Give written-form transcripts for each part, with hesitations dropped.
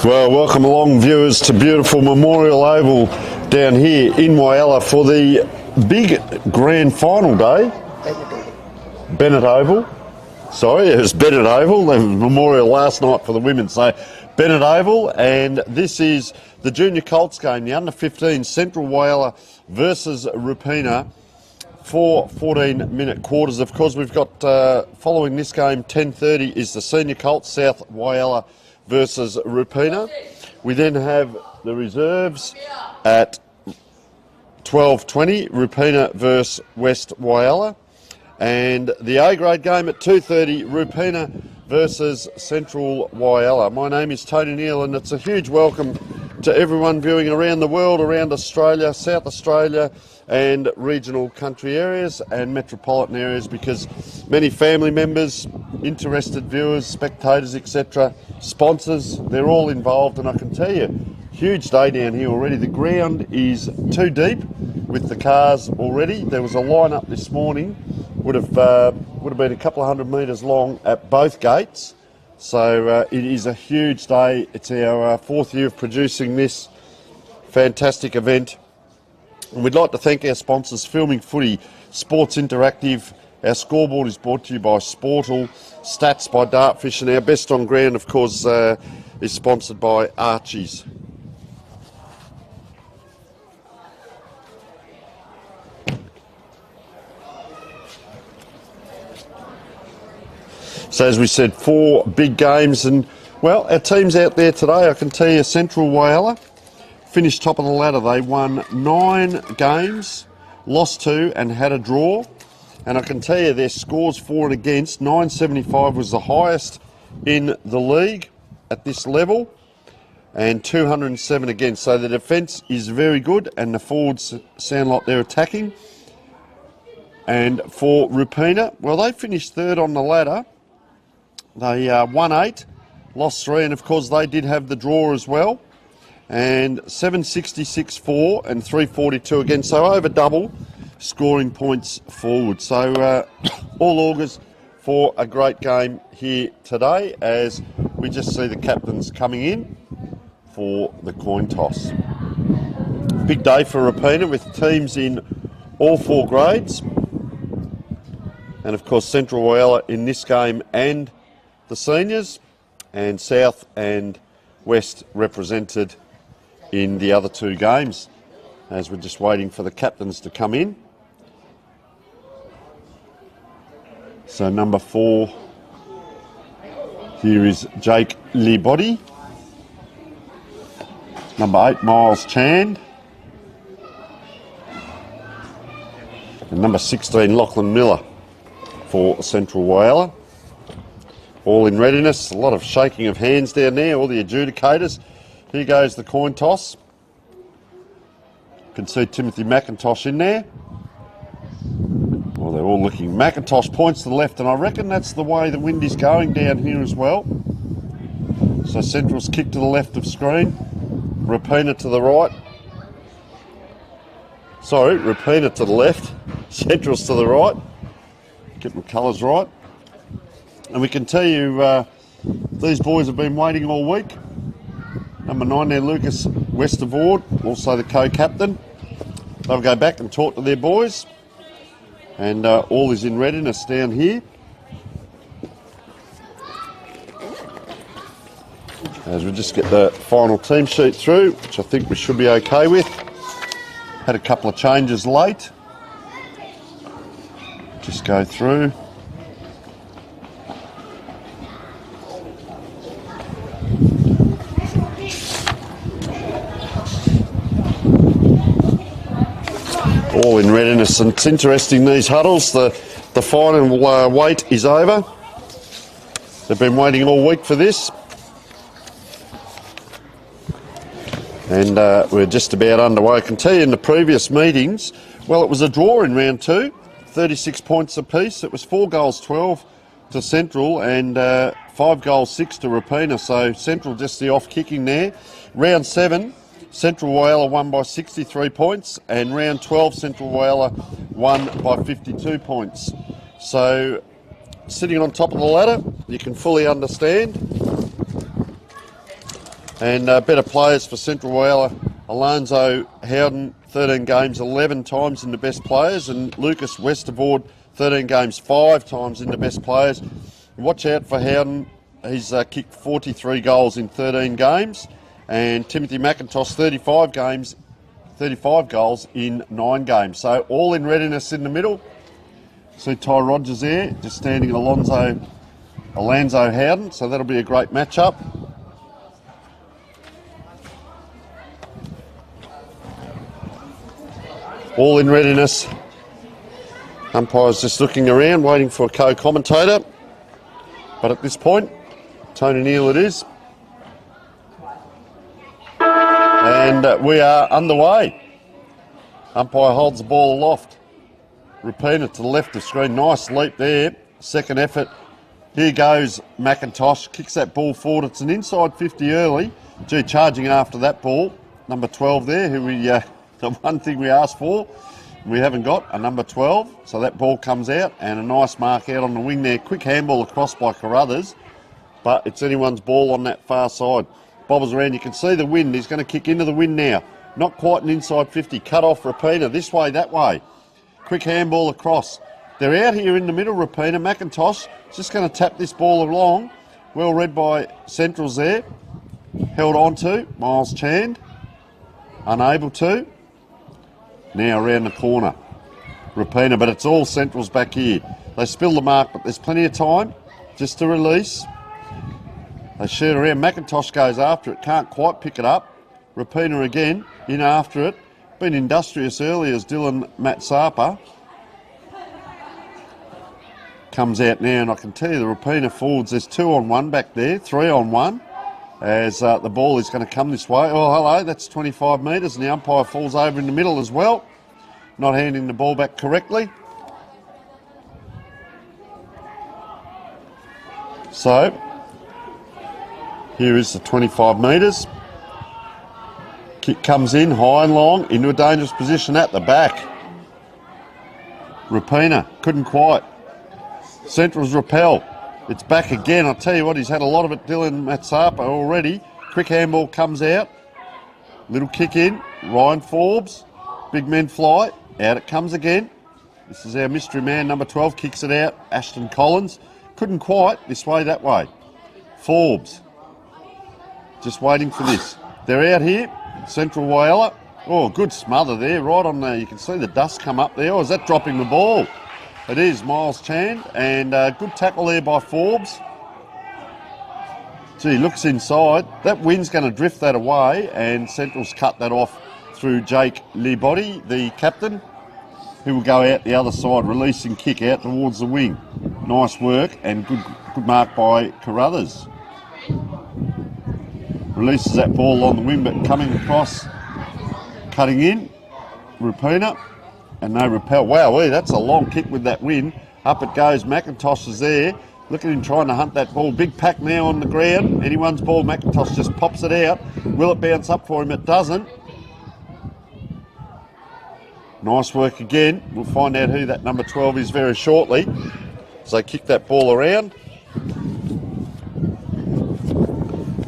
Well, welcome along, viewers, to beautiful Memorial Oval down here in Whyalla for the big grand final day. Bennett Oval. Sorry, it was Bennett Oval. There was Memorial last night for the women, so Bennett Oval. And this is the Junior Colts game, the under-15 Central Whyalla versus Rupina. 4 14-minute quarters. Of course, we've got, following this game, 10:30 is the Senior Colts, South Whyalla versus Rupina. We then have the reserves at 12:20, Rupina versus West Whyalla. And the A-grade game at 2:30, Rupina versus Central Whyalla. My name is Tony Neal, and it's a huge welcome to everyone viewing around the world, around Australia, South Australia, and regional country areas and metropolitan areas, because many family members, interested viewers, spectators, etc., sponsors, they're all involved. And I can tell you, huge day down here already. The ground is too deep with the cars already. There was a line-up this morning, would have been a couple of 100 metres long at both gates. So it is a huge day. It's our fourth year of producing this fantastic event. And we'd like to thank our sponsors, Filming Footy, Sports Interactive. Our scoreboard is brought to you by Sportal, Stats by Dartfish, and our best on ground, of course, is sponsored by Archie's. So as we said, 4 big games, and well, our teams out there today, I can tell you, Central Whyalla finished top of the ladder. They won 9 games, lost 2 and had a draw. And I can tell you their scores for and against, 975 was the highest in the league at this level, and 207 against. So the defence is very good, and the forwards sound like they're attacking. And for Rupina, well, they finished third on the ladder. They won 8, lost 3, and of course they did have the draw as well. And 766 for and 342 again, so over double scoring points forward. So all augurs for a great game here today, as we just see the captains coming in for the coin toss. Big day for Rupina with teams in all 4 grades, and of course Central Whyalla in this game and the seniors, and South and West represented in the other 2 games, as we're just waiting for the captains to come in. So number 4 here is Jake Libody. Number 8, Miles Chand. And number 16, Lachlan Miller for Central Whyalla. All in readiness. A lot of shaking of hands down there, all the adjudicators. Here goes the coin toss. You can see Timothy McIntosh in there. Well, they're all looking. McIntosh points to the left, and I reckon that's the way the wind is going down here as well. So Central's kick to the left of screen. Rupina to the right. Sorry, Rupina to the left. Central's to the right. Get my colours right. And we can tell you these boys have been waiting all week. Number 9 there, Lucas Westervoort, also the co-captain. They'll go back and talk to their boys. And all is in readiness down here. As we just get the final team sheet through, which I think we should be okay with. Had a couple of changes late. Just go through. All in readiness, and it's interesting, these huddles, the final wait is over. They've been waiting all week for this, and we're just about underway. I can tell you in the previous meetings, well, it was a draw in round 2, 36 points apiece. It was 4 goals 12 to Central and 5 goals 6 to Rupina, so Central just the off kicking there. Round 7, Central Whyalla won by 63 points, and round 12 Central Whyalla won by 52 points. So sitting on top of the ladder, you can fully understand And better players for Central Whyalla. Alonzo Howden, 13 games, 11 times in the best players. And Lucas Westervoort, 13 games, 5 times in the best players. Watch out for Howden. He's kicked 43 goals in 13 games. And Timothy McIntosh, 35 goals in 9 games. So all in readiness in the middle. See Ty Rogers there, just standing Alonzo Howden. So that'll be a great matchup. All in readiness. Umpire's just looking around, waiting for a co-commentator. But at this point, Tony Neal it is. And we are underway. Umpire holds the ball aloft. Rapina to the left of screen. Nice leap there. Second effort. Here goes McIntosh. Kicks that ball forward. It's an inside 50 early. Gee, charging after that ball. Number 12 there, who we... the one thing we asked for, we haven't got, a number 12. So that ball comes out and a nice mark out on the wing there. Quick handball across by Carruthers, but it's anyone's ball on that far side. Bobbles around, you can see the wind. He's going to kick into the wind now. Not quite an inside 50. Cut off Rapina, this way, that way. Quick handball across. They're out here in the middle, Rapina. McIntosh just going to tap this ball along. Well read by Centrals there. Held on to Miles Chand. Unable to. Now around the corner. Rapina, but it's all Centrals back here. They spill the mark, but there's plenty of time just to release. They shoot around. McIntosh goes after it. Can't quite pick it up. Rapina again, in after it. Been industrious early as Dylan Matsapa. Comes out now, and I can tell you the Rapina forwards, there's 2 on 1 back there, 3 on 1. As the ball is going to come this way. Oh, hello, that's 25 metres, and the umpire falls over in the middle as well. Not handing the ball back correctly. So, here is the 25 metres. Kick comes in, high and long, into a dangerous position at the back. Rapina, couldn't quite. Central's repel. It's back again. I'll tell you what, he's had a lot of it, Dylan Matsapa, already. Quick handball comes out. Little kick in. Ryan Forbes. Big men fly. Out it comes again. This is our mystery man, number 12. Kicks it out. Ashton Collins. Couldn't quite. This way, that way. Forbes. Just waiting for this. They're out here. Central Whyalla. Oh, good smother there. Right on there. You can see the dust come up there. Or is that dropping the ball? It is Miles Chand, and good tackle there by Forbes. Gee, looks inside. That wind's going to drift that away, and Central's cut that off through Jake Libody, the captain, who will go out the other side, releasing kick out towards the wing. Nice work, and good mark by Carruthers. Releases that ball on the wing, but coming across, cutting in, Rapina. And no repel. Wow, that's a long kick with that win. Up it goes. McIntosh is there. Look at him trying to hunt that ball. Big pack now on the ground. Anyone's ball. McIntosh just pops it out. Will it bounce up for him? It doesn't. Nice work again. We'll find out who that number 12 is very shortly. So they kick that ball around.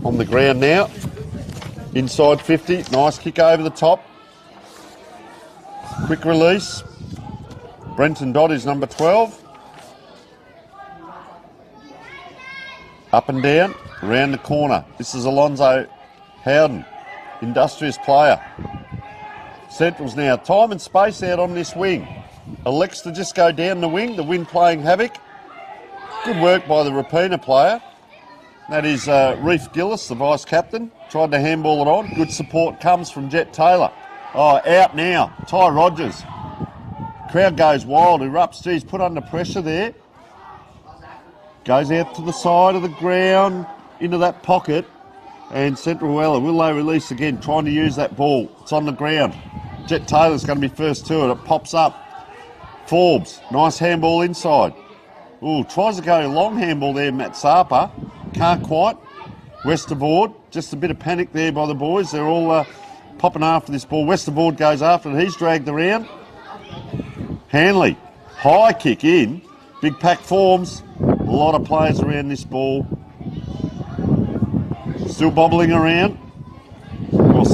On the ground now. Inside 50. Nice kick over the top. Quick release. Brenton Dodd is number 12. Up and down, around the corner. This is Alonzo Howden, industrious player. Central's now time and space out on this wing. Elects to just go down the wind playing havoc. Good work by the Rapina player. That is Reef Gillis, the vice captain. Tried to handball it on. Good support comes from Jet Taylor. Oh, out now. Ty Rogers. Crowd goes wild, erupts. Geez, put under pressure there. Goes out to the side of the ground, into that pocket. And Central Whyalla, will they release again? Trying to use that ball. It's on the ground. Jet Taylor's going to be first to it. It pops up. Forbes, nice handball inside. Ooh, tries to go long handball there, Matsapa. Can't quite. Westervoort, just a bit of panic there by the boys. They're all popping after this ball. Westervoort goes after it. He's dragged around. Hanley, high kick in. Big pack forms. A lot of players around this ball. Still bobbling around.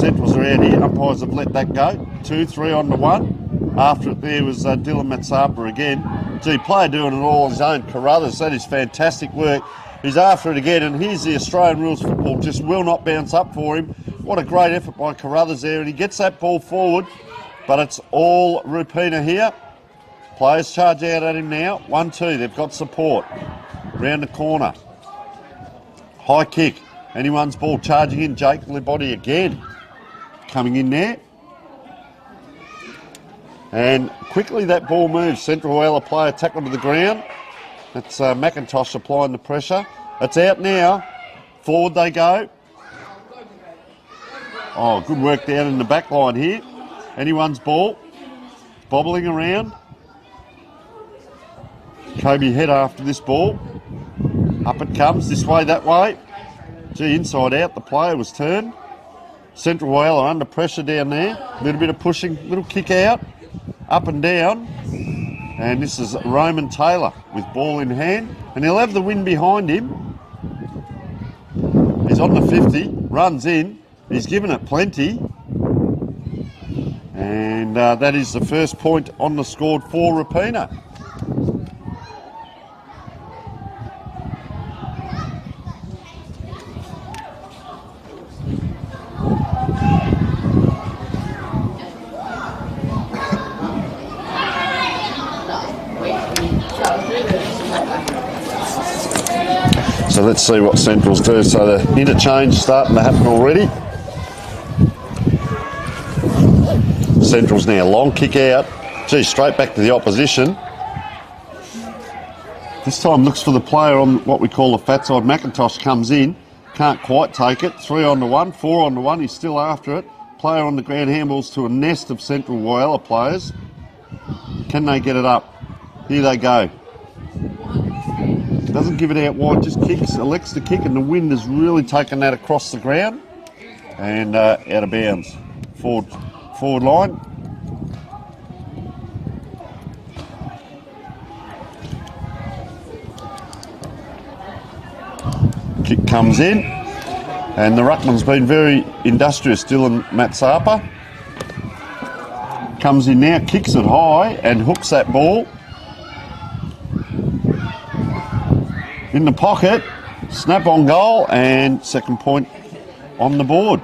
Centrals around here. Umpires have let that go. 2-3 on the 1. After it there was Dylan Matsapa again. Gee, player doing it all on his own. Carruthers, that is fantastic work. He's after it again, and here's the Australian rules football. Just will not bounce up for him. What a great effort by Carruthers there, and he gets that ball forward, but it's all Rupina here. Players charge out at him now. 1-2, they've got support. Round the corner. High kick. Anyone's ball charging in. Jake Libody again. Coming in there. And quickly that ball moves. Central Whyalla player tackled to the ground. That's McIntosh applying the pressure. It's out now. Forward they go. Oh, good work down in the back line here. Anyone's ball. Bobbling around. Kobe head after this ball. Up it comes, this way, that way. Gee, inside out, the player was turned. Central Whyalla under pressure down there. A little bit of pushing, little kick out. Up and down. And this is Roman Taylor with ball in hand. And he'll have the wind behind him. He's on the 50, runs in. He's given it plenty. And that is the first point on the scored for Rapina. So let's see what Centrals do. So the interchange starting to happen already. Centrals now, long kick out. Gee, straight back to the opposition. This time looks for the player on what we call the fat side. McIntosh comes in, can't quite take it. 3 on the 1, 4 on the 1, he's still after it. Player on the ground, handballs to a nest of Central Whyalla players. Can they get it up? Here they go. Doesn't give it out wide, just kicks, elects to kick, and the wind has really taken that across the ground and out of bounds. Forward line. Kick comes in, and the ruckman's been very industrious, Dylan Matsapa. Comes in now, kicks it high and hooks that ball. In the pocket, snap on goal, and second point on the board.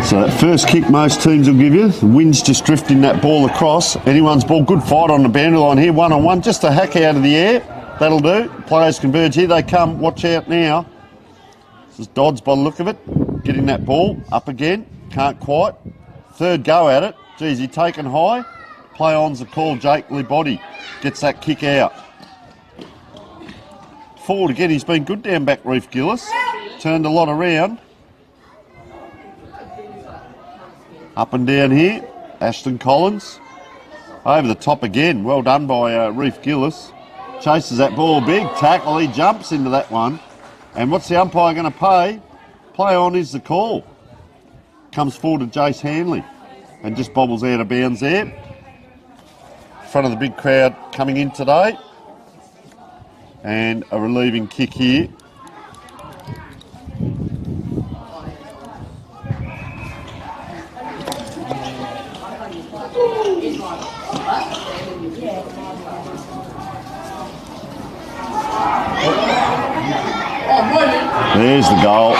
So that first kick most teams will give you, the wind's just drifting that ball across. Anyone's ball, good fight on the boundary line here, 1-on-1, just a hack out of the air. That'll do. Players converge, here they come, watch out now. This is Dodds by the look of it, getting that ball, up again, can't quite. Third go at it, geez, he taken high. Play on's the call, Jake Libody gets that kick out. Forward again, he's been good down back, Reef Gillis. Turned a lot around. Up and down here, Ashton Collins. Over the top again, well done by Reef Gillis. Chases that ball, big tackle, he jumps into that one. And what's the umpire going to pay? Play on is the call. Comes forward to Jace Hanley and just bobbles out of bounds there. In front of the big crowd coming in today. And a relieving kick here. There's the goal.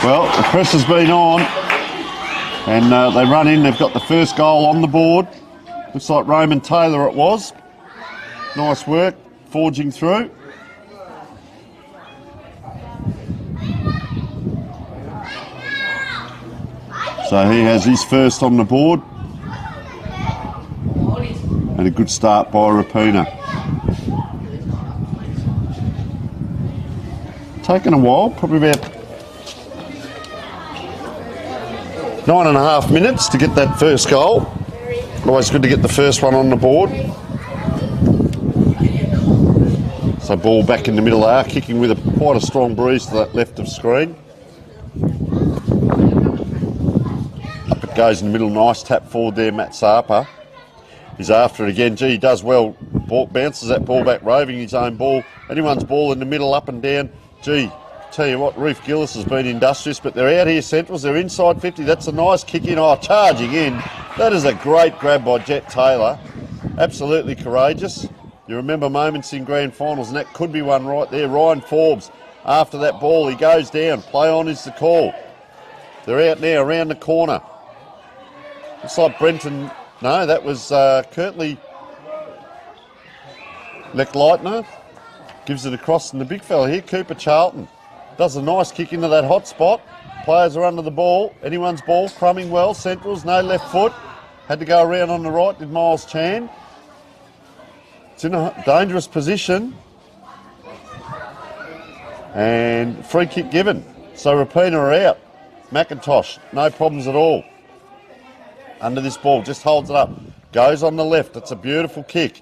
Well, the press has been on, and they run in. They've got the first goal on the board. Looks like Roman Taylor it was. Nice work, forging through. So he has his first on the board. And a good start by Rapina. Taken a while, probably about 9.5 minutes to get that first goal. Always good to get the first one on the board. So ball back in the middle there, kicking with quite a strong breeze to that left of screen. Up it goes in the middle, nice tap forward there, Matt Sarper. He's after it again. Gee, he does well. Ball, bounces that ball back, roving his own ball. Anyone's ball in the middle, up and down. Gee, tell you what, Ruth Gillis has been industrious, but they're out here, Centrals. They're inside 50. That's a nice kick in. Oh, charging in. That is a great grab by Jet Taylor. Absolutely courageous. You remember moments in grand finals, and that could be one right there. Ryan Forbes, after that ball, he goes down. Play on is the call. They're out now, around the corner. Looks like Brenton... No, that was Kirtley Leckleitner. Gives it across, and the big fella here, Cooper Charlton, does a nice kick into that hot spot. Players are under the ball. Anyone's ball, crumbing well. Centrals, no left foot. Had to go around on the right, did Miles Chan. It's in a dangerous position. And free kick given. So Rapina are out. McIntosh, no problems at all. Under this ball, just holds it up. Goes on the left. It's a beautiful kick.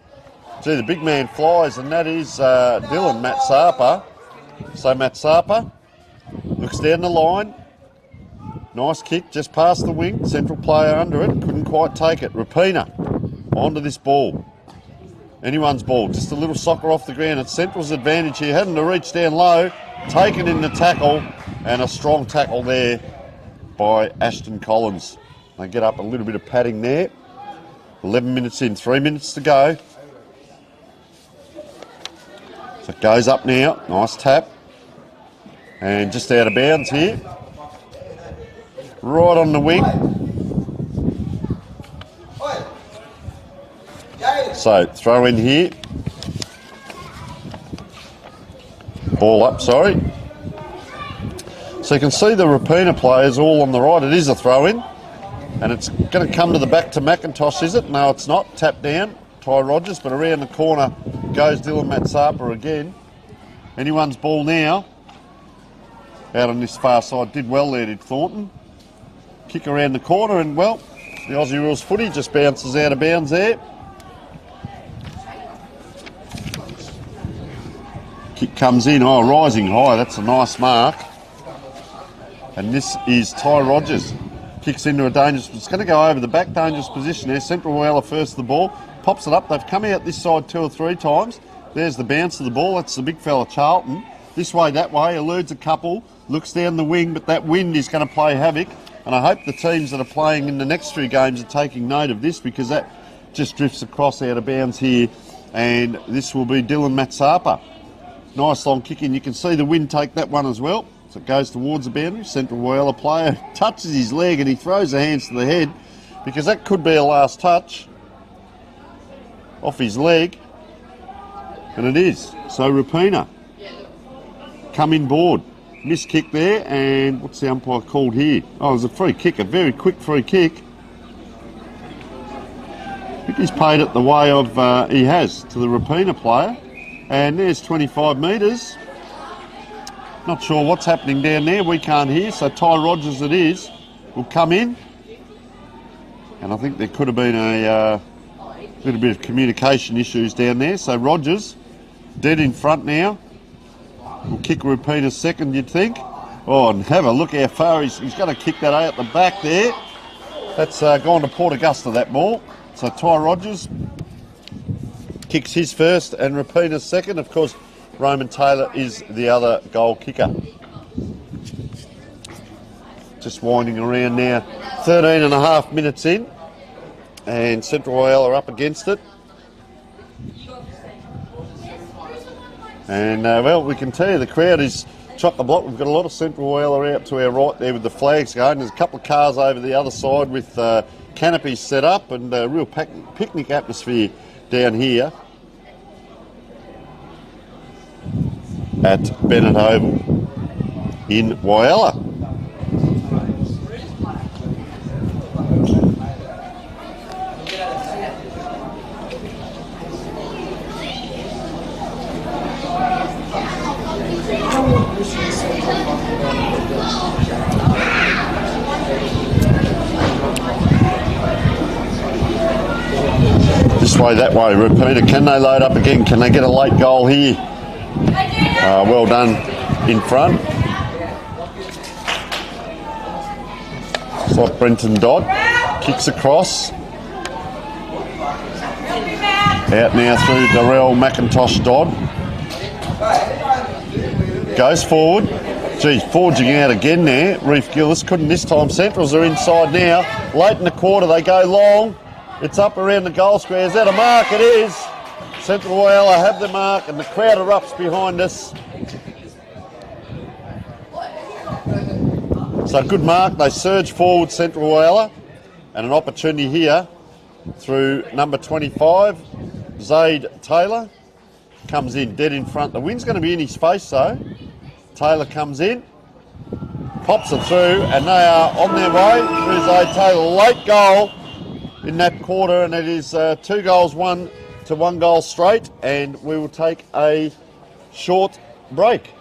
Gee, the big man flies, and that is Dylan, Matt Sarper. So Matt Sarper looks down the line. Nice kick, just past the wing. Central player under it. Couldn't quite take it. Rapina onto this ball. Anyone's ball. Just a little soccer off the ground. It's Central's advantage here. Having to reach down low. Taken in the tackle. And a strong tackle there by Ashton Collins. They get up a little bit of padding there. 11 minutes in, 3 minutes to go. So it goes up now. Nice tap. And just out of bounds here. Right on the wing. So throw in here. Ball up, sorry. So you can see the Rapina players all on the right. It is a throw in. And it's going to come to the back to McIntosh, is it? No, it's not. Tap down, Ty Rogers, but around the corner goes Dylan Matsapa again. Anyone's ball now. Out on this far side. Did well there, did Thornton. Kick around the corner, and well, the Aussie Rules footy just bounces out of bounds there. Kick comes in. Oh, rising high. That's a nice mark. And this is Ty Rogers. Kicks into a dangerous... It's going to go over the back, dangerous position there. Central Whyalla first the ball. Pops it up. They've come out this side 2 or 3 times. There's the bounce of the ball. That's the big fella, Charlton. This way, that way. Eludes a couple. Looks down the wing, but that wind is going to play havoc. And I hope the teams that are playing in the next 3 games are taking note of this, because that just drifts across out of bounds here. And this will be Dylan Matsapa. Nice long kick in. You can see the wind take that one as well. So it goes towards the boundary. Central Whyalla player touches his leg and he throws the hands to the head, because that could be a last touch off his leg. And it is. So Rapina come in board. Missed kick there, and what's the umpire called here? Oh, it was a free kick, a very quick free kick. I think he's paid it the way of he has to the Rapina player. And there's 25 metres. Not sure what's happening down there. We can't hear. So Ty Rogers it is will come in. And I think there could have been a little bit of communication issues down there. So Rogers dead in front now. Will kick Rapina second, you'd think. Oh, and have a look how far he's going to kick that out the back there. That's gone to Port Augusta, that ball. So Ty Rogers kicks his first and Rapina's second. Of course, Roman Taylor is the other goal kicker. Just winding around now. 13 and a half minutes in. And Central Whyalla are up against it. And, well, we can tell you the crowd is chock-a-block. We've got a lot of Central Whyalla out to our right there with the flags going. There's a couple of cars over the other side with canopies set up, and a real picnic atmosphere down here at Bennett Oval in Whyalla. This way, that way. Rapina, can they load up again? Can they get a late goal here? Well done in front. It's like Brenton Dodd. Kicks across. Out now through Darrell McIntosh Dodd. Goes forward. Geez, forging out again there. Reef Gillis couldn't this time. Centrals are inside now. Late in the quarter, they go long. It's up around the goal square. Is that a mark? It is. Central Whyalla have the mark and the crowd erupts behind us. So good mark. They surge forward, Central Whyalla. And an opportunity here through number 25, Zaid Taylor. Comes in dead in front. The wind's going to be in his face though. Taylor comes in. Pops it through and they are on their way through Zaid Taylor. Late goal in that quarter, and it is 2 goals, 1 to 1 goal straight, and we will take a short break.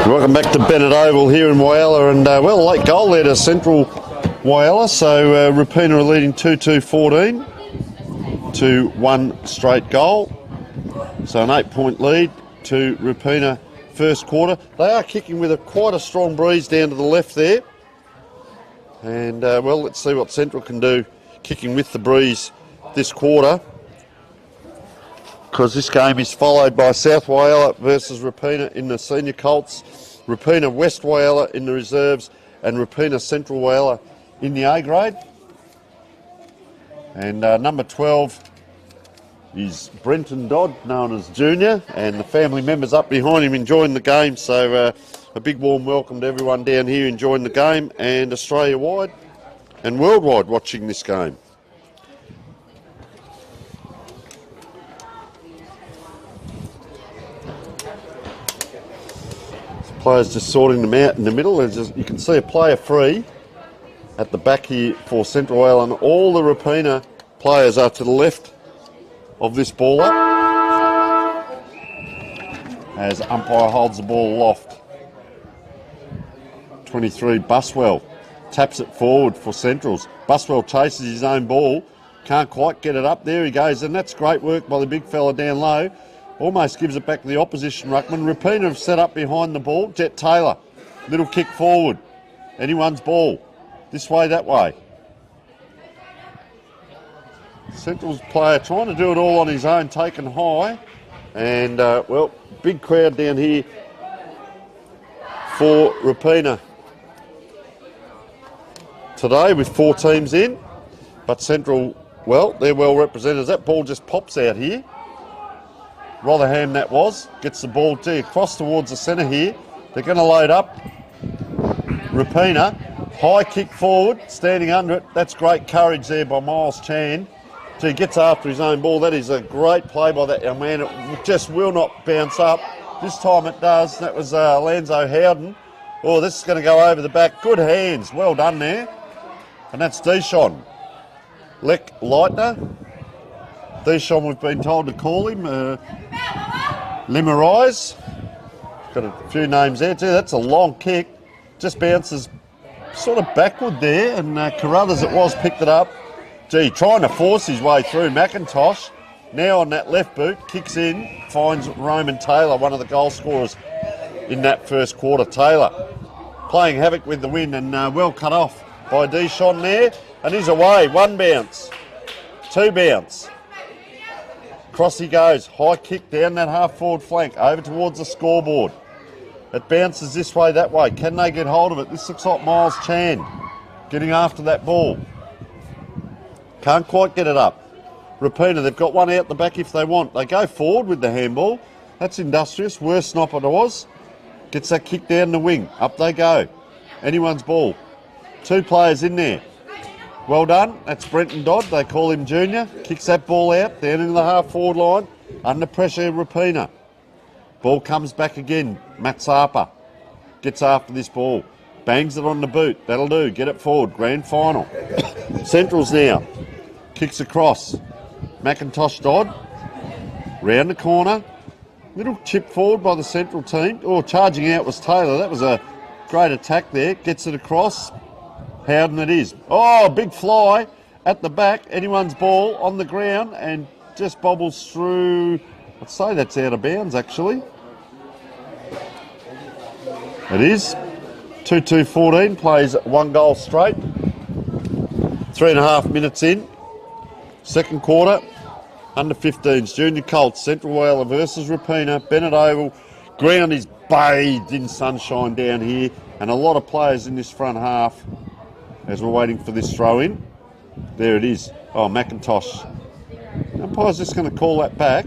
Welcome back to Bennett Oval here in Whyalla, and well, late goal there to Central Whyalla, so Rapina are leading 2-2-14 to 1 straight goal, so an 8-point lead to Rapina first quarter. They are kicking with quite a strong breeze down to the left there, and well, let's see what Central can do kicking with the breeze this quarter, because this game is followed by South Whyalla versus Rapina in the senior Colts, Rapina West Whyalla in the reserves, and Rapina Central Whyalla in the A grade. And number 12 is Brenton Dodd, known as Junior, and the family members up behind him enjoying the game. So a big warm welcome to everyone down here enjoying the game, and Australia-wide and worldwide watching this game. Players just sorting them out in the middle. You can see a player free at the back here for Central Whyalla, and all the Rapina players are to the left of this baller as umpire holds the ball aloft. 23, Buswell taps it forward for Centrals. Buswell chases his own ball, can't quite get it up. There he goes, and that's great work by the big fella down low. Almost gives it back to the opposition ruckman. Rapina have set up behind the ball. Jet Taylor, little kick forward. Anyone's ball. This way, that way. Central's player trying to do it all on his own, taken high. And, well, big crowd down here for Rapina today with 4 teams in. But Central, well, they're well represented. That ball just pops out here. Rotherham that was. Gets the ball across towards the centre here. They're going to load up. Rapina, high kick forward, standing under it. That's great courage there by Miles Chan. He gets after his own ball. That is a great play by that young man. It just will not bounce up. This time it does. That was Lanzo Howden. Oh, this is going to go over the back. Good hands. Well done there. And that's Deshon. Lek Leitner. Deshon, we've been told to call him. Limerise. Got a few names there too. That's a long kick. Just bounces sort of backward there. And Carruthers, it was, picked it up. Gee, trying to force his way through. McIntosh, now on that left boot, kicks in, finds Roman Taylor, one of the goal scorers in that first quarter. Taylor playing havoc with the win and well cut off by Deshon there. And he's away. 1 bounce, 2 bounce. Cross he goes. High kick down that half-forward flank, over towards the scoreboard. It bounces this way, that way. Can they get hold of it? This looks like Miles Chan getting after that ball. Can't quite get it up. Rapina, they've got one out the back if they want. They go forward with the handball. That's industrious. Worst snop it was. Gets that kick down the wing. Up they go. Anyone's ball. 2 players in there. Well done. That's Brenton Dodd. They call him Junior. Kicks that ball out. Down into the half-forward line. Under pressure, Rapina. Ball comes back again. Matt Sarper gets after this ball. Bangs it on the boot. That'll do. Get it forward. Grand final. Centrals now. Kicks across. McIntosh Dodd. Round the corner. Little chip forward by the Central team. Oh, charging out was Taylor. That was a great attack there. Gets it across. Howden it is. Oh, big fly at the back. Anyone's ball on the ground and just bobbles through. I'd say that's out of bounds actually. It is. 2-2-14 plays 1 goal straight. 3.5 minutes in. Second quarter. Under 15s. Junior Colts. Central Whyalla versus Rapina. Bennett Oval. Ground is bathed in sunshine down here. And a lot of players in this front half as we're waiting for this throw in. There it is. Oh, McIntosh. Umpire's just going to call that back.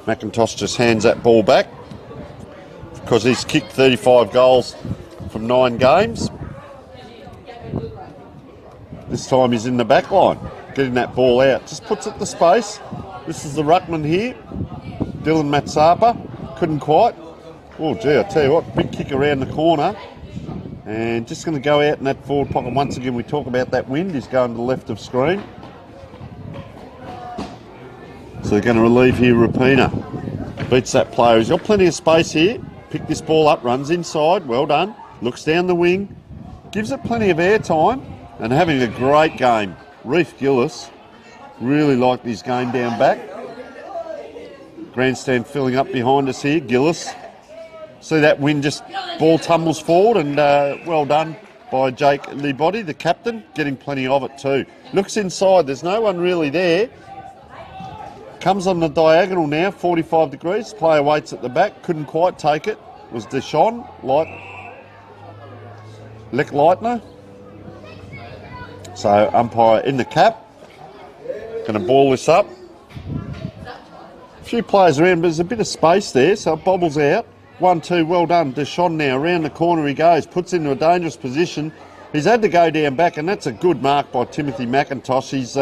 McIntosh just hands that ball back because he's kicked 35 goals from 9 games. This time he's in the back line, getting that ball out. Just puts it to space. This is the ruckman here, Dylan Matsapa. Couldn't quite. Oh, gee, I tell you what, big kick around the corner. And just going to go out in that forward pocket. Once again, we talk about that wind. He's going to the left of screen. So they're going to relieve here, Rapina. Beats that player. He's got plenty of space here. Pick this ball up, runs inside. Well done. Looks down the wing. Gives it plenty of air time. And having a great game. Reef Gillis really liked his game down back. Grandstand filling up behind us here. Gillis. See that wind, just ball tumbles forward, and well done by Jake Leibody, the captain, getting plenty of it too. Looks inside, there's no one really there. Comes on the diagonal now, 45 degrees. Player waits at the back, couldn't quite take it. Was Deshon, Lek Leitner. So umpire in the cap. Going to ball this up. A few players around, but there's a bit of space there, so it bobbles out. 1-2, well done. Deshon now, around the corner he goes, puts into a dangerous position. He's had to go down back, and that's a good mark by Timothy McIntosh. He's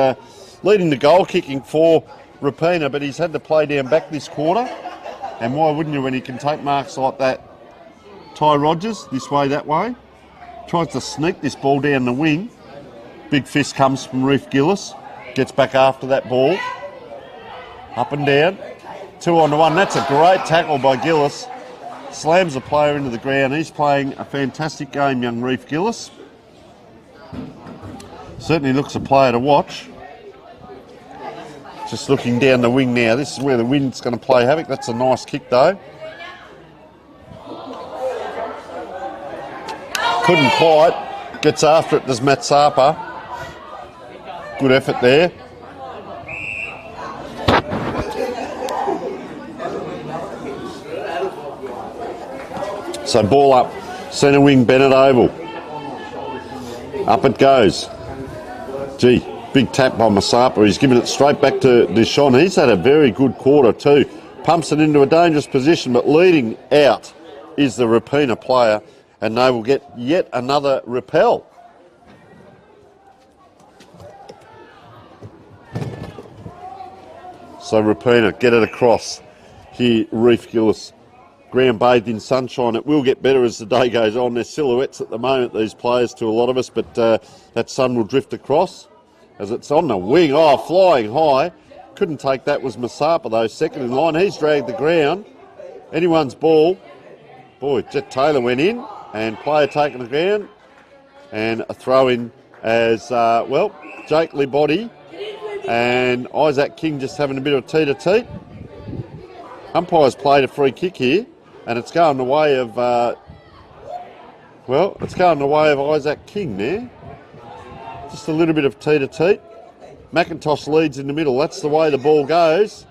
leading the goal kicking for Rapina, but he's had to play down back this quarter. And why wouldn't you when he can take marks like that? Ty Rogers, this way, that way. Tries to sneak this ball down the wing. Big fist comes from Reef Gillis. Gets back after that ball. Up and down. 2-on-1. That's a great tackle by Gillis. Slams the player into the ground. He's playing a fantastic game, young Reef Gillis. Certainly looks a player to watch. Just looking down the wing now. This is where the wind's going to play havoc. That's a nice kick though. Couldn't quite. Gets after it, does Matt Sapa. Good effort there. So ball up. Centre wing, Bennett Oval. Up it goes. Gee, big tap by Masapa. He's given it straight back to Dishon. He's had a very good quarter too. Pumps it into a dangerous position, but leading out is the Rapina player, and they will get yet another repel. So Rapina, get it across. Here, Reef Gillis. Ground bathed in sunshine. It will get better as the day goes on. They're silhouettes at the moment, these players, to a lot of us, but that sun will drift across as it's on the wing. Oh, flying high. Couldn't take that, was Masapa though, second in line. He's dragged the ground. Anyone's ball. Boy, Jet Taylor went in, and player taking the ground, and a throw in as, Jake Libody and Isaac King just having a bit of tee-to-teat. Umpire's played a free kick here, and it's going the way of, Isaac King there. Just a little bit of tee-to-teat. McIntosh leads in the middle. That's the way the ball goes.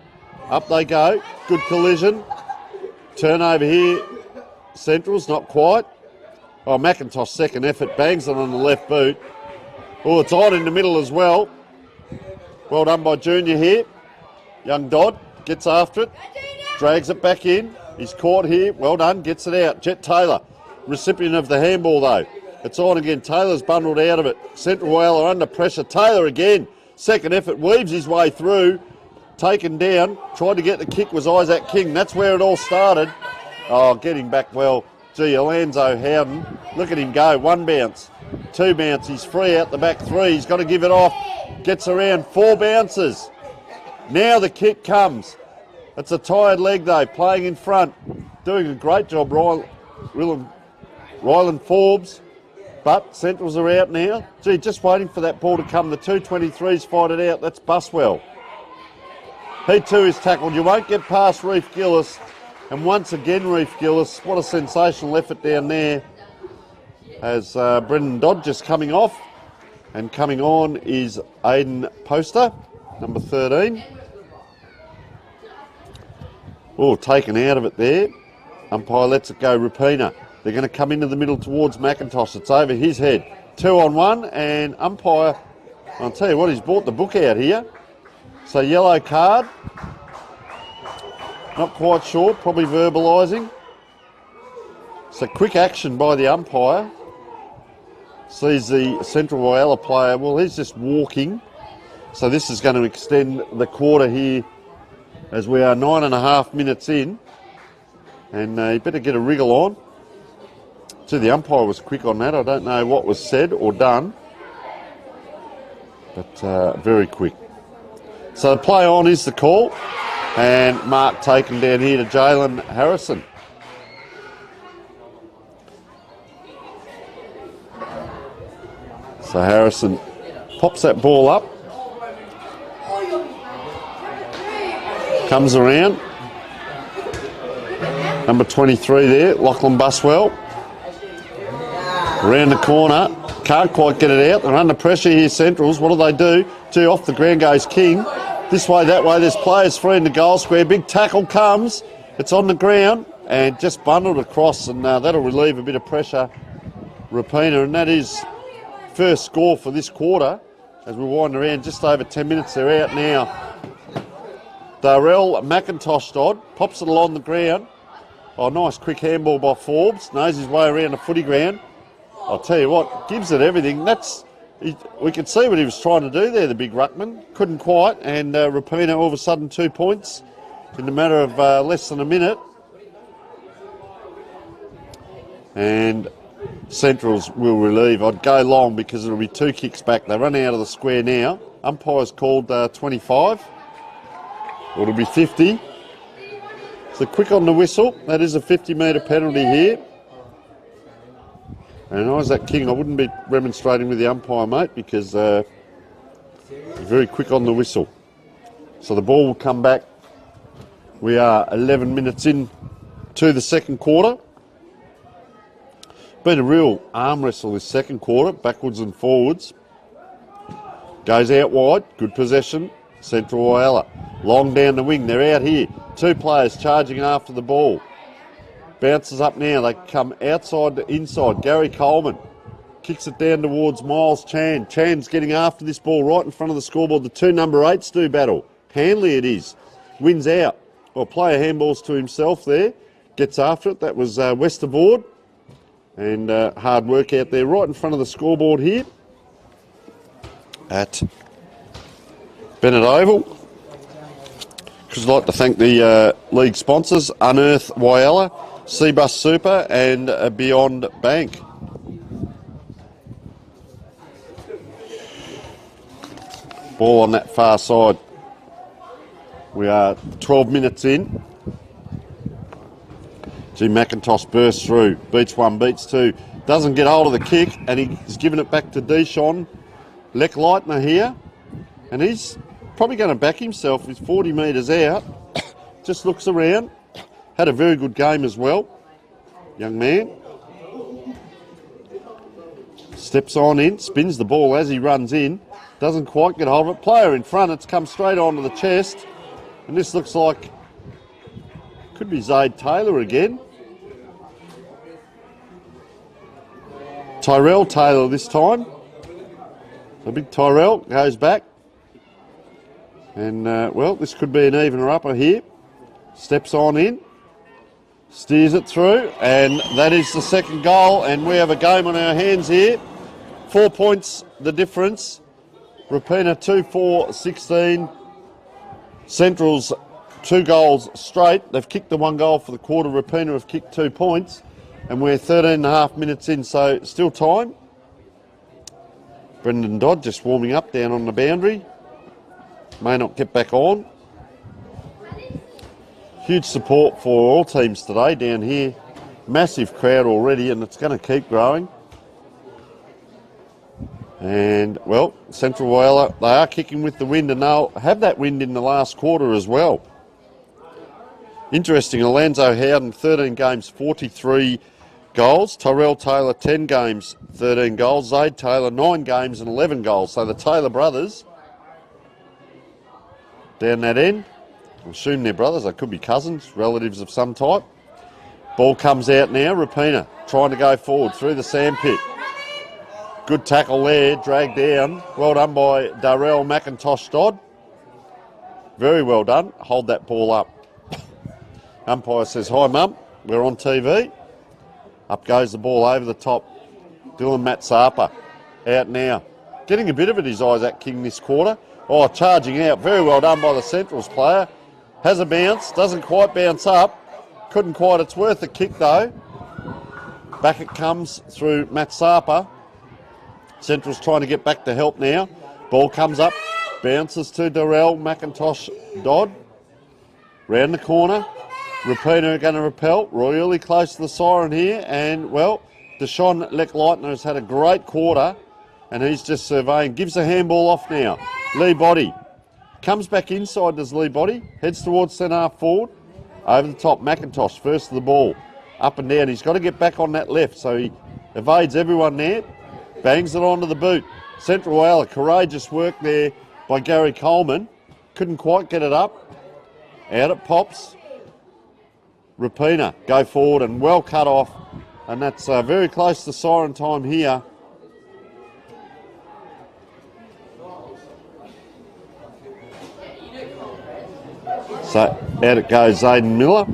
Up they go. Good collision. Turnover here. Central's not quite. Oh, McIntosh second effort. Bangs it on the left boot. Oh, it's on in the middle as well. Well done by Junior here. Young Dodd gets after it. Drags it back in. He's caught here. Well done. Gets it out. Jet Taylor. Recipient of the handball though. It's on again. Taylor's bundled out of it. Central Whyalla under pressure. Taylor again. Second effort. Weaves his way through. Taken down. Tried to get the kick was Isaac King. That's where it all started. Oh, getting back well. Gee, Alonzo Howden. Look at him go. One bounce. Two bounce. He's free out the back three. He's got to give it off. Gets around. Four bounces. Now the kick comes. It's a tired leg though, playing in front. Doing a great job, Ryland Forbes. But Centrals are out now. Gee, just waiting for that ball to come. The 223s fight it out. That's Buswell. He too is tackled. You won't get past Reef Gillis. And once again, Reef Gillis, what a sensational effort down there. As Brendan Dodd just coming off. And coming on is Aidan Poster, number 13. Oh, taken out of it there. Umpire lets it go. Rapina. They're going to come into the middle towards McIntosh. It's over his head. 2-on-1, and umpire, I'll tell you what, he's brought the book out here. So yellow card. Not quite sure, probably verbalising. So quick action by the umpire. Sees the Central Whyalla player. Well, he's just walking. So this is going to extend the quarter here as we are 9.5 minutes in. And you better get a wriggle on. Gee, the umpire was quick on that. I don't know what was said or done. But very quick. So the play on is the call. And mark taken down here to Jalen Harrison. So Harrison pops that ball up. Comes around. Number 23 there, Lachlan Buswell. Around the corner. Can't quite get it out. They're under pressure here, Centrals. What do? Gee, off the ground goes King. This way, that way. There's players free in the goal square. Big tackle comes. It's on the ground and just bundled across, and that'll relieve a bit of pressure. Rapina, and that is first score for this quarter as we wind around. Just over 10 minutes. They're out now. Darrell McIntosh Dodd pops it along the ground. Oh, nice quick handball by Forbes. Knows his way around the footy ground. I'll tell you what, gives it everything. We could see what he was trying to do there, the big ruckman. Couldn't quite, and Rapina all of a sudden 2 points in the matter of less than a minute. And Centrals will relieve. I'd go long because it'll be 2 kicks back. They run out of the square now. Umpire's called 25. Or it'll be 50. So quick on the whistle. That is a 50-metre penalty here. And Isaac King, I wouldn't be remonstrating with the umpire, mate, because he's very quick on the whistle. So the ball will come back. We are 11 minutes in to the second quarter. Been a real arm wrestle this second quarter, backwards and forwards. Goes out wide, good possession, Central Whyalla. Long down the wing, they're out here. 2 players charging after the ball. Bounces up now, they come outside to inside. Gary Coleman kicks it down towards Miles Chan. Chan's getting after this ball right in front of the scoreboard. The 2 number 8s do battle. Hanley it is. Wins out. Well, player handballs to himself there. Gets after it. That was Westervoort. And hard work out there right in front of the scoreboard here at Bennett Oval. I'd like to thank the league sponsors, Unearth Whyalla, Seabus Super and Beyond Bank. Ball on that far side. We are 12 minutes in. Jim McIntosh bursts through, beats 1, beats 2, doesn't get hold of the kick, and he's given it back to Deshaun Leckleitner here, and he's probably going to back himself. He's 40 metres out, just looks around, had a very good game as well, young man. Steps on in, spins the ball as he runs in, doesn't quite get hold of it. Player in front, it's come straight onto the chest, and this looks like could be Zaid Taylor again. Tyrell Taylor this time. The big Tyrell goes back. And, well, this could be an evener upper here. Steps on in. Steers it through. And that is the second goal. And we have a game on our hands here. 4 points the difference. Rapina 2-4-16. Central's 2 goals straight. They've kicked the 1 goal for the quarter. Rapina have kicked 2 points. And we're 13.5 minutes in, so still time. Brendan Dodd just warming up down on the boundary. May not get back on. Huge support for all teams today down here. Massive crowd already, and it's going to keep growing. And, well, Central Whyalla, they are kicking with the wind, and they'll have that wind in the last quarter as well. Interesting, Alonzo Howden, 13 games, 43 goals. Tyrell Taylor, 10 games, 13 goals. Zaid Taylor, 9 games and 11 goals. So the Taylor brothers down that end. I assume they're brothers. They could be cousins, relatives of some type. Ball comes out now. Rapina trying to go forward through the sandpit. Good tackle there, dragged down. Well done by Darrell McIntosh Dodd. Very well done. Hold that ball up. Umpire says, "Hi, Mum, we're on TV." Up goes the ball over the top. Dylan Matsapa out now. Getting a bit of it is Isaac King this quarter. Oh, charging out. Very well done by the Centrals player. Has a bounce. Doesn't quite bounce up. Couldn't quite. It's worth a kick though. Back it comes through Matsapa. Central's trying to get back to help now. Ball comes up. Bounces to Darrell McIntosh Dodd. Round the corner. Rapina are going to repel. Royally close to the siren here. And, well, Deshaun Leckleitner has had a great quarter. And he's just surveying. Gives the handball off now. Lee Body. Comes back inside, does Lee Body. Heads towards centre half forward. Over the top, McIntosh, first of the ball. Up and down. He's got to get back on that left. So he evades everyone there. Bangs it onto the boot. Central Whyalla, courageous work there by Gary Coleman. Couldn't quite get it up. Out it pops. Rapina go forward and well cut off, and that's very close to siren time here. So out it goes, Zayden Miller.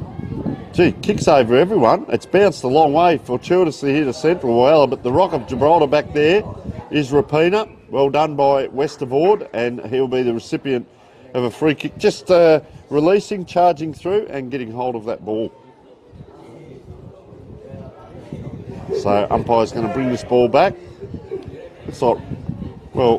Gee, kicks over everyone. It's bounced a long way fortuitously here to Central Whyalla, but the Rock of Gibraltar back there is Rapina. Well done by Westervoort, and he'll be the recipient of a free kick. Just releasing, charging through and getting hold of that ball. So umpire's going to bring this ball back. It's like, well,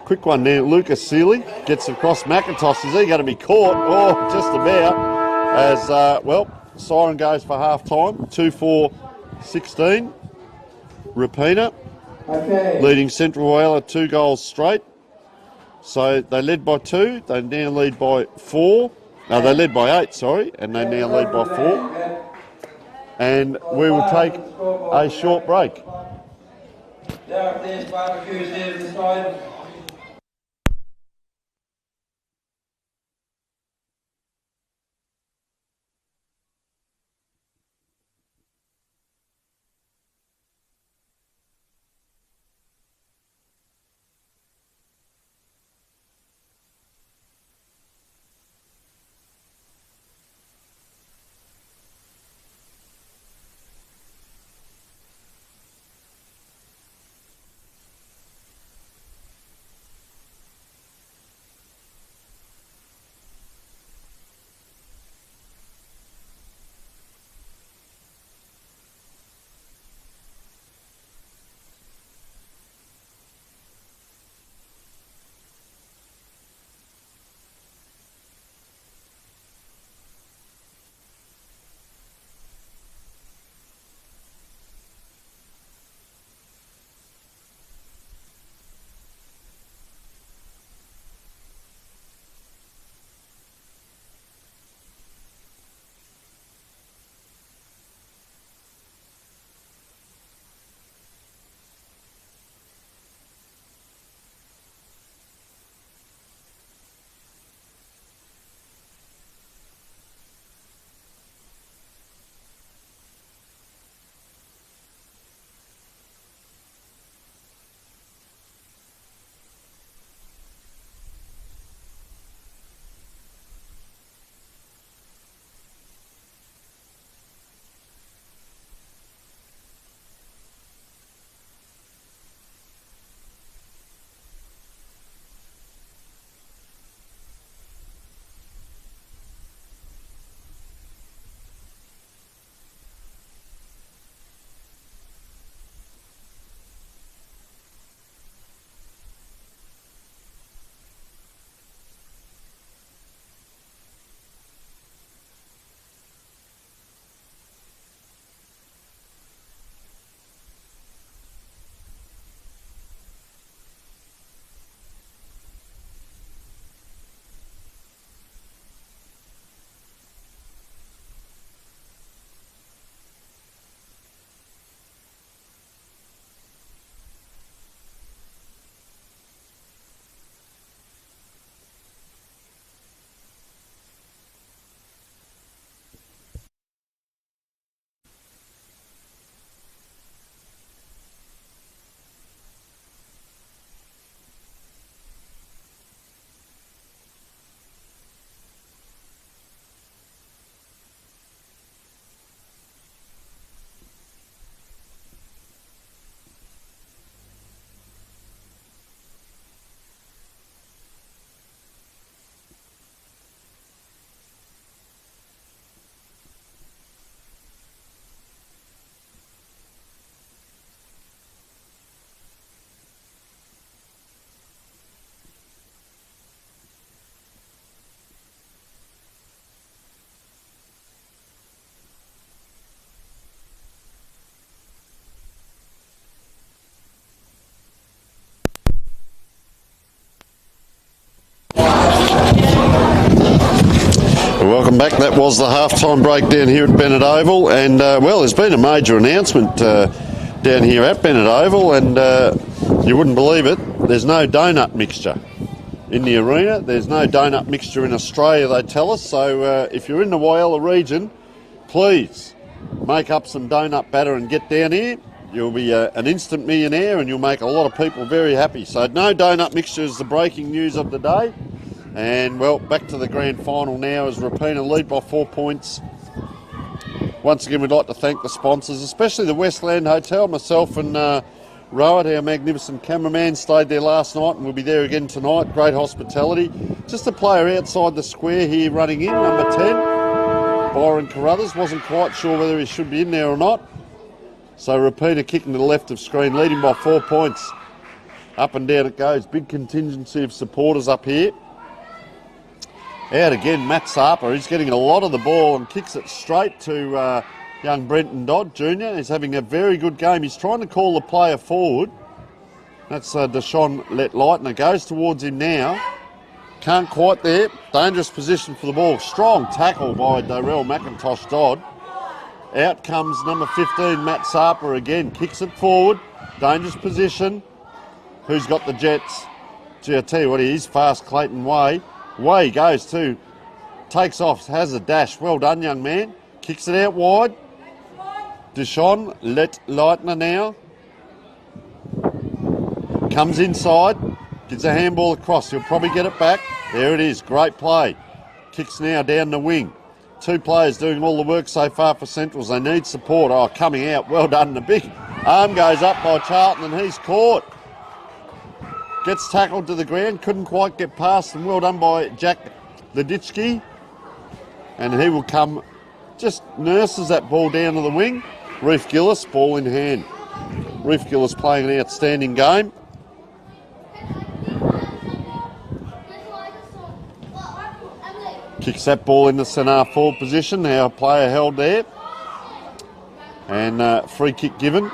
quick one there. Lucas Seeley gets across. McIntosh, is he going to be caught? Oh, just about. As, well, siren goes for half-time. 2-4-16. Rapina leading Central Whyalla 2 goals straight. So they led by 2. They now lead by 4. No, they led by 8, sorry. And they now lead by 4. And we will take a short break. Welcome back. That was the half-time break down here at Bennett Oval, and well, there's been a major announcement down here at Bennett Oval, and you wouldn't believe it, there's no donut mixture in the arena. There's no donut mixture in Australia, they tell us, so if you're in the Whyalla region, please make up some donut batter and get down here. You'll be an instant millionaire and you'll make a lot of people very happy. So no donut mixture is the breaking news of the day. And, well, back to the grand final now as Rapina lead by 4 points. Once again, we'd like to thank the sponsors, especially the Westland Hotel. Myself and Rowett, our magnificent cameraman, stayed there last night and will be there again tonight. Great hospitality. Just a player outside the square here running in, number 10. Byron Carruthers. Wasn't quite sure whether he should be in there or not. So repeater kicking to the left of screen, leading by 4 points. Up and down it goes. Big contingency of supporters up here. Out again, Matt Sarper. He's getting a lot of the ball and kicks it straight to young Brenton Dodd Jr. He's having a very good game. He's trying to call the player forward. That's Deshaun Leitner. Goes towards him now. Can't quite there. Dangerous position for the ball. Strong tackle by Darrell McIntosh Dodd. Out comes number 15, Matt Sarper again. Kicks it forward. Dangerous position. Who's got the Jets? Gee, I tell you what, he is fast, Clayton Way. Way goes too. Takes off, has a dash. Well done, young man. Kicks it out wide. Deshaun Leitner now. Comes inside. Gives a handball across. He'll probably get it back. There it is. Great play. Kicks now down the wing. 2 players doing all the work so far for Centrals. They need support. Oh, coming out. Well done. The big arm goes up by Charlton and he's caught. Gets tackled to the ground. Couldn't quite get past and well done by Jack Leditsky. And he will come, just nurses that ball down to the wing. Reef Gillis, ball in hand. Reef Gillis playing an outstanding game. Kicks that ball in the centre forward position. Now a player held there. And free kick given.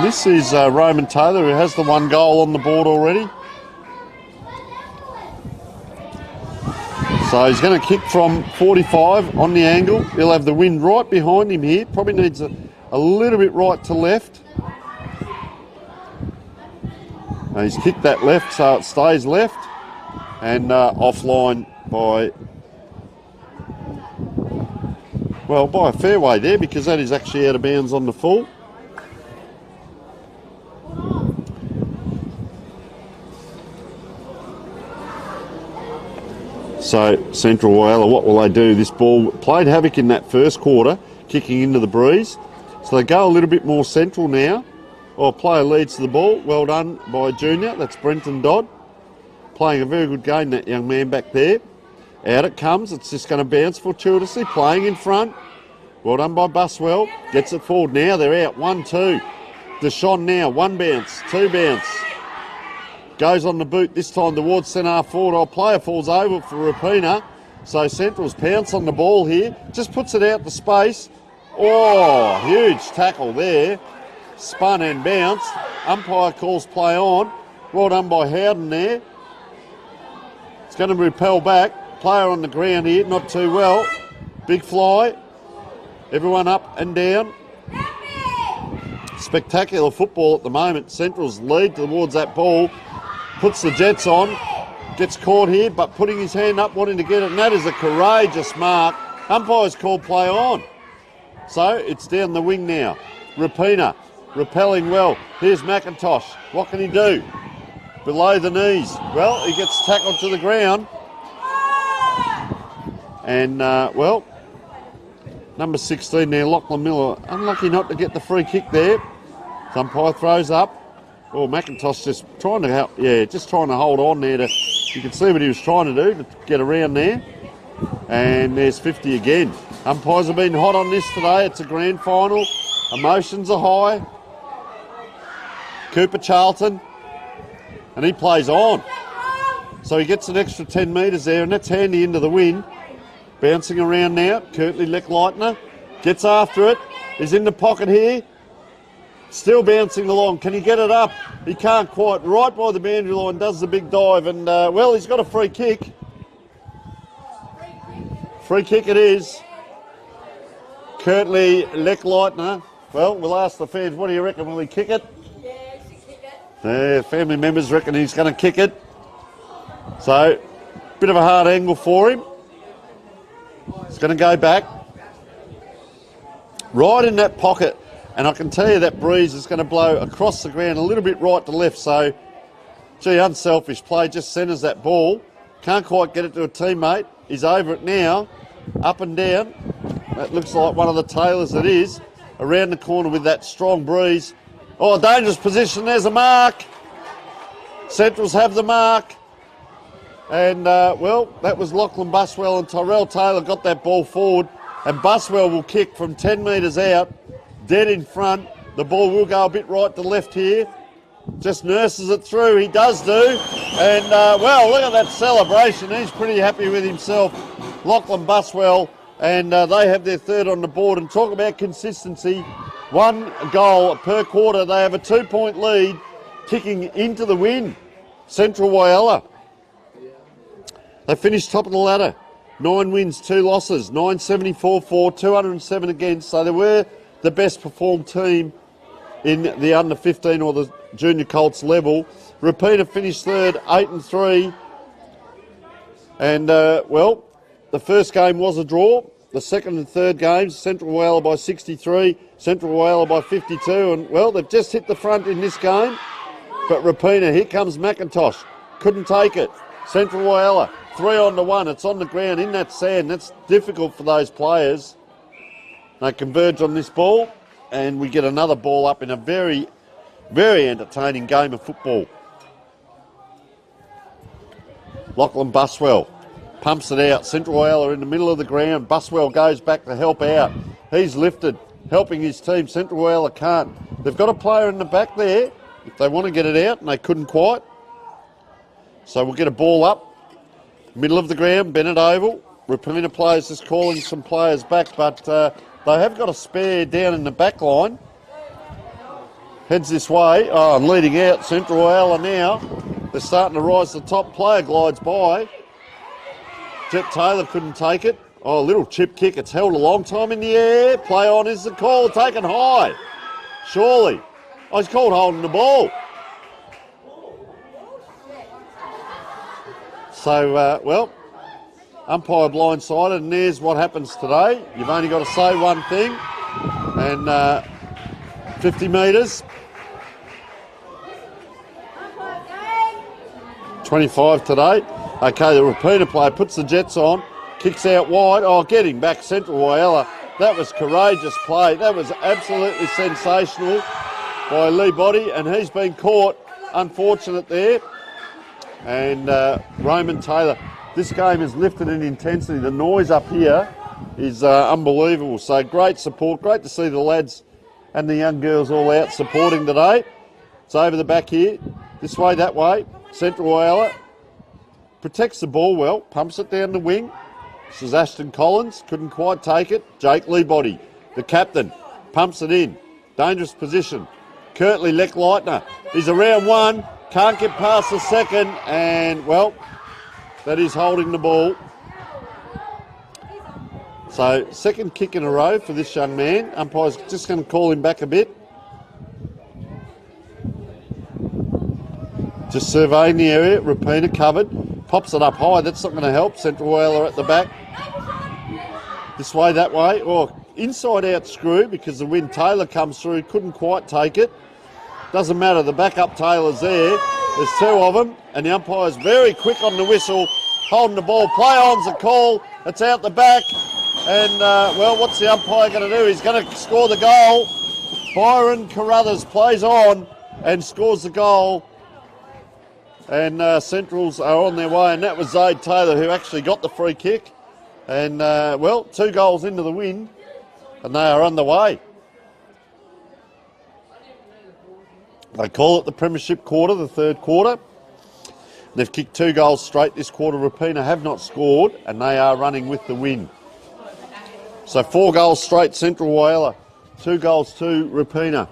This is Roman Taylor, who has the 1 goal on the board already. So he's going to kick from 45 on the angle. He'll have the wind right behind him here. Probably needs a little bit right to left. And he's kicked that left, so it stays left. And offline by, well, by a fair way there, because that is actually out of bounds on the full. So Central Whyalla, what will they do? This ball played havoc in that first quarter, kicking into the breeze. So they go a little bit more central now. Oh, player leads to the ball. Well done by Junior. That's Brenton Dodd. Playing a very good game, that young man back there. Out it comes. It's just going to bounce fortuitously. Playing in front. Well done by Buswell. Gets it forward now. They're out. 1-2. Deshaun now. 1 bounce. 2 bounce. Goes on the boot, this time towards centre forward. Our player falls over for Rapina. So Central's pounce on the ball here. Just puts it out to space. Oh, huge tackle there. Spun and bounced. Umpire calls play on. Well done by Howden there. It's going to repel back. Player on the ground here, not too well. Big fly. Everyone up and down. Spectacular football at the moment. Central's lead towards that ball. Puts the Jets on, gets caught here, but putting his hand up, wanting to get it, and that is a courageous mark. Umpire's called play on. So it's down the wing now. Rapina, repelling well. Here's McIntosh. What can he do? Below the knees. Well, he gets tackled to the ground. And, well, number 16 there, Lachlan Miller, unlucky not to get the free kick there. Umpire throws up. Oh, McIntosh just trying to help, just trying to hold on there. You can see what he was trying to do to get around there. And there's 50 again. Umpires have been hot on this today. It's a grand final. Emotions are high. Cooper Charlton. And he plays on. So he gets an extra 10 metres there, and that's handy into the wind. Bouncing around now. Curtly Leitner gets after it. He's in the pocket here. Still bouncing along. Can he get it up? He can't quite. Right by the boundary line, does the big dive, and well, he's got a free kick. Free kick it is. Curtly Leitner. Well, we'll ask the fans, what do you reckon? Will he kick it? Yeah, he should kick it. The family members reckon he's going to kick it. So, bit of a hard angle for him. He's going to go back. Right in that pocket. And I can tell you that breeze is going to blow across the ground a little bit right to left. So, gee, unselfish play. Just centres that ball. Can't quite get it to a teammate. He's over it now. Up and down. That looks like one of the Taylors it is. around the corner with that strong breeze. Oh, dangerous position. There's a mark. Centrals have the mark. And, well, that was Lachlan Buswell, and Tyrell Taylor got that ball forward. And Buswell will kick from 10 metres out, dead in front. The ball will go a bit right to left here. Just nurses it through. He does do. And, well, look at that celebration. He's pretty happy with himself. Lachlan Buswell. And they have their third on the board. And talk about consistency. 1 goal per quarter. They have a 2-point lead, kicking into the win. Central Whyalla. They finished top of the ladder. 9 wins, 2 losses, 974 for, 207 against. So they were the best performed team in the under 15 or the junior Colts level. Rapina finished third, 8-3. And, well, the first game was a draw. The second and third games, Central Whyalla by 63, Central Whyalla by 52. And, well, they've just hit the front in this game. But Rapina, here comes McIntosh. Couldn't take it. Central Whyalla, 3-1. It's on the ground in that sand. That's difficult for those players. They converge on this ball, and we get another ball up in a very, very entertaining game of football. Lachlan Buswell pumps it out. Central Whyalla in the middle of the ground. Buswell goes back to help out. He's lifted, helping his team. Central Whyalla can't. They've got a player in the back there if they want to get it out, and they couldn't quite. So we'll get a ball up, middle of the ground, Bennett Oval. Rapina players just calling some players back, but they have got a spare down in the back line. Heads this way. Oh, and leading out, Central Whyalla now. They're starting to rise to the top. Player glides by. Jet Taylor couldn't take it. Oh, a little chip kick. It's held a long time in the air. Play on is the call. Taken high. Surely. Oh, he's called holding the ball. So, well, umpire blindsided, and there's what happens today. You've only got to say one thing, and 50 metres. 25 today. Okay, the Rapina player puts the Jets on, kicks out wide. Oh, getting back Central Whyalla. That was courageous play. That was absolutely sensational by Lee Body, and he's been caught. Unfortunate there. And Roman Taylor. This game is lifted in intensity. The noise up here is unbelievable. So great support. Great to see the lads and the young girls all out supporting today. It's over the back here. This way, that way. Central Whyalla protects the ball well. Pumps it down the wing. This is Ashton Collins. Couldn't quite take it. Jake Leibody, the captain, pumps it in. Dangerous position. Kurtley Leckleitner. He's around one. Can't get past the second, and, well, that is holding the ball. So, second kick in a row for this young man. Umpire's just going to call him back a bit. Just surveying the area. Rapina covered. Pops it up high. That's not going to help. Central Whyalla at the back. This way, that way. Or inside out screw because the wind. Taylor comes through. Couldn't quite take it. Doesn't matter, the backup Taylor's there. There's 2 of them, and the umpire's very quick on the whistle, holding the ball. Play on's a call. It's out the back. And, well, what's the umpire going to do? He's going to score the goal. Byron Carruthers plays on and scores the goal. And Centrals are on their way, and that was Zaid Taylor who actually got the free kick. And, well, 2 goals into the win, and they are underway. They call it the Premiership quarter, the third quarter. They've kicked 2 goals straight this quarter. Rapina have not scored, and they are running with the win. So 4 goals straight, Central Whyalla. 2 goals to Rapina.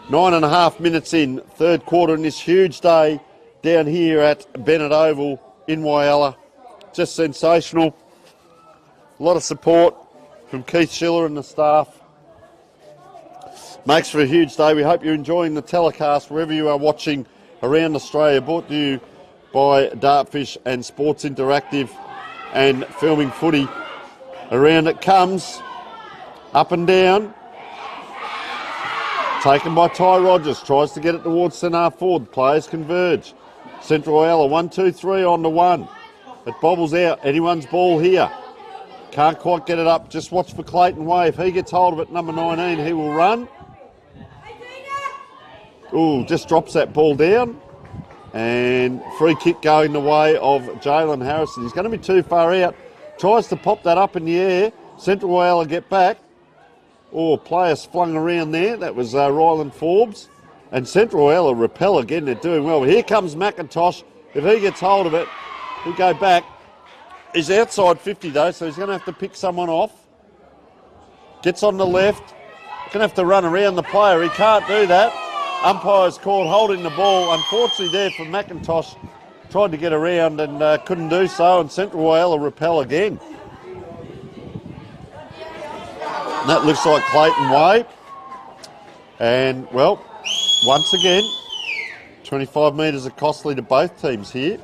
9.5 minutes in, third quarter in this huge day down here at Bennett Oval in Whyalla. Just sensational. A lot of support from Keith Schiller and the staff. Makes for a huge day. We hope you're enjoying the telecast wherever you are watching around Australia. Brought to you by Dartfish and Sports Interactive and Filming Footy. Around it comes, up and down. Taken by Ty Rogers, tries to get it towards centre forward. Players converge. Central Whyalla, 1-2-3 on the 1. It bobbles out. Anyone's ball here. Can't quite get it up. Just watch for Clayton Way. If he gets hold of it, number 19, he will run. Ooh, just drops that ball down. And free kick going the way of Jalen Harrison. He's going to be too far out. Tries to pop that up in the air. Central Whyalla get back. Oh, players flung around there. That was Ryland Forbes. And Central Whyalla repel again. They're doing well. Here comes McIntosh. If he gets hold of it, he'll go back. He's outside 50 though, so he's going to have to pick someone off. Gets on the left. Going to have to run around the player. He can't do that. Umpire's called holding the ball. Unfortunately there for McIntosh. Tried to get around and couldn't do so, and Central Whyalla repel again. And that looks like Clayton Way. And, well, once again, 25 metres are costly to both teams here.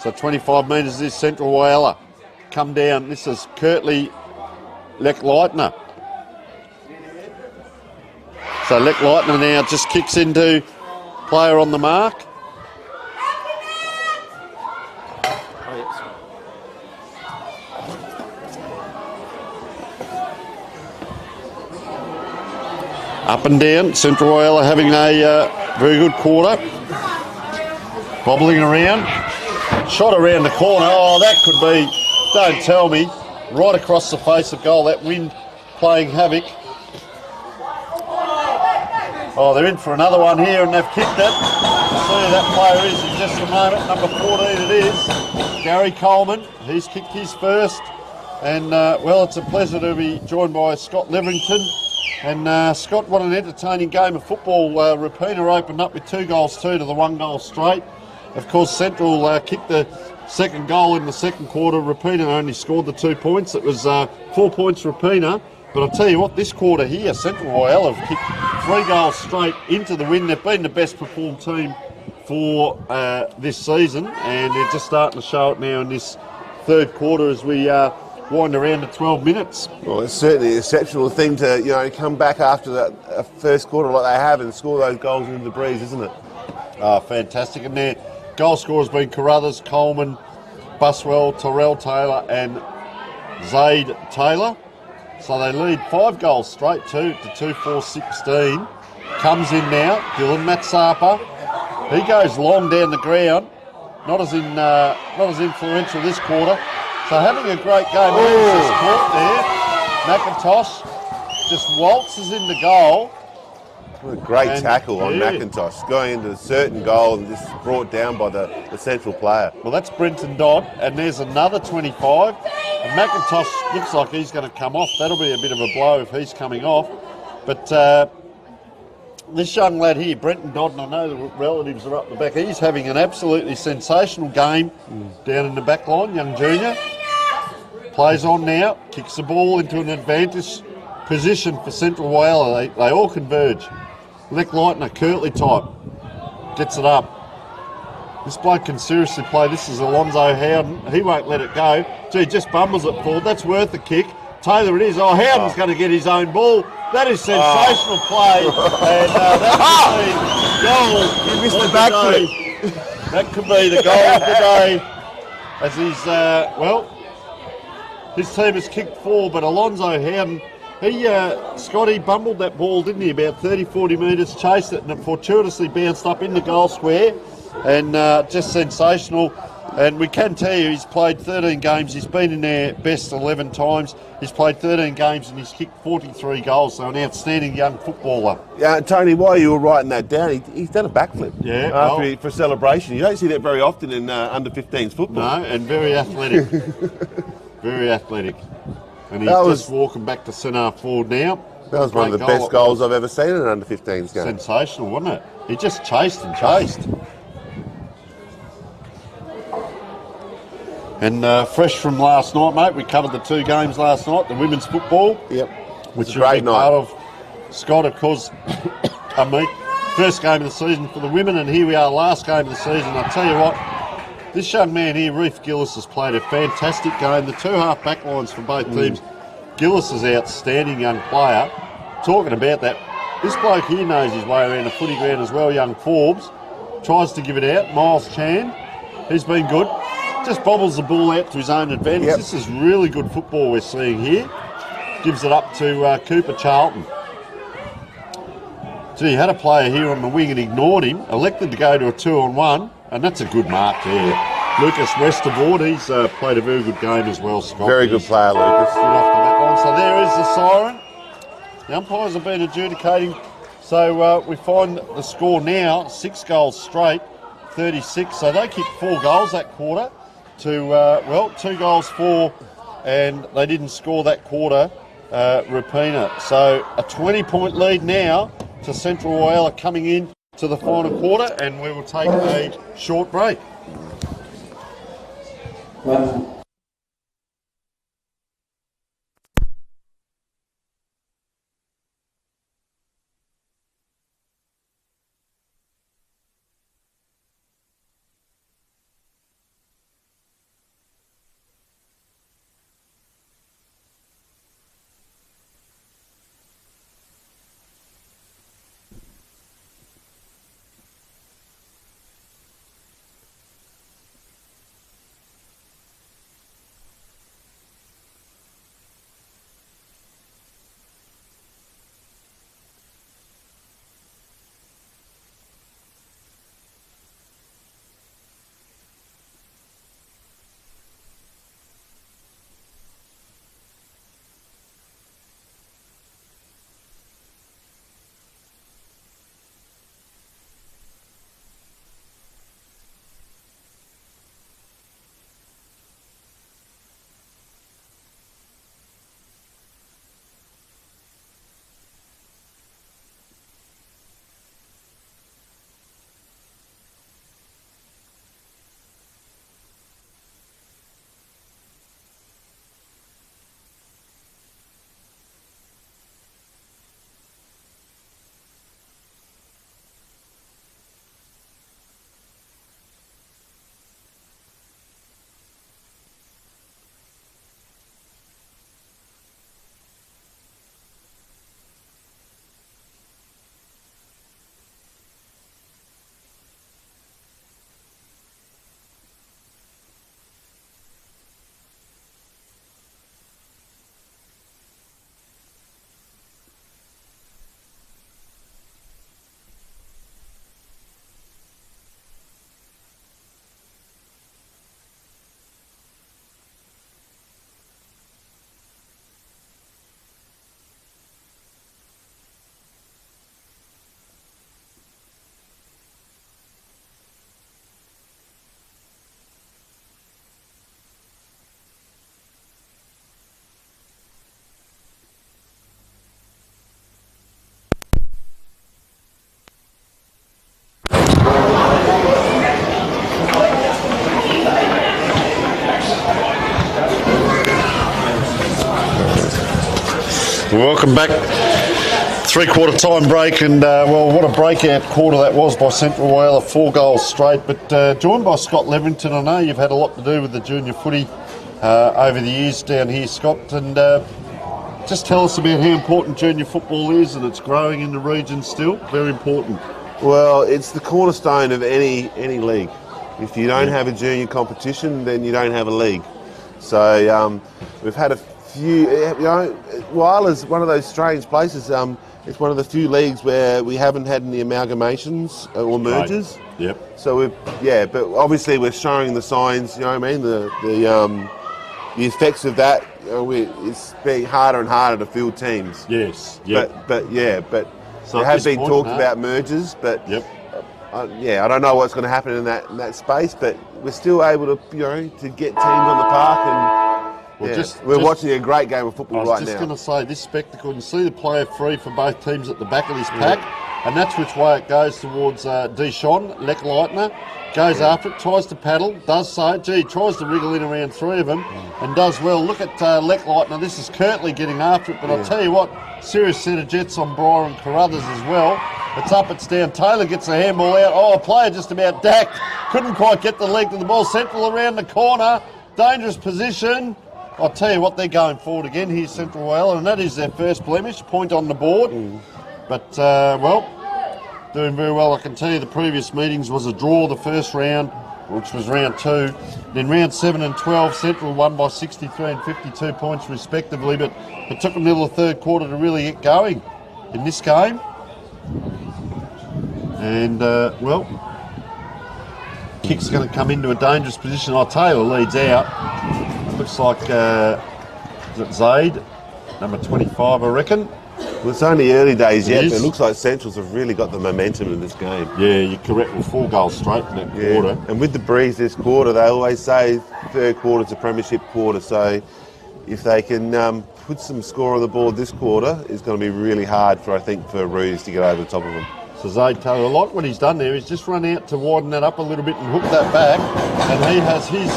So 25 metres is Central Whyalla. Come down. This is Kirtley Leck-Leitner. So Leck-Leitner now just kicks into player on the mark. Up and down. Central Whyalla having a very good quarter. Bobbling around. Shot around the corner. Oh, that could be, don't tell me, right across the face of goal. That wind playing havoc. Oh, they're in for another one here and they've kicked it. See who that player is in just a moment. Number 14 it is. Gary Coleman. He's kicked his first. And, well, it's a pleasure to be joined by Scott Leverington. And Scott, what an entertaining game of football. Rapina opened up with 2-2 to the 1 straight. Of course, Central kicked the second goal in the second quarter. Rapina only scored the 2 points. It was 4 points Rapina. But I'll tell you what, this quarter here, Central Whyalla have kicked 3 goals straight into the win. They've been the best performed team for this season, and they're just starting to show it now in this third quarter as we wind around to 12 minutes. Well, it's certainly an exceptional thing to come back after that first quarter like they have and score those goals into the breeze, isn't it? Oh, fantastic. And their goal scorers been Carruthers, Coleman, Buswell, Terrell Taylor and Zaid Taylor. So they lead 5 goals straight to 2-4-16. Comes in now, Dylan Matsapa. He goes long down the ground. Not as influential this quarter. So having a great game. Just caught there. McIntosh just waltzes into goal. What a great tackle on McIntosh. Going into a certain goal and just brought down by the central player. Well, that's Brenton Dodd, and there's another 25. And McIntosh looks like he's going to come off. That'll be a bit of a blow if he's coming off. But this young lad here, Brenton Dodd, and I know the relatives are up the back, he's having an absolutely sensational game down in the back line, young junior. Plays on now, kicks the ball into an advantage position for Central Whyalla. They all converge. Leck-Leitner, Kirtley type, gets it up. This bloke can seriously play. This is Alonzo Howden. He won't let it go. Gee, just bumbles it forward. That's worth a kick. Taylor it is. Oh, Howden's going to get his own ball. That is sensational play. And that could be goal. You missed the backflip. That could be the goal of the day. As he's, well, his team has kicked 4, but Alonzo Howden, Scotty bumbled that ball, didn't he? About 30, 40 metres, chased it, and it fortuitously bounced up in the goal square. And just sensational. And we can tell you he's played 13 games. He's been in there best 11 times. He's played 13 games and he's kicked 43 goals. So an outstanding young footballer. Yeah, Tony, while you were writing that down, he's done a backflip. Yeah. For celebration. You don't see that very often in under-15s football. No, and very athletic. Very athletic. And he's just walking back to centre forward now. That was one of the best goals I've ever seen in an under-15s game. Sensational, wasn't it? He just chased and chased. And fresh from last night, mate, we covered the 2 games last night, the women's football. Yep. Which you're a big part of. Scott, of course, first game of the season for the women, and here we are, last game of the season. I'll tell you what, this young man here, Reef Gillis, has played a fantastic game. The 2 half back lines for both teams. Gillis is an outstanding young player. Talking about that, this bloke here knows his way around the footy ground as well, young Forbes. Tries to give it out. Miles Chan, he's been good. just bobbles the ball out to his own advantage. Yep. This is really good football we're seeing here. Gives it up to Cooper Charlton. Gee, had a player here on the wing and ignored him, elected to go to a 2-on-1, and that's a good mark there. Lucas Westerboard, he's played a very good game as well, Scott. Very good player, Lucas. Good off the back line. So there is the siren. The umpires have been adjudicating. So we find the score now, 6 goals straight, 36. So they kicked 4 goals that quarter to, 2 goals for, and they didn't score that quarter, Rapina. So a 20-point lead now to Central Whyalla coming in to the final quarter, and we will take a short break. Welcome back. 3-quarter time break, and what a breakout quarter that was by Central Whyalla, 4 goals straight. But joined by Scott Leverington. I know you've had a lot to do with the junior footy over the years down here, Scott, and just tell us about how important junior football is, and it's growing in the region still. Very important. Well, it's the cornerstone of any league. If you don't have a junior competition, then you don't have a league. So we've had a few, Whyalla's one of those strange places. It's one of the few leagues where we haven't had any amalgamations or mergers. Right. Yep. So but obviously we're showing the signs. You know what I mean? The effects of that. It's being harder and harder to field teams. Yes. Yep. But so there have been talked about mergers. But yep. I don't know what's going to happen in that space. But we're still able to to get teams on the park and. Well, we're watching a great game of football right now. I was just going to say, this spectacle, you see the player free for both teams at the back of this pack, and that's which way it goes towards Dishon, Leckleitner, goes after it, tries to paddle, does so, tries to wriggle in around 3 of them, and does well. Look at Leckleitner, this is Kirtley getting after it, but I'll tell you what, serious set of jets on Brian Carruthers as well. It's up, it's down, Taylor gets a handball out, a player just about dacked, couldn't quite get the leg to the ball, Central around the corner, dangerous position. I'll tell you what, they're going forward again. Here's Central Whyalla, and that is their first blemish, point on the board. But, doing very well. I can tell you the previous meetings was a draw the first round. which was round 2. Then round 7 and 12, Central won by 63 and 52 points respectively, but it took them till the third quarter to really get going in this game. And, well, kick's going to come into a dangerous position. Taylor leads out. Looks like, is it Zaid? Number 25, I reckon. Well, it's only early days yet, is. but it looks like Centrals have really got the momentum in this game. Yeah, you're correct. With 4 goals straight in that quarter. And with the breeze this quarter, they always say third quarter's a premiership quarter, so if they can put some score on the board this quarter, it's going to be really hard for Roos to get over the top of them. So Zaid Taylor, I like what he's done there. He's just run out to widen that up a little bit and hook that back, and he has his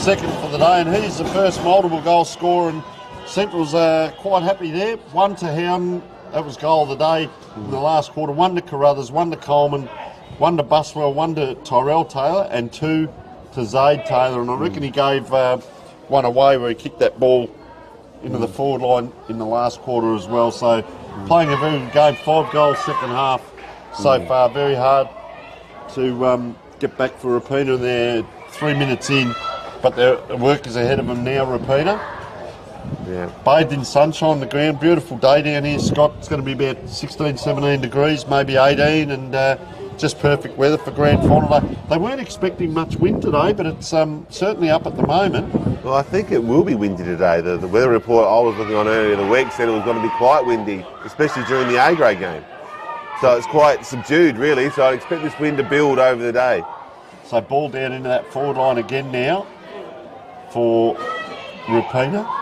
second for the day, and he's the first multiple goal scorer, and Central's quite happy there. 1 to Howden, that was goal of the day in the last quarter. 1 to Carruthers, 1 to Coleman, 1 to Buswell, 1 to Tyrell Taylor, and 2 to Zaid Taylor. And I reckon he gave one away where he kicked that ball into the forward line in the last quarter as well. So playing a very good game. 5 goals second half so far. Very hard to get back for Rapina. They're 3 minutes in, but their work is ahead of them now, Rapina. Yeah. Bathed in sunshine on the ground. Beautiful day down here, Scott. It's going to be about 16, 17 degrees, maybe 18, and just perfect weather for grand final day. They weren't expecting much wind today, but it's certainly up at the moment. Well, I think it will be windy today. The weather report I was looking on earlier in the week said it was going to be quite windy, especially during the A-grade game. So it's quite subdued, really, so I'd expect this wind to build over the day. So ball down into that forward line again now for Rapina.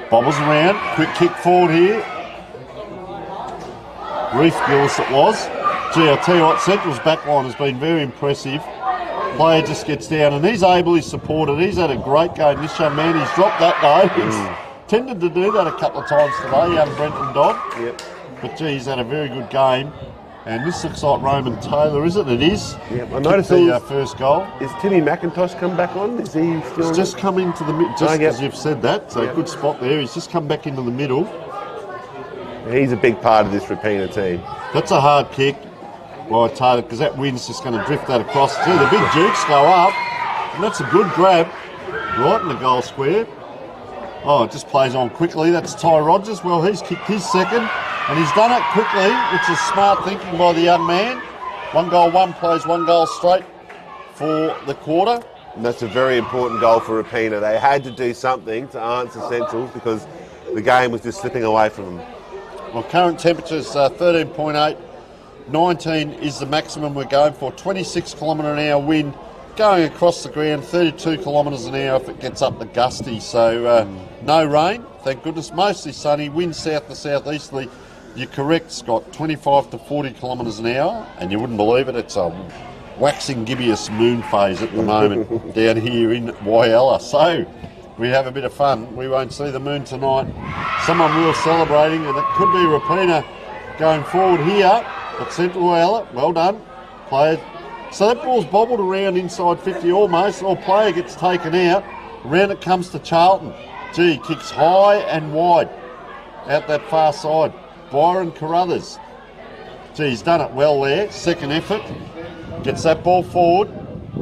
Bobbles around, quick kick forward here. Reef Gillis it was. Gee, I'll tell you what, Central's back line has been very impressive. Player just gets down and he's ably supported. He's had a great game. This young man, he's dropped that though. He's tended to do that a couple of times today, young Brenton Dodd. Yep. But gee, he's had a very good game. And this looks like Roman Taylor, is it? It is. Yep. I noticed the first goal. Is Timmy McIntosh come back on? Is he still? He's just come into the middle, just as you've said that. So good spot there. He's just come back into the middle. He's a big part of this Rapina team. That's a hard kick by Taylor because that wind's just going to drift that across. Gee, the big jukes go up. And that's a good grab right in the goal square. Oh, it just plays on quickly. That's Ty Rogers. Well, he's kicked his second. And he's done it quickly, which is smart thinking by the young man. 1 goal, 1 plays, 1 goal straight for the quarter. And that's a very important goal for Rapina. They had to do something to answer Centrals because the game was just slipping away from them. Well, current temperatures 13.8. 19 is the maximum we're going for. 26 kilometre an hour wind going across the ground. 32 kilometres an hour if it gets up the gusty. So no rain, thank goodness. Mostly sunny. Wind south to southeasterly. You're correct, Scott. 25 to 40 kilometres an hour, and you wouldn't believe it. It's a waxing gibbous moon phase at the moment down here in Whyalla. So we have a bit of fun. We won't see the moon tonight. Someone will celebrating, and it could be Rapina going forward here. But Central Whyalla, well done, played. So that ball's bobbled around inside 50 almost. Or player gets taken out. Around it comes to Charlton. Gee, kicks high and wide out that far side. Byron Carruthers. Gee, he's done it well there. Second effort. Gets that ball forward.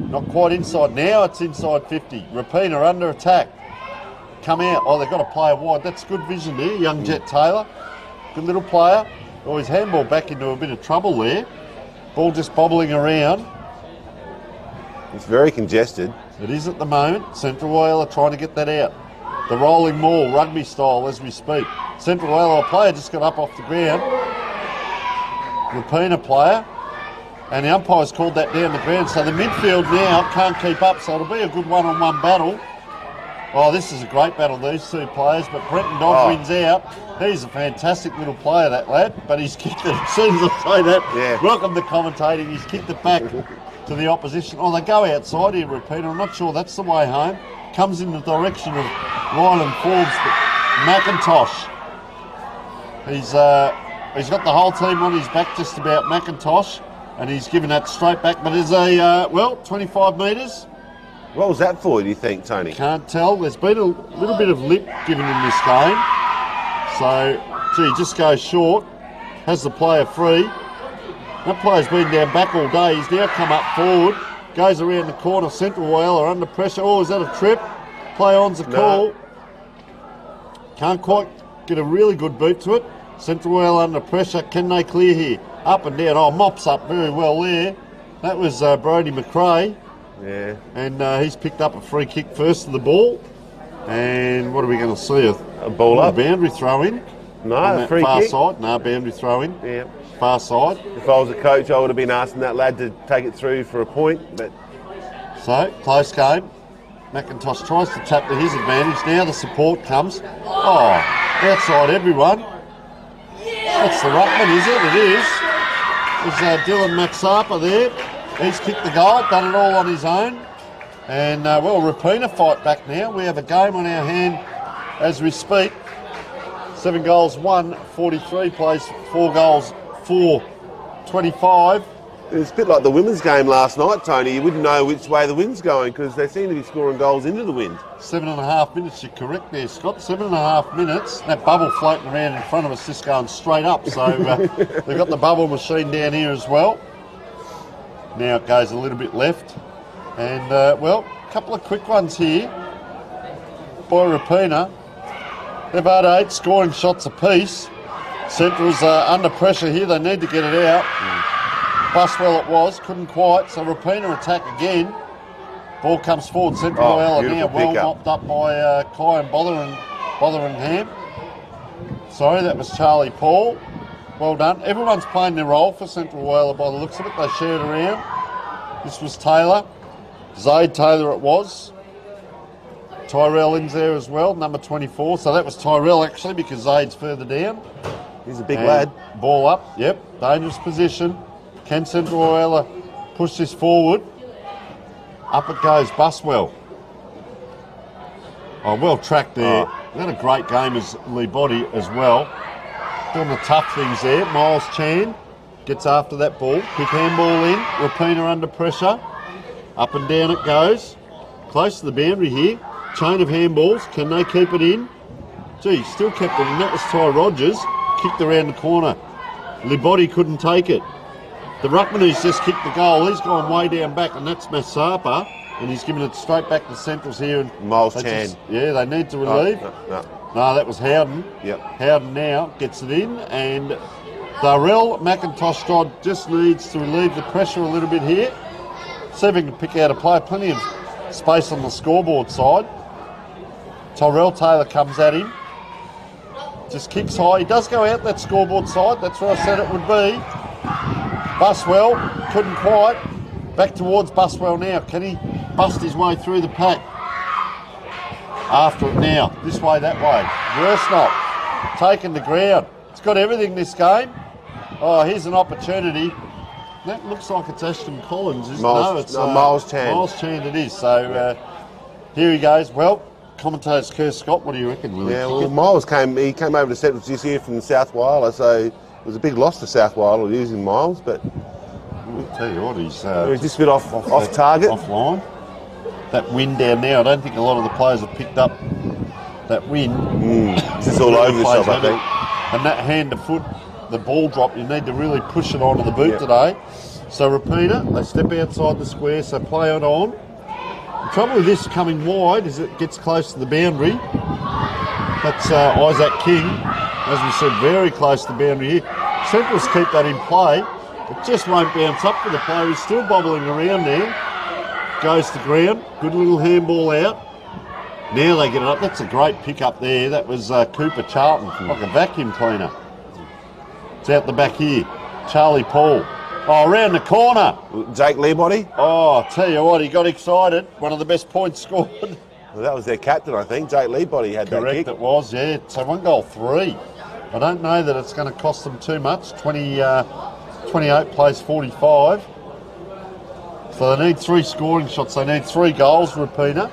Not quite inside. Now it's inside 50. Rapina under attack. Come out. Oh, they've got a player wide. That's good vision there. Young Jet Taylor. Good little player. Oh, his handball back into a bit of trouble there. Ball just bobbling around. It's very congested. It is at the moment. Central Whyalla trying to get that out. The rolling maul, rugby style as we speak. Central Whyalla player just got up off the ground. Rapina player. And the umpire's called that down the ground. So the midfield now can't keep up. So it'll be a good one-on-one battle. Oh, this is a great battle, these two players. But Brenton Dodd wins out. He's a fantastic little player, that lad. But he's kicked it, as soon as I say that, welcome to commentating. He's kicked it back to the opposition. Oh, they go outside here, Rapina. I'm not sure that's the way home. Comes in the direction of Ryland Forbes, but McIntosh. He's got the whole team on his back, just about, McIntosh, and he's given that straight back. But there's a 25 metres. What was that for, do you think, Tony? Can't tell. There's been a little bit of lip given in this game. So, gee, just goes short. Has the player free. That player's been down back all day. He's now come up forward. Goes around the corner. Central Whyalla under pressure. Oh, is that a trip? Play on's a call. Can't quite get a really good boot to it. Central Whyalla under pressure. Can they clear here? Up and down. Oh, mops up very well there. That was Brodie McRae. Yeah. And he's picked up a free kick first to the ball. And what are we going to see? A ball up. A boundary throw in. No, on a free far kick. side. No, boundary throw in. Yeah. Far side. If I was a coach, I would have been asking that lad to take it through for a point. But So, close game. McIntosh tries to tap to his advantage. Now the support comes. Oh, outside everyone. That's the ruckman, is it? It is. There's Dylan Maxapa there. He's kicked the goal, done it all on his own. And, Rapina fight back now. We have a game on our hand as we speak. 7 goals, 1, 43 plays, 4 goals, 4, 25. it's a bit like the women's game last night, Tony. You wouldn't know which way the wind's going because they seem to be scoring goals into the wind. 7.5 minutes, you're correct there, Scott. 7.5 minutes. That bubble floating around in front of us just going straight up. So they've got the bubble machine down here as well. Now it goes a little bit left. And, a couple of quick ones here by Rapina. They've had 8 scoring shots apiece. Central's under pressure here. They need to get it out. Buswell it was, couldn't quite. So Rapina attack again. Ball comes forward. Central Whyalla now well mopped up by Kai and Botheringham. Sorry, that was Charlie Paul. Well done. Everyone's playing their role for Central Whyalla by the looks of it. They shared around. This was Taylor. Zaid Taylor it was. Tyrell in's there as well, number 24. So that was Tyrell actually because Zaid's further down. He's a big lad. Ball up, yep. Dangerous position. Can Central Whyalla push this forward? Up it goes, Buswell. Oh, well tracked there. They had a great game as Lee Body as well. Doing the tough things there. Miles Chan gets after that ball. Quick handball in. Rapina under pressure. Up and down it goes. Close to the boundary here. Chain of handballs. Can they keep it in? Gee, still kept it in. That was Ty Rogers. Kicked around the corner. Libodi couldn't take it. The ruckman who's just kicked the goal, he's gone way down back, and that's Masapa, and he's given it straight back to Centrals here. And Miles Chan. They need to relieve. No, that was Howden. Yep. Howden now gets it in, and Darrell McIntosh Dodd just needs to relieve the pressure a little bit here. See if he can pick out a play. Plenty of space on the scoreboard side. Tyrell Taylor comes at him. Just kicks high. He does go out that scoreboard side. That's where I said it would be. Buswell couldn't quite. Back towards Buswell now. Can he bust his way through the pack? After it now. This way, that way. Versnot taking the ground. It's got everything this game. Oh, here's an opportunity. That looks like it's Ashton Collins, isn't it? It's Miles Chan. Miles Chan it is. So here he goes. Well, commentator's Kerr Scott, what do you reckon? Miles came over to Central this year from South Whyalla, so it was a big loss to South Whyalla losing Miles, but I'll tell you what, he's just a bit off target. Offline. That wind down there, I don't think a lot of the players have picked up that wind. It's just all over the shop, I think. And that hand to foot, the ball drop, you need to really push it onto the boot today. So Rapina, they step outside the square, so play it on. The trouble with this coming wide is it gets close to the boundary. That's Isaac King, as we said, very close to the boundary here. Centrals keep that in play. It just won't bounce up for the player. He's still bobbling around there. Goes to ground. Good little handball out. Now they get it up. That's a great pick up there. That was Cooper Charlton, like a vacuum cleaner. It's out the back here. Charlie Paul. Oh, around the corner. Jake Leebody. Oh, I tell you what, he got excited. One of the best points scored. Well, that was their captain, I think. Jake Leebody had that kick. Correct, it was, yeah. So 1 goal 3. I don't know that it's going to cost them too much. 28 plays 45. So they need 3 scoring shots. They need 3 goals, Rapina.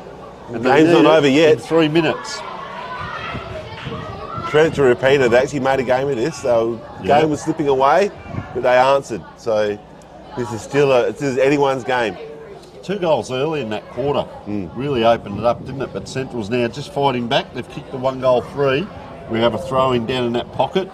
The game's not over yet. In 3 minutes. Credit to Rapina, they actually made a game of this. So the game was slipping away, but they answered. So this is anyone's game. 2 goals early in that quarter. Really opened it up, didn't it? But Central's now just fighting back. They've kicked the 1 goal 3. We have a throw in down in that pocket.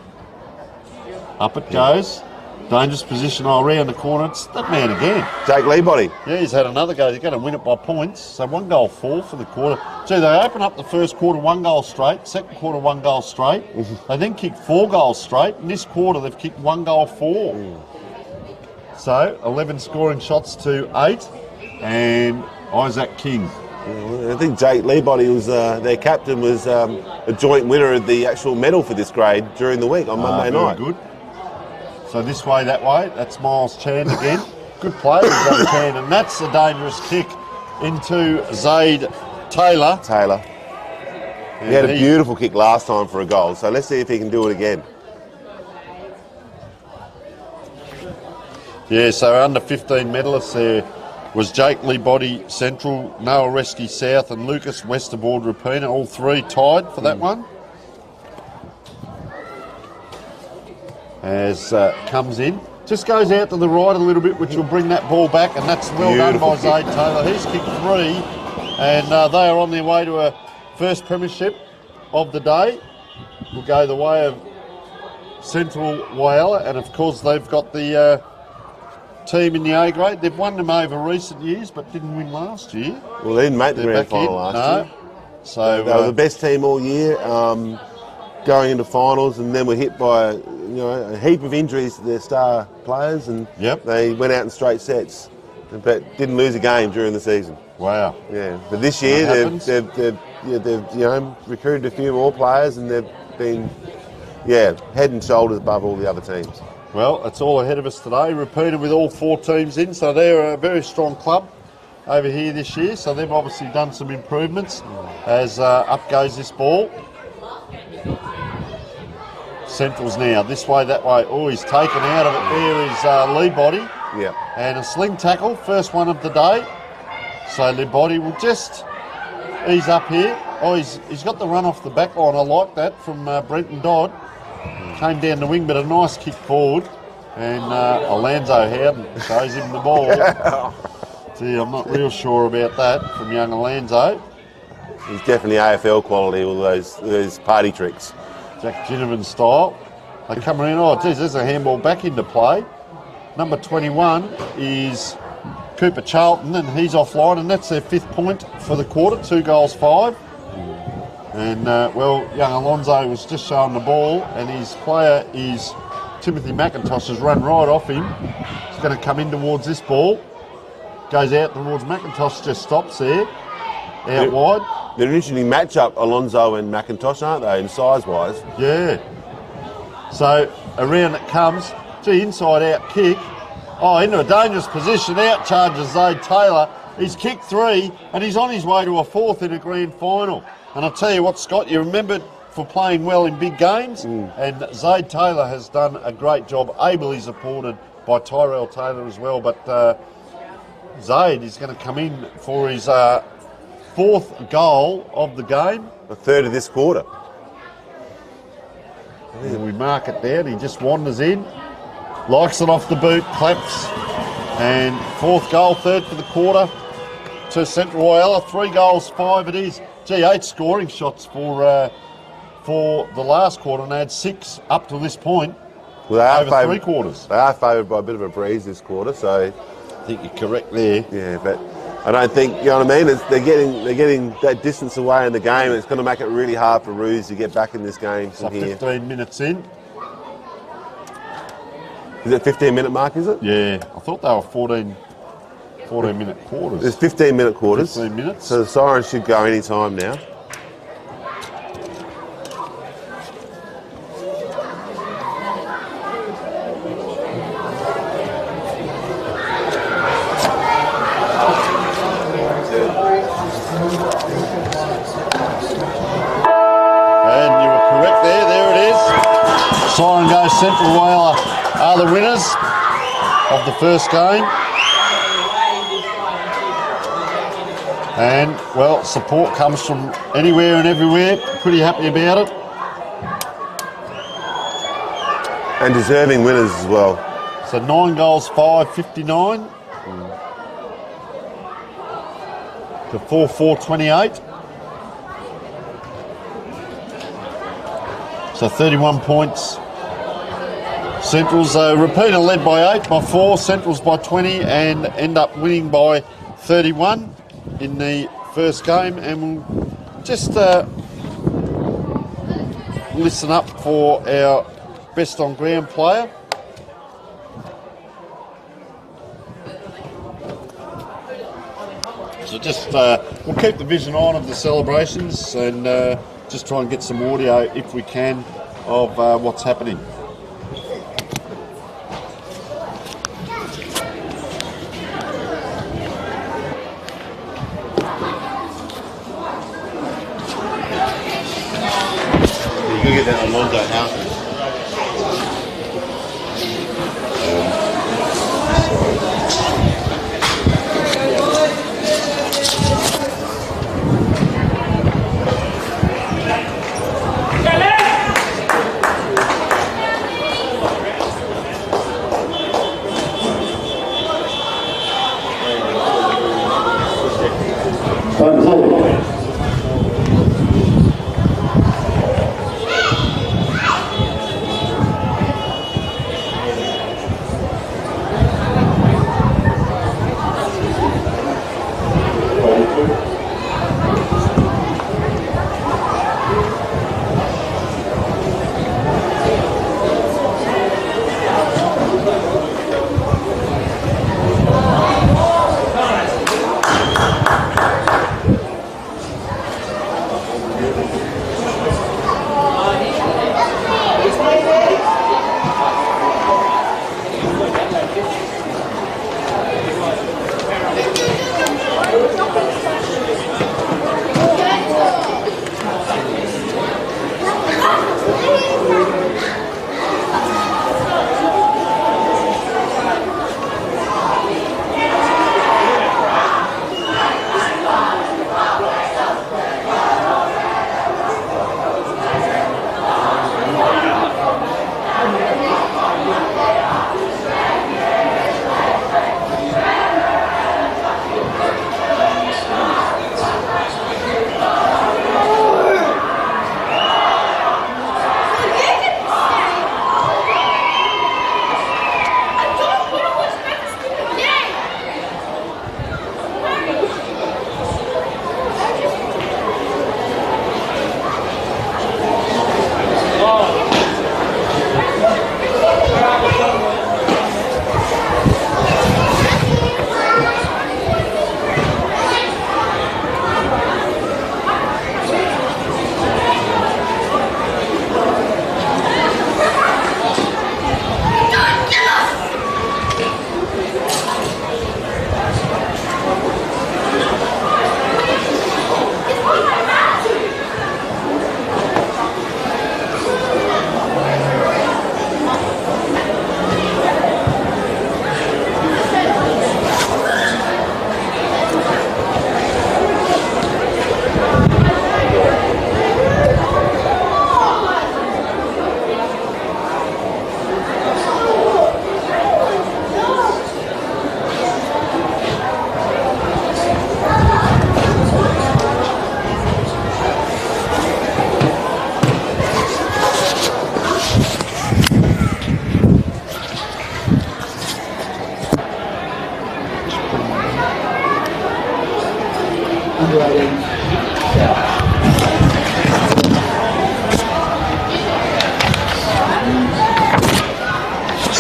Up it goes. Dangerous position around the corner. It's that man again. Jake Leebody. Yeah, he's had another go. They're going to win it by points. So 1 goal 4 for the quarter. Gee, they open up the first quarter 1 goal straight, second quarter 1 goal straight. They then kicked 4 goals straight. In this quarter, they've kicked 1 goal 4. So 11 scoring shots to 8. And Isaac King. I think Jake Leebody was their captain, was a joint winner of the actual medal for this grade during the week on Monday night. Good. So this way, that way. That's Miles Chan again. Good play, Chan, and that's a dangerous kick into Zaid Taylor. He had a beautiful kick last time for a goal, so let's see if he can do it again. Yeah, so under 15 medalists there was Jake Leebody Central, Noah Resky South and Lucas Westerboard Rapina, all 3 tied for that one. As comes in. Just goes out to the right a little bit, which will bring that ball back, and that's well done by Zaid Taylor. He's kicked 3, and they are on their way to a first premiership of the day. Will go the way of Central Whyalla, and of course they've got the team in the A grade. They've won them over recent years, but didn't win last year. Well, they didn't make the grand final last year. So they were the best team all year, going into finals, and then were hit by a heap of injuries to their star players, and they went out in straight sets, but didn't lose a game during the season. Wow. Yeah, but this year they've recruited a few more players, and they've been head and shoulders above all the other teams. Well, it's all ahead of us today. Repeated with all 4 teams in, so they're a very strong club over here this year. So they've obviously done some improvements as up goes this ball. Central's now this way, that way. Oh, he's taken out of it. There is Leebody. Yeah. And a sling tackle, first one of the day. So Leebody will just ease up here. Oh, he's got the run off the back line. I like that from Brenton Dodd. Came down the wing, but a nice kick forward. And Alonzo Howden throws him the ball. Gee, I'm not real sure about that from young Alonzo. He's definitely AFL quality, all those party tricks. Jack Ginnivan style. They come around, oh geez, there's a handball back into play. Number 21 is Cooper Charlton, and he's offline, and that's their 5th point for the quarter, 2 goals 5. And young Alonzo was just showing the ball, and his player is Timothy McIntosh, has run right off him. He's going to come in towards this ball. Goes out towards McIntosh, just stops there, out wide. They're an interesting matchup, Alonzo and McIntosh, aren't they, in size-wise? Yeah. So around it comes. Gee, inside-out kick. Oh, into a dangerous position. Out charges Zaid Taylor. He's kicked 3, and he's on his way to a 4th in a grand final. And I'll tell you what, Scott, you remembered for playing well in big games, and Zaid Taylor has done a great job, ably supported by Tyrell Taylor as well. But Zaid is going to come in for his 4th goal of the game. A 3rd of this quarter. And we mark it down. He just wanders in, likes it off the boot, claps, and 4th goal, 3rd for the quarter to Central Whyalla. 3 goals 5 it is. Gee, 8 scoring shots for the last quarter, and they had 6 up to this point. Well, they are over 3 quarters. They are favoured by a bit of a breeze this quarter, so I think you're correct there. Yeah, but I don't think, you know what I mean, they're getting that distance away in the game, and it's going to make it really hard for Roos to get back in this game from here. 15 minutes in. Is it 15-minute mark, is it? Yeah, I thought they were 14-minute quarters. There's 15-minute quarters. 15 minutes. So the siren should go any time now. And you were correct there. There it is. Siren goes. Central Whyalla are the winners of the first game. And, well, support comes from anywhere and everywhere. Pretty happy about it. And deserving winners as well. So 9 goals, 5, 59. To 4, 28. So 31 points Central's repeater led by 8, by 4, Central's by 20, and end up winning by 31 in the first game. And we'll just listen up for our best on ground player. So just we'll keep the vision on of the celebrations and just try and get some audio if we can of what's happening. You can get that Alonzo House.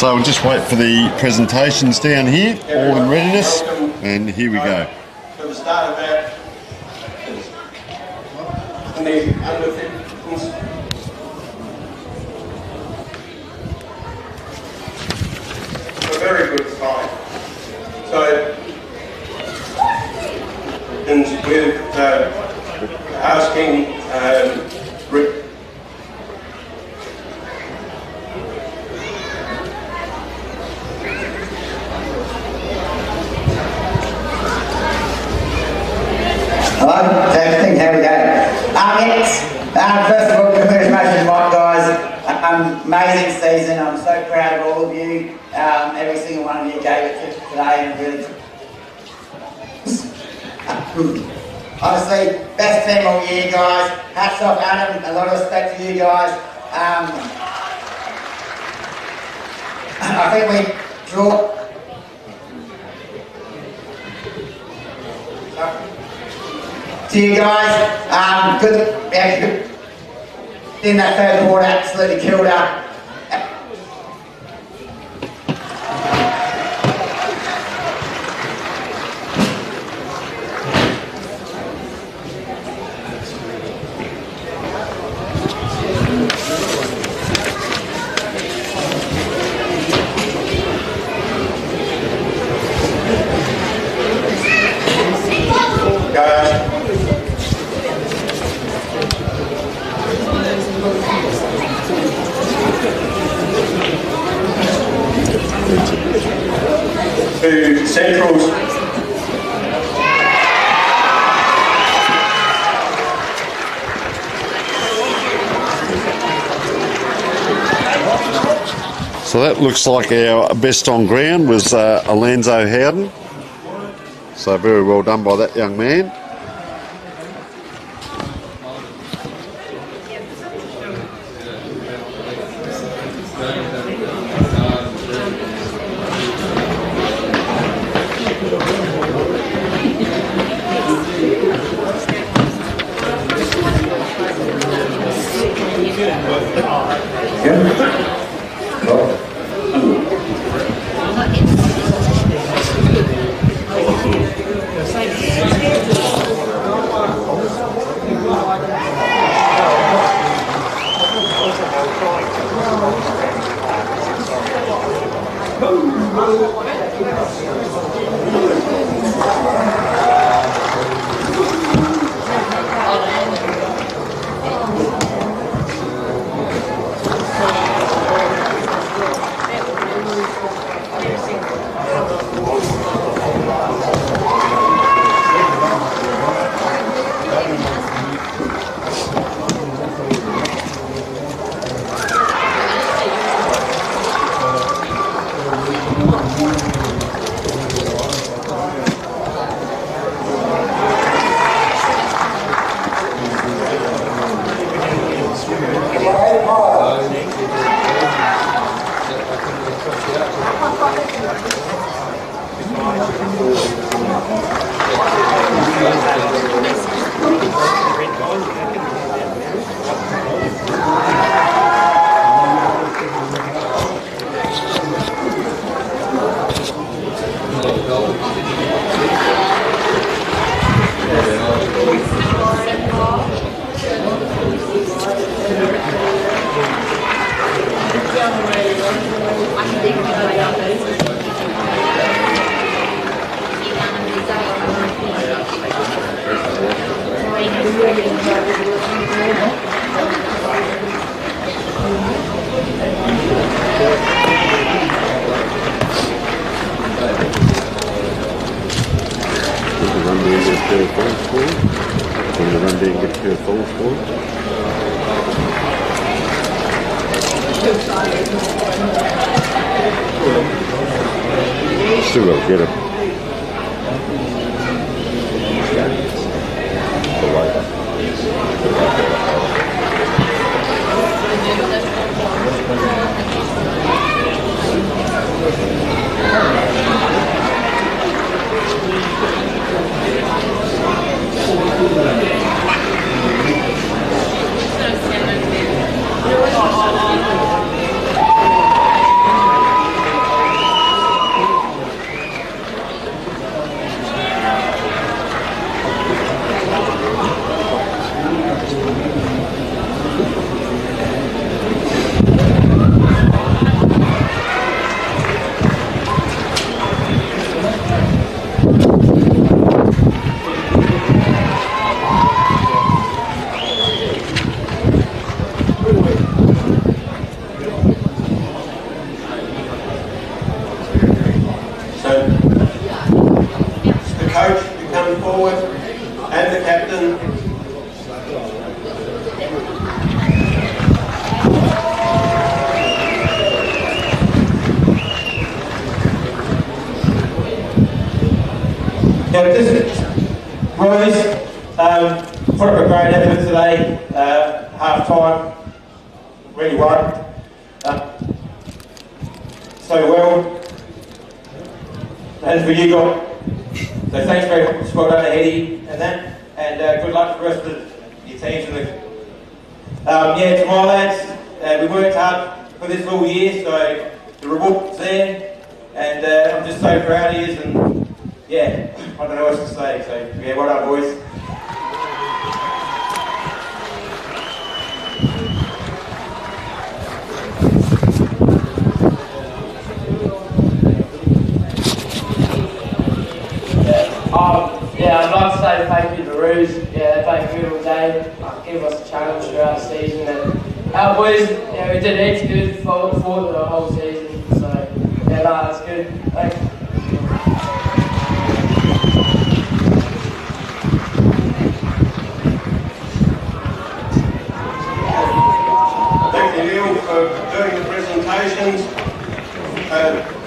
So we'll just wait for the presentations down here, all in readiness, and here we go. For the start of that, and the under 15s. A very good sign. So, and with asking Rick. Hello, testing, here we go. First of all, congratulations, Mike, guys. Amazing season. I'm so proud of all of you. Every single one of you gave it today, and really, honestly, best team all year, guys. Hats off, Adam. A lot of respect to you guys. I think we draw. To you guys, good. Yeah, good. In that third quarter, absolutely killed her. To Central's So that looks like our best on ground was Alonzo Howden. So very well done by that young man. Still got to get it. Put up a great effort today, half time, really worked. So so well. And for you guys, so thanks very much, well done to Eddie and that, and good luck for the rest of your teams. Yeah, to my lads, we worked hard for this full year, so the reward's there, and I'm just so proud of you, and yeah, I don't know what else to say, so yeah, well done boys. Yeah, I'd like to say thank you to the Roos. Yeah, they played a beautiful game, gave us a challenge throughout the season. And our boys, yeah, we did heaps good for the whole season. So, yeah, no, that's good. Thanks. Thank you, Neil, for doing the presentations.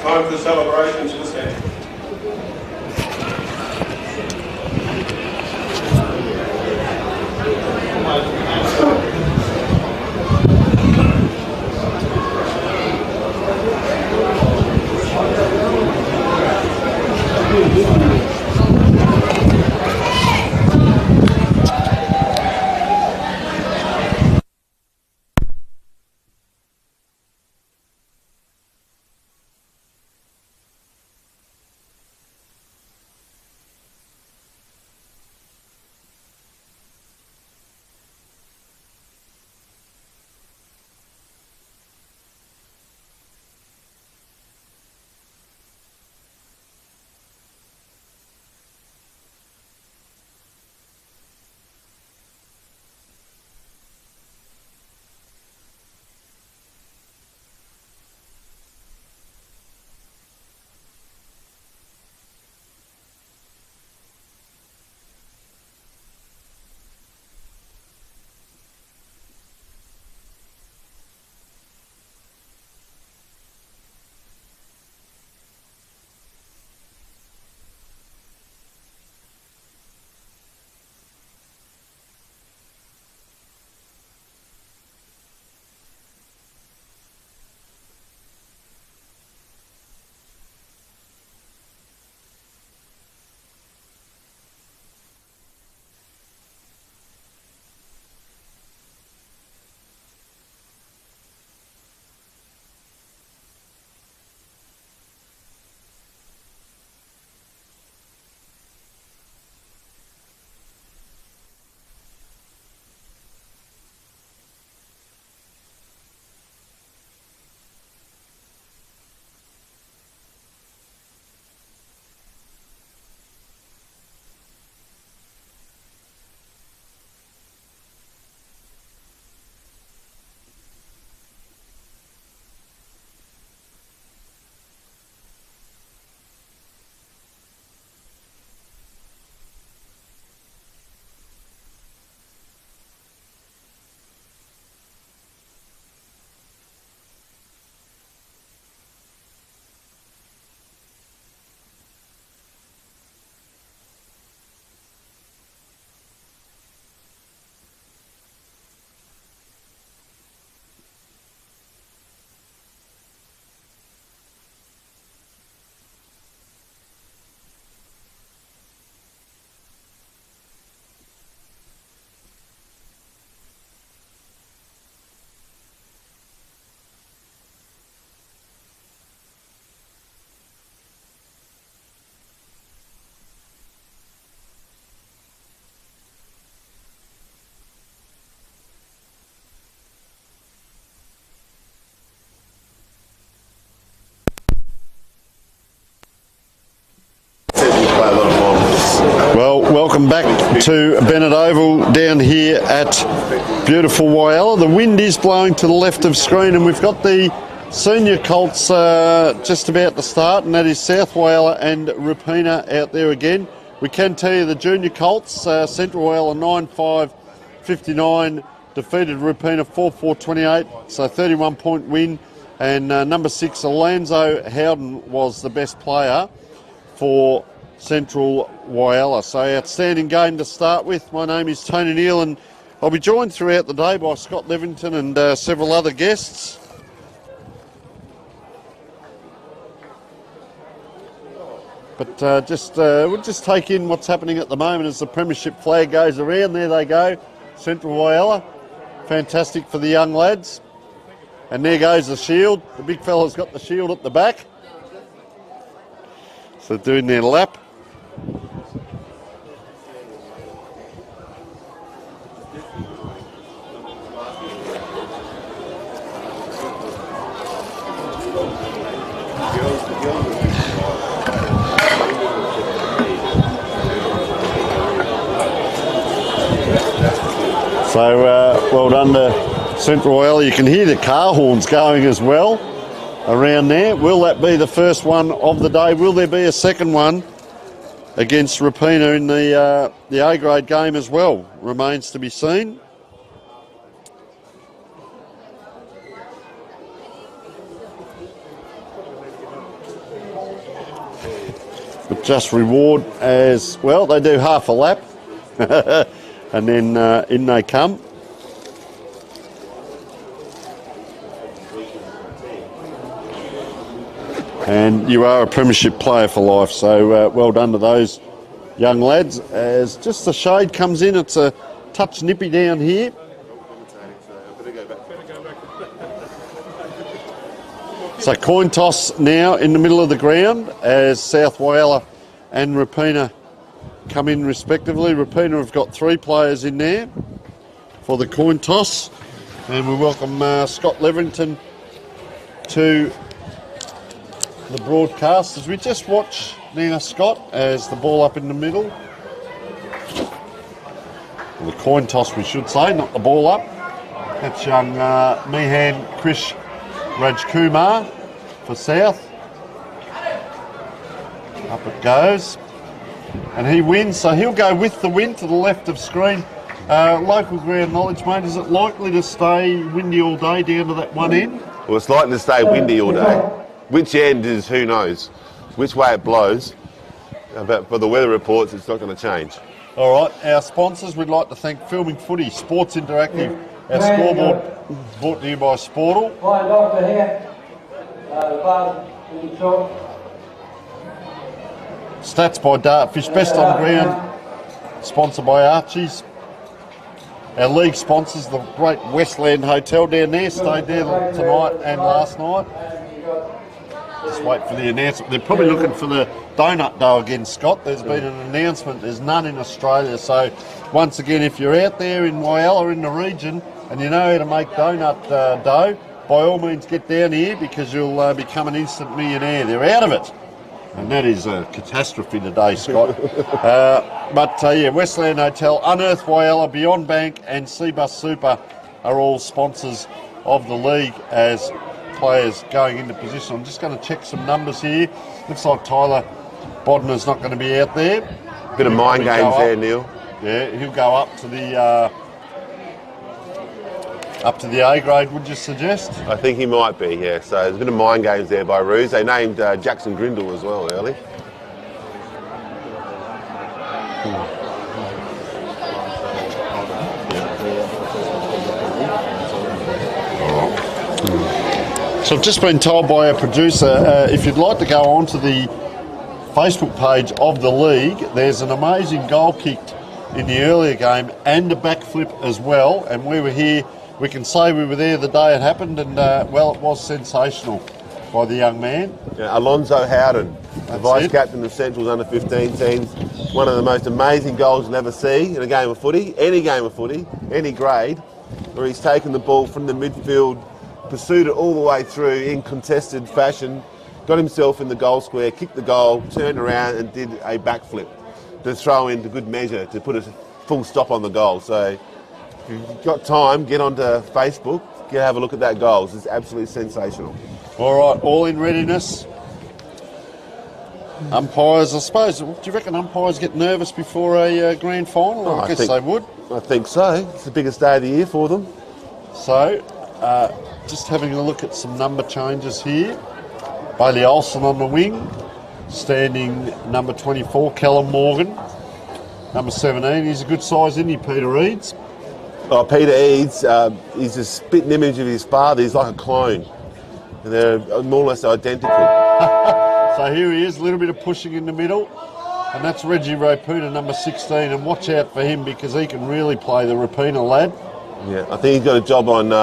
Time for celebrations for Sam. Well, welcome back to Bennett Oval down here at beautiful Whyalla. The wind is blowing to the left of screen, and we've got the senior Colts just about to start, and that is South Whyalla and Rapina out there again. We can tell you the junior Colts, Central Whyalla 9-5-59, defeated Rapina 4-4-28, so 31-point win. And number 6, Alonzo Howden, was the best player for Central Whyalla. So outstanding game to start with. My name is Tony Neal, and I'll be joined throughout the day by Scott Levington and several other guests. But we'll just take in what's happening at the moment as the premiership flag goes around. There they go, Central Whyalla. Fantastic for the young lads. And there goes the shield. The big fella's got the shield at the back. So doing their lap. So well done to Central Whyalla. You can hear the car horns going as well around there. Will that be the first one of the day? Will there be a second one against Rapina in the A-grade game as well? Remains to be seen. But just reward as well. They do half a lap. And then in they come. And you are a premiership player for life, so well done to those young lads. As just the shade comes in, it's a touch nippy down here. So coin toss now in the middle of the ground as South Whyalla and Rapina come in respectively. Rapina have got 3 players in there for the coin toss, and we welcome Scott Leverington to the broadcast as we just watch now Scott as the ball up in the middle. Well, the coin toss we should say, not the ball up. That's young Mihan Krish Rajkumar for South. Up it goes. And he wins, so he'll go with the win to the left of screen. Local ground knowledge, mate, is it likely to stay windy all day down to that one end? Well, it's likely to stay windy all day. Which end is who knows, which way it blows. But for the weather reports, it's not going to change. All right, our sponsors, we'd like to thank Filming Footy, Sports Interactive, our scoreboard brought to you by Sportal. Hi, Doctor here. Stats by Dartfish, best on ground, sponsored by Archie's. Our league sponsors, the great Westland Hotel down there, stayed there tonight and last night. Just wait for the announcement. They're probably looking for the donut dough again, Scott. There's been an announcement, there's none in Australia. So once again, if you're out there in Whyalla, in the region, and you know how to make donut dough, by all means get down here because you'll become an instant millionaire. They're out of it. And that is a catastrophe today, Scott. Yeah, Westland Hotel, Unearth Whyalla, Beyond Bank and Seabus Super are all sponsors of the league as players going into position. I'm just going to check some numbers here. Looks like Tyler Bodner's not going to be out there. Bit of mind games there, Neil. Yeah, he'll go up to the A grade, would you suggest? I think he might be, yeah. So there's a bit of mind games there by Ruse. They named Jackson Grindle as well early. So I've just been told by our producer, if you'd like to go onto the Facebook page of the league, there's an amazing goal kicked in the earlier game and a backflip as well. And we were here, we can say we were there the day it happened, and well, it was sensational by the young man. Yeah, Alonzo Howden, the vice-captain of Central's under-15 teams. One of the most amazing goals you'll ever see in a game of footy, any grade, where he's taken the ball from the midfield, pursued it all the way through in contested fashion, got himself in the goal square, kicked the goal, turned around and did a backflip to throw into good measure to put a full stop on the goal. So if you've got time, get onto Facebook, have a look at that goal. It's absolutely sensational. All right, all in readiness. Umpires, I suppose, do you reckon umpires get nervous before a grand final? I guess they would. I think so. It's the biggest day of the year for them. So, just having a look at some number changes here. Bailey Olsen on the wing, standing number 24, Callum Morgan. Number 17, he's a good size, isn't he, Peter Eads? Oh, Peter Eads, he's a spitting image of his father. He's like a clone. And they're more or less identical. So here he is, a little bit of pushing in the middle. And that's Reggie Rapuna, number 16. And watch out for him because he can really play, the Rapuna lad. Yeah, I think he's got a job on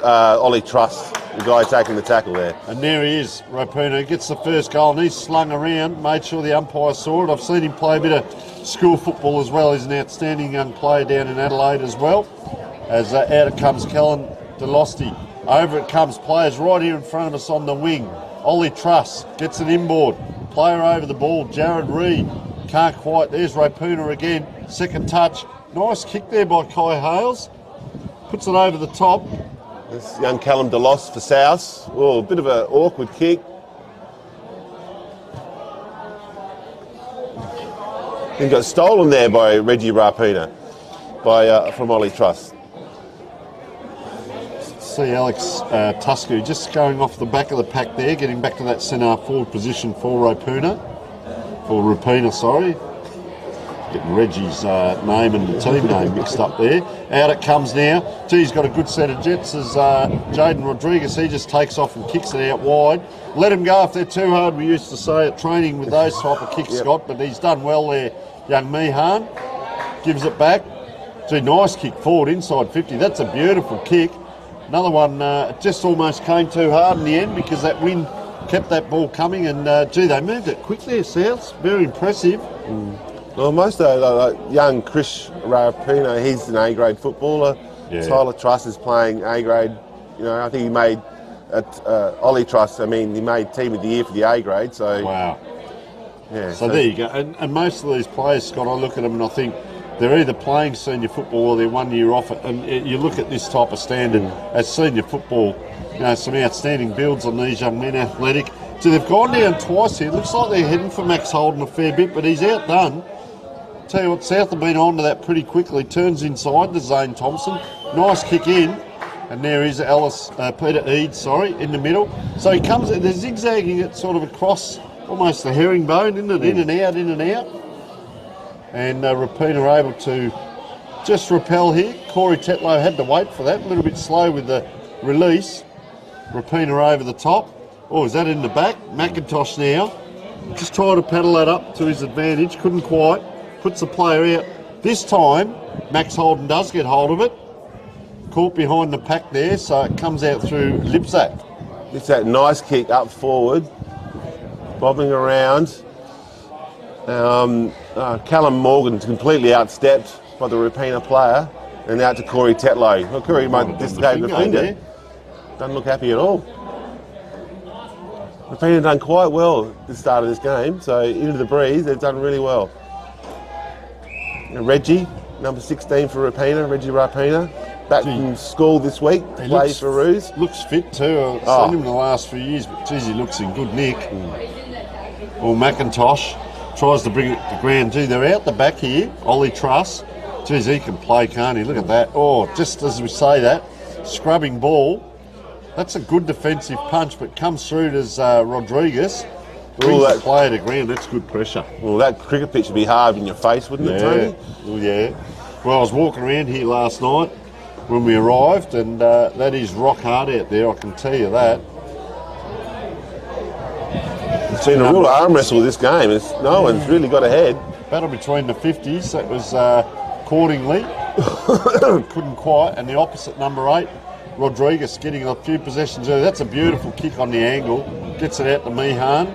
Ollie Truss, the guy taking the tackle there. And there he is, Rapuna gets the first goal and he's slung around, made sure the umpire saw it. I've seen him play a bit of school football as well. He's an outstanding young player down in Adelaide as well. As out it comes Kellen Delosti. Over it comes, players right here in front of us on the wing. Ollie Truss gets it inboard. Player over the ball, Jared Reid. Can't quite, there's Rapuna again. Second touch. Nice kick there by Kai Hales. Puts it over the top. This young Callum DeLoss for South. Oh, a bit of an awkward kick. He got stolen there by Reggie Rapuna from Ollie Truss. See Alex Tusku just going off the back of the pack there, getting back to that centre forward position for Rapuna. Getting Reggie's name and the team name mixed up there. Out it comes now. He's got a good set of jets as Jaden Rodriguez. He just takes off and kicks it out wide. Let him go if they're too hard, we used to say at training with those type of kicks, Scott, but he's done well there, young Meehan. Gives it back. Nice kick forward inside 50. That's a beautiful kick. Another one just almost came too hard in the end because that wind kept that ball coming and they moved it quick there, Souths. Very impressive. Well, most of young Chris Rapuna, he's an A-grade footballer. Yeah. Tyler Truss is playing A-grade. You know, I think he made Ollie Truss. I mean, he made Team of the Year for the A-grade. So wow. Yeah. So there you go. And most of these players, Scott, I look at them and I think they're either playing senior football or they're 1 year off it. And you look at this type of standard as senior football. You know, some outstanding builds on these young men, athletic. So they've gone down twice here. Looks like they're heading for Max Holden a fair bit, but he's outdone. Tell you what, South have been on to that pretty quickly. Turns inside to Zane Thompson. Nice kick in. And there is Peter Eads, in the middle. So he comes, they're zigzagging it sort of across almost the herringbone, isn't it? In and out, in and out. And Rapuna are able to just repel here. Corey Tetlow had to wait for that. A little bit slow with the release. Rapuna over the top. Oh, is that in the back? McIntosh now. Just trying to paddle that up to his advantage. Couldn't quite. Puts the player out. This time, Max Holden does get hold of it. Caught behind the pack there, so it comes out through Lipzak. It's that nice kick up forward. Bobbing around. Callum Morgan's completely outstepped by the Rapuna player. And out to Corey Tetlow. Well, Corey might dislocate the finger. Doesn't look happy at all. Rapuna done quite well at the start of this game, so into the breeze, they've done really well. Reggie, number 16 for Rapuna, Reggie Rapuna, back from school this week to play for Roos. Looks fit too. I've seen him in the last few years, but geez, he looks in good nick. Well, McIntosh tries to bring it to ground. Gee, they're out the back here. Ollie Truss. Geez, he can play, can't he? Look at that. Oh, just as we say that, scrubbing ball. That's a good defensive punch, but comes through to Rodriguez. Brings the player to ground. That's good pressure. Well, that cricket pitch would be hard in your face, wouldn't it, Tony? Well, yeah. Well, I was walking around here last night when we arrived, and that is rock hard out there, I can tell you that. It's been a real arm wrestle this game. No one's really got ahead. Battle between the 50s. That was Cordingley. Couldn't quite. And the opposite, number 8, Rodriguez, getting a few possessions early. That's a beautiful kick on the angle. Gets it out to Meehan.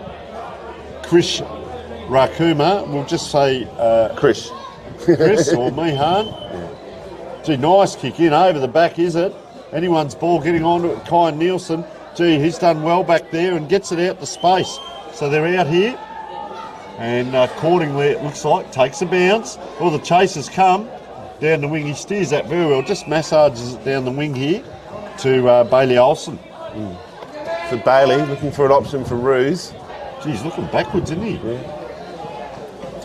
Chris Rakuma, we'll just say... Chris or Meehan. Gee, nice kick in over the back, is it? Anyone's ball getting onto it. Kai Nielsen. Gee, he's done well back there and gets it out to space. So they're out here. And Cordingley, it looks like, takes a bounce. Well, the chase has come down the wing. He steers that very well. Just massages it down the wing here to Bailey Olsen. So Bailey looking for an option for Roos. Geez, looking backwards, isn't he? Yeah.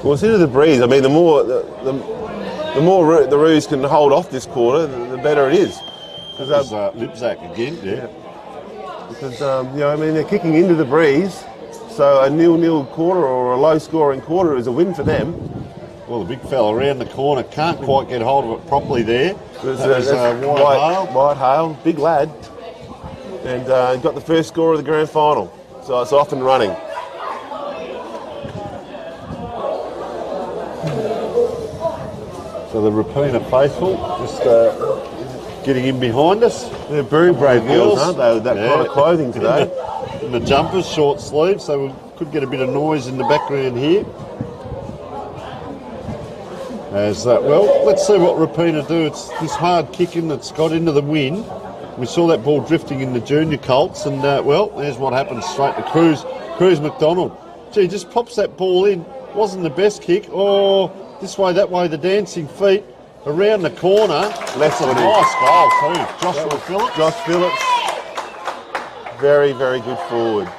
Well, it's into the breeze. I mean, the more the Roos can hold off this quarter, the better it is. Because Lipzak again, yeah. Because they're kicking into the breeze, so a 0-0 quarter or a low-scoring quarter is a win for them. Well, the big fella around the corner can't quite get hold of it properly there. That's White Hale, big lad, and got the first score of the grand final. So it's off and running. So the Rapina faithful just getting in behind us. They're very brave girls, girls. aren't they? With that kind of clothing today. In the jumpers, short sleeves, so we could get a bit of noise in the background here. As well, let's see what Rapina do. It's this hard kicking that's got into the wind. We saw that ball drifting in the junior Colts, and well, there's what happens straight to Cruz McDonald. Gee, just pops that ball in. Wasn't the best kick. Oh, this way, that way, the dancing feet around the corner. Left That's a footed. nice goal too. Joshua Phillips. Josh Phillips, very, very good forward.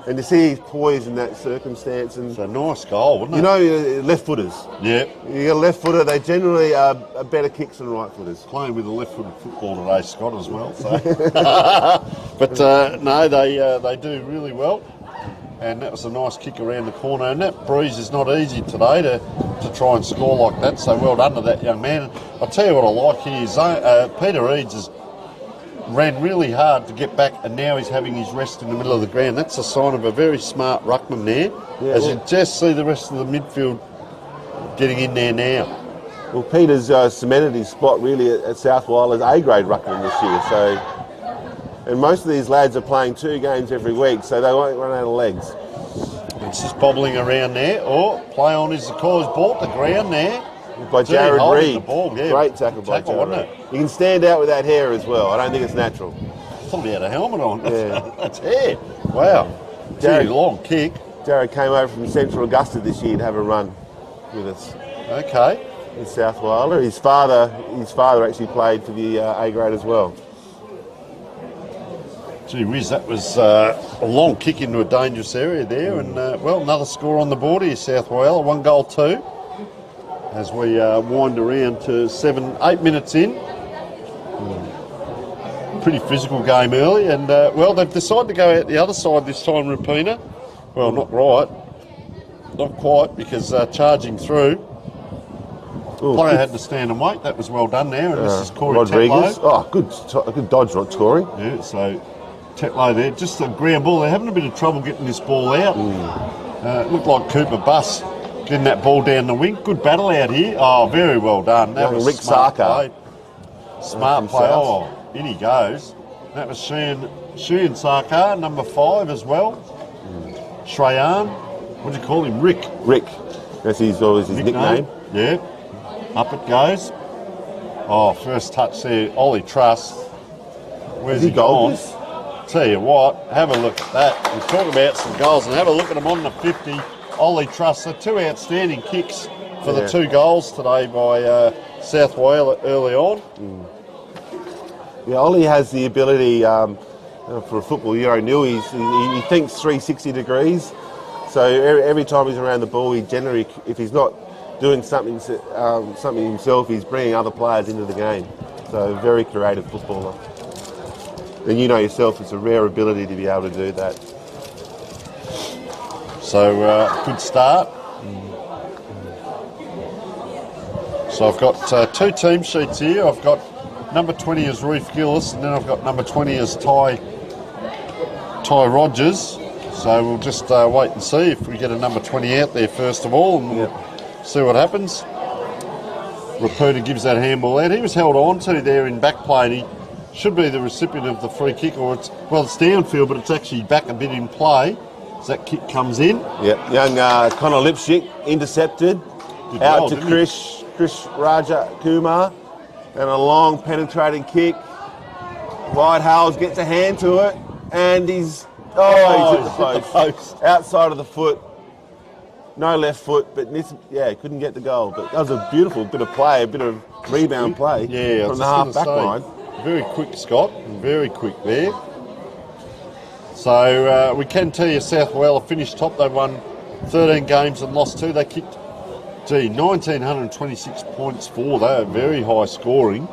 And to see his poise in that circumstance, and It's a nice goal, wasn't it? you know, left footers. Yeah. You get a left footer, they generally are better kicks than right footers. Playing with a left-footed football today, Scott, as well. So. But no, they do really well. And that was a nice kick around the corner. And that breeze is not easy today to try and score like that. So well done to that young man. I'll tell you what I like here is Peter Eads has ran really hard to get back, and now he's having his rest in the middle of the ground. That's a sign of a very smart ruckman there. Yeah, as you just see the rest of the midfield getting in there now. Well, Peter's cemented his spot really at South Whyalla as A-grade ruckman this year. So, and most of these lads are playing 2 games every week, so they won't run out of legs. It's just bobbling around there. Oh, play on is the call. He's bought the ground there. By Gee, Jared holding Reed. the ball, yeah. Great tackle by Jared wasn't Reed. You can stand out with that hair as well. I don't think it's natural. I thought he had a helmet on. Yeah. That's hair. Wow. Jared- Gee, long kick. Jared came over from Central Augusta this year to have a run with us Okay. in South Whyalla. His father actually played for the A-grade as well. Gee whiz, that was a long kick into a dangerous area there. And, well, another score on the board here, South Whyalla. 1-2. As we wind around to 7-8 minutes in. Pretty physical game early. And, well, they've decided to go out the other side this time, Rapina. Well, not right. Not quite, because charging through. Ooh, Player good- had to stand and wait. That was well done there. And this is Corey Rodriguez. Tetlow. Oh, good dodge, Corey. Yeah, so Tetlow there. Just a ground ball. They're having a bit of trouble getting this ball out. It looked like Cooper Buss getting that ball down the wing. Good battle out here. Oh, very well done. That Young was Rick smart Sarkar. play. Smart From play. South. Oh, in he goes. That was Sheehan Sarkar, number 5 as well. Shrayan. What do you call him? Rick. Rick. That's always his nickname. Yeah. Up it goes. Oh, first touch there. Ollie Truss. Where's he gone? goals? Tell you what, have a look at that. We talk about some goals and have a look at them on the 50. Ollie Truss. So 2 outstanding kicks for the 2 goals today by South Whyalla early on. Yeah, Ollie has the ability for a football. You know, he thinks 360 degrees. So every time he's around the ball, he generally, if he's not doing something himself, he's bringing other players into the game. So very creative footballer. And you know yourself, it's a rare ability to be able to do that. So good start. So I've got 2 team sheets here. I've got number 20 as Reef Gillis, and then I've got number 20 as Ty Rogers. So we'll just wait and see if we get a number 20 out there first of all, and we'll see what happens. Rapina gives that handball out. He was held on to there in back play, and he should be the recipient of the free kick, or it's downfield, but it's actually back a bit in play as that kick comes in. Yeah, young Connor Lipschick intercepted. Did Out well, to didn't Chris Raja Kumar, and a long penetrating kick. Wyatt Hales gets a hand to it, and he's hit the post. Outside of the foot. No left foot, but couldn't get the goal. But that was a beautiful bit of play, a bit of rebound play from the half-back line. Very quick, Scott. Very quick there. So we can tell you South Whyalla finished top. They won 13 games and lost 2. They kicked, 1,926 points for. They were very high scoring,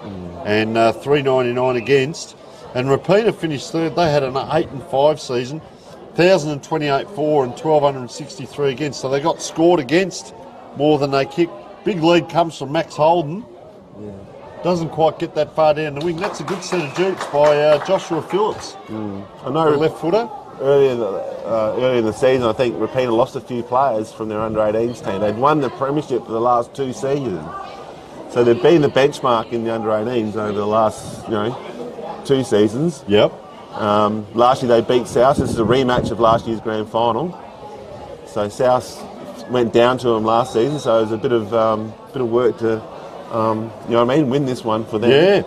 and 399 against. And Rapina finished 3rd. They had an 8-5 season, 1,028 for and 1,263 against. So they got scored against more than they kicked. Big lead comes from Max Holden. Doesn't quite get that far down the wing. That's a good set of jukes by Joshua Phillips. I know The left footer. earlier in the season, I think Rapina lost a few players from their under-18s team. They'd won the premiership for the last 2 seasons. So they've been the benchmark in the under-18s over the last, 2 seasons. Yep. Last year they beat South. This is a rematch of last year's grand final. So South went down to them last season. So it was a bit of work to, win this one for them. Yeah.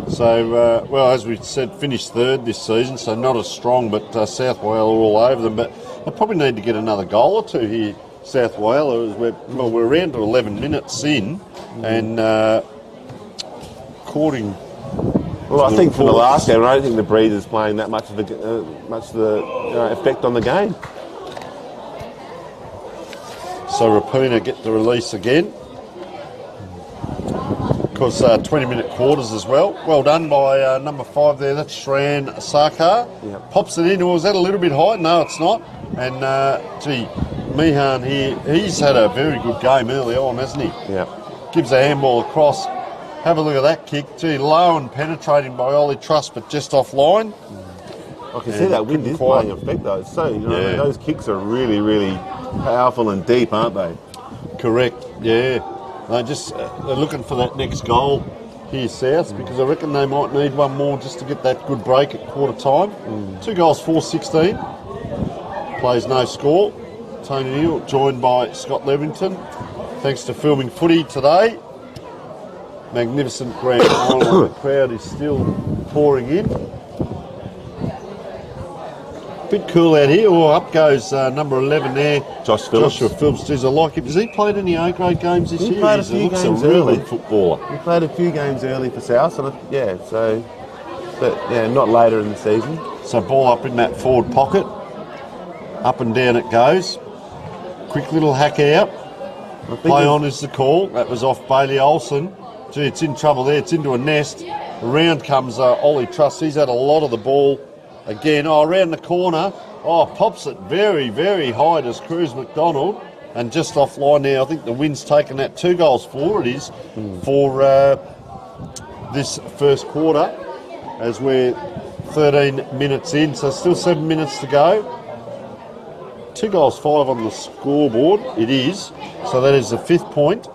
So, as we said, finished third this season, so not as strong, but South Whyalla all over them. But they probably need to get another goal or two here, South Whyalla. We're around to 11 minutes in, and according... Well, I think for the last game, I don't think the Breeze is playing that much of the effect on the game. So Rapina get the release again. Of course, 20-minute quarters as well. Well done by number 5 there. That's Shran Sarkar. Yep. Pops it in. Was that a little bit high? No, it's not. And, Meehan here, he's had a very good game early on, hasn't he? Yeah. Gives a handball across. Have a look at that kick. Gee, low and penetrating by Ollie Truss, but just offline. I can see that wind is playing effect, though. So, those kicks are really, really powerful and deep, aren't they? Correct, yeah. They're looking for that next goal here, South, because I reckon they might need one more just to get that good break at quarter time. 2 goals, 4-16. Plays no score. Tony Neal, joined by Scott Levington. Thanks to filming footy today. Magnificent grand final. The crowd is still pouring in. Bit cool out here. Oh, up goes number 11 there. Joshua Phillips. Geez, I like him. Has he played any A-grade games this year? He played a few games a really good footballer. He played a few games early for South, but not later in the season. So ball up in that forward pocket. Up and down it goes. Quick little hack out. Play on is the call. That was off Bailey Olsen. Gee, it's in trouble there. It's into a nest. Around comes Ollie Truss. He's had a lot of the ball. Again, around the corner. Pops it very, very high to Cruz McDonald. And just offline now, I think the wind's taken that. 2 goals for it is for this first quarter as we're 13 minutes in. So still 7 minutes to go. 2 goals, 5 on the scoreboard. It is. So that is the 5th point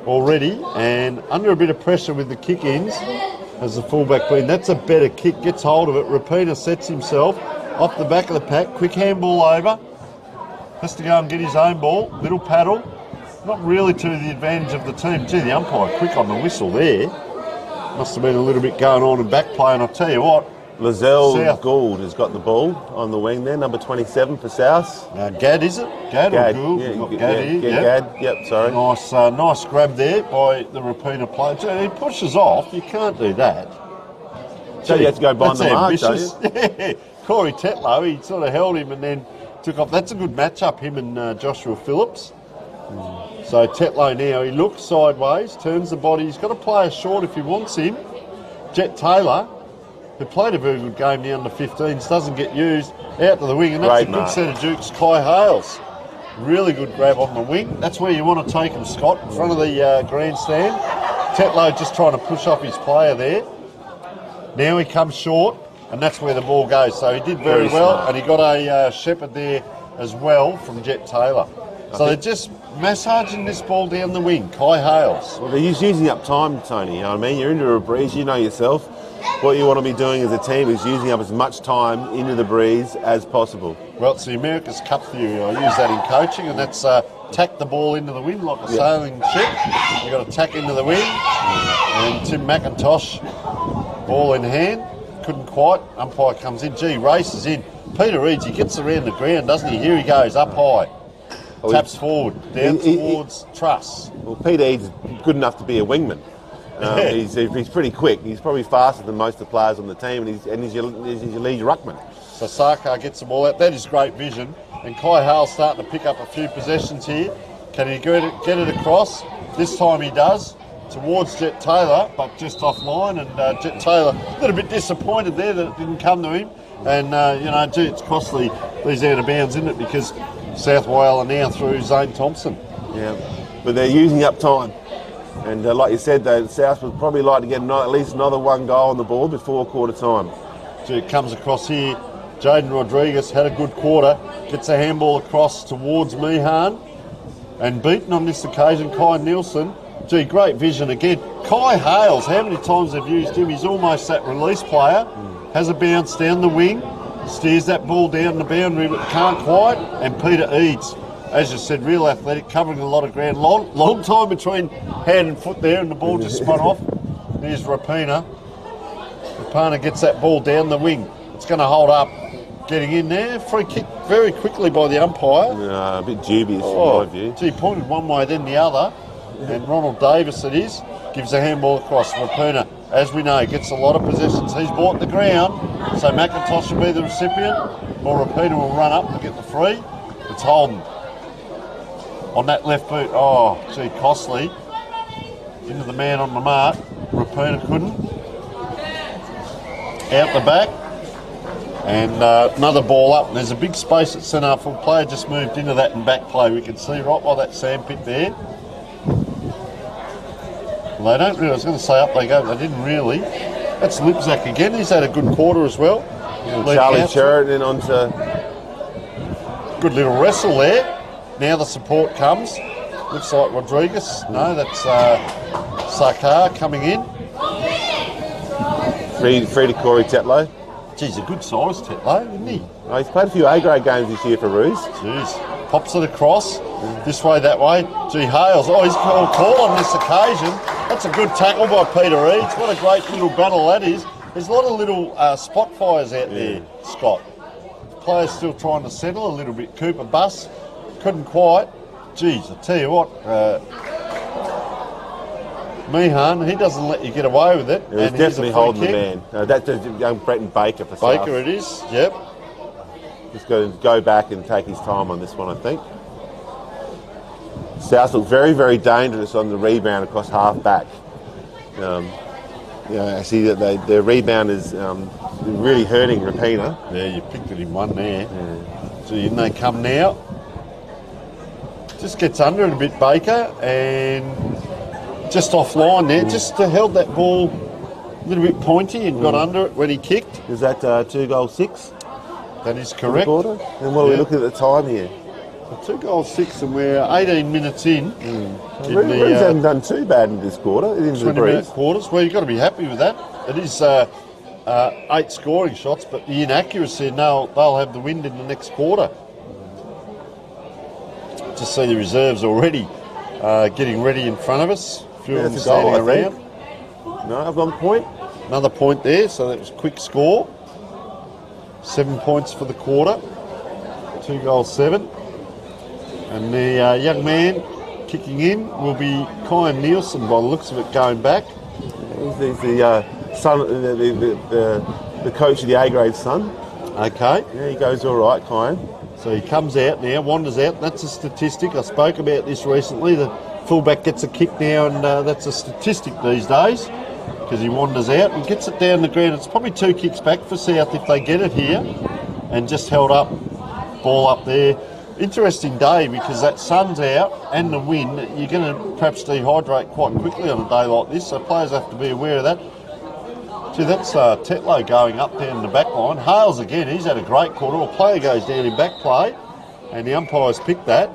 already. And under a bit of pressure with the kick-ins. As the fullback clean. That's a better kick. Gets hold of it. Rapina sets himself off the back of the pack. Quick handball over. Has to go and get his own ball. Little paddle. Not really to the advantage of the team. Gee, the umpire quick on the whistle there. Must have been a little bit going on in back play. And I'll tell you what. Lizelle Gould has got the ball on the wing there. Number 27 for South. Gad, is it? Gad or Gould? Gad. Yep, sorry. Nice grab there by the Rapina player. Gee, he pushes off. You can't do that. So you have to go behind the mark, don't you? Yeah. Corey Tetlow, he sort of held him and then took off. That's a good matchup, him and Joshua Phillips. So Tetlow now, he looks sideways, turns the body. He's got to play a short if he wants him. Jet Taylor, who played a very good game in the under-15s, doesn't get used, out to the wing, and that's a good set of jukes. Kai Hales, really good grab on the wing. That's where you want to take him, Scott, in front of the grandstand. Tetlow just trying to push off his player there. Now he comes short, and that's where the ball goes. So he did very well, and he got a shepherd there as well from Jet Taylor. So they're just massaging this ball down the wing. Kai Hales. Well, they're using up time, Tony. You know what I mean? You're into a breeze, you know yourself. What you want to be doing as a team is using up as much time into the breeze as possible. Well, it's the America's Cup theory. I use that in coaching, and that's tack the ball into the wind like a sailing ship. You've got to tack into the wind. And Tim McIntosh, ball in hand, couldn't quite. Umpire comes in. Gee, races in. Peter Reeds, he gets around the ground, doesn't he? Here he goes, up high. Taps forward, down towards Truss. Well, Peter Eads is good enough to be a wingman. He's pretty quick. He's probably faster than most of the players on the team, and he's your lead ruckman. So Sarkar gets the ball out. That is great vision. And Kai Hale's starting to pick up a few possessions here. Can he get it across? This time he does. Towards Jet Taylor, but just offline. And Jet Taylor, a little bit disappointed there that it didn't come to him. And, gee, it's costly, these out of bounds, isn't it? Because South Whyalla now through Zane Thompson. Yeah, but they're using up time. And like you said, though, South would probably like to get at least another 1 goal on the board before quarter time. So it comes across here Jaden Rodriguez had a good quarter, gets a handball across towards Meehan, and beaten on this occasion, Kai Nielsen. Gee, great vision again. Kai Hales, how many times they've used him? He's almost that release player. Has a bounce down the wing, steers that ball down the boundary, but can't quite. And Peter Eads, as you said, real athletic, covering a lot of ground. Long time between hand and foot there, and the ball just spun off. There's Rapina. Rapina gets that ball down the wing. It's going to hold up. Getting in there, free kick very quickly by the umpire. A bit dubious from my view. Gee, pointed one way then the other, and Ronald Davis it is, gives a handball across. Rapuna, as we know, gets a lot of possessions. He's bought the ground, so McIntosh will be the recipient, or Rapuna will run up and get the free. It's Holden on that left boot. Oh, gee, costly. Into the man on the mark. Rapuna couldn't. Out the back. And another ball up, and there's a big space at centre. Full player just moved into that and back play. We can see right by that sandpit there. Well, they don't really, I was going to say up they go, but they didn't really. That's Lipzak again. He's had a good quarter as well. Charlie Sheridan onto... Good little wrestle there. Now the support comes. Looks like Rodriguez. No, that's Sakar coming in. Free to Corey Tetlow. Geez, a good size Tetlow, isn't he? Oh, he's played a few A-grade games this year for Roos. Jeez. Pops it across. This way, that way. Gee, Hales. Oh, he's called call on this occasion. That's a good tackle by Peter Eads. What a great little battle that is. There's a lot of little spot fires out there, Scott. Players still trying to settle a little bit. Cooper Bus couldn't quite. Geez, I tell you what. Meehan, he doesn't let you get away with it. He's definitely holding the man. That's young Bretton Baker for South. Baker it is, yep. He's got to go back and take his time on this one, I think. South look very, very dangerous on the rebound across half back. I see that their rebound is really hurting Rapina. Yeah, you picked it in one there. Yeah. So in they come now. Just gets under it a bit, Baker, and just offline there. Just held that ball a little bit pointy and got under it when he kicked. Is that 2-6? That is correct. And what are we looking at the time here? 2-6, and we're 18 minutes in. Roos haven't done too bad in this quarter. 20-minute quarters. Well, you've got to be happy with that. It is 8 scoring shots, but the inaccuracy, now they'll have the wind in the next quarter. Just see the reserves already getting ready in front of us. A few of them standing around. No, I've got a point. Another point there, so that was a quick score. 7 points for the quarter. 2-7. And the young man kicking in will be Kyan Nielsen by the looks of it going back. He's the son, the coach of the A-grade son. Okay. Yeah, he goes all right, Kyan. So he comes out now, wanders out. That's a statistic. I spoke about this recently. The fullback gets a kick now, and that's a statistic these days because he wanders out and gets it down the ground. It's probably 2 kicks back for South if they get it here, and just held up, ball up there. Interesting day because that sun's out and the wind. You're going to perhaps dehydrate quite quickly on a day like this, so players have to be aware of that. See, that's Tetlow going up there in the back line. Hales again, he's had a great quarter. A player goes down in back play, and the umpires picked that.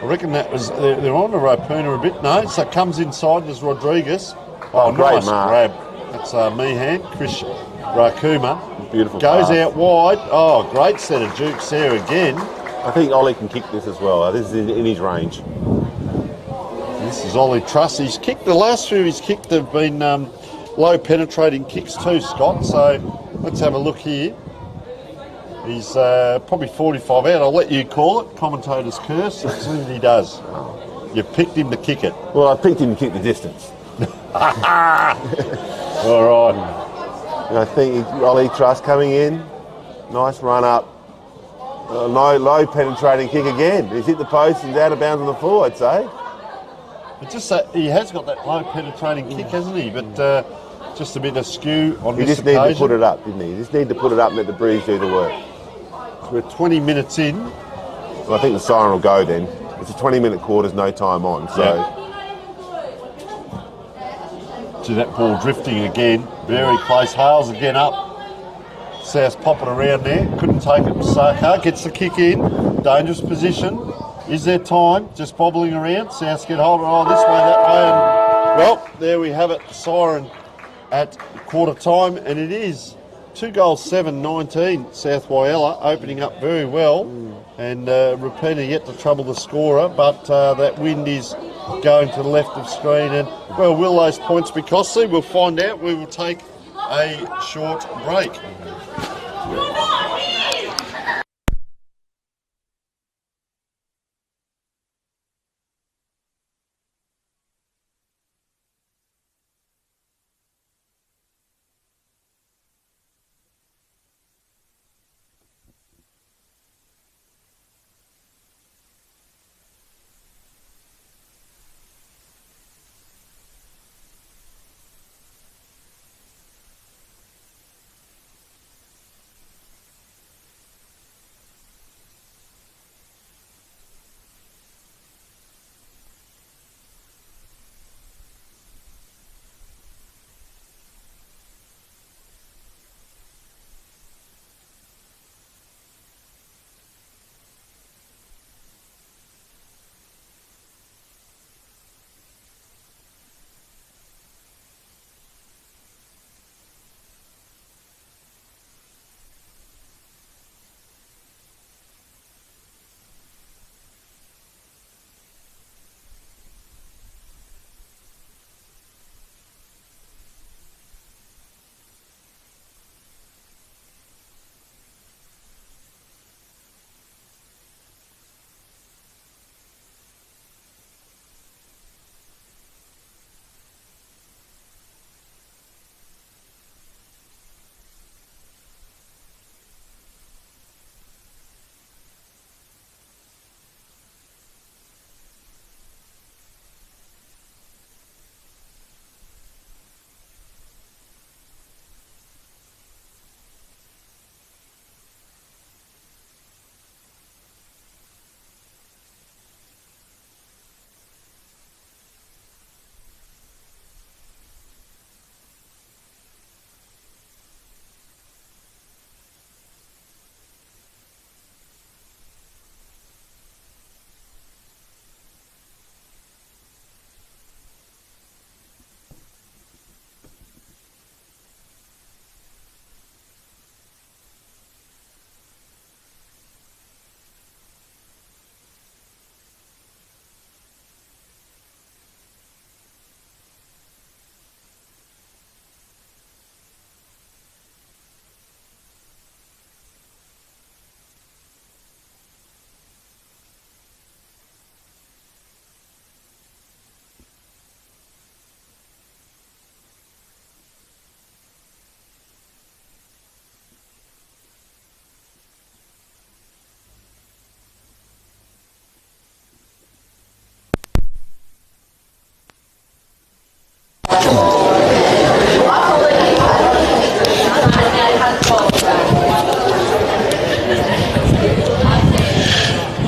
I reckon that was, they're on the Rapuna a bit. No, so it comes inside, there's Rodriguez. Oh, great nice mark. grab. That's Meehan, Chris Rakuma. Beautiful goes pass. Out wide. Oh, great set of jukes there again. I think Ollie can kick this as well. This is in his range. This is Ollie Truss. He's kicked, the last few he's kicked have been low penetrating kicks too, Scott. So let's have a look here. He's probably 45 out. I'll let you call it. Commentator's curse. As soon as he does. You picked him to kick it. Well, I picked him to kick the distance. All right. And I think Ollie Truss coming in. Nice run up. Low penetrating kick again. He's hit the post and out of bounds on the floor, I'd say. It's just that he has got that low penetrating kick, hasn't he? But just a bit askew on this occasion. He just needed to put it up, didn't he? He just needed to put it up and let the breeze do the work. So we're 20 minutes in. Well, I think the siren will go then. It's a 20-minute quarter, no time on. So. Yeah. See that ball drifting again. Very close. Hales again up. South pop it around there. Couldn't take it. Saka gets the kick in. Dangerous position. Is there time? Just bobbling around. South get hold of it. Oh, this way, that way. And, well, there we have it. Siren at quarter time. And it is 2 goals, 7-19. South Whyalla opening up very well. And Rapina yet to trouble the scorer. But that wind is going to the left of screen. And, well, will those points be costly? We'll find out. We will take a short break.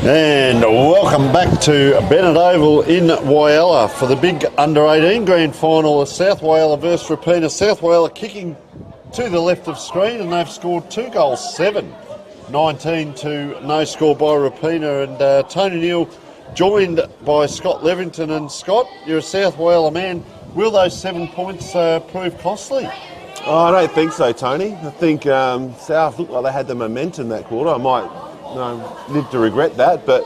And welcome back to Bennett Oval in Whyalla for the big under-18 grand final of South Whyalla versus Rapina. South Whyalla kicking to the left of screen, and they've scored 2 goals, 7-19 to no score by Rapina. And Tony Neal joined by Scott Levington. And Scott, you're a South Whyalla man. Will those 7 points prove costly? Oh, I don't think so, Tony. I think South looked like they had the momentum that quarter. I might live to regret that, but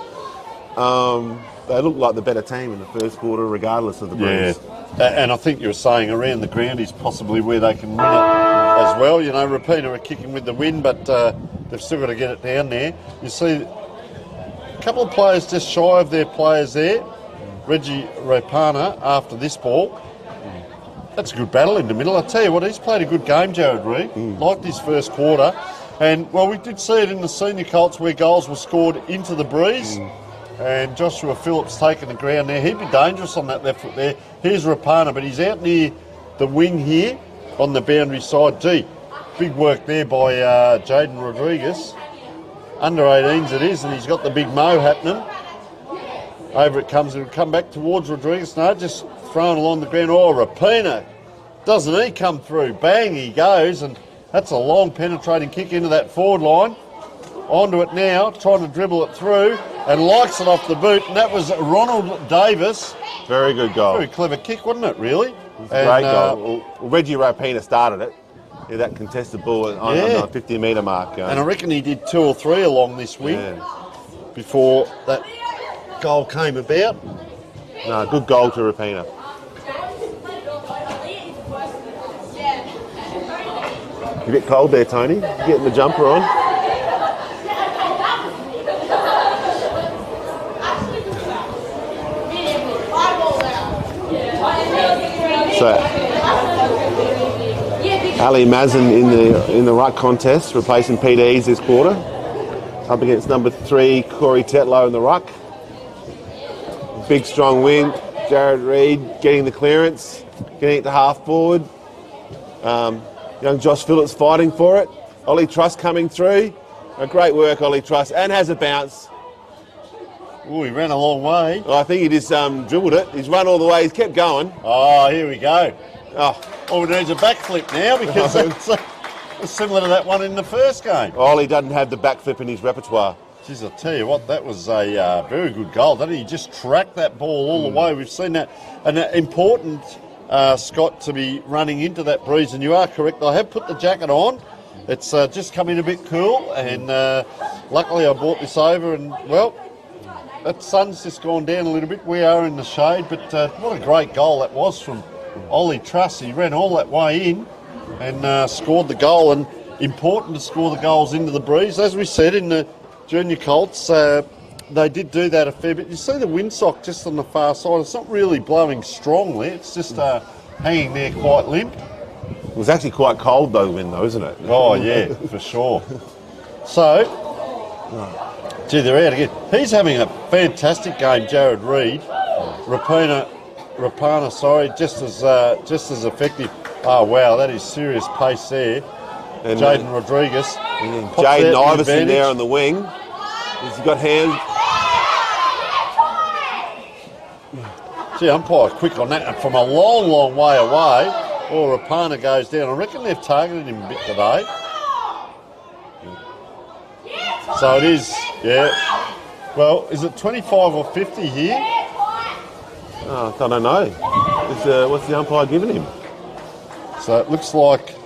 they looked like the better team in the first quarter, regardless of the breeze. Yeah, and I think you were saying around the ground is possibly where they can win it as well. You know, Rapina are kicking with the wind, but they've still got to get it down there. You see a couple of players just shy of their players there. Reggie Rapana after this ball. That's a good battle in the middle. I tell you what, he's played a good game, Jared Reid. Liked his first quarter. And, well, we did see it in the senior Colts where goals were scored into the breeze. And Joshua Phillips taking the ground there. He'd be dangerous on that left foot there. Here's Rapana, but he's out near the wing here on the boundary side. Gee, big work there by Jaden Rodriguez. Under 18s it is, and he's got the big mo happening. Over it comes. It'll come back towards Rodriguez. No, just thrown along the ground. Oh, Rapina. Doesn't he come through? Bang, he goes. And That's a long penetrating kick into that forward line. Onto it now, trying to dribble it through, and likes it off the boot. And that was Ronald Davis. Very good goal. Very clever kick, wasn't it, really? Great goal. Well, Reggie Rapina started it. Yeah, that contested ball on the 50-metre mark. And I reckon he did 2 or 3 along this wing before that goal came about. No, good goal to Rapina. You a bit cold there, Tony. You getting the jumper on? So, Ali Mazin in the ruck contest, replacing Pete Eads this quarter. Up against number 3, Corey Tetlow in the ruck. Big strong win. Jared Reid getting the clearance, getting it to half forward. Young Josh Phillips fighting for it. Ollie Truss coming through. Great work, Ollie Truss, and has a bounce. Oh, he ran a long way. I think he just dribbled it. He's run all the way. He's kept going. Oh, here we go. Oh, All we need is a backflip now because it's similar to that one in the first game. Ollie doesn't have the backflip in his repertoire. Jeez, I'll tell you what, that was a very good goal, didn't he? He just tracked that ball all the way. We've seen that. And important, Scott, to be running into that breeze. And you are correct. I have put the jacket on. It's just come in a bit cool. And luckily I brought this over. And, well, that sun's just gone down a little bit. We are in the shade. But what a great goal that was from Ollie Truss. He ran all that way in and scored the goal. And important to score the goals into the breeze. As we said in the Junior Colts, they did do that a fair bit. You see the windsock just on the far side. It's not really blowing strongly. It's just hanging there quite limp. It was actually quite cold though, wind though, isn't it? Oh, yeah, for sure. So, gee, they're out again. He's having a fantastic game, Jared Reid. Rapana, sorry, just as effective. Oh, wow, that is serious pace there. And Jaden Rodriguez. Jaden Iverson there on the wing. He's got hands. Gee, umpire quick on that. And from a long, long way away, Rapana goes down. I reckon they've targeted him a bit today. So it is, yeah. Well, is it 25 or 50 here? Oh, I don't know. What's the umpire giving him? So it looks like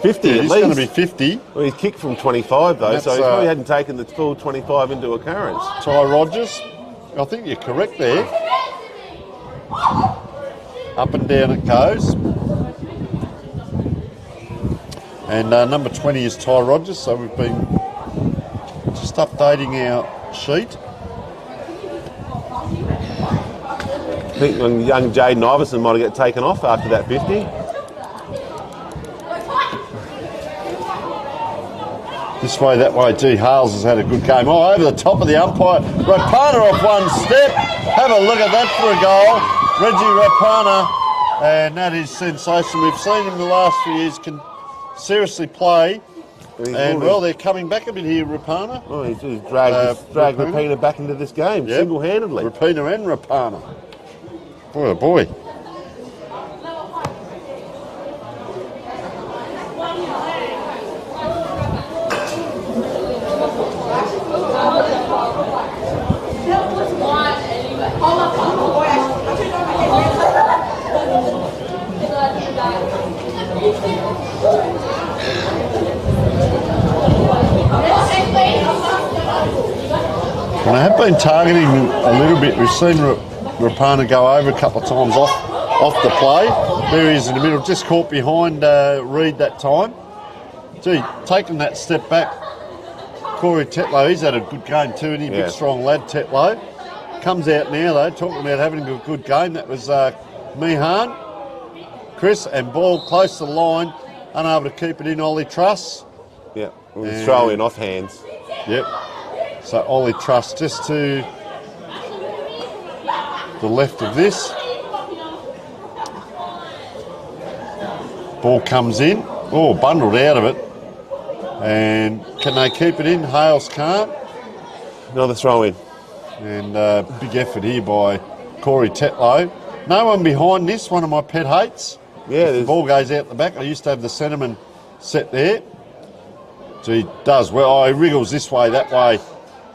50 at it's least. going to be 50. Well, he's kicked from 25 though, so he probably hadn't taken the full 25 into occurrence. Ty Rogers, I think you're correct there. Up and down it goes. And number 20 is Ty Rogers, so we've been just updating our sheet. I think young Jaden Iverson might get taken off after that 50. This way, that way. G. Hales has had a good game. Oh, over the top of the umpire. Rapana off one step. Have a look at that for a goal. Reggie Rapana. And that is sensational. We've seen him the last few years can seriously play. And, well, they're coming back a bit here, Rapana. Oh, he's dragged Rapina back into this game, single-handedly. Rapina and Rapana. Boy, oh boy. And I have been targeting a little bit. We've seen Rapana go over a couple of times off the play. There he is in the middle, just caught behind Reid that time. Gee, taking that step back, Corey Tetlow, he's had a good game too, isn't he? Big strong lad, Tetlow. Comes out now though, talking about having a good game. That was Meehan, Chris, and ball close to the line, unable to keep it in, Ollie Truss. Yeah, we'll throw in off hands. Yep. So Ollie Truss just to the left of this. Ball comes in. Oh, bundled out of it. And can they keep it in? Hales can't. Another throw in. And big effort here by Corey Tetlow. No one behind this, one of my pet hates. Yeah, the ball goes out the back. I used to have the centreman set there. So he does well. Oh, he wriggles this way, that way.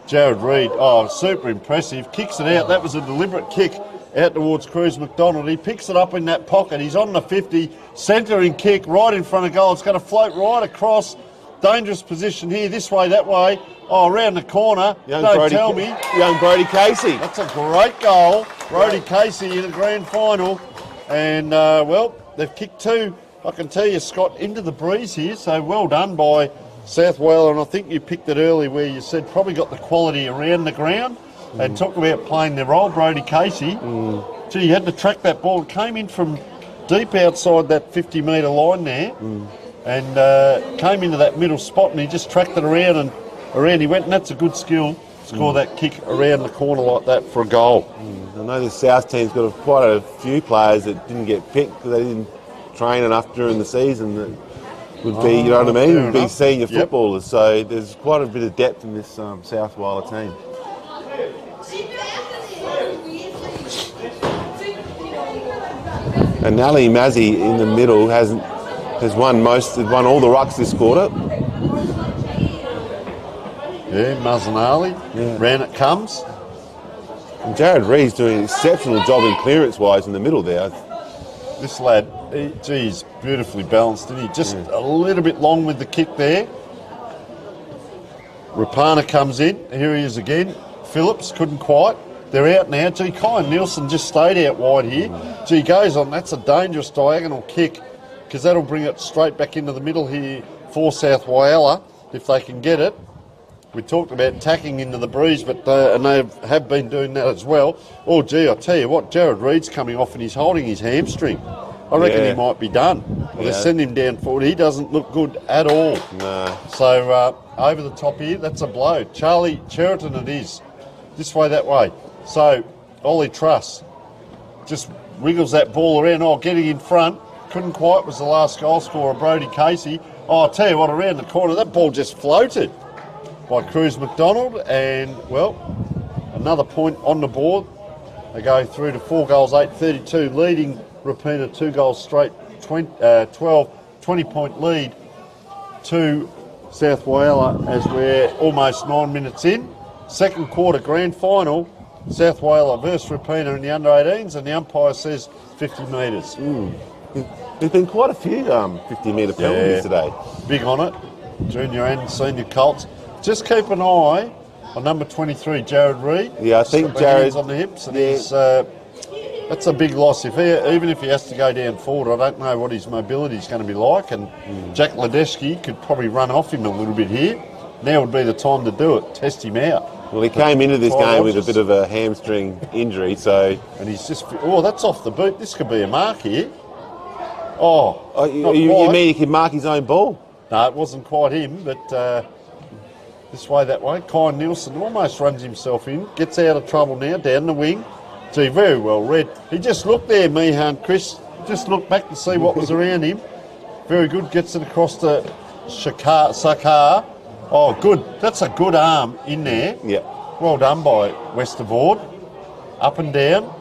Jared Reid, oh, super impressive. Kicks it out. That was a deliberate kick out towards Cruz McDonald. He picks it up in that pocket. He's on the 50, centering kick right in front of goal. It's going to float right across. Dangerous position here, this way, that way. Oh, around the corner. Don't tell me. Young Brody Casey. That's a great goal. Brody Casey in the grand final. And, well, they've kicked two, I can tell you, Scott, into the breeze here. So well done by South Whyalla. And I think you picked it early where you said probably got the quality around the ground. And talk about playing their role, Brody Casey. Gee, he had to track that ball. It came in from deep outside that 50-metre line there. And came into that middle spot and he just tracked it around and around he went, and that's a good skill. Score that kick around the corner like that for a goal. I know the South team's got quite a few players that didn't get picked because they didn't train enough during the season. That would be, you know what I mean, would be senior footballers. So there's quite a bit of depth in this South Whyalla team. And Ali Mazzi in the middle has won all the rucks this quarter. Yeah, Mazzanali, round it comes. And Jared Reid's doing an exceptional job in clearance-wise in the middle there. This lad, he's beautifully balanced, and he just a little bit long with the kick there. Rapana comes in, here he is again. Phillips couldn't quite. They're out now. Gee, Kyan Nielsen just stayed out wide here. Gee, goes on, that's a dangerous diagonal kick because that'll bring it straight back into the middle here for South Whyalla if they can get it. We talked about tacking into the breeze, but and they have been doing that as well. Oh, gee, I tell you what, Jared Reid's coming off and he's holding his hamstring. I reckon he might be done. Well, they send him down forward. He doesn't look good at all. No. So over the top here, that's a blow. Charlie Cheriton it is. This way, that way. So Ollie Truss just wiggles that ball around. Oh, getting in front. Couldn't quite, was the last goal scorer, Brody Casey. Oh, I'll tell you what, around the corner, that ball just floated by Cruz McDonald. And, well, another point on the board. They go through to 4 goals, 8-32, leading Rapina 2 goals straight, 20-point lead to South Whyalla as we're almost 9 minutes in. Second quarter grand final, South Whyalla versus Rapina in the under-18s, and the umpire says 50 metres. There's been quite a few 50-metre penalties today. Big on it, junior and senior Colts. Just keep an eye on number 23, Jared Reid. Yeah, I think Jared's on the hips, and he's, that's a big loss. Even if he has to go down forward, I don't know what his mobility is going to be like, and Jack Ledesky could probably run off him a little bit here. Now would be the time to do it, test him out. Well, he came into this game with a bit of a hamstring injury, so... And he's just... Oh, that's off the boot. This could be a mark here. You mean he could mark his own ball? No, it wasn't quite him, but this way, that way. Kyan Nielsen almost runs himself in, gets out of trouble now, down the wing. Gee, very well read. He just looked there, Meehan Chris. Just looked back to see what was around him. Very good, gets it across to Sakar. Oh, good. That's a good arm in there. Yeah. Well done by Westervoort. Up and down.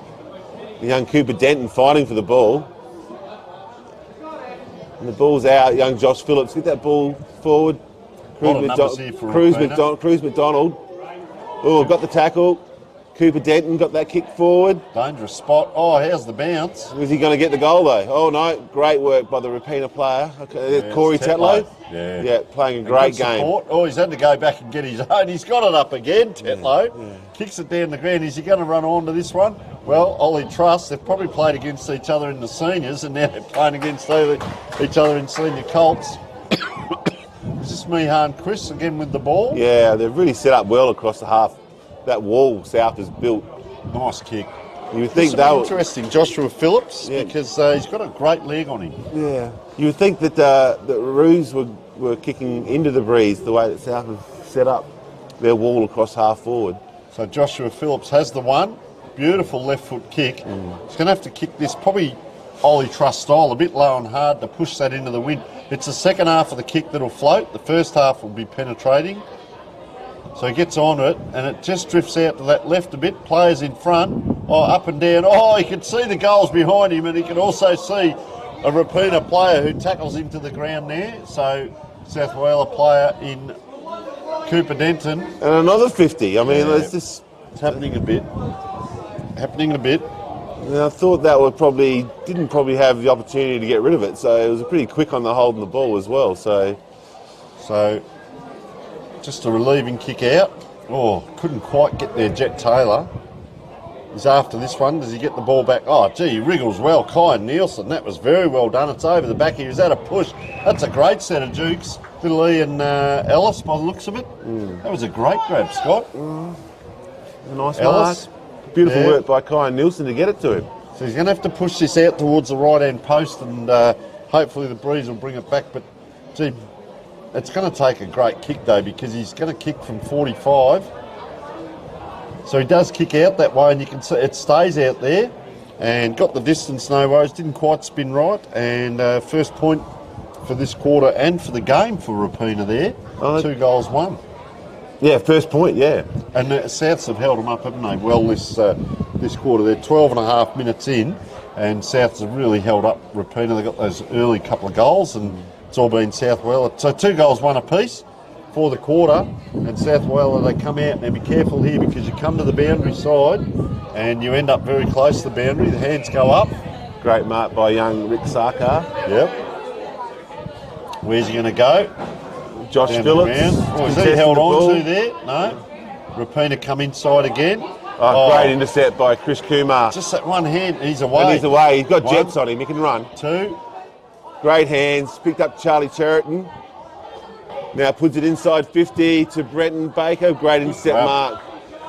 Young Cooper Denton fighting for the ball. And the ball's out. Young Josh Phillips. Get that ball forward. Cruz McDonald. Oh, got the tackle. Cooper Denton got that kick forward. Dangerous spot. Oh, how's the bounce? Was he going to get the goal though? Oh no, great work by the Rapina player. Okay, Corey Tetlow. Yeah, playing a great game. Oh, he's had to go back and get his own. He's got it up again, Tetlow. Yeah. Kicks it down the ground. Is he going to run on to this one? Well, Ollie Truss, they've probably played against each other in the seniors, and now they're playing against each other in senior Colts. Is this Meehan Chris again with the ball? Yeah, they've really set up well across the half. That wall South has built. Nice kick. You would think that interesting, Joshua Phillips, because he's got a great leg on him. Yeah, you would think that the Roos were kicking into the breeze the way that South have set up their wall across half forward. So Joshua Phillips has the one. Beautiful left foot kick. He's going to have to kick this probably Ollie Truss style, a bit low and hard to push that into the wind. It's the second half of the kick that'll float. The first half will be penetrating. So he gets onto it, and it just drifts out to that left a bit. Players in front. Oh, up and down. Oh, he can see the goals behind him, and he can also see a Rapina player who tackles him to the ground there. So South Whyalla player in Cooper Denton. And another 50. I mean, it's just... It's happening a bit. And I thought that didn't probably have the opportunity to get rid of it. So it was pretty quick on the holding the ball as well. So just a relieving kick out. Oh, couldn't quite get there. Jet Taylor is after this one. Does he get the ball back? Oh, gee, he wriggles well. Kai Nielsen, that was very well done. It's over the back. He was at a push. That's a great set of jukes. Little Ian Ellis, by the looks of it. That was a great grab, Scott. A nice Ellis. mark. Beautiful work by Kai Nielsen to get it to him. So he's going to have to push this out towards the right-hand post, and hopefully the breeze will bring it back. But, gee, it's going to take a great kick, though, because he's going to kick from 45. So he does kick out that way, and you can see it stays out there. And got the distance, no worries. Didn't quite spin right. And first point for this quarter and for the game for Rapina there. 2 goals, 1. Yeah, first point, yeah. And the Souths have held them up, haven't they? Well, this quarter, they're 12 and a half minutes in, and Souths have really held up Rapina. They got those early couple of goals, and it's all been South Whyalla. So 2 goals, 1 apiece for the quarter, and South Whyalla, they come out. Now be careful here, because you come to the boundary side and you end up very close to the boundary. The hands go up. Great mark by young Rick Sarkar. Yep. Where's he going to go? Josh Down Phillips. Oh, is he held on to there? No. Rapina come inside again. Great intercept by Chris Kumar. Just that one hand, he's away. And he's away. He's got 1, jets on him. He can run. 2. Great hands. Picked up Charlie Cheriton. Now puts it inside 50 to Brenton Baker. Great intercept mark.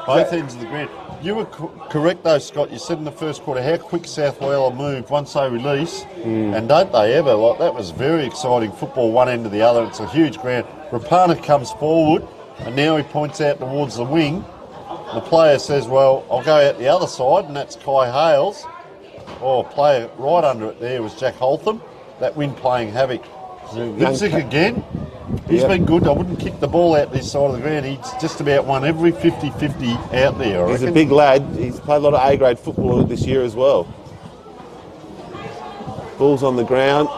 Both ends of the ground. You were correct though, Scott. You said in the first quarter how quick South Whyalla moved once they release, and don't they ever? Like, that was very exciting football, one end to the other. It's a huge ground. Rapana comes forward, and now he points out towards the wing. The player says, "Well, I'll go out the other side," and that's Kai Hales. Oh, player right under it there was Jack Holtham. That win playing havoc. Lipsick again. He's been good. I wouldn't kick the ball out this side of the ground. He's just about won every 50-50 out there, I He's reckon. a big lad. He's played a lot of A-grade football this year as well. Ball's on the ground.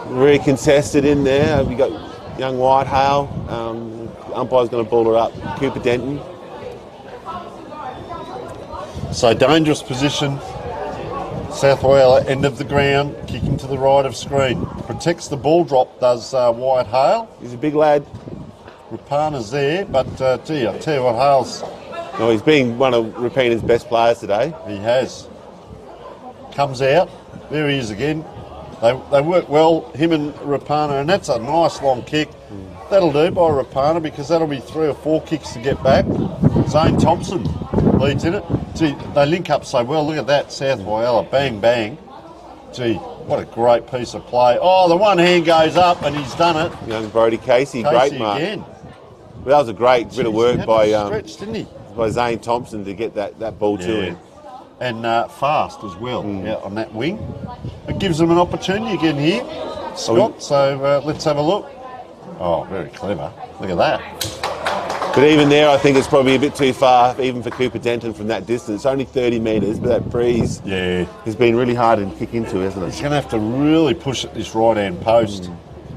Very contested in there. We got young Whitehale. Umpire's going to ball her up. Cooper Denton. So dangerous position. South Whyalla, end of the ground, kicking to the right of screen. Protects the ball drop, does Whitehale. He's a big lad. Rapana's there, but gee, I tell you what, Hales, No, he's been one of Rapina's best players today. he has. Comes out, there he is again. They work well, him and Rapana, and that's a nice long kick. That'll do by Rapana, because that'll be 3 or 4 kicks to get back. Zane Thompson leads in it. Gee, they link up so well. Look at that, South Whyalla, bang, bang. Gee, what a great piece of play. Oh, the one hand goes up and he's done it. Young Brodie Casey, great mark. Again. Well, that was a great bit of work by Stretch, didn't he? by Zane Thompson to get that ball to him. And fast as well out on that wing. It gives them an opportunity again here, Scott. So let's have a look. Oh, very clever. Look at that. But even there, I think it's probably a bit too far, even for Cooper Denton from that distance. Only 30 metres, but that breeze has been really hard to kick into, hasn't it? He's going to have to really push at this right-hand post.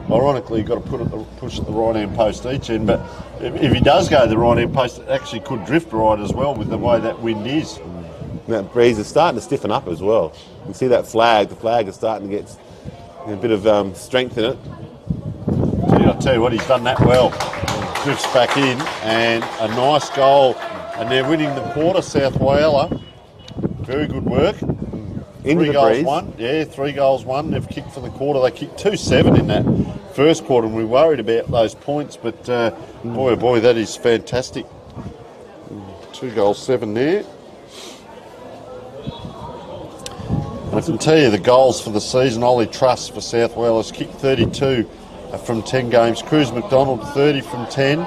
Ironically, you've got to push at the right-hand post each end, but if he does go to the right-hand post, it actually could drift right as well with the way that wind is. And that breeze is starting to stiffen up as well. You can see that flag. The flag is starting to get a bit of strength in it. Gee, I'll tell you what, he's done that well. Drifts back in, and a nice goal. And they're winning the quarter, South Whyalla. Very good work. Into 3 the goals, breeze. 1. Yeah, 3 goals, 1. They've kicked for the quarter. They kicked 2-7 in that first quarter, and we worried about those points. But boy, oh boy, that is fantastic. 2 goals, 7 there. And I can tell you the goals for the season. Ollie Truss for South Whyalla has kicked 32 from 10 games. Cruz McDonald 30 from 10,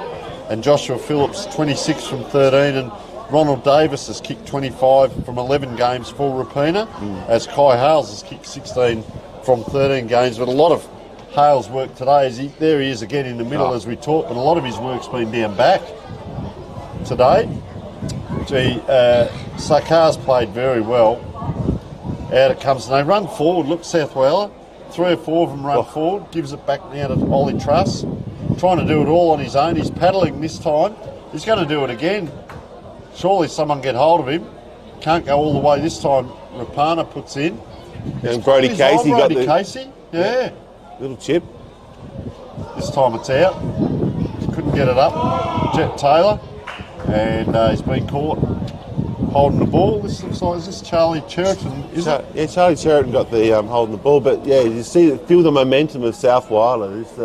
and Joshua Phillips 26 from 13, and Ronald Davis has kicked 25 from 11 games for Rapina, as Kai Hales has kicked 16 from 13 games. But a lot of Hales' work today is there he is again in the middle as we talk, but a lot of his work's been down back today. Gee, Sarkar's played very well. Out it comes, and they run forward. Look, South Whyalla, 3 or 4 of them run forward, gives it back now to Ollie Truss, trying to do it all on his own. He's paddling this time. He's going to do it again. Surely someone get hold of him. Can't go all the way this time. Rapana puts in. And Brody Casey got the Casey, yeah. little chip. This time it's out. Couldn't get it up. Jet Taylor, and he's been caught holding the ball. This looks like, is this Charlie Cheriton, is it? Yeah, Charlie Cheriton got the holding the ball, but yeah, you feel the momentum of South Whyalla. It's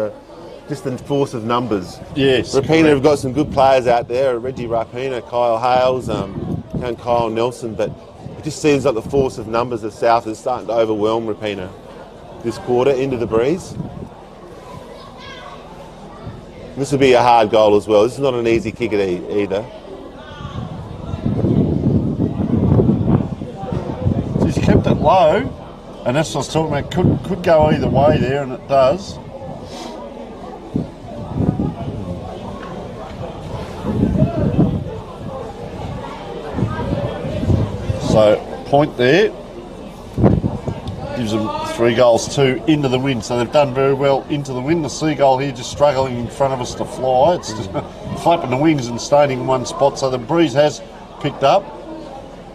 just the force of numbers. Yes. Rapina have got some good players out there. Reggie Rapina, Kyle Hales, and Kyle Nelson, but it just seems like the force of numbers of South is starting to overwhelm Rapina this quarter into the breeze. This will be a hard goal as well. This is not an easy kick either. He's kept it low, and that's what I was talking about. Could go either way there, and it does. So, point there. Gives them 3 goals, 2 into the wind. So they've done very well into the wind. The Seagull here just struggling in front of us to fly. It's just flapping the wings and staying in one spot. So the breeze has picked up.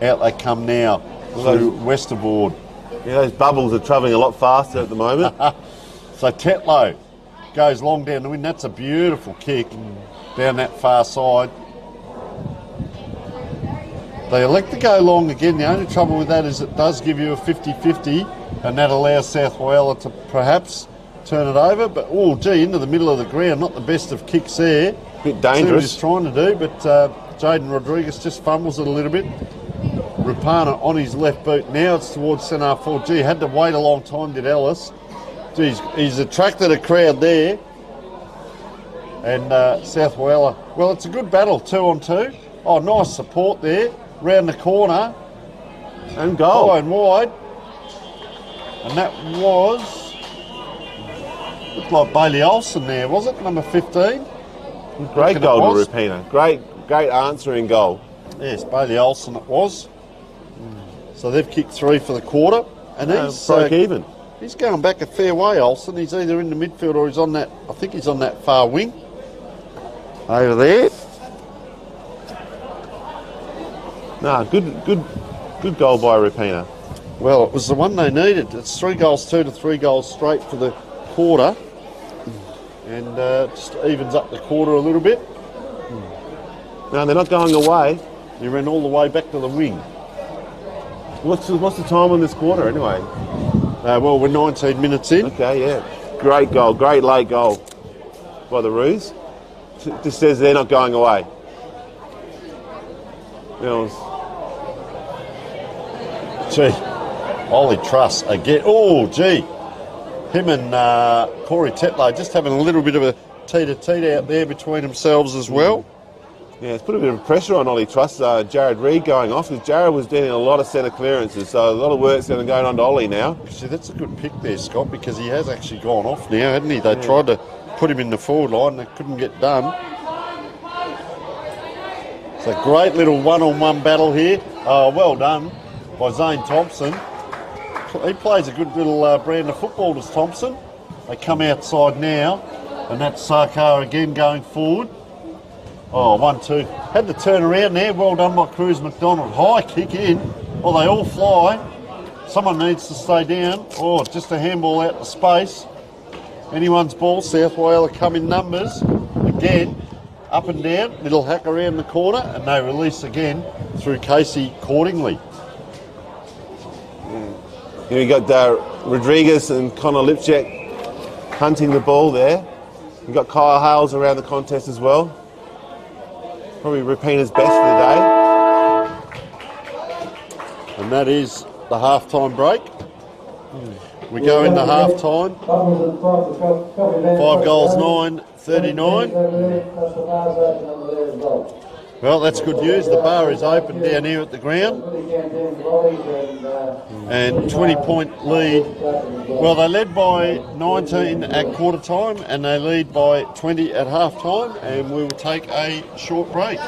Out they come now through Westerboard. Yeah, those bubbles are travelling a lot faster at the moment. So Tetlow goes long down the wind. That's a beautiful kick down that far side. They elect to go long again. The only trouble with that is it does give you a 50-50, and that allows South Whyalla to perhaps turn it over. But, oh, gee, into the middle of the ground. Not the best of kicks there. Bit dangerous. He's trying to do, but Jaden Rodriguez just fumbles it a little bit. Rapana on his left boot. Now it's towards centre forward. Gee, had to wait a long time, did Ellis. Geez, he's attracted a crowd there. And South Whyalla, well, it's a good battle, 2-on-2. Oh, nice support there. Round the corner. And goal. High and wide. And that was... looked like Bailey Olsen there, was it? Number 15. Great goal to Rapina. Great answering goal. Yes, Bailey Olsen it was. So they've kicked 3 for the quarter. And he's broke even. He's going back a fair way, Olsen. He's either in the midfield or he's on that... I think he's on that far wing. Over there. No, good goal by Rapina. Well, it was the one they needed. It's 3 goals 2 to 3 goals straight for the quarter. And just evens up the quarter a little bit. No, they're not going away. He ran all the way back to the wing. What's the time on this quarter anyway? Well, we're 19 minutes in. Okay, yeah. Great goal, great late goal by the Roos. Just says they're not going away. Gee, Ollie Truss again. Oh, gee. Him and Corey Tetlow just having a little bit of a teeter-teet out there between themselves as well. Yeah, it's put a bit of pressure on Ollie Truss. Jared Reid going off, because Jared was doing a lot of centre clearances, so a lot of work's going to go on to Ollie now. See, that's a good pick there, Scott, because he has actually gone off now, hasn't he? They tried to put him in the forward line, they couldn't get done. It's a great little one-on-one battle here. Well done by Zane Thompson. He plays a good little brand of football, does Thompson. They come outside now, and that's Sarkar again going forward. Oh, 1-2. Had to turn around there. Well done by Cruz McDonald. High kick in. Oh, they all fly. Someone needs to stay down. Oh, just a handball out to space. Anyone's ball. South Whyalla come in numbers. Again, up and down. Little hack around the corner, and they release again through Casey Cordingley. Here we got Rodriguez and Connor Lipchek hunting the ball there. We've got Kyle Hales around the contest as well. Probably Rapina's best for the day. And that is the half-time break. We go into half-time. 5 goals, 9, 39. Well, that's good news. The bar is open down here at the ground. And 20-point lead. Well, they led by 19 at quarter time, and they lead by 20 at half time, and we will take a short break.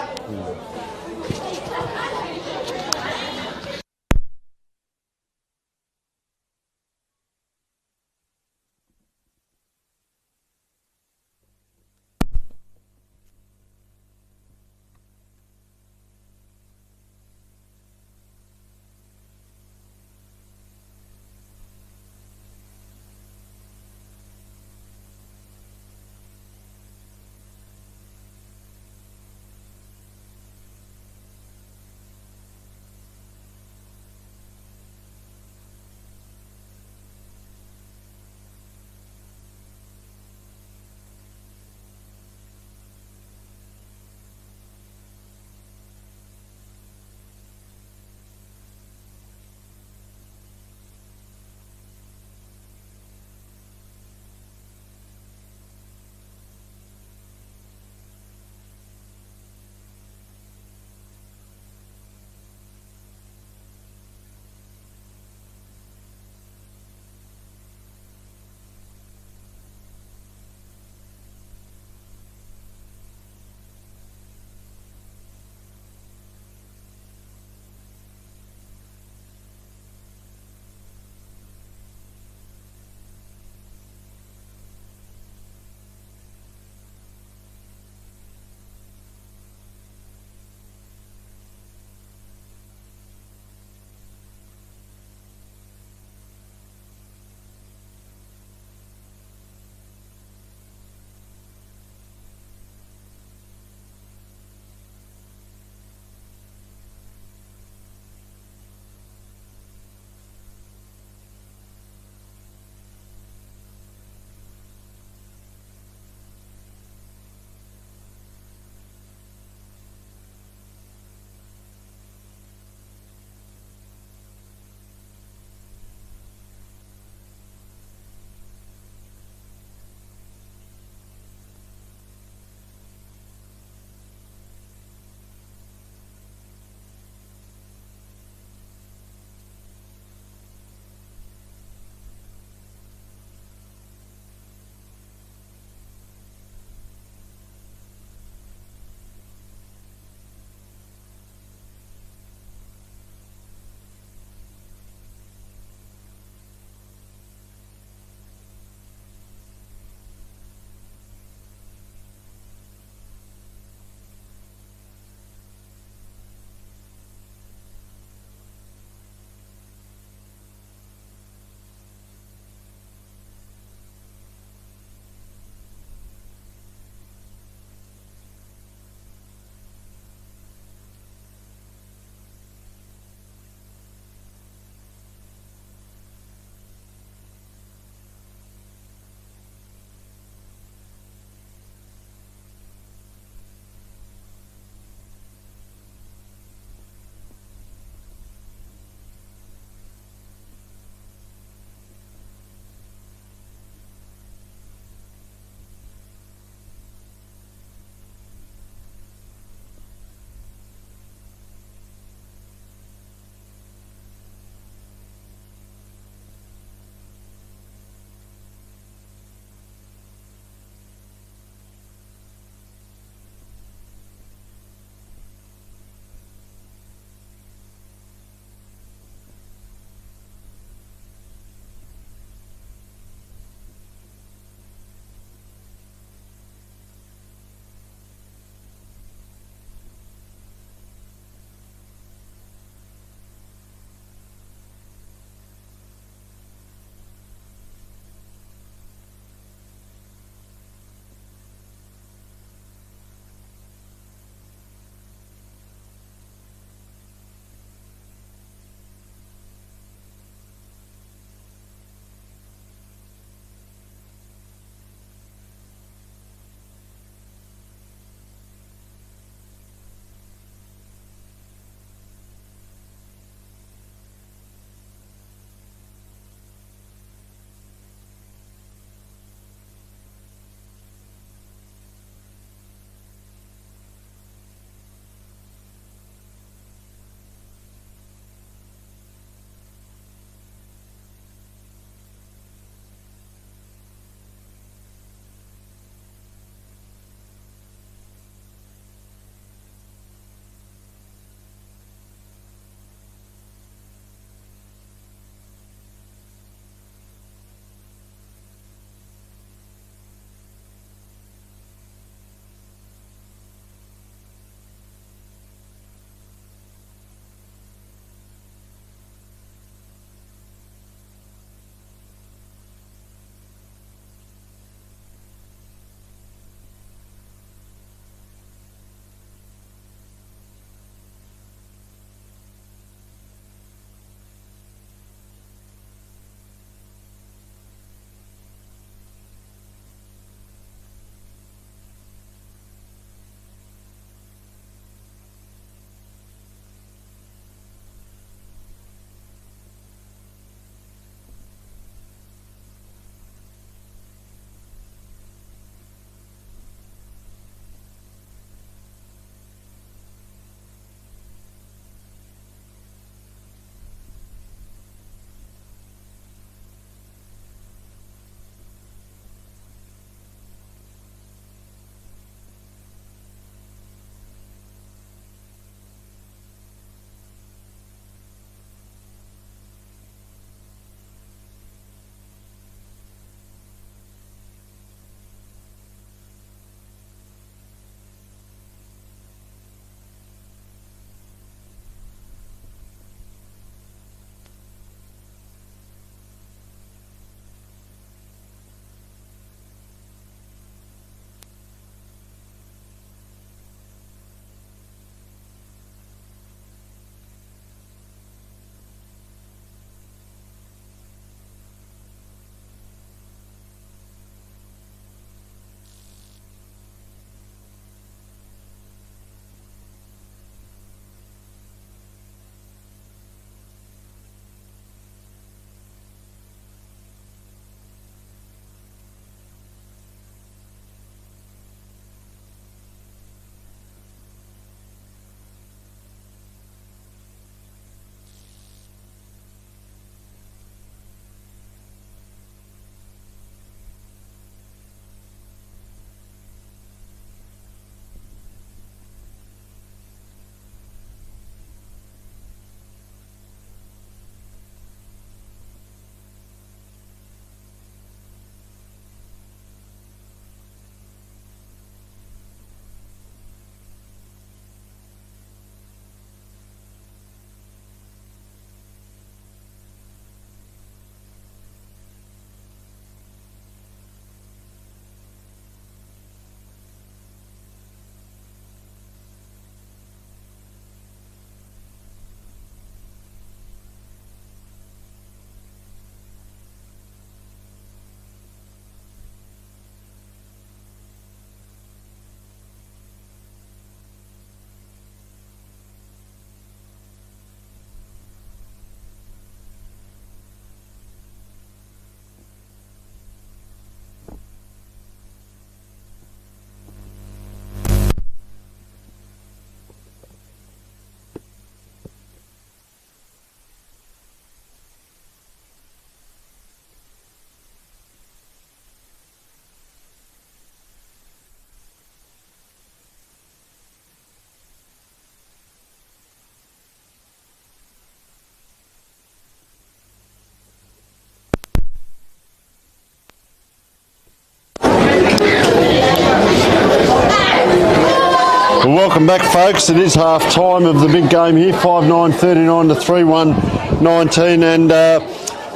back, folks. It is half time of the big game here, 5-9-39 to 3-1-19, and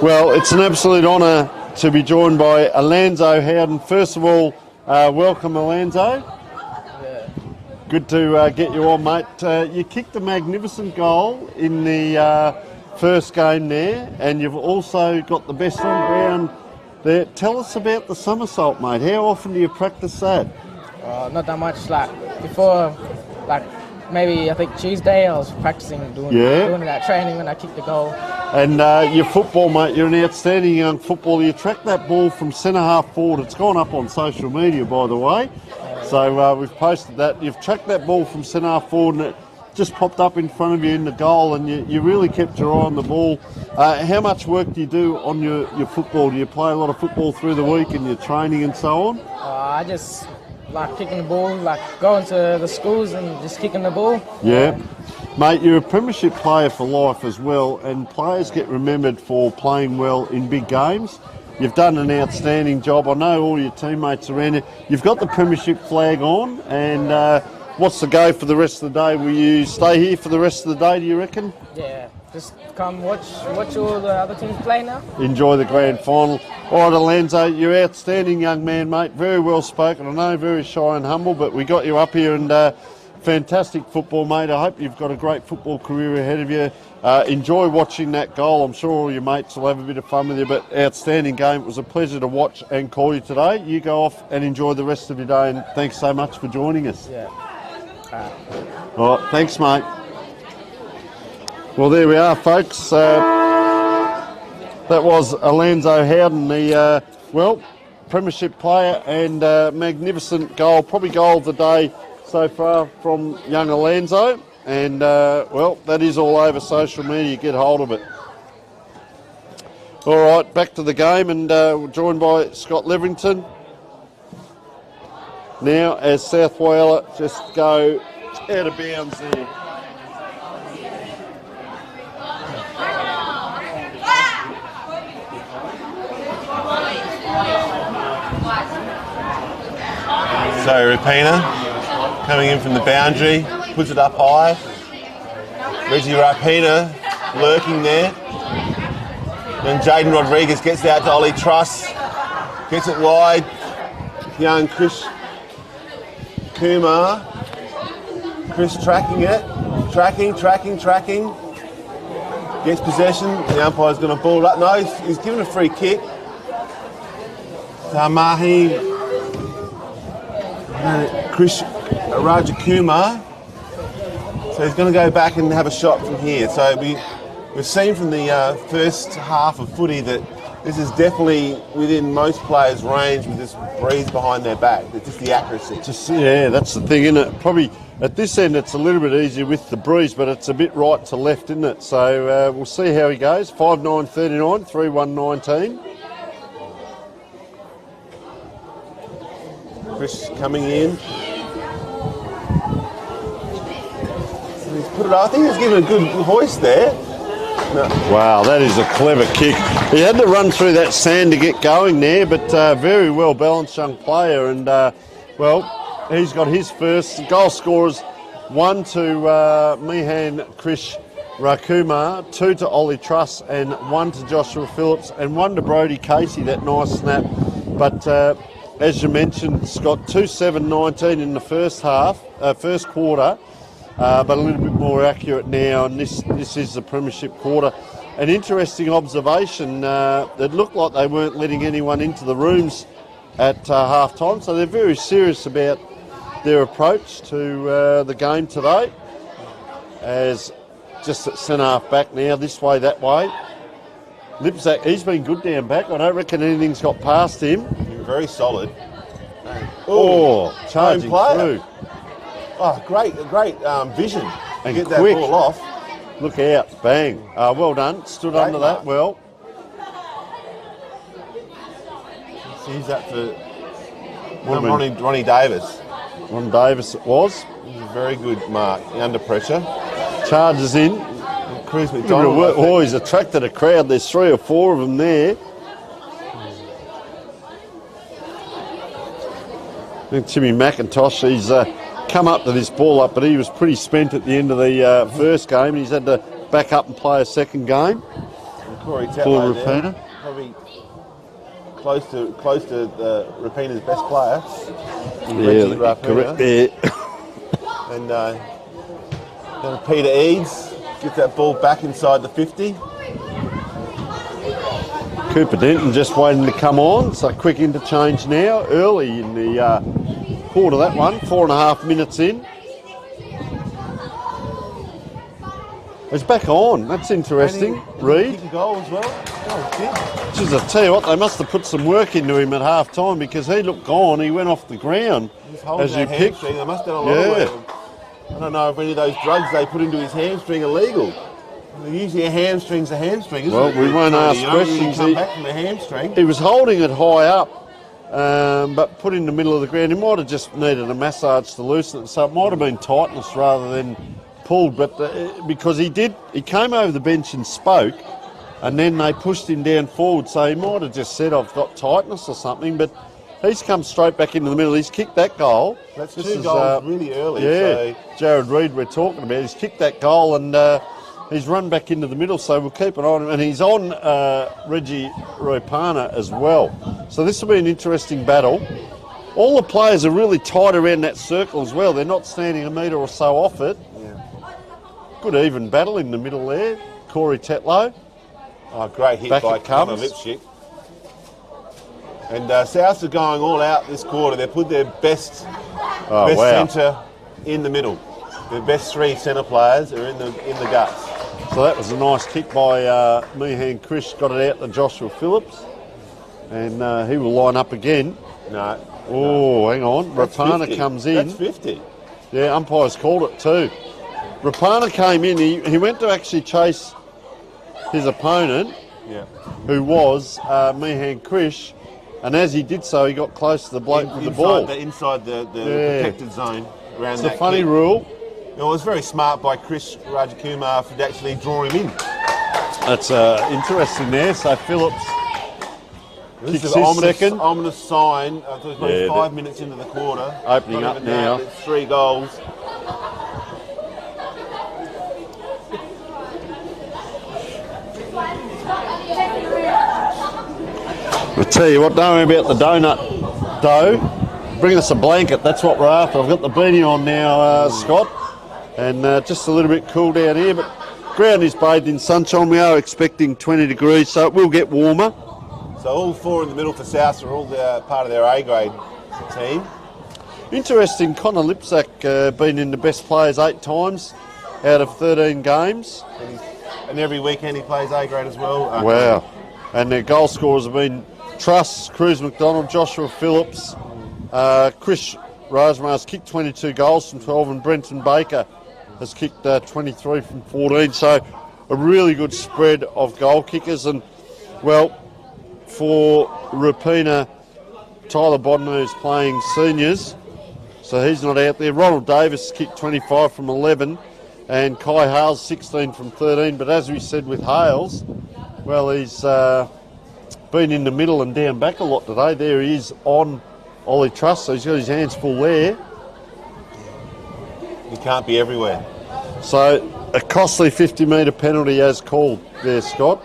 well, it's an absolute honour to be joined by Alonzo Howden. First of all, welcome, Alonzo. Yeah. Good to get you on, mate. You kicked a magnificent goal in the first game there, and you've also got the best on ground there. Tell us about the somersault, mate. How often do you practice that? Not that much. Like before, like maybe I think Tuesday I was practicing doing that training when I kicked the goal. And your football, mate, you're an outstanding young footballer. You track that ball from centre half forward. It's gone up on social media, by the way. So we've posted that. You've tracked that ball from centre half forward and it just popped up in front of you in the goal, and you really kept your eye on the ball. How much work do you do on your football? Do you play a lot of football through the week and your training and so on? I just like kicking the ball, like going to the schools and just kicking the ball. Yeah. Mate, you're a premiership player for life as well, and players get remembered for playing well in big games. You've done an outstanding job. I know all your teammates around you. You've got the premiership flag on, and what's the go for the rest of the day? Will you stay here for the rest of the day, do you reckon? Yeah, just come watch all the other teams play now. Enjoy the grand final. All right, Alonzo, you're an outstanding young man, mate. Very well spoken. I know, very shy and humble, but we got you up here, and fantastic football, mate. I hope you've got a great football career ahead of you. Enjoy watching that goal. I'm sure all your mates will have a bit of fun with you, but outstanding game. It was a pleasure to watch and call you today. You go off and enjoy the rest of your day, and thanks so much for joining us. Yeah. All right, thanks, mate. Well, there we are, folks. That was Alonzo Howden, the, premiership player, and magnificent goal, probably goal of the day so far from young Alonzo. And, that is all over social media. Get hold of it. All right, back to the game, and we're joined by Scott Leverington. Now, as South Whyalla just go out of bounds there. So Rapina coming in from the boundary, puts it up high. Reggie Rapina lurking there. Young Jaden Rodriguez gets it out to Ollie Truss, gets it wide. Young Chris Kumar. Chris tracking it, tracking. Gets possession. The umpire's going to ball it up. No, he's given a free kick. Mahi, Chris Rajakumar. So he's going to go back and have a shot from here. So we've seen from the first half of footy that this is definitely within most players' range with this breeze behind their back. It's just the accuracy. That's the thing, isn't it? Probably at this end it's a little bit easier with the breeze, but it's a bit right to left, isn't it? So we'll see how he goes. 5-9-39, 3-1-19. Chris coming in. He's put it up. I think he's given a good hoist there. No. Wow, that is a clever kick. He had to run through that sand to get going there, but very well balanced young player. And, he's got his first. Goal scorers, 1 to Mihan Krish Rakumar, 2 to Ollie Truss, and 1 to Joshua Phillips, and 1 to Brodie Casey, that nice snap. But as you mentioned, Scott, 2-7-19 in the first quarter. But a little bit more accurate now, and this is the premiership quarter. An interesting observation, it looked like they weren't letting anyone into the rooms at half-time, so they're very serious about their approach to the game today. As just at centre-half back now, this way, that way. Lipzak, he's been good down back. I don't reckon anything's got past him. Very solid. Charging through. Oh, great vision. And get quick. That ball off. Look out, bang. Well done, stood Great under mark. that well. He's up for Ronnie Davis. Ron Davis it was. It was a very good mark under pressure. Charges in. And Chris McDonald. He's attracted a crowd. There's 3 or 4 of them there. I think Timmy McIntosh, he's come up to this ball up, but he was pretty spent at the end of the first game, and he's had to back up and play a second game. And Corey For Tetlow there, Rapina. probably close to Rapina's best player. Yeah, correct there. And then Peter Eads gets that ball back inside the 50. Cooper Denton just waiting to come on, so quick interchange now, early in the quarter, that one, 4.5 minutes in. It's back on, that's interesting. Reed. Kick a goal as well. Oh, Jeez, I tell you what, they must have put some work into him at half time because he looked gone, he went off the ground as you picked. They must have done a lot of work. I don't know if any of those drugs they put into his hamstring are legal. Usually a hamstring's a hamstring, isn't it? Well, we won't ask You don't really questions. come back from a hamstring. He was holding it high up, but put in the middle of the ground. He might have just needed a massage to loosen it, so it might have been tightness rather than pulled. But because he came over the bench and spoke, and then they pushed him down forward, so he might have just said, "I've got tightness" or something. But he's come straight back into the middle. He's kicked that goal. That's two goals really early. Yeah, So. Jared Reed we're talking about. He's kicked that goal and he's run back into the middle, so we'll keep an eye on him. And he's on Reggie Ropana as well. So this will be an interesting battle. All the players are really tight around that circle as well. They're not standing a metre or so off it. Yeah. Good even battle in the middle there. Corey Tetlow. Oh, great hit Back by it comes. Connor Lipschick. And Souths are going all out this quarter. They put their best Wow. centre in the middle. Their best three centre players are in the guts. So that was a nice kick by Meehan Krish, got it out to Joshua Phillips. And he will line up again. No. Oh, hang on. That's Rapana 50. comes in. That's 50. Yeah, umpires called it too. Rapana came in. He went to actually chase his opponent, Yeah. who was Meehan Krish, and as he did so, he got close to the bloke with the ball. Inside the Yeah. protected zone around It's that a funny kick. rule. It was very smart by Chris Rajakumar to actually draw him in. That's interesting there. So Phillips This kicks is his an second. ominous sign. I thought it was Yeah, 5 minutes into the quarter. Opening Not up even now. that, it's 3 goals. I tell you what, don't worry about the donut dough. Bring us a blanket, that's what we're after. I've got the beanie on now, Scott, and just a little bit cool down here, but ground is bathed in sunshine. We are expecting 20 degrees, so it will get warmer. So all 4 in the middle for South are all part of their A-grade team. Interesting, Connor Lipsack been in the best players 8 times out of 13 games. And every weekend he plays A-grade as well. Wow. And their goal scorers have been Truss, Cruz McDonald, Joshua Phillips, Chris Rosmar's kicked 22 goals from 12, and Brenton Baker has kicked 23 from 14. So a really good spread of goal kickers. And, well, for Rapina, Tyler Bodner is playing seniors, so he's not out there. Ronald Davis kicked 25 from 11, and Kai Hales 16 from 13. But as we said with Hales, well, he's been in the middle and down back a lot today. There he is on Ollie Truss, so he's got his hands full there. He can't be everywhere. So a costly 50-metre penalty as called there, Scott.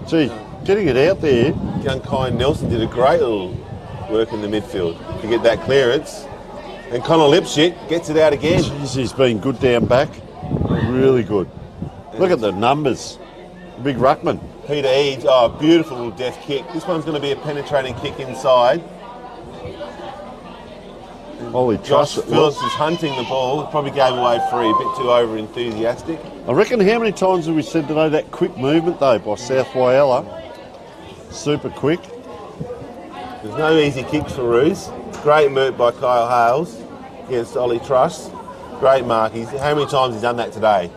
Gee, getting it out there. Young Kai Nelson did a great little work in the midfield to get that clearance. And Connor Lipschick gets it out again. Jeez, he's been good down back. Really good. Look at the numbers. Big ruckman. Peter Eads, oh, beautiful little death kick. This one's going to be a penetrating kick inside. Holy Josh trust it Phillips was. is hunting the ball. Probably gave away free, a bit too over enthusiastic. I reckon how many times have we said today that quick movement though by South Whyalla? Super quick. There's no easy kicks for Roos. Great move by Kyle Hales against Ollie Truss. Great mark. How many times he's done that today?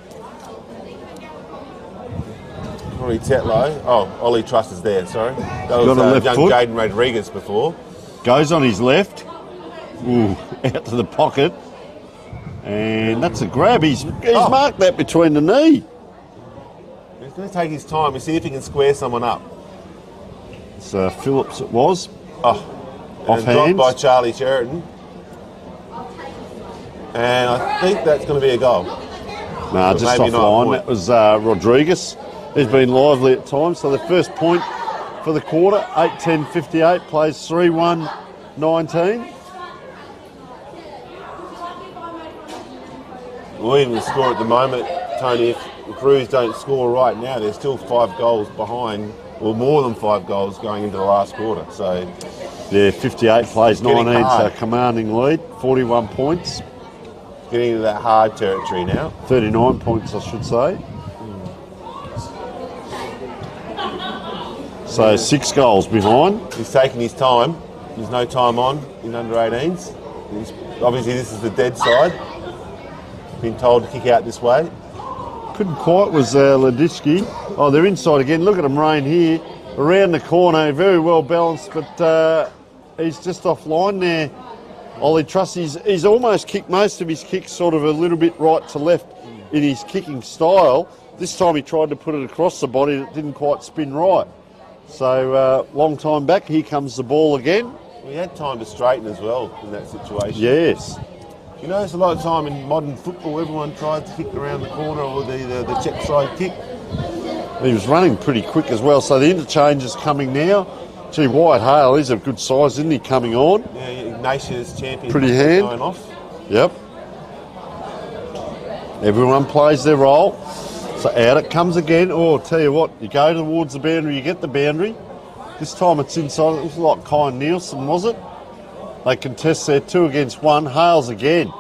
Corey Tetlow. Oh, Ollie Truss is there, sorry. That was Got a left young foot. Jaden Rodriguez before. Goes on his left. Ooh, out to the pocket. And that's a grab. He's marked that between the knee. He's going to take his time and see if he can square someone up. It's Phillips it was. Oh, Off and dropped hands. by Charlie Sheridan. And I think that's going to be a goal. Nah, But just maybe not a offline. point. That was Rodriguez. He's been lively at times. So the first point for the quarter, 8-10-58, plays 3-1-19. We'll even score at the moment, Tony. If the Crews don't score right now, they're still 5 goals behind, or more than 5 goals going into the last quarter. So Yeah, 58 plays getting 19, so hard. commanding lead, 41 points, getting into that hard territory now. 39 points, I should say. So 6 goals behind. He's taking his time. There's no time on in under-18s. Obviously, this is the dead side. Been told to kick out this way. Couldn't quite, was Leditsky. Oh, they're inside again. Look at him rain here. Around the corner, very well balanced, but he's just offline there. Ollie Truss, he's almost kicked most of his kicks sort of a little bit right to left in his kicking style. This time he tried to put it across the body and it didn't quite spin right. So long time back, here comes the ball again. We had time to straighten as well in that situation. Yes. You know, it's a lot of time in modern football, everyone tries to kick around the corner or the check side kick. He was running pretty quick as well, so the interchange is coming now. Gee, Whyalla, he's a good size, isn't he, coming on? Yeah, Ignatius champion. Pretty hand. Going off. Yep. Everyone plays their role. So out it comes again. Oh, I'll tell you what, you go towards the boundary, you get the boundary. This time it's inside. It was like Kyan Nielsen, was it? They contest their 2 against 1. Hales again.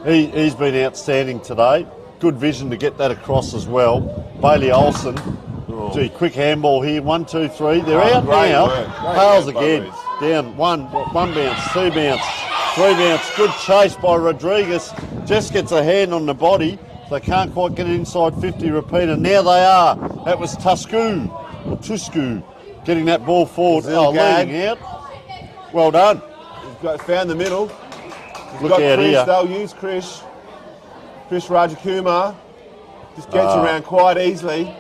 He's been outstanding today. Good vision to get that across as well. Bailey Olsen. Oh. Gee, quick handball here. 1, 2, 3. They're out great now. work. Great Hales work, again. both Down. One bounce, 2 bounce, 3 bounce. Good chase by Rodriguez. Just gets a hand on the body. They can't quite get it inside 50 repeater. Now they are. That was Tuscu getting that ball forward. Brazil gag. Leading out. Well done. Found the middle. He's Look got out Krish, here. they'll use Krish. Krish Rajakumar. Just gets around quite easily.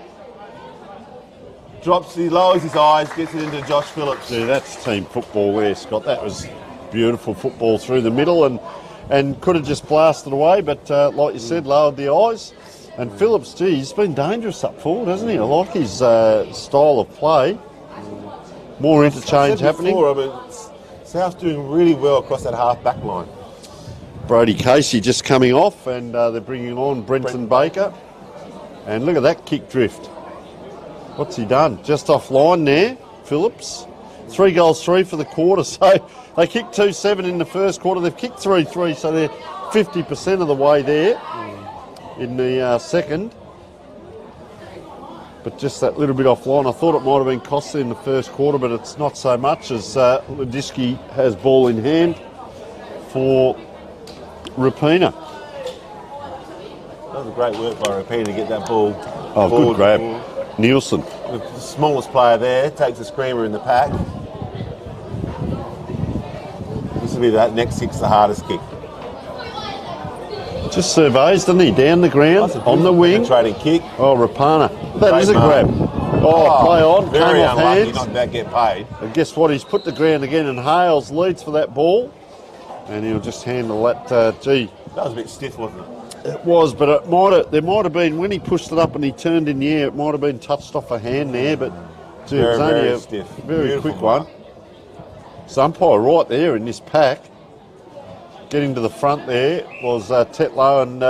He lowers his eyes, gets it into Josh Phillips. See, that's team football there, Scott. That was beautiful football through the middle and could have just blasted away, but like you said, lowered the eyes. And Phillips, gee, he's been dangerous up forward, hasn't he? I like his style of play. More interchange happening. Before, I mean, South's doing really well across that half back line. Brody Casey just coming off, and they're bringing on Brenton Baker. And look at that kick drift. What's he done? Just offline there, Phillips. 3 goals, 3 for the quarter. So they kicked 2-7 in the first quarter. They've kicked 3-3, so they're 50% of the way there in the second. But just that little bit offline. I thought it might have been costly in the first quarter, but it's not so much as Leditsky has ball in hand for Rapina. That was a great work by Rapina to get that ball. Oh, forward. good grab. Nielsen. The smallest player there takes a screamer in the pack. This will be that next kick's the hardest kick. Just surveys, doesn't he? Down the ground, on the wing. Penetrating kick. Oh, Rapana. That Great is a mark. grab. Oh, play on, Very came off unlucky hands. not to get paid. And guess what? He's put the ground again, and Hales leads for that ball. And he'll just handle that. Gee, That was a bit stiff, wasn't it? it was, but there might have been, when he pushed it up and he turned in the air, it might have been touched off a hand there, but gee, it was Very, only very a stiff. very Beautiful quick mark. one. So umpire right there in this pack, getting to the front there, was Tetlow, and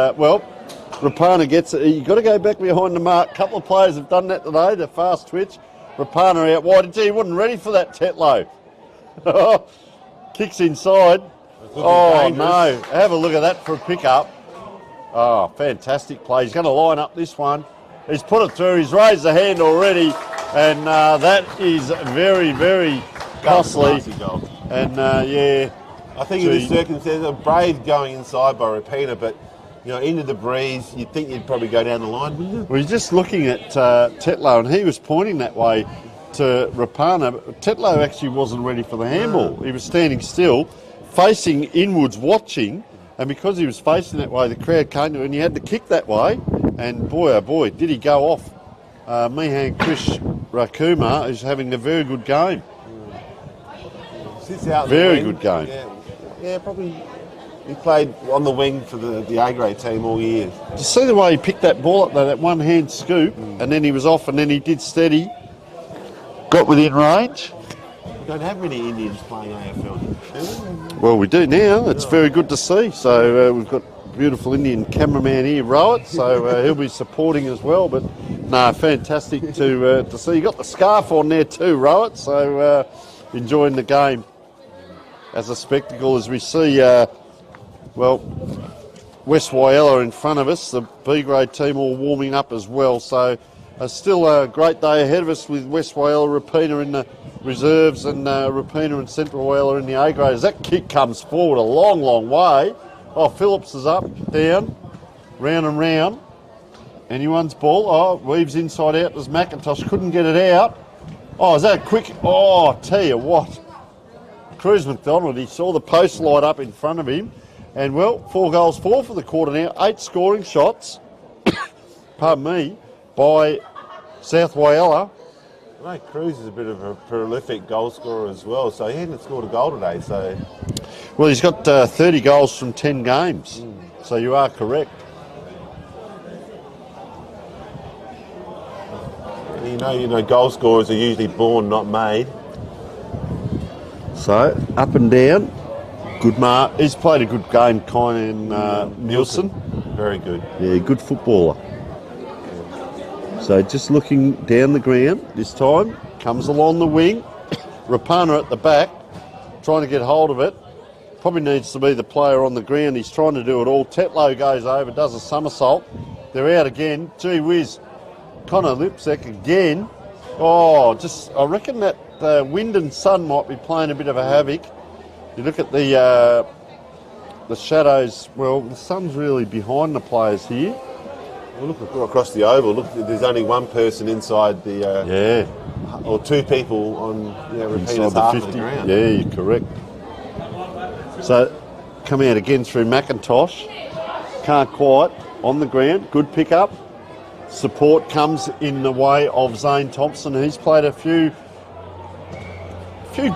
Rapana gets it. You've got to go back behind the mark. A couple of players have done that today, the fast twitch. Rapana out wide. Gee, he wasn't ready for that, Tetlow. Kicks inside. Oh, dangerous. no. Have a look at that for a pick-up. Oh, fantastic play. He's going to line up this one. He's put it through. He's raised the hand already. And that is very, very costly. Nasty goal. And, yeah. I think in this circumstance, a brave going inside by Rapina, but into the breeze, you'd think you'd probably go down the line, wouldn't you? We're just looking at Tetlow, and he was pointing that way to Rapana. Tetlow actually wasn't ready for the handball. He was standing still, facing inwards, watching, and because he was facing that way, the crowd came to him, and he had to kick that way, and boy, oh boy, did he go off. Mihan Krish Rakuma is having a very good game. Sits out Very the wing. good game. Yeah, probably He played on the wing for the A-grade team all year. Did you see the way he picked that ball up there, that one-hand scoop, and then he was off, and then he did steady, got within range? We don't have many Indians playing AFL, do we? Well, we do now. It's very good to see. So we've got beautiful Indian cameraman here, Rowett, so he'll be supporting as well. But no, fantastic to see. You got the scarf on there too, Rowett, so enjoying the game as a spectacle as we see, well, West Whyalla in front of us, the B-grade team all warming up as well. So still a great day ahead of us with West Whyalla, Rapina in the reserves and Rapina and Central Whyalla in the A-grade. As that kick comes forward a long, long way. Oh, Phillips is up, down, round and round. Anyone's ball. Oh, weaves inside out. There's McIntosh. Couldn't get it out. Oh, is that quick? Oh, I tell you what. Cruz McDonald, he saw the post light up in front of him. And, well, 4 goals, 4 for the quarter now. 8 scoring shots, pardon me, by South Whyalla. Mate, Cruz is a bit of a prolific goal scorer as well, so he hadn't scored a goal today. So, well, he's got 30 goals from 10 games, so you are correct. You know, goal scorers are usually born, not made. So, up and down. Good mark. He's played a good game, Kynan Nielsen. Very good. Yeah, good footballer. So just looking down the ground this time, comes along the wing. Rapana at the back, trying to get hold of it. Probably needs to be the player on the ground. He's trying to do it all. Tetlow goes over, does a somersault. They're out again. Gee whiz. Connor Lipsek again. Oh, just I reckon that wind and sun might be playing a bit of a havoc. You look at the shadows. Well, the sun's really behind the players here. Well, look across the oval. Look, there's only one person inside the or 2 people on Rapina's half of the ground. Yeah, you're correct. So come out again through McIntosh. Can't quite on the ground. Good pick up. Support comes in the way of Zane Thompson. He's played a few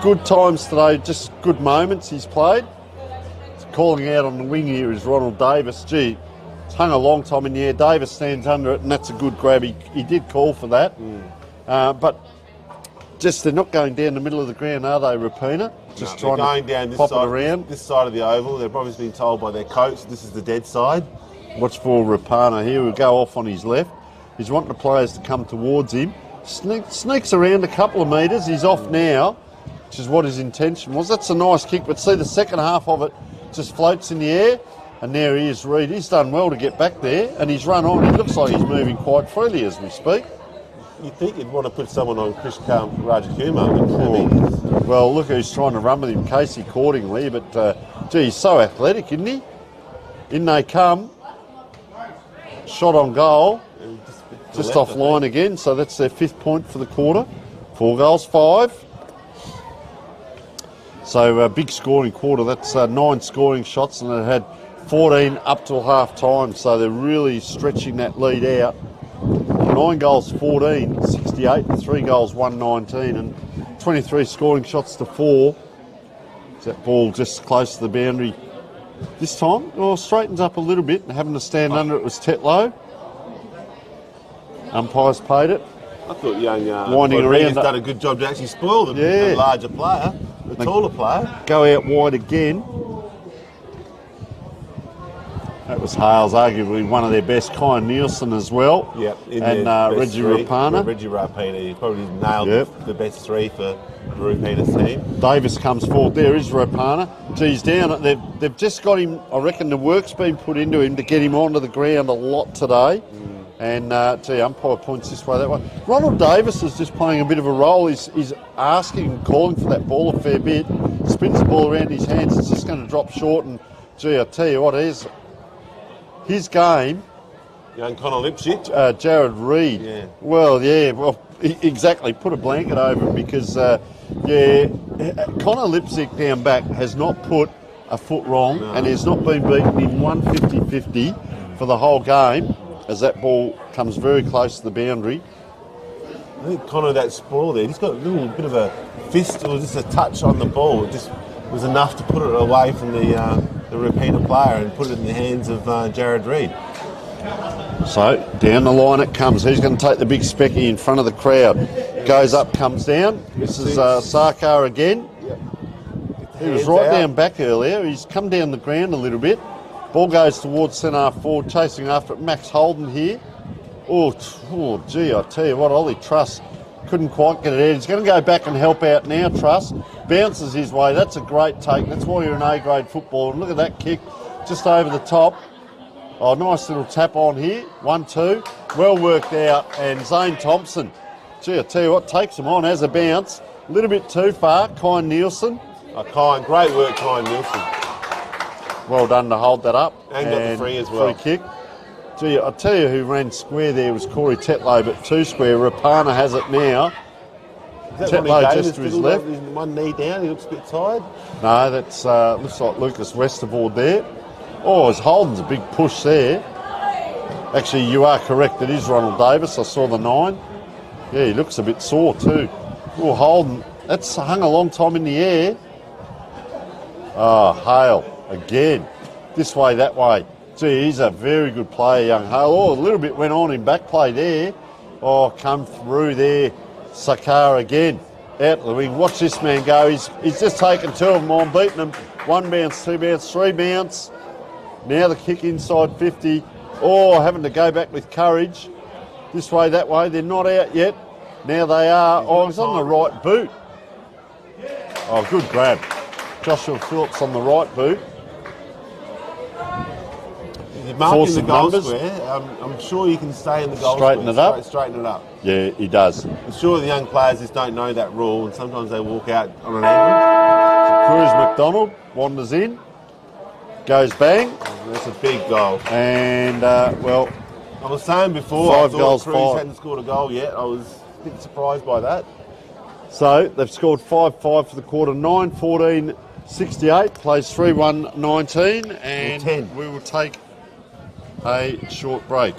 good times today, just good moments he's played. Calling out on the wing here is Ronald Davis. Gee, it's hung a long time in the air. Davis stands under it, and that's a good grab. He did call for that. But just they're not going down the middle of the ground, are they, Rapina? Just trying going to down this pop side, it around. this side of the oval. They've probably been told by their coach this is the dead side. Watch for Rapana here. We'll go off on his left. He's wanting the players to come towards him. Sneaks around a couple of metres. He's off now, which is what his intention was. That's a nice kick, but see the second half of it just floats in the air, and there he is, Reid. He's done well to get back there, and he's run on. He looks like he's moving quite freely as we speak. You'd think you'd want to put someone on Chris Rajakumar. Well, look who's trying to run with him, Casey Cordingley, but gee, he's so athletic, isn't he? In they come. Shot on goal. Just offline again, so that's their 5th point for the quarter. 4 goals, 5. So a big scoring quarter. That's 9 scoring shots, and it had 14 up till half time. So they're really stretching that lead out. 9 goals, 14, 68, 3 goals, 119, and 23 scoring shots to 4. That ball just close to the boundary this time. Well, straightens up a little bit, and having to stand under it was Tetlow. Umpires paid it. I thought young winding Rodriguez around. done a good job to actually spoil the larger player, the taller player. Go out wide again. That was Hales, arguably one of their best. Kynan Nielsen as well. Yep. And Reggie Rapana. Reggie Rapana. He probably nailed the best 3 for Rapina's team. Davis comes forward. There is Rapana. Geez, down. They've just got him. I reckon the work's been put into him to get him onto the ground a lot today. And, umpire points this way, that way. Ronald Davis is just playing a bit of a role. He's asking and calling for that ball a fair bit. Spins the ball around his hands. It's just going to drop short. And, gee, I tell you what, his game. Young Connor Lipsik. Jared Reid. Yeah. Well, exactly. Put a blanket over him because, Connor Lipsik down back has not put a foot wrong and has not been beaten in 150-50 for the whole game. As that ball comes very close to the boundary. I think Connor, that sprawl there, he's got a little bit of a fist or just a touch on the ball. It just was enough to put it away from the the repeater player and put it in the hands of Jared Reid. So down the line it comes. Who's going to take the big specky in front of the crowd? Goes up, comes down. This is Sarkar again. He was right down back earlier. He's come down the ground a little bit. Ball goes towards centre forward, chasing after it. Max Holden here. Oh, gee, I tell you what, Ollie Truss couldn't quite get it out. He's going to go back and help out now, Truss. Bounces his way. That's a great take. That's why you're an A-grade footballer. And look at that kick just over the top. Oh, nice little tap on here. 1-2. Well worked out. And Zane Thompson, gee, I tell you what, takes him on as a bounce. A little bit too far. Kyle Nielsen. Great work, Kyle Nielsen. Well done to hold that up. And got the free as well. Free kick. Gee, I tell you who ran square there was Corey Tetlow, but 2 square. Rapana has it now. Tetlow just to his left. One knee down, he looks a bit tired. No, that's looks like Lucas Westervoort there. Oh, his Holden's a big push there. Actually, you are correct. It is Ronald Davis. I saw the 9. Yeah, he looks a bit sore too. Oh, Holden. That's hung a long time in the air. Oh, Hale again. This way, that way. Gee, he's a very good player, young Hale. Oh, a little bit went on in back play there. Oh, come through there. Sakar again. Out of the wing. Watch this man go. He's just taken 2 of them on, beating them. 1 bounce, 2 bounce, 3 bounce. Now the kick inside 50. Oh, having to go back with courage. This way, that way. They're not out yet. Now they are. Oh, he's on the right boot. Oh, good grab. Joshua Phillips on the right boot. Marking the goal square, I'm sure you can stay in the goal Straighten square. it up? Straighten it up. Yeah, he does. I'm sure the young players just don't know that rule, and sometimes they walk out on an angle. Cruz McDonald wanders in, goes bang. That's a big goal. And, well, I was saying before, 5 I thought goals, Cruz 5. hadn't scored a goal yet. I was a bit surprised by that. So they've scored 5-5 for the quarter, 9-14-68, plays 3-1-19, and 10. we will take a short break.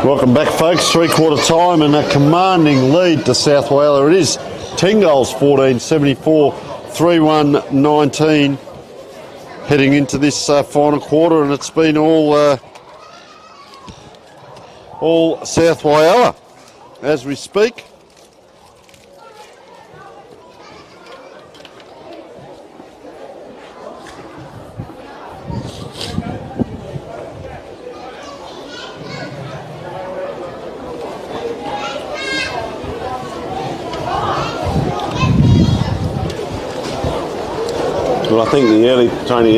Welcome back, folks. 3/4 time and a commanding lead to South Whyalla. It is 10 goals, 14, 74, 3-1, 19, heading into this final quarter, and it's been all South Whyalla as we speak. Well, I think the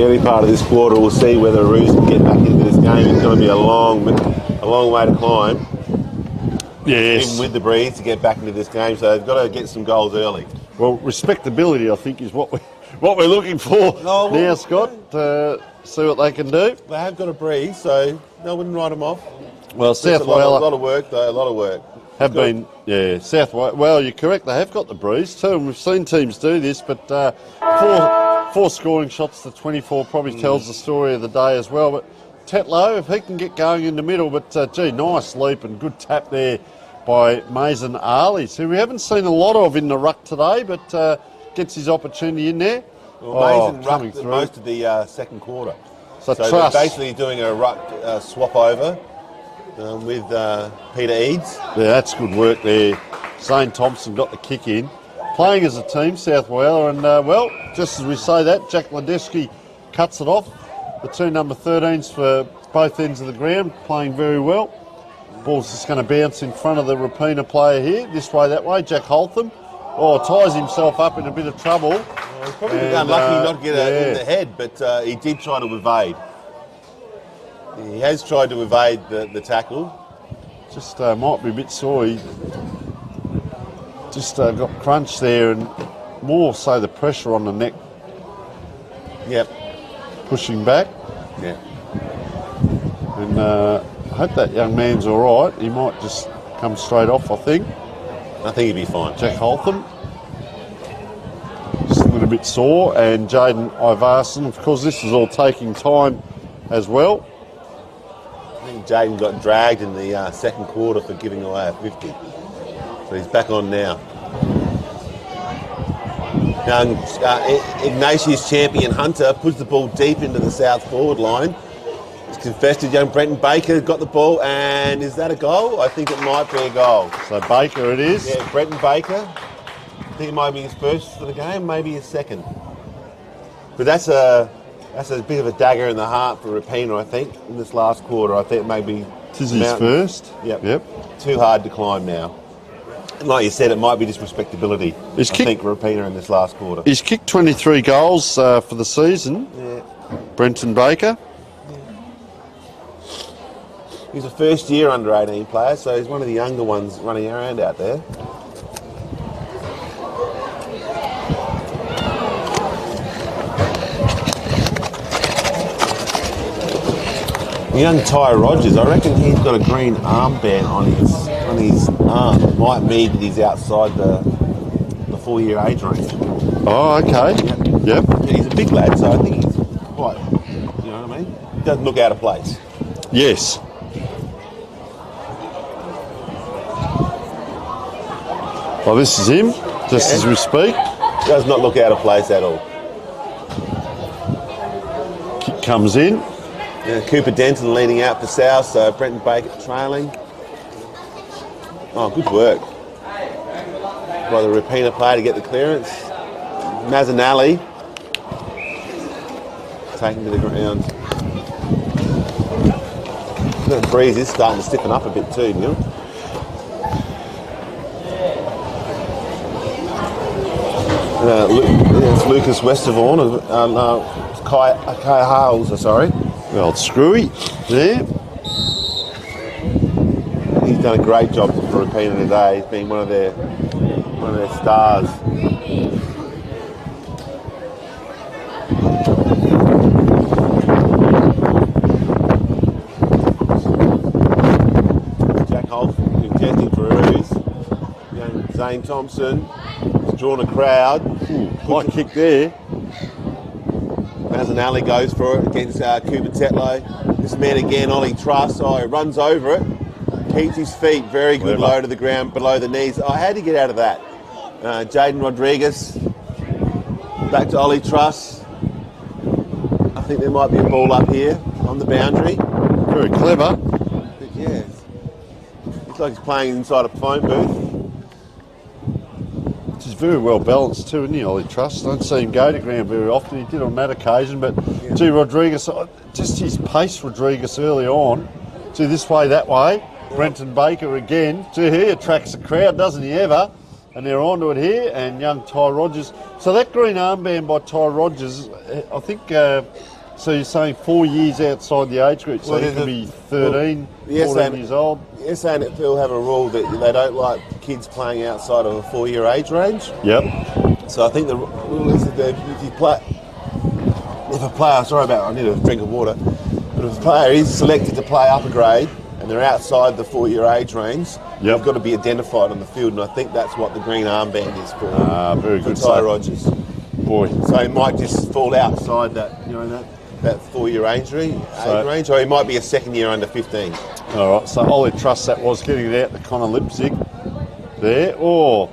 early part of this quarter, we'll see whether Roos can get back into this game. It's going to be a long way to climb. Yes. Even with the breeze to get back into this game, so they've got to get some goals early. Well, respectability, I think, is what we're looking for now, Scott. See what they can do. They have got a breeze, so I wouldn't write them off. Well, South Whyalla, Whyalla a lot of work, though. A lot of work. South Whyalla. Well, you're correct. They have got the breeze too, and we've seen teams do this. But four scoring shots to 24 probably tells the story of the day as well. But Tetlow, if he can get going in the middle, but nice leap and good tap there by Mason Arlies, who we haven't seen a lot of in the ruck today, but gets his opportunity in there. Well, Mason rucked most of the second quarter. So they're basically doing a ruck swap over with Peter Eads. Yeah, that's good work there. Zane Thompson got the kick in. Playing as a team, South Whyalla, and just as we say that, Jack Ladesky cuts it off. The two number 13s for both ends of the ground, playing very well. Ball's just going to bounce in front of the Rapina player here, this way, that way. Jack Holtham, ties himself up in a bit of trouble. He's probably unlucky not to get it in the head, but he did try to evade. He has tried to evade the tackle. Just might be a bit sore. He just got crunched there, and more so the pressure on the neck. Yep. Pushing back. Yeah. And I hope that young man's all right. He might just come straight off, I think. I think he'd be fine. Jack Holtham. Just a little bit sore. And Jaden Ivarson. Of course, this is all taking time as well. I think Jaden got dragged in the second quarter for giving away a 50. So he's back on now. Young Ignatius champion Hunter puts the ball deep into the south forward line. It's contested. Young Brenton Baker got the ball, and is that a goal? I think it might be a goal. So Baker it is. Yeah, Brenton Baker. I think it might be his first for the game, maybe his second. But that's a bit of a dagger in the heart for Rapina, I think, in this last quarter. I think maybe This is his first. Yep. Too hard to climb now. And like you said, it might be just respectability. I think Rapina in this last quarter. He's kicked 23 goals for the season. Yeah. Brenton Baker. He's a first-year under-18 player, so he's one of the younger ones running around out there. Young Ty Rogers, I reckon he's got a green armband on his arm. Might mean that he's outside the 4-year age range. Oh, okay. Yep. He's a big lad, so I think he's quite, you know what I mean? He doesn't look out of place. Yes. Well, this is him, just as we speak. Does not look out of place at all. Kick comes in. Yeah, Cooper Denton leading out for South, so Brenton Baker trailing. Oh, good work by the Rapina player to get the clearance. Mazzanelli taking to the ground. The breeze is starting to stiffen up a bit too, Neil. It's Lucas Westervorn, Kai Hales, sorry. Well, Screwy there. He's done a great job for Rapina today. He's been one of their stars. Jack Holt contesting for Roos. Young Zane Thompson has drawn a crowd. High kick there. Mazzanelli goes for it against Cooper Tetlow. This man again, Ollie Truss. Oh, he runs over it. Keeps his feet very good low to the ground, below the knees. Oh, how did he get out of that? Jaden Rodriguez. Back to Ollie Truss. I think there might be a ball up here on the boundary. Very clever. But yeah, looks like he's playing inside a phone booth. He's very well balanced too, isn't he, Ollie Truss? Don't see him go to ground very often. He did on that occasion, but gee, Rodriguez, just his pace, Rodriguez, early on. Gee, this way, that way. Brenton Baker again. Gee, he attracts the crowd, doesn't he ever? And they're onto it here, and young Ty Rogers. So that green armband by Ty Rogers, I think, so you're saying 4 years outside the age group, so Well, he could be 13, 14 years old. Yes, and they'll have a rule that they don't like kids playing outside of a 4-year age range. Yep. So I think the rule is that if a player, I need a drink of water, but if a player is selected to play upper grade and they're outside the 4-year age range, they've got to be identified on the field, and I think that's what the green armband is for. Very good. Ty Rogers. Boy. So he might just fall outside that, that 4-year age range, or he might be a second year under 15. All right, so Ollie Truss, that was getting it out to Connor Lipzig there. Oh,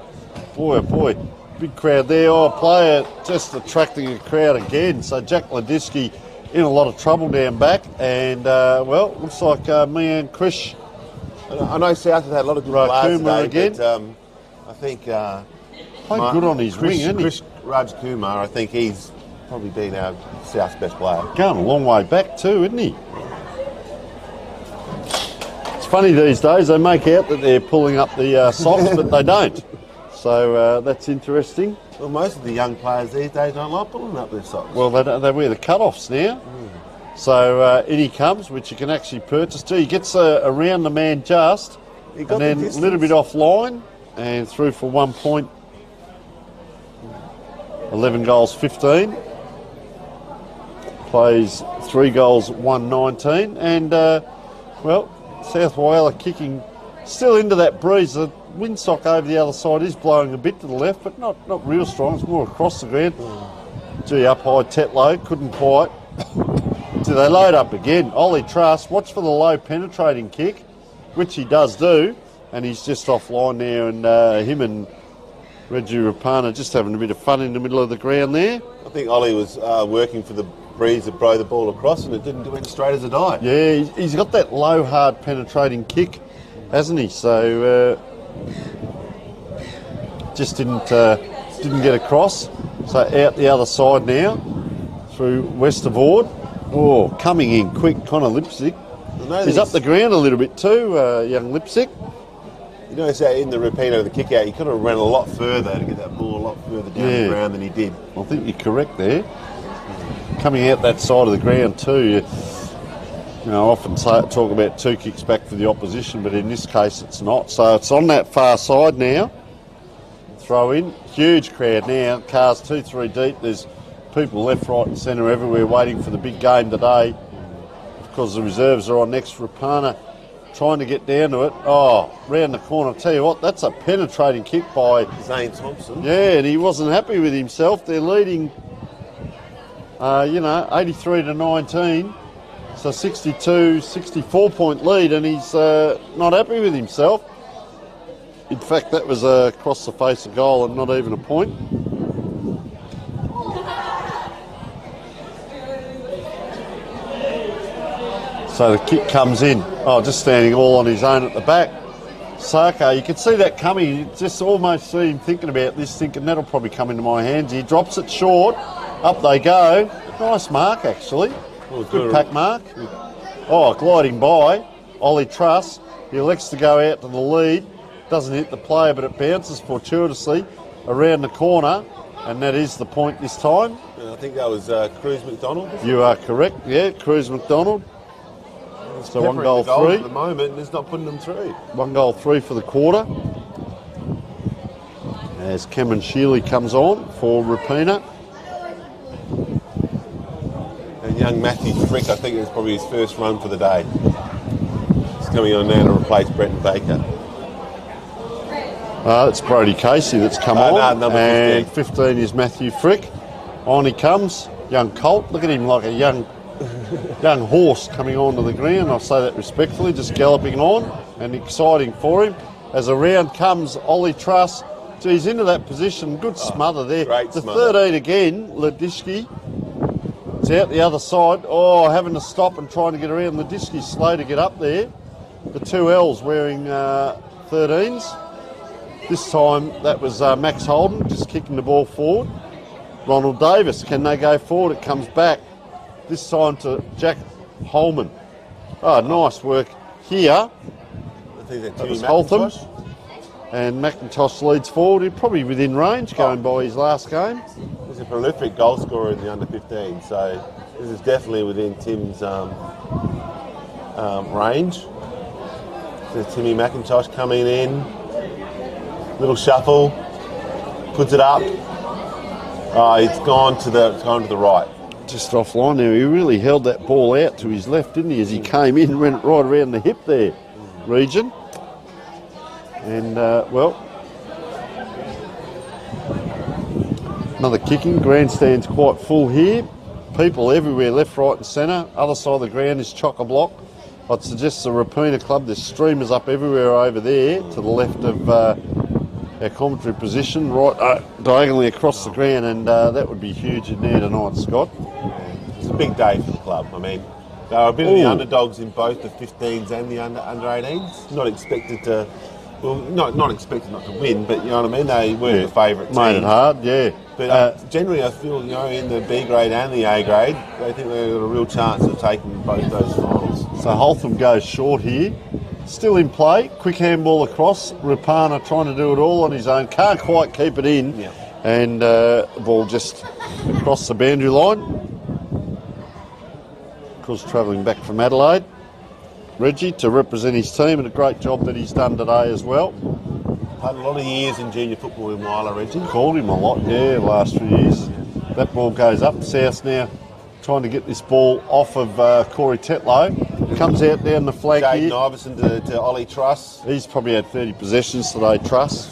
boy, big crowd there. Oh, player just attracting a crowd again. So Jack Ladisky in a lot of trouble down back, and looks like me and Chris. I know South have had a lot of good players today, again. but I think played good on his wing, hasn't he? Chris Raj Kumar, I think he's probably been our South's best player. Going a long way back too, isn't he? It's funny these days, they make out that they're pulling up the socks, but they don't. So that's interesting. Well, most of the young players these days don't like pulling up their socks. Well, they wear the cut-offs now. So in he comes, which you can actually purchase too. He gets around the man just, and then a little bit offline, and through for 1 point. 11 goals, 15. Plays 3 goals, 119. And, South Whyalla kicking still into that breeze. The windsock over the other side is blowing a bit to the left, but not real strong. It's more across the ground. Gee, up high, Tetlow, couldn't quite. So they load up again. Ollie Truss, watch for the low penetrating kick, which he does do, and he's just offline there, and him and Reggie Rapana just having a bit of fun in the middle of the ground there. I think Ollie was working for the breeze to blow the ball across, and it went straight as a die. Yeah, he's got that low, hard penetrating kick, hasn't he? So just didn't get across. So out the other side now through Westervoort. Oh, coming in quick, Connor Lipzig. He's up the ground a little bit too, young Lipzig. You notice that in the repeat of the kick out, he could have ran a lot further to get that ball a lot further down the ground than he did. I think you're correct there. Coming out that side of the ground too, I often talk about 2 kicks back for the opposition, but in this case it's not. So it's on that far side now. Throw in, huge crowd now, cars 2-3 deep. There's people left, right and centre everywhere waiting for the big game today. Of course the reserves are on next. Rapana trying to get down to it. Oh, round the corner. I'll tell you what, that's a penetrating kick by Zane Thompson. Yeah, and he wasn't happy with himself. They're leading, 83 to 19. So 62, 64 point lead, and he's not happy with himself. In fact, that was across the face of goal and not even a point. So the kick comes in. Oh, just standing all on his own at the back. Sarko, you can see that coming. You just almost see him thinking about this, thinking that'll probably come into my hands. He drops it short. Up they go. Nice mark, actually. Good pack mark. Oh, gliding by. Ollie Truss. He elects to go out to the lead. Doesn't hit the player, but it bounces fortuitously around the corner. And that is the point this time. I think that was Cruz McDonald. You are correct. Yeah, Cruz McDonald. So 1 goal, 3 at the moment, and it's not putting them through. 1 goal, 3 for the quarter. As Cameron Shealy comes on for Rapina. And young Matthew Frick, I think it was probably his first run for the day. He's coming on now to replace Brenton Baker. It's Brodie Casey that's come on. Number 15. And 15 is Matthew Frick. On he comes. Young Colt. Look at him like a young horse coming onto the ground. I say that respectfully, just galloping on and exciting for him. As around comes Ollie Truss, Geez, into that position. Good smother there. Great the smother. 13 again, Ladishki. It's out the other side. Oh, having to stop and trying to get around. Ladishki's slow to get up there. The two L's wearing 13s. This time that was Max Holden just kicking the ball forward. Ronald Davis, can they go forward? It comes back. This time to Jack Holman. Oh, nice work here. I think That Timmy was Holtham. McIntosh. And McIntosh leads forward. He's probably within range going by his last game. He's a prolific goal scorer in the under-15, so this is definitely within Tim's range. So Timmy McIntosh coming in, little shuffle, puts it up. Oh, it's gone to the right. Just offline there. He really held that ball out to his left, didn't he? As he came in, went right around the hip there, region. And, well, another kicking. Grandstand's quite full here. People everywhere, left, right and centre. Other side of the ground is chock-a-block. I'd suggest the Rapina Club. There's streamers up everywhere over there to the left of our commentary position, right diagonally across the ground, and that would be huge in there tonight, Scott. It's a big day for the club. I mean, they were a bit of the underdogs in both the 15s and the under 18s. Not expected to, well, not expected not to win, but you know what I mean. They were the favourite team. Made it hard, yeah. But generally, I feel in the B grade and the A grade, they think they've got a real chance of taking both those finals. So Holtham goes short here. Still in play. Quick handball across. Rapana trying to do it all on his own. Can't quite keep it in. Yeah. And the ball just across the boundary line. Of course, travelling back from Adelaide. Reggie to represent his team, and a great job that he's done today as well. Played a lot of years in junior football in Whyalla, Reggie. Called him a lot, yeah, last few years. That ball goes up. South now trying to get this ball off of Corey Tetlow. Comes out down the flank Jaden here. Iverson to Ollie Truss. He's probably had 30 possessions today, Truss.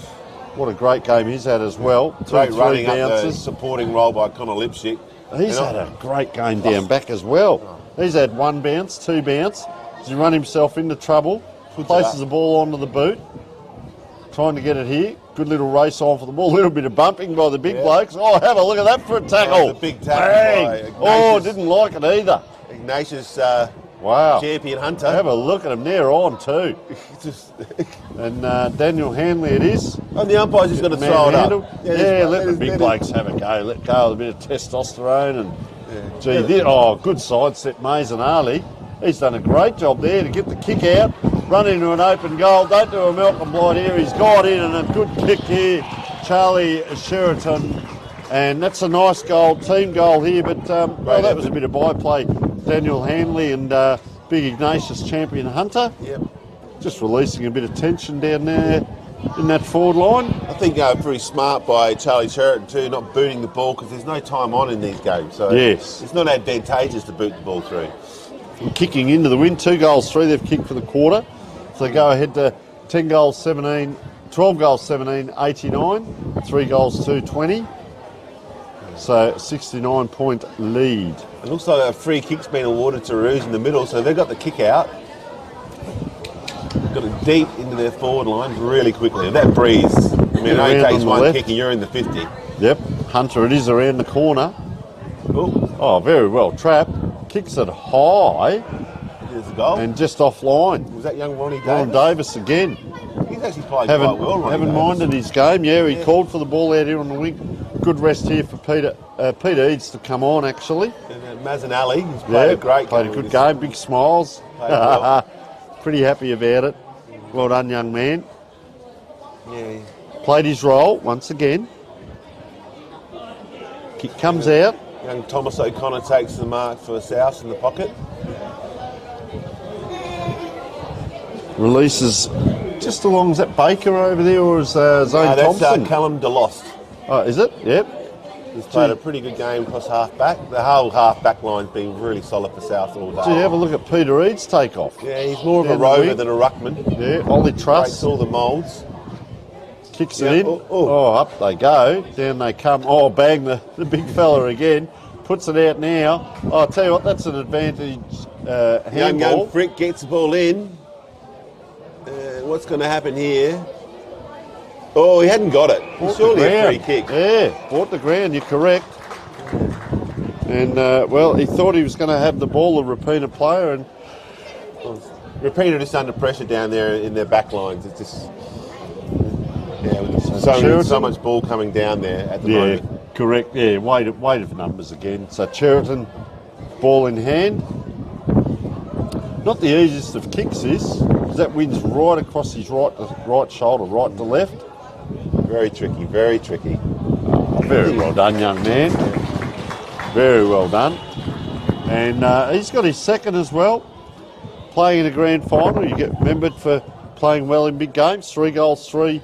What a great game he's had as well. Great 2 running up the bounces. supporting role by Connor Lipschick. He's had a great game down back as well. He's had 1 bounce, 2 bounce. He's run himself into trouble. Places the ball onto the boot. Trying to get it here. Good little race on for the ball. A little bit of bumping by the big blokes. Oh, have a look at that for a tackle. Oh, the big tackle by Ignatius. Oh, didn't like it either. Ignatius, Wow. champion hunter. Have a look at him. They're on too. And Daniel Hanley it is. And the umpire's just got to throw it up. Yeah, let the big blokes have a go. Let go of a bit of testosterone. And good sidestep, Mays and Ali. He's done a great job there to get the kick out, run into an open goal. Don't do a Malcolm Blight here. He's got in, and a good kick here, Charlie Sheraton. And that's a nice goal, team goal here. But well, that was a bit of byplay. Daniel Hanley and big Ignatius champion Hunter. Yep. Just releasing a bit of tension down there in that forward line. I think very smart by Charlie Sheraton too, not booting the ball because there's no time on in these games. So Yes. it's not advantageous to boot the ball through. Kicking into the win, 2 goals, 3 they've kicked for the quarter. So they go ahead to 10 goals, 17, 12 goals, 17, 89, 3 goals, 2, 20. So 69-point lead. It looks like a free kick's been awarded to Rouge in the middle, so they've got the kick out. Got it deep into their forward line really quickly. And that breeze, I mean, it only takes one kick and you're in the 50. Yep, Hunter it is around the corner. Ooh, Oh, very well trapped. Kicks it high there's the goal. and just offline. Was that young Ronnie Davis? Ron Davis again. He's actually played quite well, Ronnie Haven't Davis. minded his game. Yeah, he called for the ball out here on the wing. Good rest here for Peter Eads to come on, actually. And Mazin Ali, he's played a great played game. a good game. Big smiles. Played well. Pretty happy about it. Well done, young man. Yeah. Played his role once again. Kick comes out. Young Thomas O'Connor takes the mark for South in the pocket. Releases just along, is that Baker over there or is Zane That's Thompson? Callum DeLost. Oh, is it? Yep. He's played a pretty good game across half back. The whole half back line's been really solid for South all day. Gee, have a look at Peter Eads' takeoff. Yeah, he's more of a Down the rover wing. than a ruckman. Yeah, Ollie Breaks Truss all the moulds. kicks Yeah, it in. oh. Up they go. Down they come. Oh, bang the big fella again. Puts it out now. Oh, I'll tell you what, that's an advantage handball. Young Frick gets the ball in. What's going to happen here? Oh, he hadn't got it. Bought Surely the a free ground. kick. Yeah, bought the ground, you're correct. And, well, he thought he was going to have the ball, the Rapina player, and Rapina just under pressure down there in their back lines. It's just with so much ball coming down there at the moment. Correct. Yeah, weight of numbers again. So Cheriton, ball in hand. Not the easiest of kicks, this, because that wind's right across his right shoulder, right to left. Very tricky, very tricky. Oh, very well done, young man. Very well done. And he's got his second as well. Playing in a grand final, you get remembered for playing well in big games. 3 goals, 3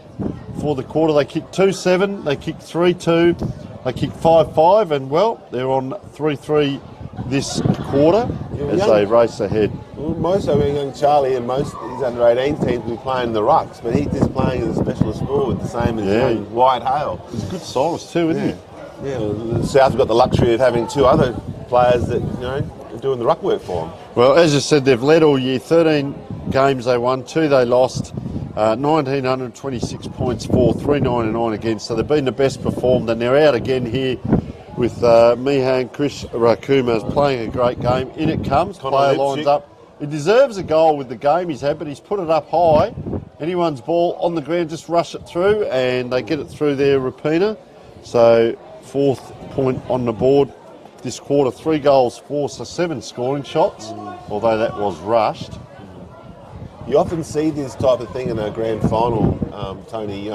for the quarter. They kicked 2-7, they kicked 3-2, they kicked 5-5, and well, they're on 3-3 this quarter as they race ahead. Well, most of young Charlie and most of his under-18 teams will be playing the rucks, but he's just playing as a specialist forward, the same as young Whyalla. He's a good size too, isn't he? Yeah, well, the South have got the luxury of having 2 other players that are doing the ruck work for them. Well, as I said, they've led all year. 13 games they won, 2 they lost. 1,926 points for, 399 against. So they've been the best performed, and they're out again here with Mihan Chris Rakuma playing a great game. In it comes, player lines up. He deserves a goal with the game he's had, but he's put it up high. Anyone's ball on the ground, just rush it through, and they get it through there, Rapina. So 4th point on the board this quarter. 3 goals, 4, so 7 scoring shots, although that was rushed. You often see this type of thing in a grand final, Tony,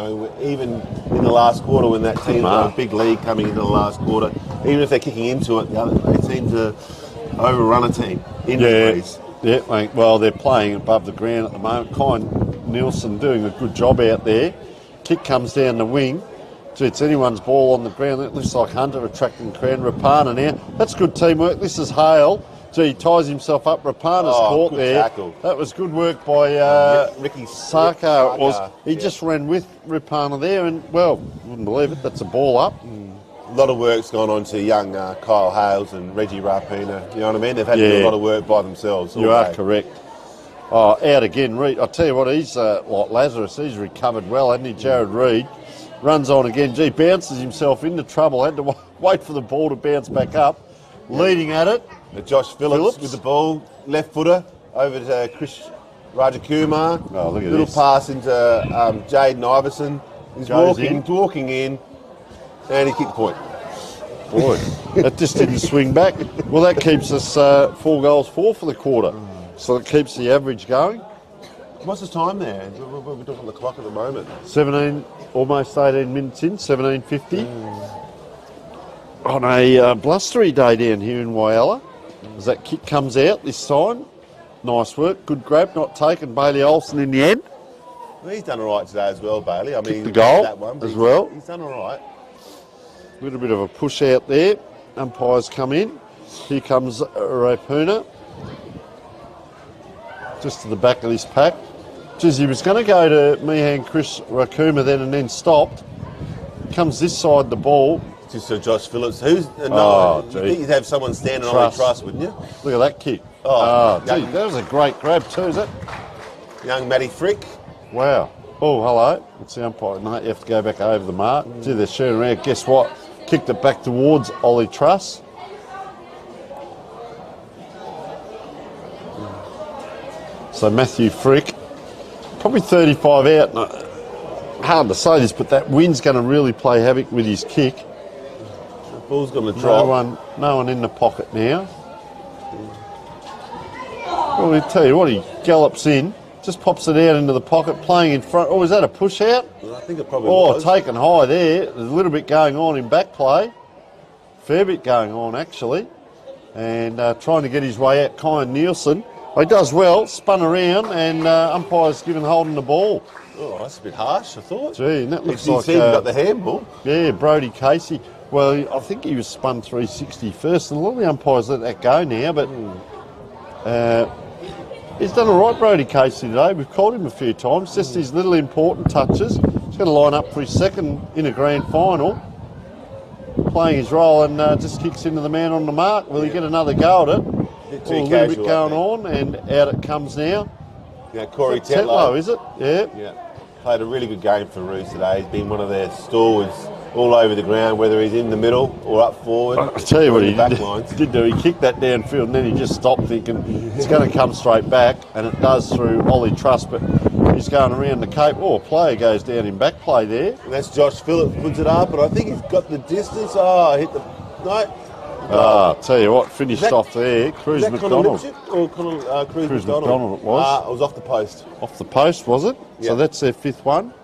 even in the last quarter when that team's got a big lead coming into the last quarter, even if they're kicking into it, they seem to overrun a team. Yeah, mate. Well, they're playing above the ground at the moment. Kyan Nielsen doing a good job out there. Kick comes down the wing. Gee, it's anyone's ball on the ground. It looks like Hunter attracting the crowd. Rapana now. That's good teamwork. This is Hale. Gee, he ties himself up. Rapana's caught there. Tackle. That was good work by Ricky Sarko. It was. He just ran with Rapana there, and well, wouldn't believe it. That's a ball up. A lot of work's gone on to young Kyle Hales and Reggie Rapina. You know what I mean? They've had to do a lot of work by themselves. You are correct. Oh, out again, Reed. I'll tell you what, he's like Lazarus. He's recovered well, hasn't he? Jared Reed runs on again. Gee, bounces himself into trouble. Had to wait for the ball to bounce back up. Leading at it. Josh Phillips with the ball, left footer, over to Chris Rajakumar. Oh, look at Little this. pass into Jaden Iverson. He's walking in, and he kicked point. Boy, that just didn't swing back. Well, that keeps us 4 goals, 4 for the quarter. So it keeps the average going. What's the time there? We're looking on the clock at the moment. 17, almost 18 minutes in, 17:50. On a blustery day down here in Whyalla. As that kick comes out this time. Nice work, good grab, not taken. Bailey Olsen in the end. Well, he's done all right today as well, Bailey. I mean, the goal that one, as well. He's done all right. A little bit of a push out there. Umpires come in. Here comes Rapuna. Just to the back of this pack. Geez, he was going to go to Mihan Chris Rakuma then and then stopped. Comes this side the ball. Just to Josh Phillips. Who's Oh, you think you'd have someone standing on the truss, wouldn't you? Look at that kick. Gee, that was a great grab too, is it? Young Matty Frick. Wow. Oh, hello. It's the umpire. Mate, you have to go back over the mark. Gee, they're shooting around. Guess what? Kicked it back towards Ollie Truss. So Matthew Frick, probably 35 out. No, hard to say this, but that wind's going to really play havoc with his kick. The ball's going to drop. No one in the pocket now. Well, I tell you what, he gallops in, just pops it out into the pocket, playing in front. Oh, is that a push out? I think it probably was. Taken high there. There's a little bit going on in back play. Fair bit going on, actually. And trying to get his way out, Kyan Nielsen. He does well, spun around, and umpire's given holding the ball. Oh, that's a bit harsh, I thought. Gee, and that looks like... He got the handball. Yeah, Brody Casey. Well, I think he was spun 360 first, and a lot of the umpires let that go now, but he's done all right, Brody Casey, today. We've called him a few times, just his little important touches. He's going to line up for his second in a grand final, playing his role, and just kicks into the man on the mark. Will he get another go at it? A little bit going on, and out it comes now. Yeah, Corey Tetlow. Is it? Yeah. played a really good game for Roos today. He's been one of their stalwarts all over the ground, whether he's in the middle or up forward. I'll tell you what he back lines. did do. He kicked that downfield and then he just stopped thinking it's going to come straight back, and it does through Ollie Truss, but he's going around the cape. Oh, a player goes down in back play there. And that's Josh Phillips, puts it up, but I think he's got the distance. Oh, hit the... No. Tell you what, finished off there. Cruz McDonald. Or Cruz McDonald it was. It was off the post. Off the post, was it? Yep. So that's their 5th one.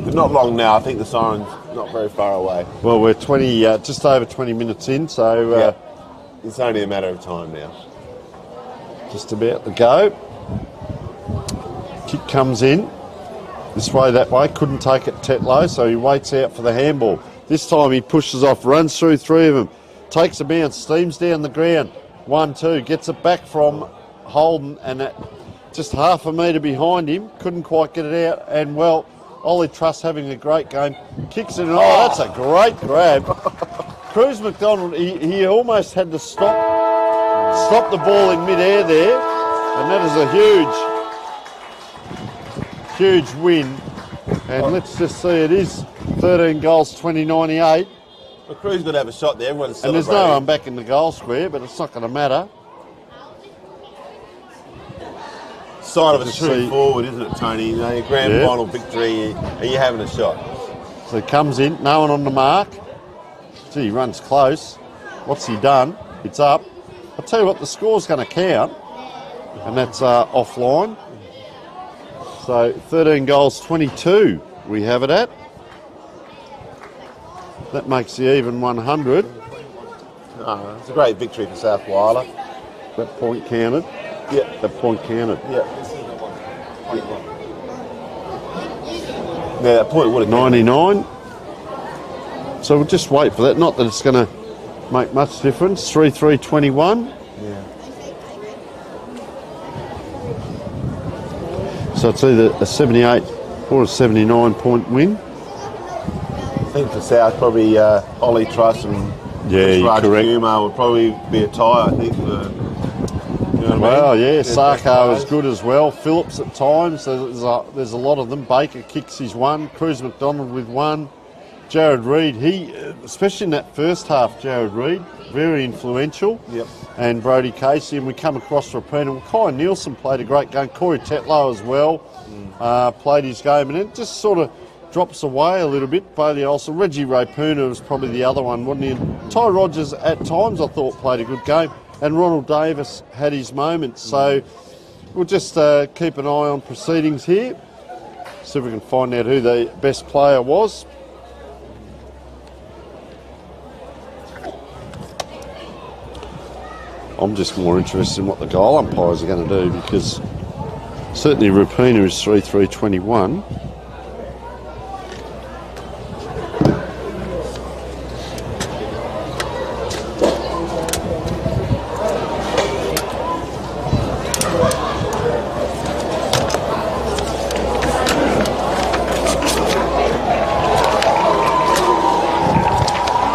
But not long now. I think the siren's not very far away. Well, we're just over 20 minutes in, so it's only a matter of time now. Just about to go. Kick comes in. This way, that way. Couldn't take it Tetlow, so he waits out for the handball. This time he pushes off, runs through 3 of them, takes a bounce, steams down the ground. 1-2, gets it back from Holden, and just half a metre behind him. Couldn't quite get it out, and well, Ollie Truss having a great game. Kicks it in. Oh, that's a great grab. Cruz McDonald, he almost had to stop the ball in mid-air there, and that is a huge win. And let's just see, it is 13 goals, 20-98. Well, Cruz got to have a shot there. Everyone's And celebrating. there's no one back in the goal square, but it's not going to matter. Sign of a Just true see- forward, isn't it, Tony? You know, your grand Yeah. final victory, and you're having a shot. So he comes in, no one on the mark. Gee, he runs close. What's he done? It's up. I'll tell you what, the score's going to count, and that's offline. So 13 goals, 22 we have it at. That makes the even 100. It's a great victory for South Whyalla. That point counted. Yeah. That point counted. Yeah. Yeah, that point would have 99. So we'll just wait for that. Not that it's going to make much difference. 3-3-21. Yeah. So it's either a 78 or a 79 point win. I think for South, probably Ollie Truss and Yeah, you're Raj correct. Kumar would probably be a tie, I think. You know what Well, I mean? yeah, They're Sarko best is good as well. Phillips at times. There's a lot of them. Baker kicks his one. Cruz McDonald with one. Jared Reid, especially in that first half, Jared Reid, very influential. Yep. And Brodie Casey, and we come across for a penalty. Kai Nielsen played a great game. Corey Tetlow as well played his game, and it just sort of drops away a little bit. Bailey Olsen, Reggie Rapuna was probably the other one, wasn't he? And Ty Rogers at times I thought played a good game, and Ronald Davis had his moments. So we'll just keep an eye on proceedings here, see if we can find out who the best player was. I'm just more interested in what the goal umpires are going to do, because certainly Rapina is 3-3-21.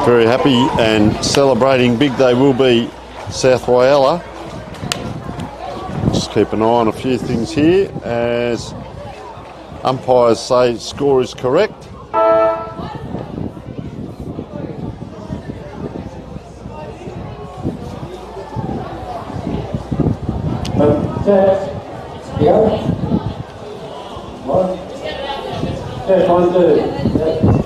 Very happy and celebrating big they will be, South Whyalla. Just keep an eye on a few things here as umpires say score is correct. Test. Yeah. One. Test 1, 2. Yeah.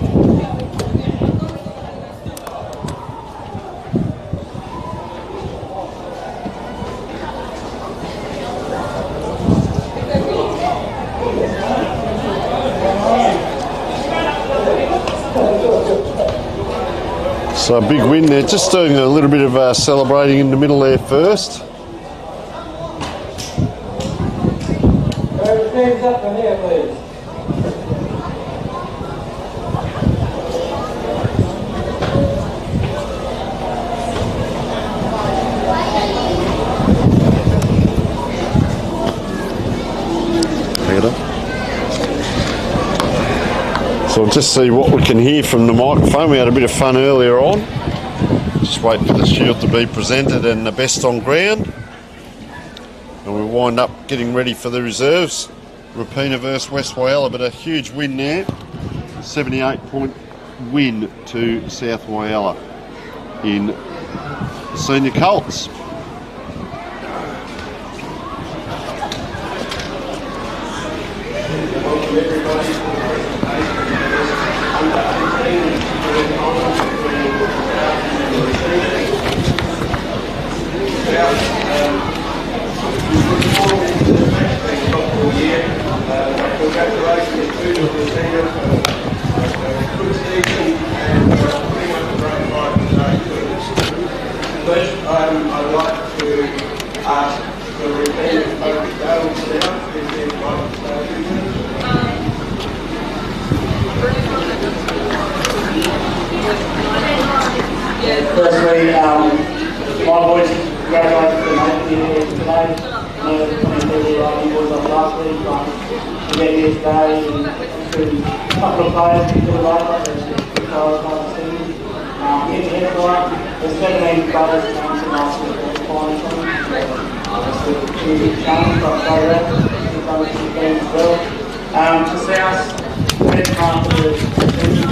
So a big win there. Just doing a little bit of celebrating in the middle there first. Hands up in here, please. So we'll just see what we can hear from the microphone. We had a bit of fun earlier on. Just wait for the shield to be presented and the best on ground. And we wind up getting ready for the reserves. Rapina versus West Whyalla, but a huge win there. 78-point win to South Whyalla in Senior Colts. Welcome everybody to the congratulations to the seniors for a good season and putting up a great fight today. First, I'd like to ask the repeated coach Dale to sit up if they'd like to say a few things. Firstly, my boys, congratulations to making it here today. I know that many people were writing boys up last week, but to get here today and to a couple of players who did like that, there's good players behind the scenes. Hit the head right, there's 17 players that came to last week for the final team. It's a huge challenge, but play that. We've done a few games as well. To South, great time for the team.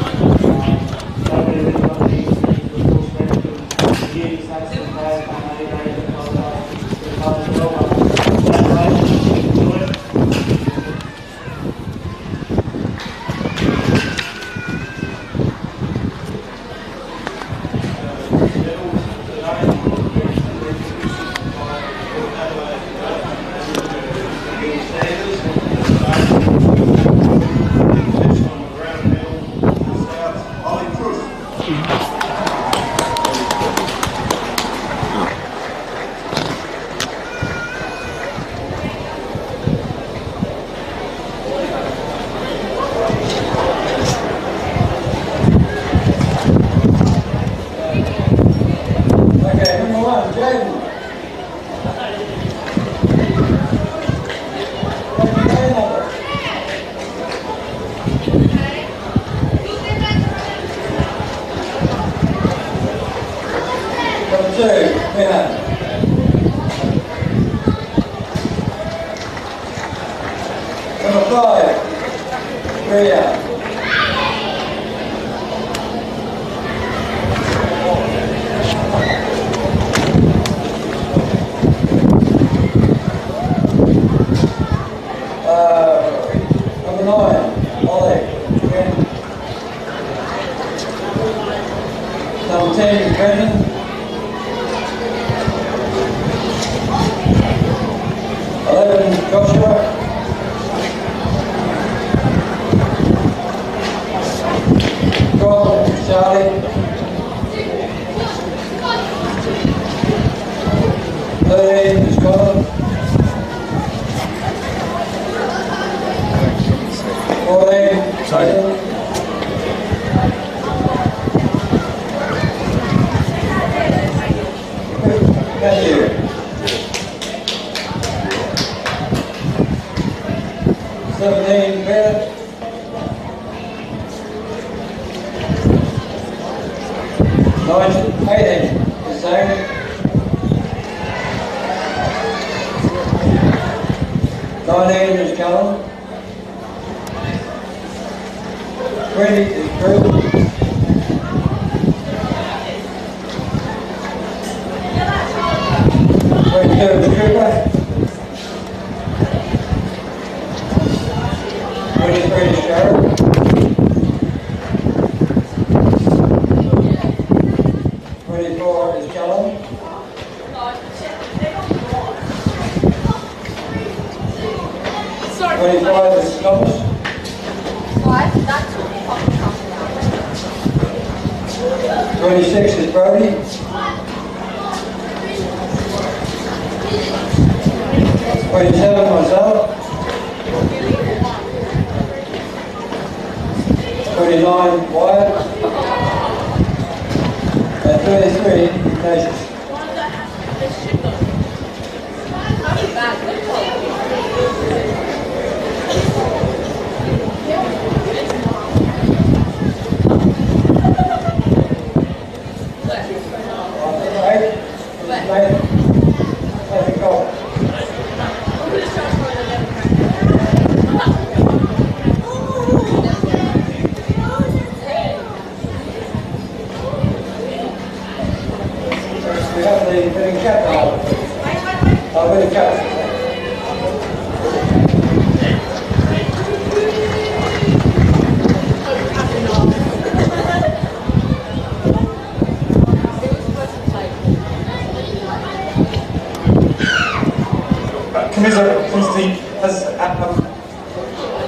Way to catch.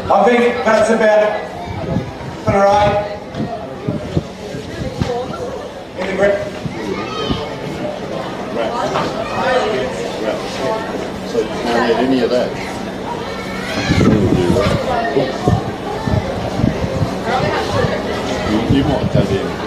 I think that's about right in the grip. So you can't get any of that. You might go there.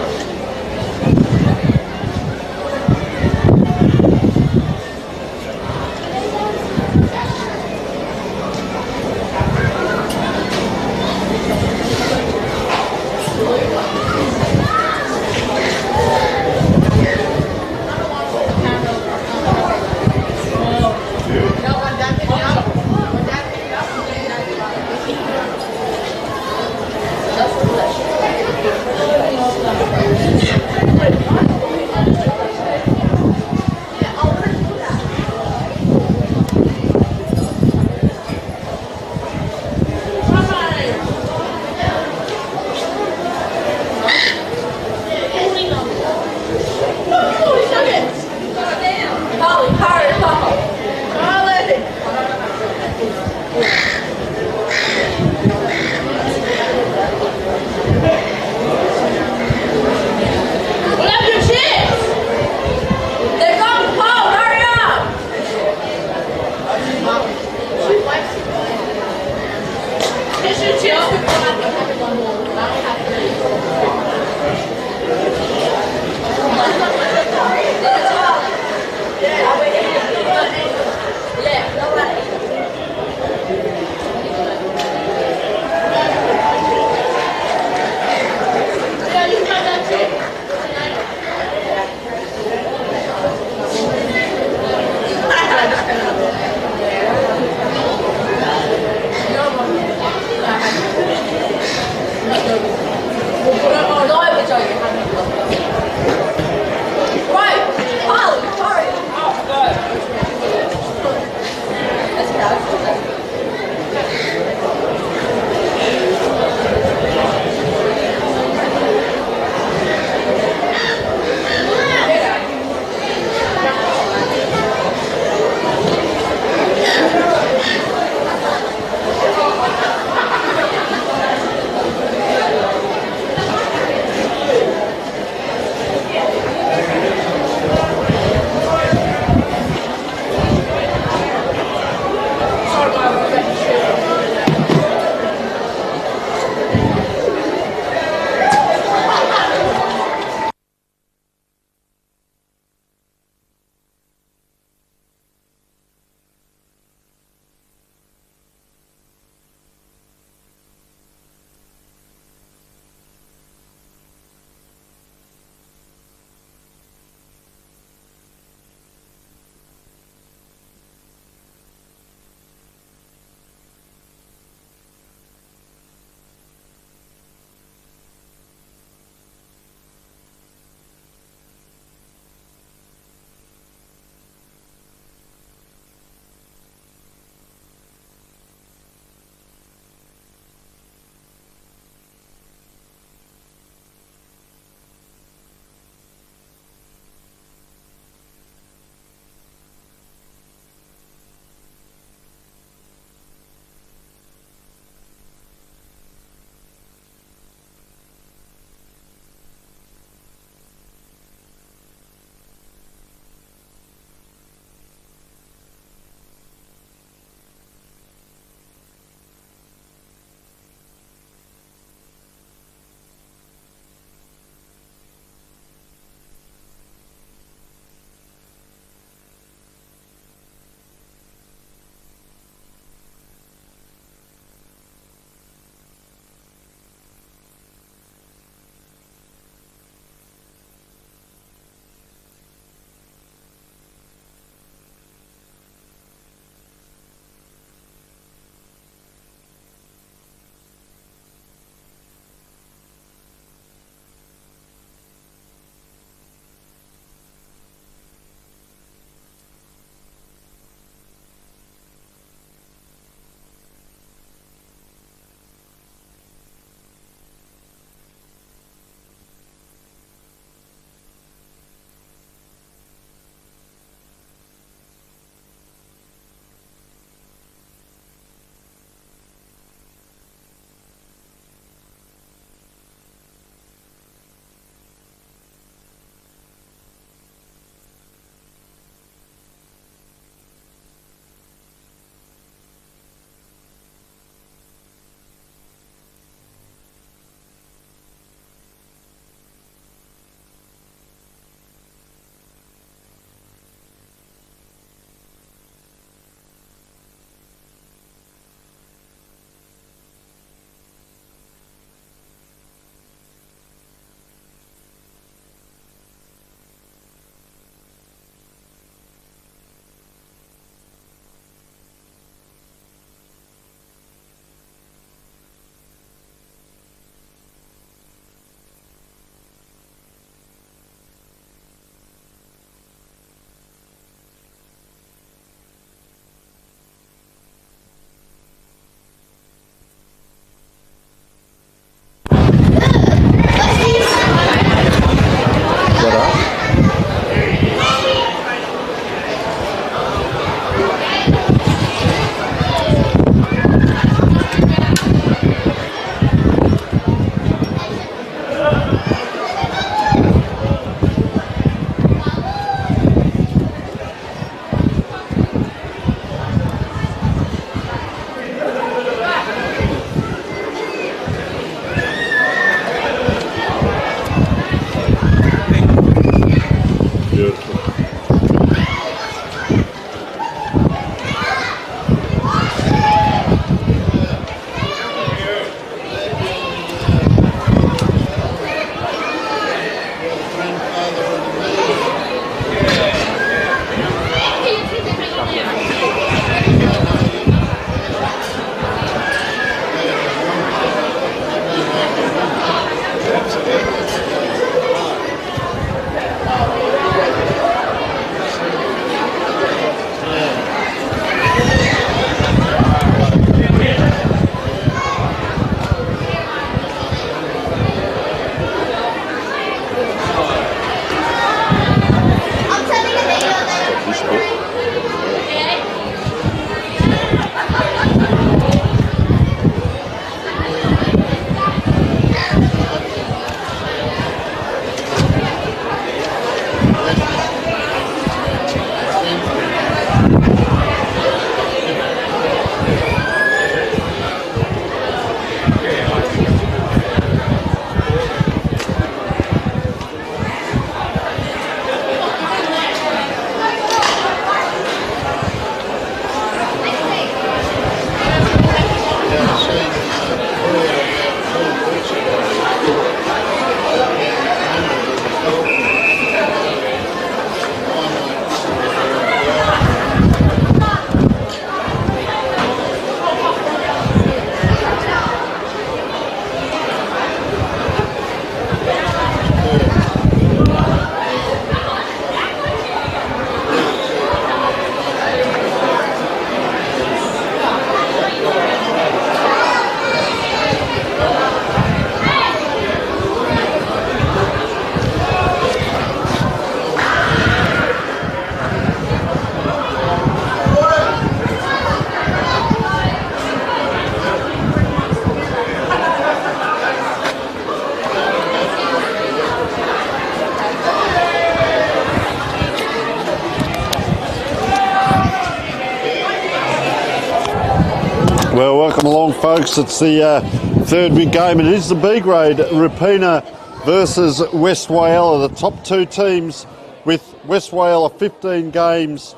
Well, welcome along, folks. It's the third big game. It is the B grade, Rapina versus West Whyalla, the top two teams, with West Whyalla 15 games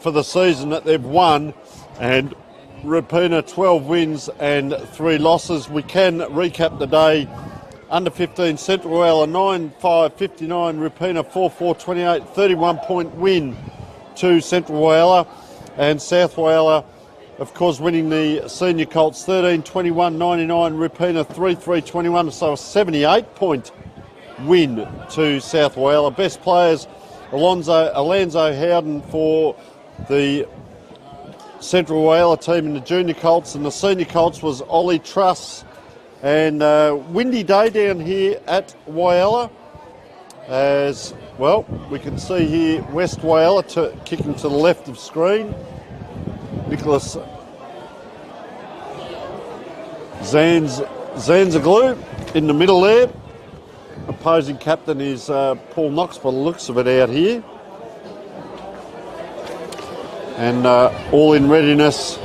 for the season that they've won, and Rapina 12 wins and 3 losses. We can recap the day. Under 15, Central Whyalla 9-5-59, Rapina 4-4-28, 31-point win to Central Whyalla, and South Whyalla, of course, winning the senior Colts 13-21-99, Rapina 3-3-21, so a 78-point win to South Whyalla. Best players, Alonzo Howden for the Central Whyalla team in the junior Colts, and the senior Colts was Ollie Truss. And windy day down here at Whyalla, as well we can see here West Whyalla kicking to the left of screen. Nicholas Zanzaglu in the middle there. Opposing captain is Paul Knox by the looks of it out here. And all in readiness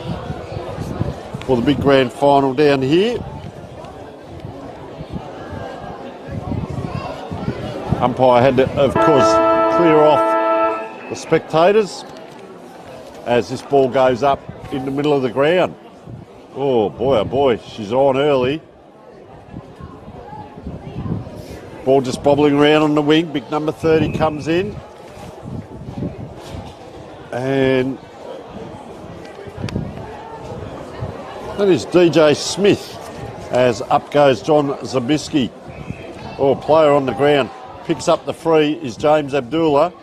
for the big grand final down here. Umpire had to, of course, clear off the spectators as this ball goes up in the middle of the ground. Oh boy, she's on early. Ball just bobbling around on the wing. Big number 30 comes in. And that is DJ Smith, as up goes John Zabisky. Oh, player on the ground. Picks up the free is James Abdullah.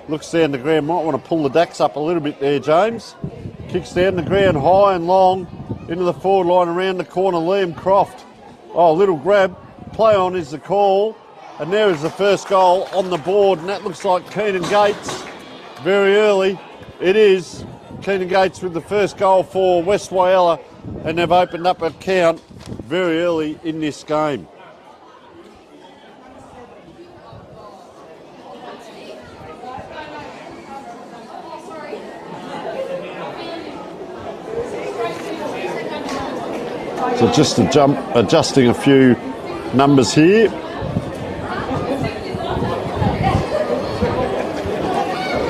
Looks down the ground, might want to pull the decks up a little bit there, James. Kicks down the ground high and long into the forward line around the corner, Liam Croft. Oh, little grab. Play on is the call. And there is the first goal on the board, and that looks like Keenan Gates very early. It is Keenan Gates with the first goal for West Whyalla, and they've opened up a count very early in this game. So just adjusting a few numbers here.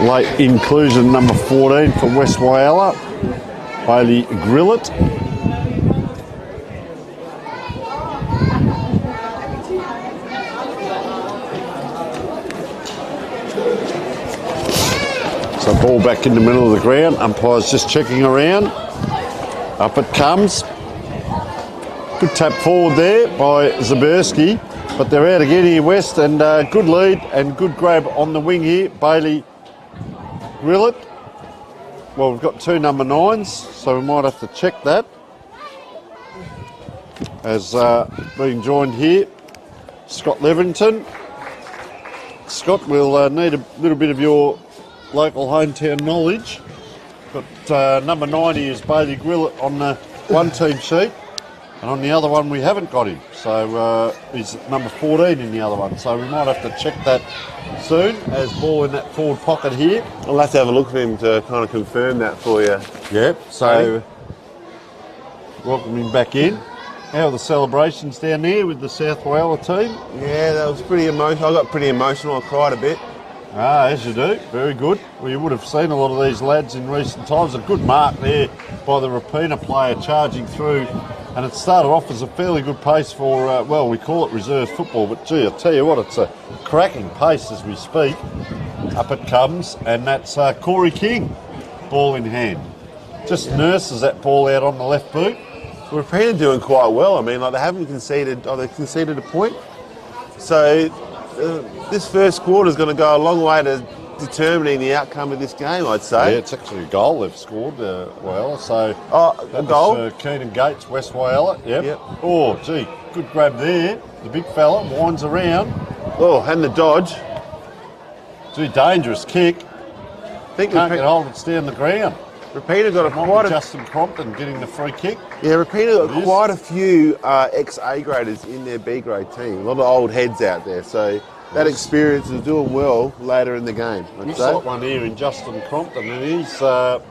Late inclusion number 14 for West Whyalla, Bailey Grillett. So ball back in the middle of the ground. Umpire's just checking around. Up it comes. Good tap forward there by Zabersky, but they're out again here, West, and good lead and good grab on the wing here, Bailey Grillett. Well, we've got 2 number 9s, so we might have to check that. As being joined here, Scott Leverington. Scott, we'll need a little bit of your local hometown knowledge. But number 90 is Bailey Grillett on the one team sheet. And on the other one, we haven't got him. So he's number 14 in the other one. So we might have to check that soon as ball in that forward pocket here. I'll have to have a look at him to kind of confirm that for you. Yep, so welcome him back in. How are the celebrations down there with the South Whyalla team? Yeah, that was pretty emotional. I got pretty emotional. I cried a bit. Ah, as you do. Very good. Well, you would have seen a lot of these lads in recent times. A good mark there by the Rapina player charging through. And it started off as a fairly good pace for, well, we call it reserve football, but gee, I tell you what, it's a cracking pace as we speak. Up it comes, and that's Corey King, ball in hand. Just nurses that ball out on the left boot. Rapina doing quite well. I mean, like they haven't conceded, they conceded a point. So this first quarter is going to go a long way to determining the outcome of this game, I'd say. Yeah, it's actually a goal they've scored, Whyalla. So a goal? Was, Keenan Gates, West Whyalla. Yep. Oh, gee, good grab there. The big fella winds around. Oh, and the dodge. Gee, dangerous kick. Think Can't get hold of it down the ground. Rapina got quite Justin Crompton getting the free kick. Yeah, Rapina got quite a few ex-A graders in their B grade team. A lot of old heads out there. So that experience is doing well later in the game. He's got one here in Justin Crompton, and he's, well,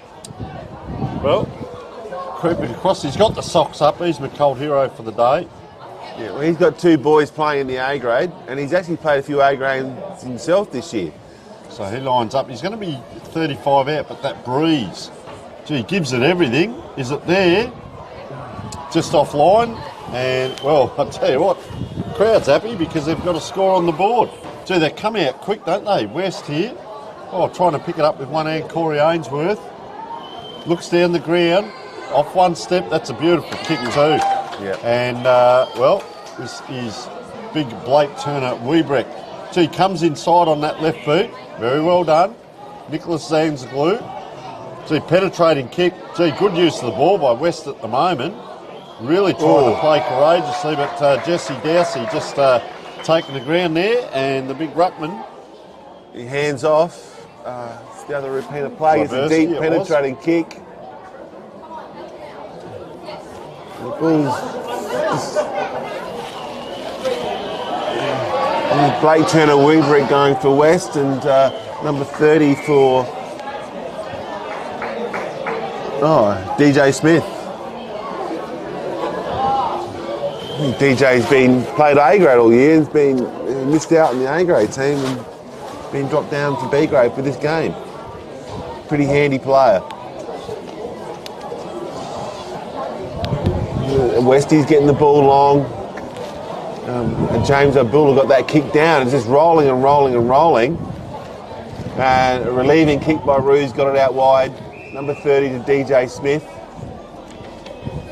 creeping across. He's got the socks up. He's my Colt hero for the day. Yeah, well, he's got two boys playing in the A grade, and he's actually played a few A grades himself this year. So he lines up. He's going to be 35 out, but that breeze, gee, gives it everything. Is it there? Just offline. And, well, I tell you what, crowd's happy because they've got a score on the board. Gee, they come out quick, don't they? West here. Oh, trying to pick it up with one hand, Corey Ainsworth. Looks down the ground, off one step. That's a beautiful kick too. Yeah. And, well, this is big Blake Turner Weebrek. Gee, comes inside on that left boot. Very well done. Nicholas Zanzaglu. Gee, penetrating kick. Gee, good use of the ball by West at the moment. Really trying to play courageously, but Jesse Dowsey just taking the ground there, and the big ruckman. He hands off. It's the other Rapina play. It's a deep penetrating kick. Blake Turner Weaver going for West, and number 30 for DJ Smith. DJ's been played A grade all year and has been missed out in the A grade team and been dropped down to B grade for this game. Pretty handy player. Westie's getting the ball long. And James Abdullah got that kick down. It's just rolling and rolling and rolling. And a relieving kick by Ruse got it out wide. Number 30 to DJ Smith.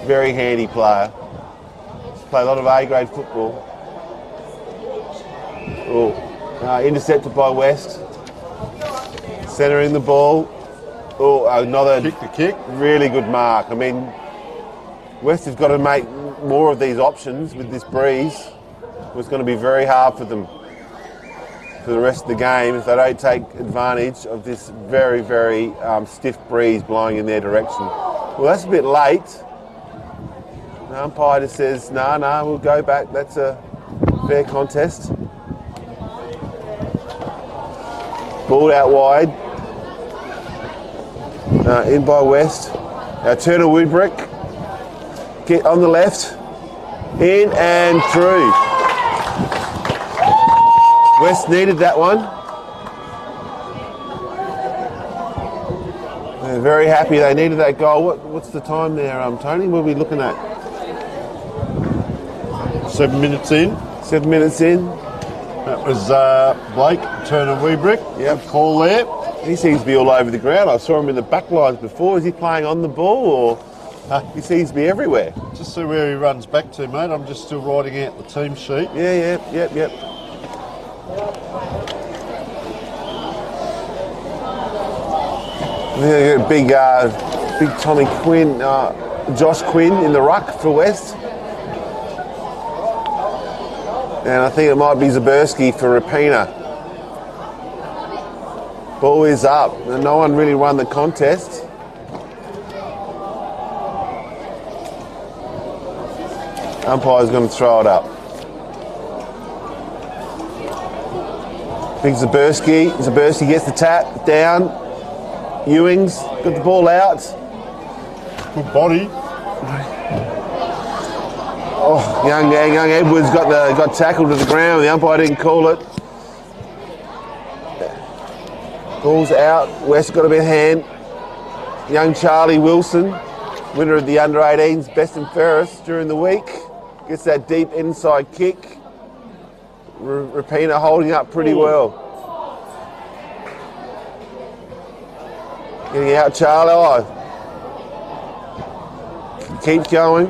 Very handy player. Play a lot of A-grade football. Intercepted by West. Centering the ball. Another Kick the kick. Really good mark. I mean, West has got to make more of these options with this breeze. It's going to be very hard for them for the rest of the game if they don't take advantage of this very, very stiff breeze blowing in their direction. Well, that's a bit late. The umpire just says, no, we'll go back. That's a fair contest. Ball out wide. In by West. Turner Woodbrick. Get on the left. In and through. West needed that one. They're very happy they needed that goal. What's the time there, Tony? What are we looking at? 7 minutes in. 7 minutes in. That was Blake Turner Weebrick. Yep. Call there. He seems to be all over the ground. I saw him in the back lines before. Is he playing on the ball or he seems to be everywhere? Just see where he runs back to, mate. I'm just still writing out the team sheet. Yep. Big Tommy Quinn, Josh Quinn in the ruck for West. And I think it might be Zaberski for Rapina. Ball is up. No one really won the contest. Umpire's going to throw it up. Big Zaberski. Zaberski gets the tap down. Ewings got the ball out. Good body. Oh, young Edwards got tackled to the ground. The umpire didn't call it. Ball's out. West got a bit of hand. Young Charlie Wilson, winner of the under-18s Best and Fairest during the week, gets that deep inside kick. Rapina holding up pretty well. Getting out, Charlie. Oh. Keep going.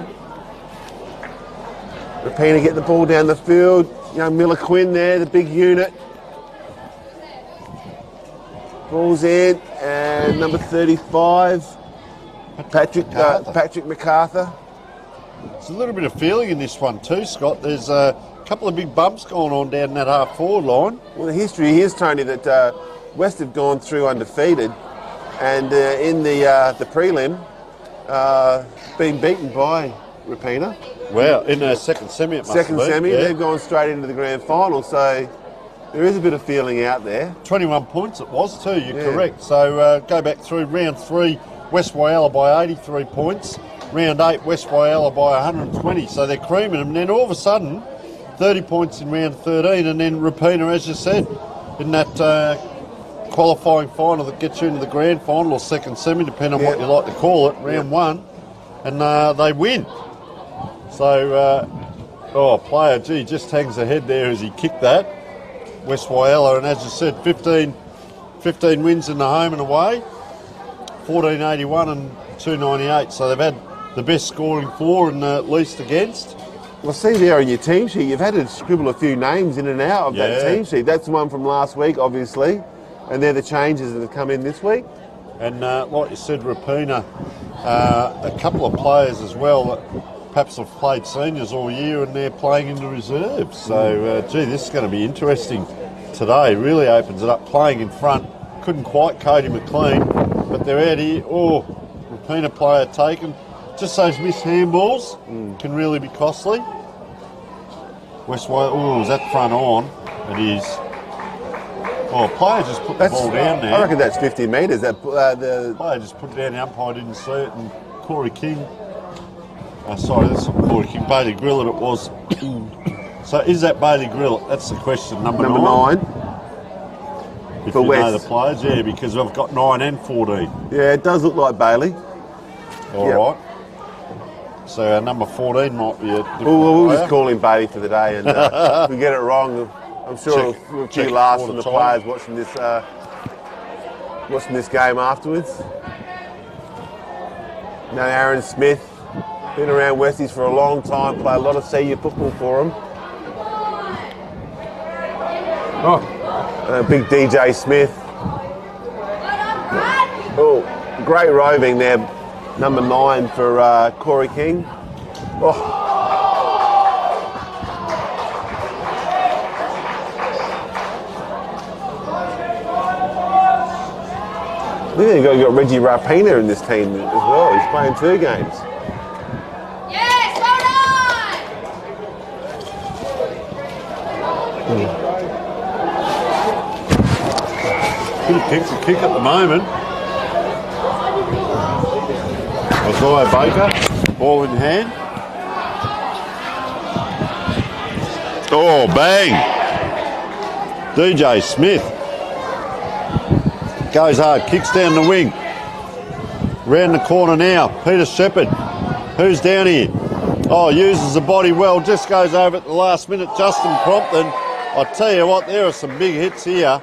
Rapina get the ball down the field. Young Miller Quinn there, the big unit. Ball's in, and number 35, Patrick MacArthur. There's a little bit of feeling in this one too, Scott. There's a couple of big bumps going on down that half-forward line. Well, the history here is, Tony, that West have gone through undefeated, and in the prelim, being beaten by Rapina. Well, in the second semi it must have been. Second semi, yeah. they've gone straight into the grand final, so there is a bit of feeling out there. 21 points it was too, you're correct. So go back through round 3, West Whyalla by 83 points. Round 8, West Whyalla by 120. So they're creaming them. And then all of a sudden, 30 points in round 13. And then Rapina, as you said, in that qualifying final that gets you into the grand final or second semi, depending on what you like to call it, round 1. And they win. So, player, gee, just hangs ahead there as he kicked that. West Whyalla, and as you said, 15 wins in the home and away, 1481 and 298. So they've had the best scoring for and least against. Well, see there on your team sheet, you've had to scribble a few names in and out of that team sheet. That's the one from last week, obviously, and they're the changes that have come in this week. And like you said, Rapina, a couple of players as well that perhaps have played seniors all year and they're playing in the reserves. So, gee, this is going to be interesting today. Really opens it up. Playing in front, couldn't quite Cody McLean, but they're out here. Oh, Rapina player taken. Just those missed handballs can really be costly. West Whyalla, oh, is that front on? It is. Oh, player just put the ball down there. I reckon that's 50 metres. The player just put it down, the umpire didn't see it, and Corey King. Sorry, that's not Corey King. Bailey Grillett it was. So is that Bailey Grillett? That's the question. Number 9. If For you West. know the players, yeah, because I've got 9 and 14. Yeah, it does look like Bailey. All right. So number 14 might be a different We'll player. just call him Bailey for the day, and if we get it wrong, I'm sure we'll a few laughs from the players watching this game afterwards. Now Aaron Smith, been around Westies for a long time, play a lot of senior football for him. Big DJ Smith. Oh, great roving there, number 9 for Corey King. Oh. I think you've got Reggie Rapina in this team as well. He's playing 2 games. Yes, hold on! Good kick to kick at the moment. Isaiah Baker, ball in hand. Oh, bang! DJ Smith. Goes hard, kicks down the wing. Round the corner now, Peter Shepherd. Who's down here? Oh, uses the body well, just goes over at the last minute. Justin Crompton. I tell you what, there are some big hits here.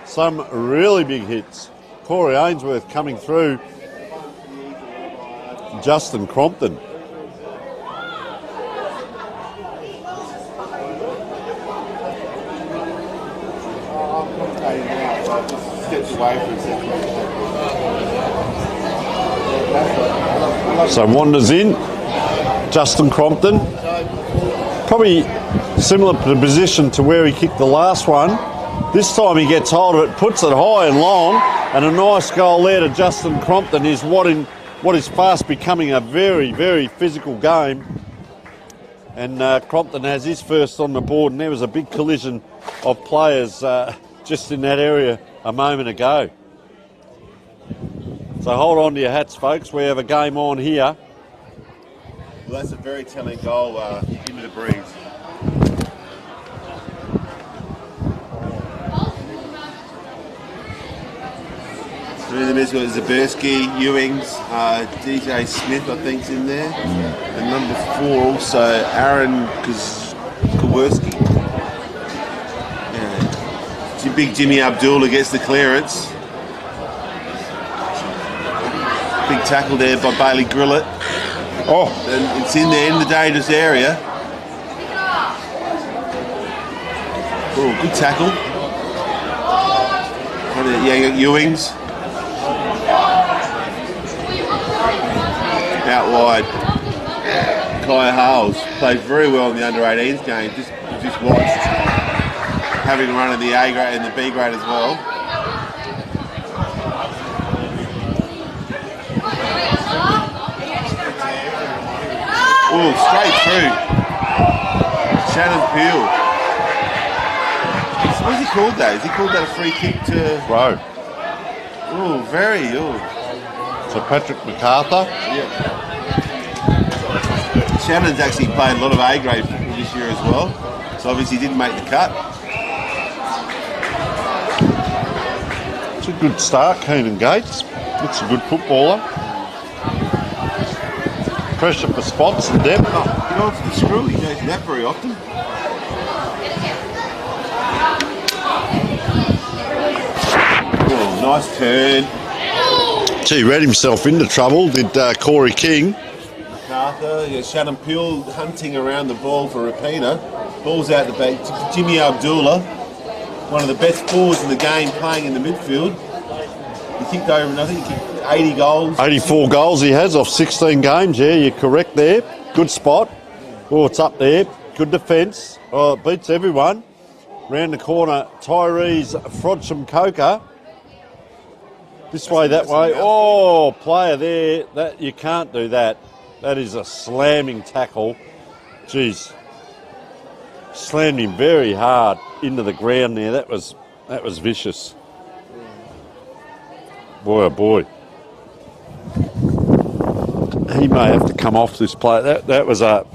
Some really big hits. Corey Ainsworth coming through. Justin Crompton. So wanders in, Justin Crompton. Probably similar to the position to where he kicked the last one. This time he gets hold of it, puts it high and long, and a nice goal there to Justin Crompton is what is fast becoming a very, very physical game. And Crompton has his first on the board, and there was a big collision of players just in that area a moment ago. So hold on to your hats, folks. We have a game on here. Well, that's a very telling goal. Give me the breeze. Through the middle, Zaberski, Ewings, DJ Smith, I think's in there, and number 4 also Aaron Kowarski. Yeah. Big Jimmy Abdullah gets the clearance. Big tackle there by Bailey Grillett. Oh, And it's in there in the dangerous area. Oh, good tackle. Yeah, you got Ewings. Out wide. Kaya Hales played very well in the under-18s game. Just watched. Having a run in the A grade and the B grade as well. Oh, straight through. Shannon Peel. What has he called that? Has he called that a free kick to... bro. Oh, very... So Patrick MacArthur. Yeah. Shannon's actually played a lot of A grade football this year as well. So obviously he didn't make the cut. It's a good start, Keenan Gates. It's a good footballer. Pressure for spots and depth. Oh, get on to the screw. He don't do that very often. Oh, nice turn. Gee, read himself into trouble, did Corey King. MacArthur, yeah, Shannon Peel hunting around the ball for Rapina. Ball's out the back. Jimmy Abdullah, one of the best forwards in the game, playing in the midfield. He kicked over, and I think he kicked 80 goals. 84 goals he has off 16 games, yeah, you're correct there. Good spot. Oh, it's up there. Good defence. Oh, it beats everyone. Round the corner, Tyrese Frodsham Coker. This way, that way. Oh, player there. That you can't do that. That is a slamming tackle. Jeez. Slammed him very hard into the ground there. That was vicious. Boy, oh boy. He may have to come off this play. That was a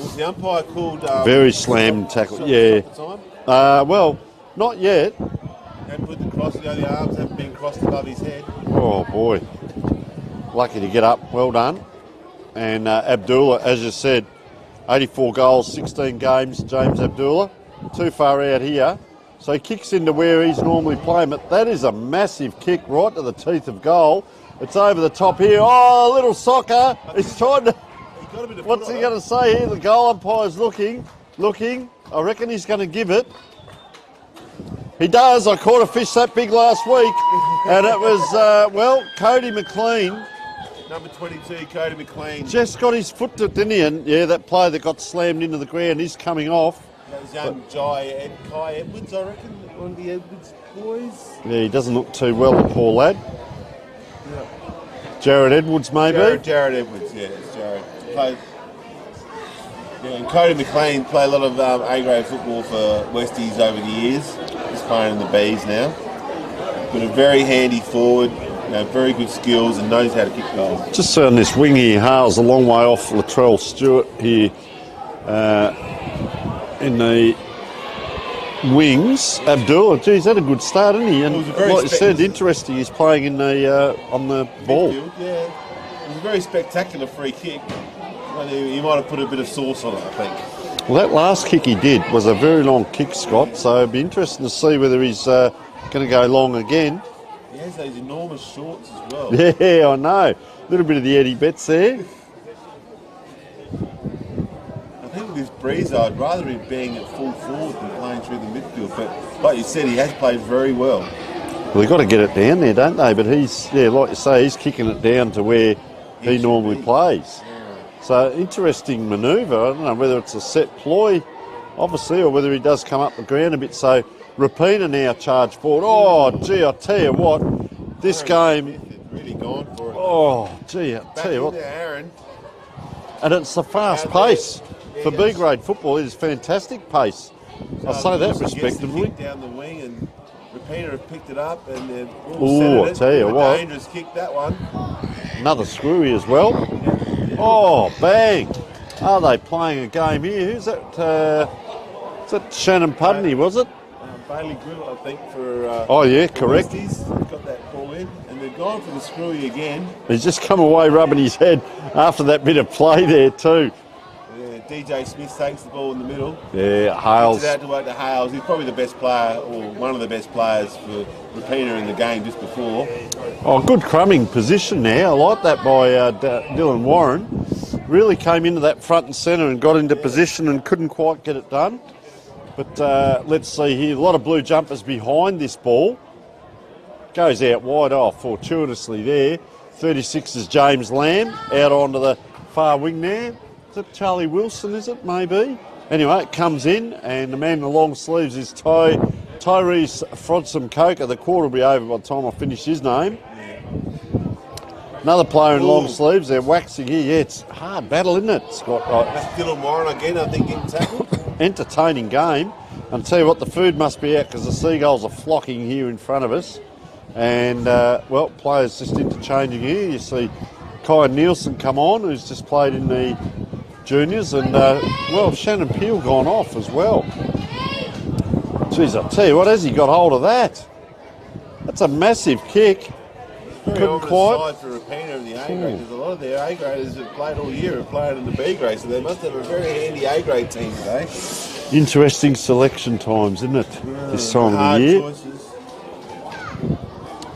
Was the umpire called... very slammed tackle. Yeah. Well, not yet. And put the cross, the arms haven't been crossed above his head. Oh boy. Lucky to get up. Well done. And Abdullah, as you said, 84 goals, 16 games, James Abdullah. Too far out here. So he kicks into where he's normally playing, but that is a massive kick right to the teeth of goal. It's over the top here. Oh, little soccer. He's trying to... What's he going to say here? The goal umpire's looking. I reckon he's going to give it. He does. I caught a fish that big last week. And it was, Cody McLean. Number 22, Cody McLean. Just got his foot to it, didn't he? And yeah, that player that got slammed into the ground is coming off. That was young Kai Edwards, I reckon. One of the Edwards boys. Yeah, he doesn't look too well, the poor lad. Yeah. Jared Edwards, maybe? Jared Edwards, yeah, it's Jared. And Cody McLean played a lot of A-grade football for Westies over the years. He's playing in the Bs now. But a very handy forward, very good skills and knows how to kick goals. Just on this wing here, Hales a long way off Latrell Stewart here in the wings. Abdullah, geez, had a good start, didn't he? And like you said, interesting, he's playing in the on the ball. Midfield, yeah. It was a very spectacular free kick. He might have put a bit of sauce on it, I think. Well, that last kick he did was a very long kick, Scott, so it'd be interesting to see whether he's going to go long again. He has those enormous shorts as well. Yeah, I know. A little bit of the Eddie Betts there. I think with this breeze, I'd rather him being at full forward than playing through the midfield. But like you said, he has played very well. Well, they've got to get it down there, don't they? But he's, like you say, he's kicking it down to where he normally plays. So, interesting manoeuvre. I don't know whether it's a set ploy, obviously, or whether he does come up the ground a bit. So, Rapina now charged forward. Oh, gee, I tell you what, this game... Really gone for it. Oh, gee, I tell you what. Aaron. And it's the fast pace. for B grade football, it is fantastic pace. I'll say that Wilson gets the respectively. kick down the wing, and Rapina have picked it up, and they've all Ooh, centered I'll it. tell you A what. dangerous kick, that one. Another screwy as well. Oh, bang! Are they playing a game here? Who's that? Is that Shannon Pudney, was it? Bailey Griddle, I think, for Oh, yeah, for correct. Westies. Got that ball in, and they've gone for the screwy again. He's just come away rubbing his head after that bit of play there too. DJ Smith takes the ball in the middle. Yeah, Gets Hales. it out to work to Hales. He's probably the best player, or one of the best players for Rapina in the game just before. Oh, good crumbing position there. I like that by Dylan Warren. Really came into that front and centre and got into position and couldn't quite get it done. But let's see here. A lot of blue jumpers behind this ball. Goes out wide off fortuitously there. 36 is James Lamb out onto the far wing there. Is it Charlie Wilson, is it? Maybe. Anyway, it comes in, and the man in the long sleeves is Tyrese Frodsome-Coker. The quarter will be over by the time I finish his name. Another player in long sleeves. They're waxing here. Yeah, it's a hard battle, isn't it, Scott? That's Dylan Warren again, I think, getting tackled. Entertaining game. I'll tell you what, the food must be out because the seagulls are flocking here in front of us. And, well, players just interchanging here. You see Kai Nielsen come on, who's just played in the juniors. And, well, Shannon Peel gone off as well. Jeez, I'll tell you what, has he got hold of that? That's a massive kick. Couldn't quite. For Rapina in the A grade, because a lot of their A graders have played all year have played in the B grade, so they must have a very handy A grade team today. Interesting selection times, isn't it? This time of the year. Choices.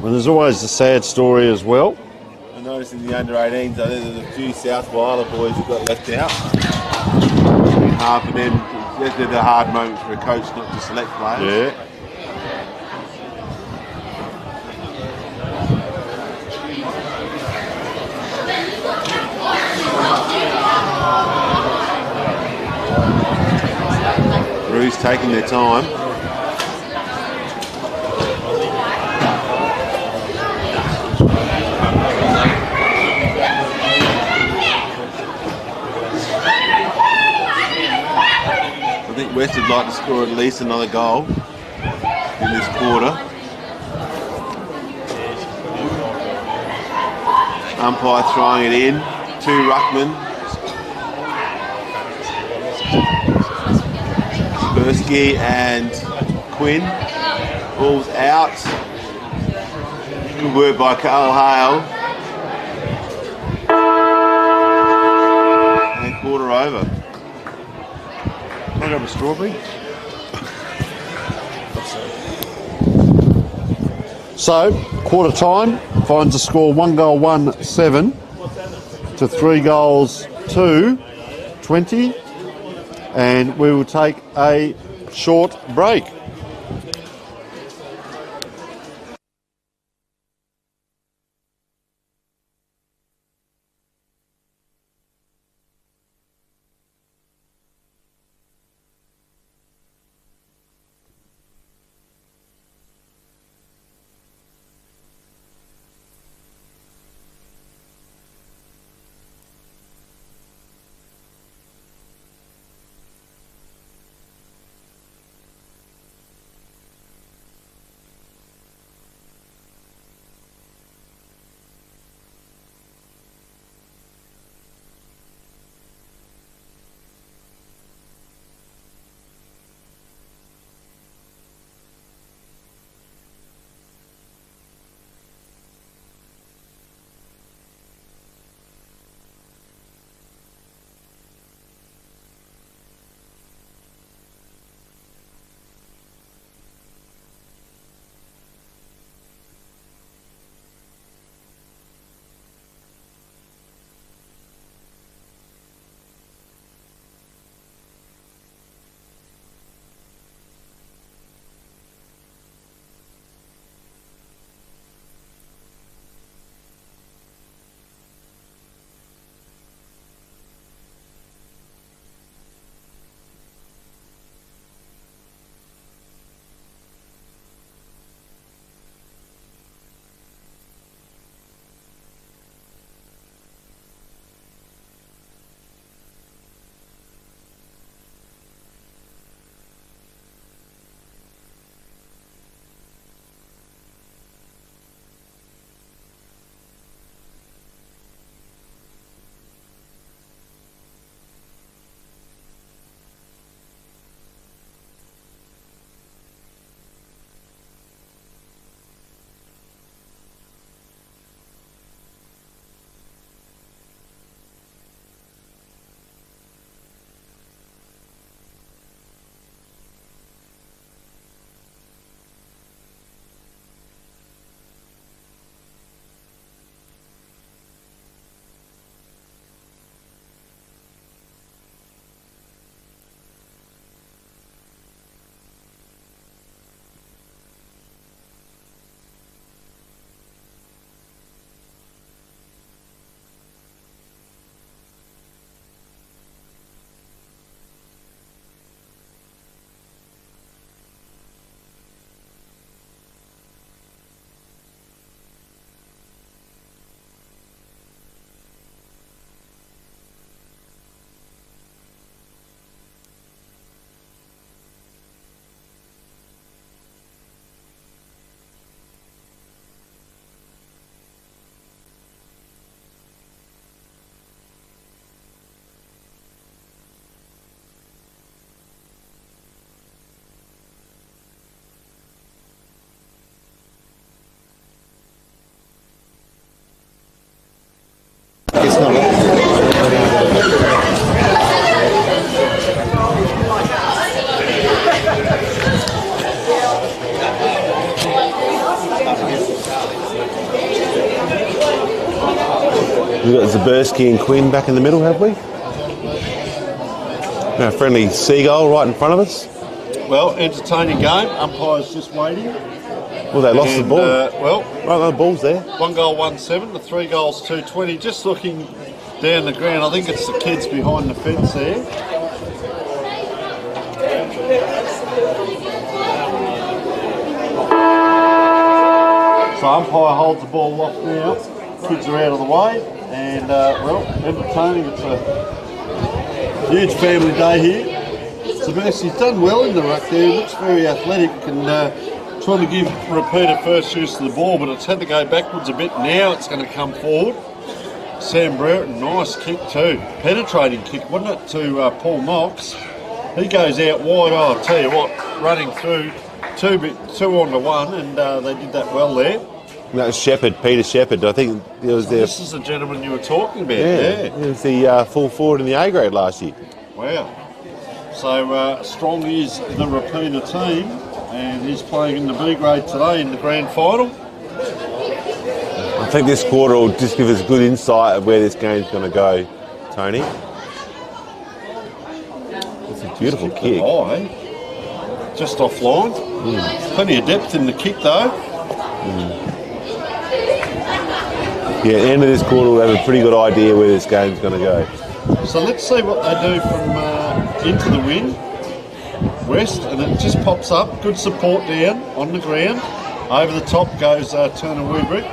Well, there's always a sad story as well. I noticed in the under 18s, I think there's a few South Whyalla boys who got left out. Half of them, that's the hard moment for a coach not to select players. Yeah. Roos taking their time. I think West would like to score at least another goal in this quarter. Umpire throwing it in to Ruckman. Bursky and Quinn. Ball's out. Good work by Carl Hale. And quarter over. Can I grab a strawberry? So, quarter time finds the score 1-1-7 to 3 goals 2-20. And we will take a short break. We've got Zaberski and Quinn back in the middle, have we? Our friendly seagull right in front of us. Well, entertaining game. Umpire's just waiting. Well, they lost the ball. Well, the ball's there. 1 goal, 1-7. The 3 goals, 2-20. Just looking down the ground, I think it's the kids behind the fence there. So umpire holds the ball off now. Kids are out of the way, and well, entertaining. It's a huge family day here. Zaberski's done well in the ruck there. He looks very athletic and trying to give Repeater first use of the ball, but it's had to go backwards a bit. Now it's going to come forward. Sam Brereton, nice kick too. Penetrating kick, wasn't it, to Paul Knox? He goes out wide. Oh, I'll tell you what, running through two onto one, and they did that well there. That was Shepherd, Peter Shepherd. I think it was there. This is the gentleman you were talking about. Yeah, he was the full forward in the A grade last year. Wow. So strong is the Repeater team, and he's playing in the B grade today in the grand final. I think this quarter will just give us good insight of where this game's going to go, Tony. It's a beautiful kick. Just offline. Plenty of depth in the kick though. Yeah, at the end of this quarter we'll have a pretty good idea where this game's going to go. So let's see what they do from into the wind, west, and it just pops up. Good support down on the ground. Over the top goes Turner Weebrick.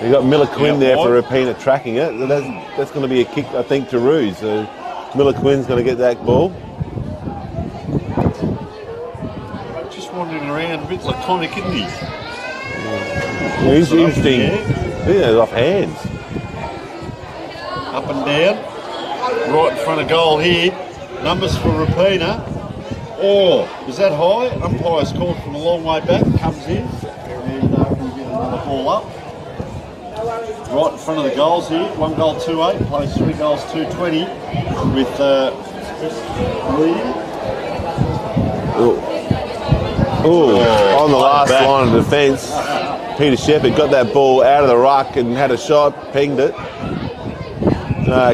You've got Miller Quinn there for Repeater tracking it. That's going to be a kick, I think, to Roos. So Miller Quinn's going to get that ball. Just wandering around, a bit laconic, isn't he? Yeah. He's interesting. Yeah, off hands. Up and down. Right in front of goal here. Numbers for Repeater. Oh, is that high? Umpire's called from a long way back. Comes in. And we'll get another ball up. Right in front of the goals here. 1 goal, 2-8. Plays 3 goals, 2-20 with Lee. On the last line of defence, Peter Shepherd got that ball out of the ruck and had a shot, pinged it.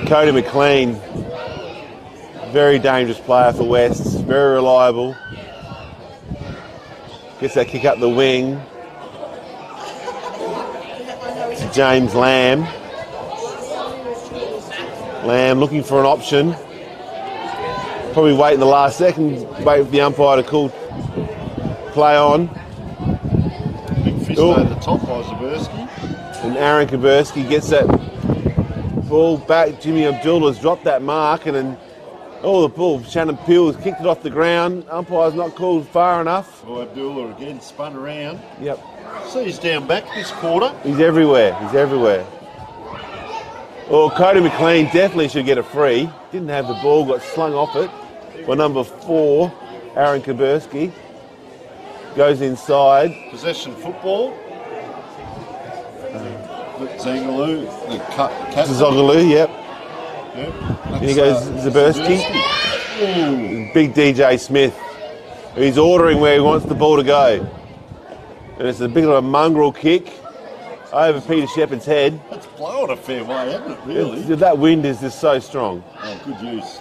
Cody McLean, very dangerous player for West, very reliable. Gets that kick up the wing. To James Lamb. Lamb looking for an option. Probably wait in the last second, wait for the umpire to call play on. Big fist over the top by Zaberski. And Aaron Kaburski gets that ball back. Jimmy Abdullah's dropped that mark, and then the ball, Shannon Peel has kicked it off the ground. Umpire's not called far enough. Oh, Abdullah again spun around. Yep. So he's down back this quarter. He's everywhere. He's everywhere. Well, Cody McLean definitely should get a free. Didn't have the ball, got slung off it. By number 4, Aaron Kaburski. Goes inside. Possession football. Zangaloo, the cut. Zangaloo, yep. Yep. Here goes Zaberski. Big DJ Smith. He's ordering where he wants the ball to go. And it's a bit of a mongrel kick over Peter Shepherd's head. That's blowing a fair way, hasn't it, really? That wind is just so strong. Oh, good use.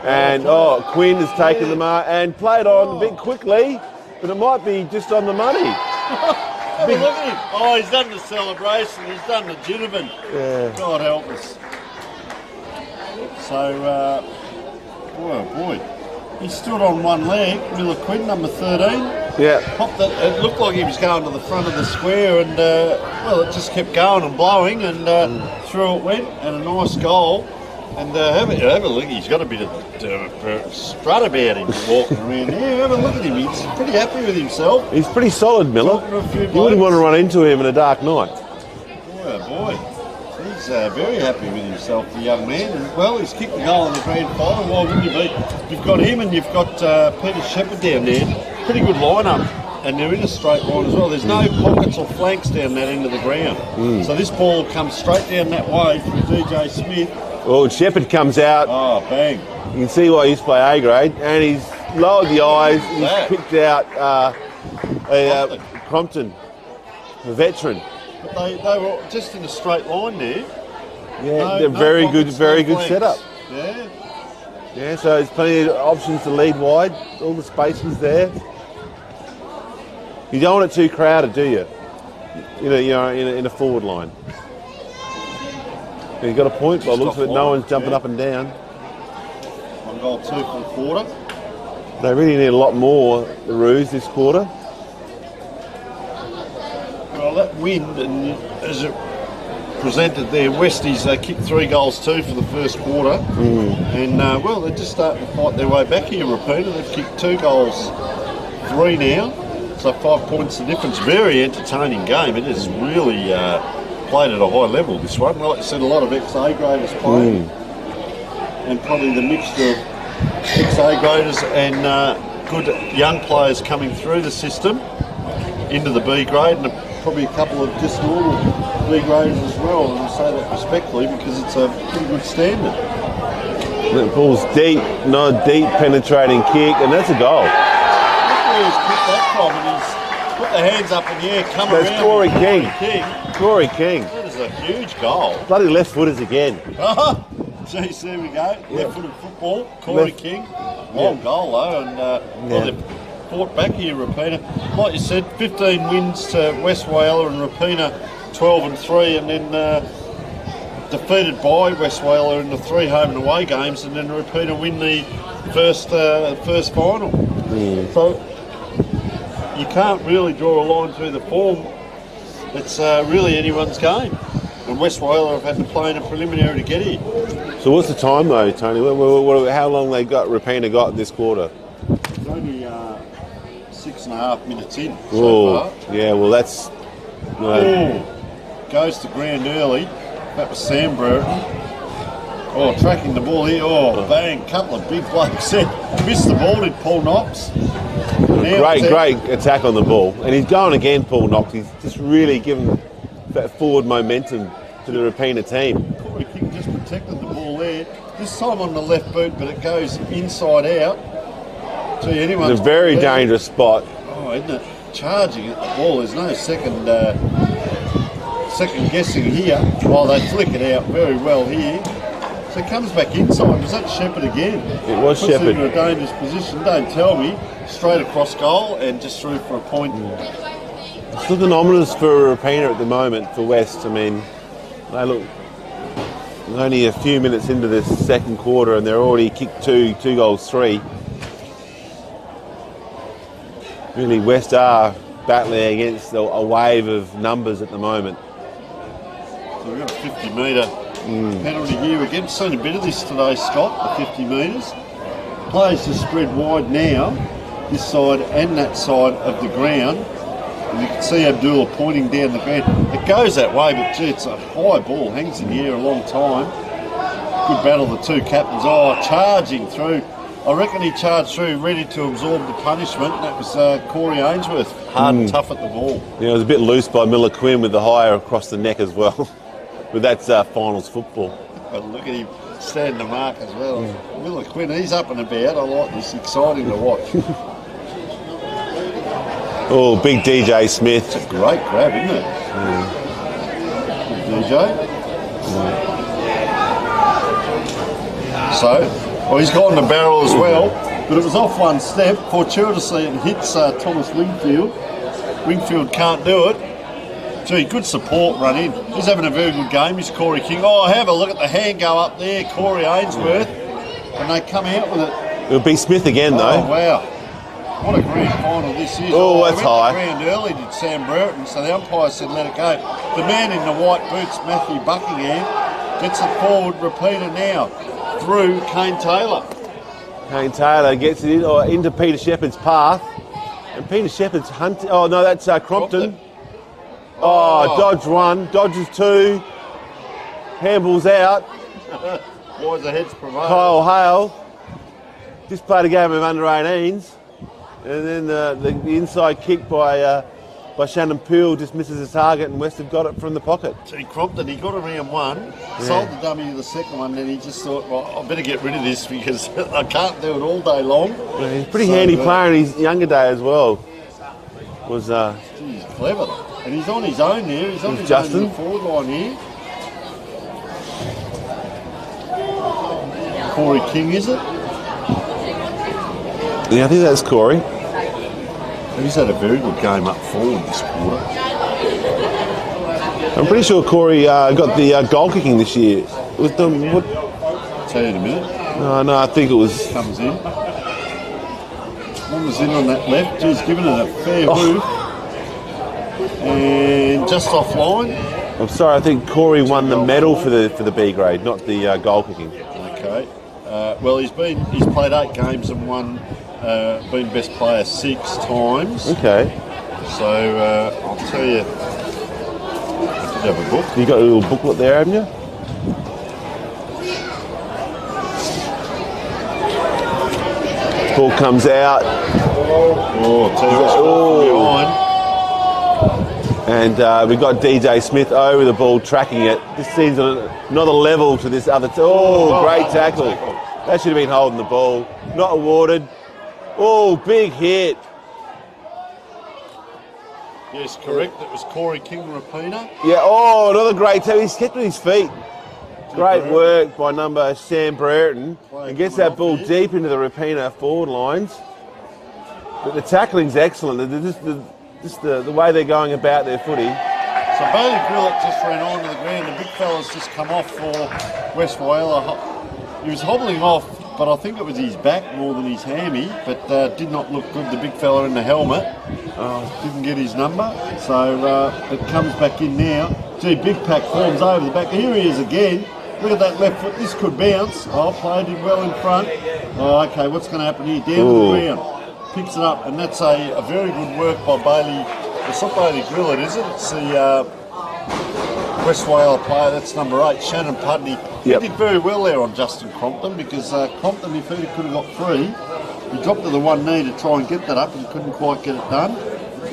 And, Quinn has taken the mark and played on a bit quickly, but it might be just on the money. Look at him. Oh, he's done the celebration. He's done the Ginnivan. Yeah. God help us. So, boy. He stood on one leg. Miller Quinn, number 13. Yeah. Popped it. It looked like he was going to the front of the square, and it just kept going and blowing, and through it went, and a nice goal. And have a look. He's got a bit of strut about him walking around here. Have a look at him. He's pretty happy with himself. He's pretty solid, Miller. You wouldn't want to run into him in a dark night. Boy. He's very happy with himself, the young man. And, well, he's kicked the goal in the grand final. Why wouldn't you be? You've got him and you've got Peter Shepherd down there. Pretty good lineup. And they're in a straight line as well. There's no pockets or flanks down that end of the ground. So this ball comes straight down that way from DJ Smith. Well, Shepherd comes out. Oh, bang. You can see why he's play A grade. And he's lowered the eyes. He's picked out Crompton, the veteran. But they were just in a straight line there. Yeah, they're very good flanks. setup. Yeah. Yeah, so there's plenty of options to lead wide. All the spaces there. You don't want it too crowded, do you? In a forward line. You got a point, but it looks like no one's jumping up and down. 1 goal 2 for the quarter. They really need a lot more, the Roos, this quarter. Well, that wind, and as it presented there, Westies, they kicked 3 goals 2 for the first quarter. And, well, they're just starting to fight their way back here, Rapina. They've kicked 2 goals 3 now. So 5 points the difference. Very entertaining game. It is really played at a high level, this one. Like you said, a lot of ex-A graders playing. And probably the mixture of ex-A graders and good young players coming through the system into the B grade, and probably a couple of just normal B graders as well. And I say that respectfully because it's a pretty good standard. The ball's deep, not deep penetrating kick, and that's a goal. Where he's kicked that from, and he's put the hands up in the air, come around. That's Corey King. Corey King. That is a huge goal. Bloody left footers again. Geez, there we go. Left-footed football. Corey King. Long goal though, and well, they've fought back here, Rapina. Like you said, 15 wins to West Whyalla and Rapina 12-3, and then defeated by West Whyalla in the 3 home and away games, and then Rapina win the first final. So you can't really draw a line through the form. It's really anyone's game. And West Whyalla have had to play in a preliminary to get here. So what's the time though, Tony? How long Rapina got in this quarter? It's only 6.5 minutes in so far. Yeah, well that's... Goes to ground early. That was Sam Brereton. Tracking the ball here. Bang, couple of big blokes there. Missed the ball, did Paul Knox. Great attack on the ball. And he's going again, Paul Knox. He's just really given that forward momentum to the Rapina team. Corey King just protected the ball there. This time on the left boot, but it goes inside out. Gee, anyone's It's a very dangerous spot. Isn't it? Charging at the ball. There's no second guessing here. While they flick it out very well here. So it comes back inside. Was that Shepherd again? It was Puts Shepherd. Puts it in a dangerous position. Don't tell me. Straight across goal and just through for a point. It's looking ominous for Rapina at the moment for West. I mean, they look only a few minutes into this second quarter and they're already kicked 2 goals 3. Really, West are battling against a wave of numbers at the moment. So we've got a 50-metre penalty here again. Seen a bit of this today, Scott, the 50 metres. Players just spread wide now, this side and that side of the ground. And you can see Abdullah pointing down the ground. It goes that way, but gee, it's a high ball, hangs in the air a long time. Good battle, the two captains. Charging through. I reckon he charged through, ready to absorb the punishment. That was Corey Ainsworth, hard and tough at the ball. Yeah, it was a bit loose by Miller Quinn with the higher across the neck as well. But that's finals football. But look at him standing the mark as well. Miller Quinn, he's up and about. I like this, exciting to watch. Big DJ Smith. It's a great grab, isn't it? Good DJ. So, he's gone the barrel as well, but it was off one step. Fortuitously, it hits Thomas Wingfield. Wingfield can't do it. Gee, good support run in. He's having a very good game. He's Corey King. Have a look at the hand go up there, Corey Ainsworth, and they come out with it. It'll be Smith again, though. Oh, wow. What a grand final this is. That's high. They went to ground early, did Sam Brereton, so the umpire said let it go. The man in the white boots, Matthew Buckingham, gets it forward, repeater now, through Kane Taylor. Kane Taylor gets it into Peter Shepherd's path. And Peter Shepherd's hunting. Oh, no, that's Crompton. Dodge 1, dodges 2, handballs out. Boys, the heads prevail. Kyle Hale just played a game of under 18s. And then the inside kick by Shannon Peel just misses his target, and West have got it from the pocket. Gee, Crompton, he got around one, sold the dummy to the second one, then he just thought, well, I better get rid of this because I can't do it all day long. Yeah, he's a pretty handy player in his younger day as well. He's clever. And he's on his own there. He's on his own in the forward line here. Corey King, is it? Yeah, I think that's Corey. He's had a very good game up forward this quarter. I'm pretty sure Corey got the goal kicking this year. With the what? I'll tell you in a minute. No, I think it was. Comes in. One was in on that left. He's given it a fair hoof. And just offline. I'm sorry, I think Corey won the medal for the B grade, not the goal kicking. Okay. Well, he's played 8 games and won. Been best player 6 times. Okay. So I'll tell you. I did have a book. You got a little booklet there, haven't you? Ball comes out. Oh, tell you what's behind. And we got DJ Smith over the ball, tracking it. This seems another level to this other. Great tackle. That should have been holding the ball. Not awarded. Oh, big hit. Yes, correct. It was Corey King Rapina. Yeah, another great tackle. He's kept on his feet. Great work by number Sam Brereton. And gets that ball deep into the Rapina forward lines. But the tackling's excellent. Just the way they're going about their footy. So Bailey Grillett just ran onto the ground. The big fella's just come off for West Whyalla. He was hobbling off, but I think it was his back more than his hammy, but did not look good, the big fella in the helmet. Didn't get his number, so it comes back in now. Gee, Big Pack forms over the back. Here he is again. Look at that left foot. This could bounce. Played him well in front. Okay, what's going to happen here? Down to the ground. Picks it up, and that's a very good work by Bailey. It's not Bailey Grillett, is it? It's the West Whyalla player, that's number 8, Shannon Pudney. Yep. He did very well there on Justin Crompton, because Crompton, if he could have got free, he dropped to the one knee to try and get that up and couldn't quite get it done.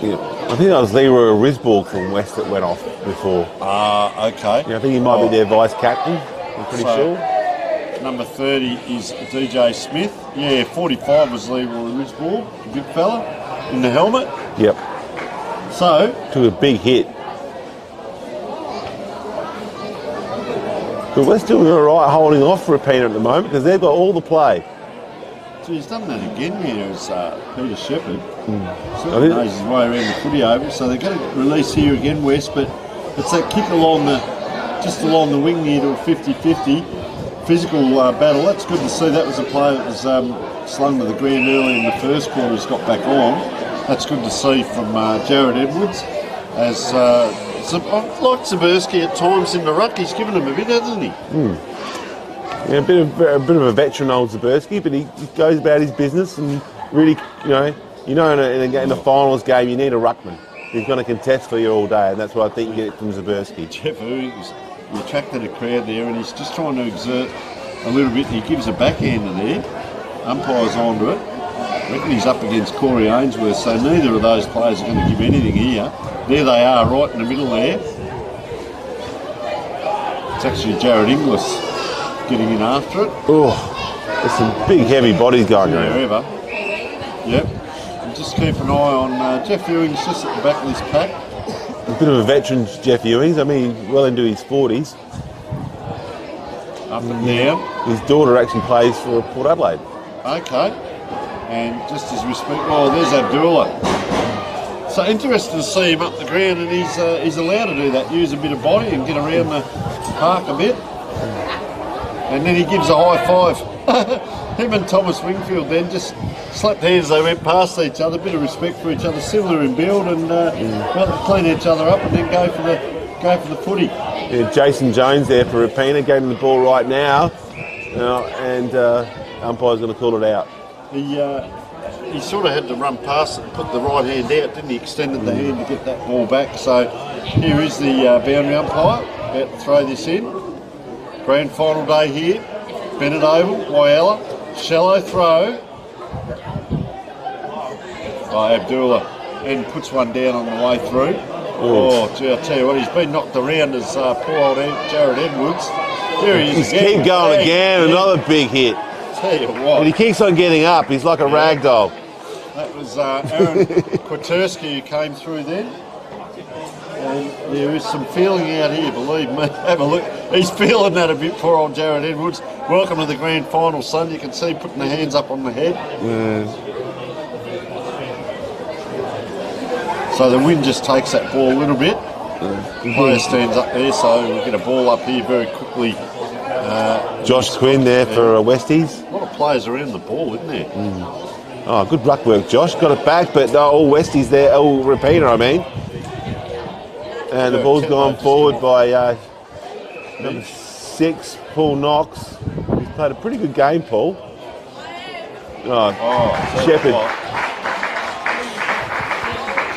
Yeah. I think that was Leroy Risborg from West that went off before. Okay. Yeah, I think he might be their vice captain, I'm pretty sure. Number 30 is DJ Smith. Yeah, 45 was Leroy Risborg, the big fella, in the helmet. Yep. So, took a big hit. But we're still all right holding off for Rapina at the moment because they've got all the play. so he's done that again here as Peter Shepherd. Certainly knows his way around the footy oval, so they're going to release here again, West, but it's that kick along just along the wing here to a 50-50 physical battle. That's good to see. That was a play that was slung to the ground early in the first quarter, has got back on. That's good to see from Jared Edwards. As like Zaberski at times in the ruck, he's given him a bit, hasn't he? Yeah, a bit of a veteran, old Zaberski, but he goes about his business and really, in a finals game, you need a ruckman. He's going to contest for you all day, and that's what I think you get from Zaberski. Jeff he attracted a crowd there, and he's just trying to exert a little bit. He gives a backhander there. Umpire's onto it. I reckon he's up against Corey Ainsworth, so neither of those players are going to give anything here. There they are, right in the middle there. It's actually Jared Inglis getting in after it. Oh, there's some big heavy bodies going around. Wherever. Yep. And just keep an eye on Jeff Ewing's just at the back of this pack. A bit of a veteran, Jeff Ewings. I mean, well into his 40s. Up and down. His daughter actually plays for Port Adelaide. Okay. And just as we speak, there's Abdullah. So interesting to see him up the ground, and he's allowed to do that, use a bit of body and get around the park a bit. And then he gives a high five. Him and Thomas Wingfield then just slapped hands. They went past each other, a bit of respect for each other, similar in build, and clean each other up, and then go for the footy. Yeah, Jason Jones there for Rapina, gave him the ball right now, and umpire's going to call it out. He sort of had to run past it and put the right hand out, didn't he? Extended the hand to get that ball back. So here is the boundary umpire about to throw this in. Grand final day here. Bennett Oval, Whyalla. Shallow throw. Abdullah. And puts one down on the way through. Oh, gee, I'll tell you what, he's been knocked around as poor old Jared Edwards. There he is. He's keep going again, another big hit. Tell you what. And he keeps on getting up. He's like a rag doll. That was Aaron Kwiatkowski who came through then. And there is some feeling out here, believe me. Have a look. He's feeling that a bit, poor old Jared Edwards. Welcome to the grand final, son. You can see putting the hands up on the head. Yeah. So the wind just takes that ball a little bit. The player stands up there, so we'll get a ball up here very quickly. Josh Quinn there for Westies. A lot of players around the ball, isn't there? Oh, good ruck work, Josh. Got it back, but all Westies there, all repeater, I mean. And the ball's gone forward by number 6, Paul Knox. He's played a pretty good game, Paul. Shepherd.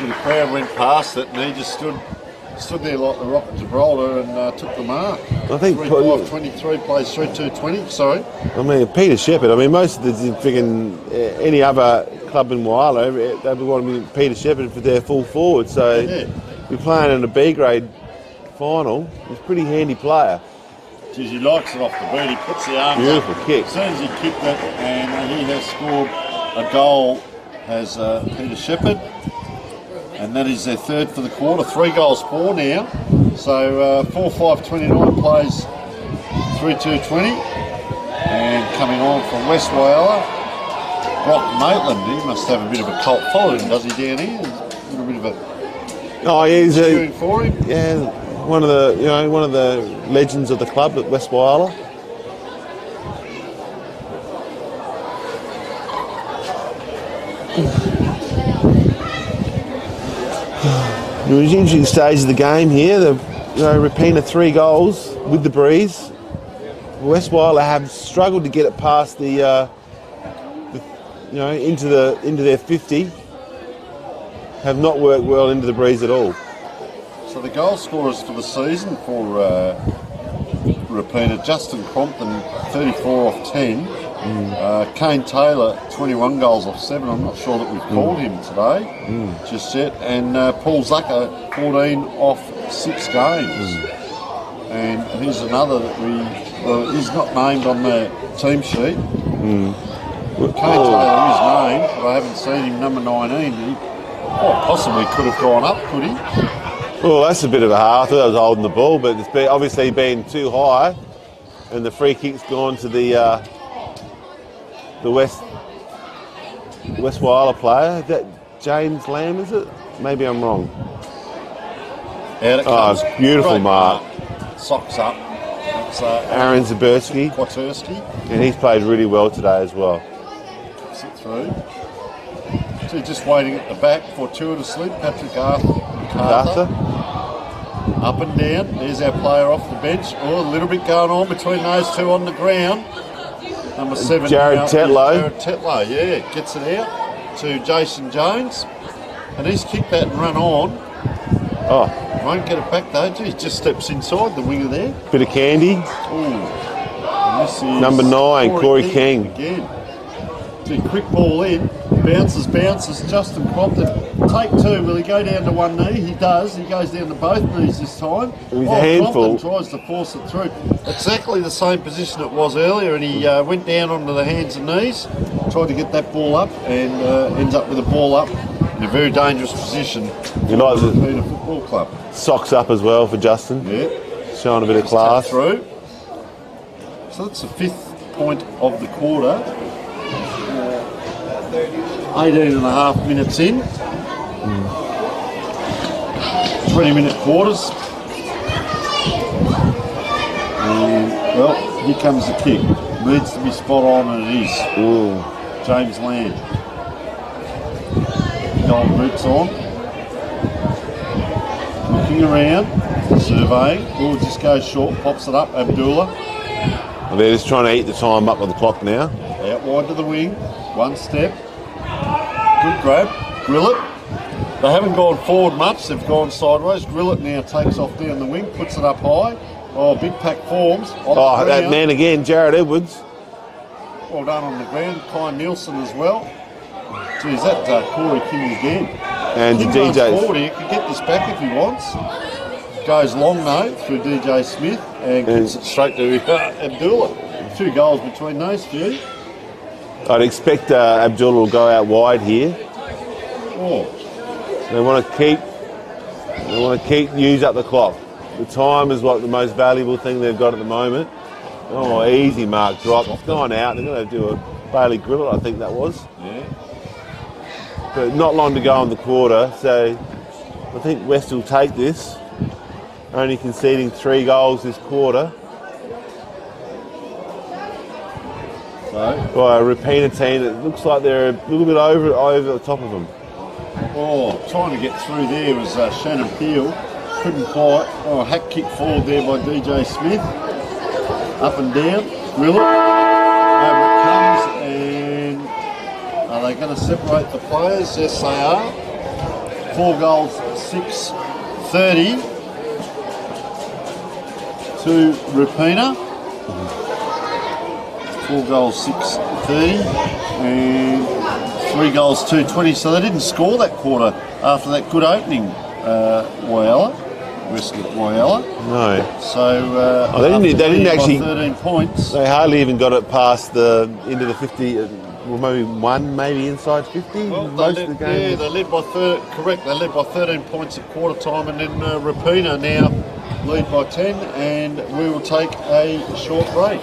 The crowd went past it, and he just stood there like the Rock of Gibraltar and took the mark. I think 3-5-23 plays 3-2-20. Sorry. I mean, Peter Shepherd. I mean, most of the freaking any other club in Whyalla, they would want Peter Shepherd for their full forward. So we're playing in a B grade final. He's a pretty handy player. Geez, he likes it off the boot. He puts the arms Beautiful up. kick. As soon as he kicked it, and he has scored a goal, has Peter Shepherd. And that is their third for the quarter. 3 goals, 4 now. So 4-5-29 plays 3-2-20. And coming on from West Whyalla, Brock Maitland. He must have a bit of a cult following, does he, down here? A little bit of a he's cheering for him. Yeah, one of the legends of the club at West Whyalla. It was an interesting stage of the game here. The repeating of 3 goals with the breeze. West Whyalla have struggled to get it past into their 50. Have not worked well into the breeze at all. So the goal scorers for the season for repeater, Justin Crompton, 34 off 10. Kane Taylor, 21 goals off 7. I'm not sure that we've called him today just yet. And Paul Zucker, 14 off 6 games. And here's another that he's not named on the team sheet. Kane Taylor is named, but I haven't seen him, number 19. He possibly could have gone up, could he? Well, that's a bit of a half. I thought I was holding the ball, but it's obviously been too high, and the free kick's gone to the West Whyalla player. Is that James Lamb, is it? Maybe I'm wrong. Out it comes. It's beautiful Great mark. Socks up. It's Aaron Zabersky, and he's played really well today as well. Kicks it through. So just waiting at the back for two to sleep. Patrick Arthur. Up and down. There's our player off the bench. Oh, a little bit going on between those two on the ground. Number 7, Jared Tetlow. Jared Tetlow, yeah, gets it out to Jason Jones. And he's kicked that and run on. Won't get it back though. Gee, just steps inside the winger there. Bit of candy. And this is number 9, Corey King. Again. Gee, quick ball in. Bounces. Justin Crompton. Take 2. Will he go down to one knee? He does. He goes down to both knees this time. He's a handful. Crompton tries to force it through. Exactly the same position it was earlier, and he went down onto the hands and knees, tried to get that ball up, and ends up with the ball up in a very dangerous position. You like the Peter Football Club. Socks up as well for Justin. Yeah. Showing a bit of class. Through. So that's the 5th point of the quarter. 18 and a half minutes in. 20-minute quarters. And, well, here comes the kick. Needs to be spot on, and it is. Ooh. James Land. Gold boots on. Looking around, surveying. Ball just goes short, pops it up. Abdullah. Well, they're just trying to eat the time up on the clock now. Out wide to the wing. One step. Good grab. Grill it. They haven't gone forward much. They've gone sideways. Grill it now takes off down the wing, puts it up high. Oh, big pack forms. Oh, that man again, Jared Edwards. Well done on the ground. Kai Nielsen as well. Geez, that Corey King again. And King DJ's runs forward here. Can get this back if he wants. Goes long though through DJ Smith and gets it straight to Abdullah. 2 goals between those two. I'd expect Abdullah will go out wide here. Oh. They want to keep They want to use up the clock. The time is what the most valuable thing they've got at the moment. Oh, easy mark drop. It's gone out. They're going to do a Bailey Grill, I think that was. Yeah. But not long to go in the quarter, so I think West will take this. Only conceding 3 goals this quarter. So, By a Rapina team that looks like they're a little bit over the top of them. trying to get through there was Shannon Peel. Couldn't quite. Hack kick forward there by DJ Smith. Up and down. Grill it. Over it comes, and are they going to separate the players? Yes, they are. 4 goals, 6-30 to Rapina. 4 goals, 6-30, and 3 goals, 2-20. So they didn't score that quarter after that good opening, Whyalla. Whyalla. No. So they didn't actually 13 points. They hardly even got it past the into the 50. Well, maybe one, maybe inside 50. Well, most of the game. Yeah, they led by correct. They led by 13 points at quarter time, and then Rapina now lead by 10, and we will take a short break.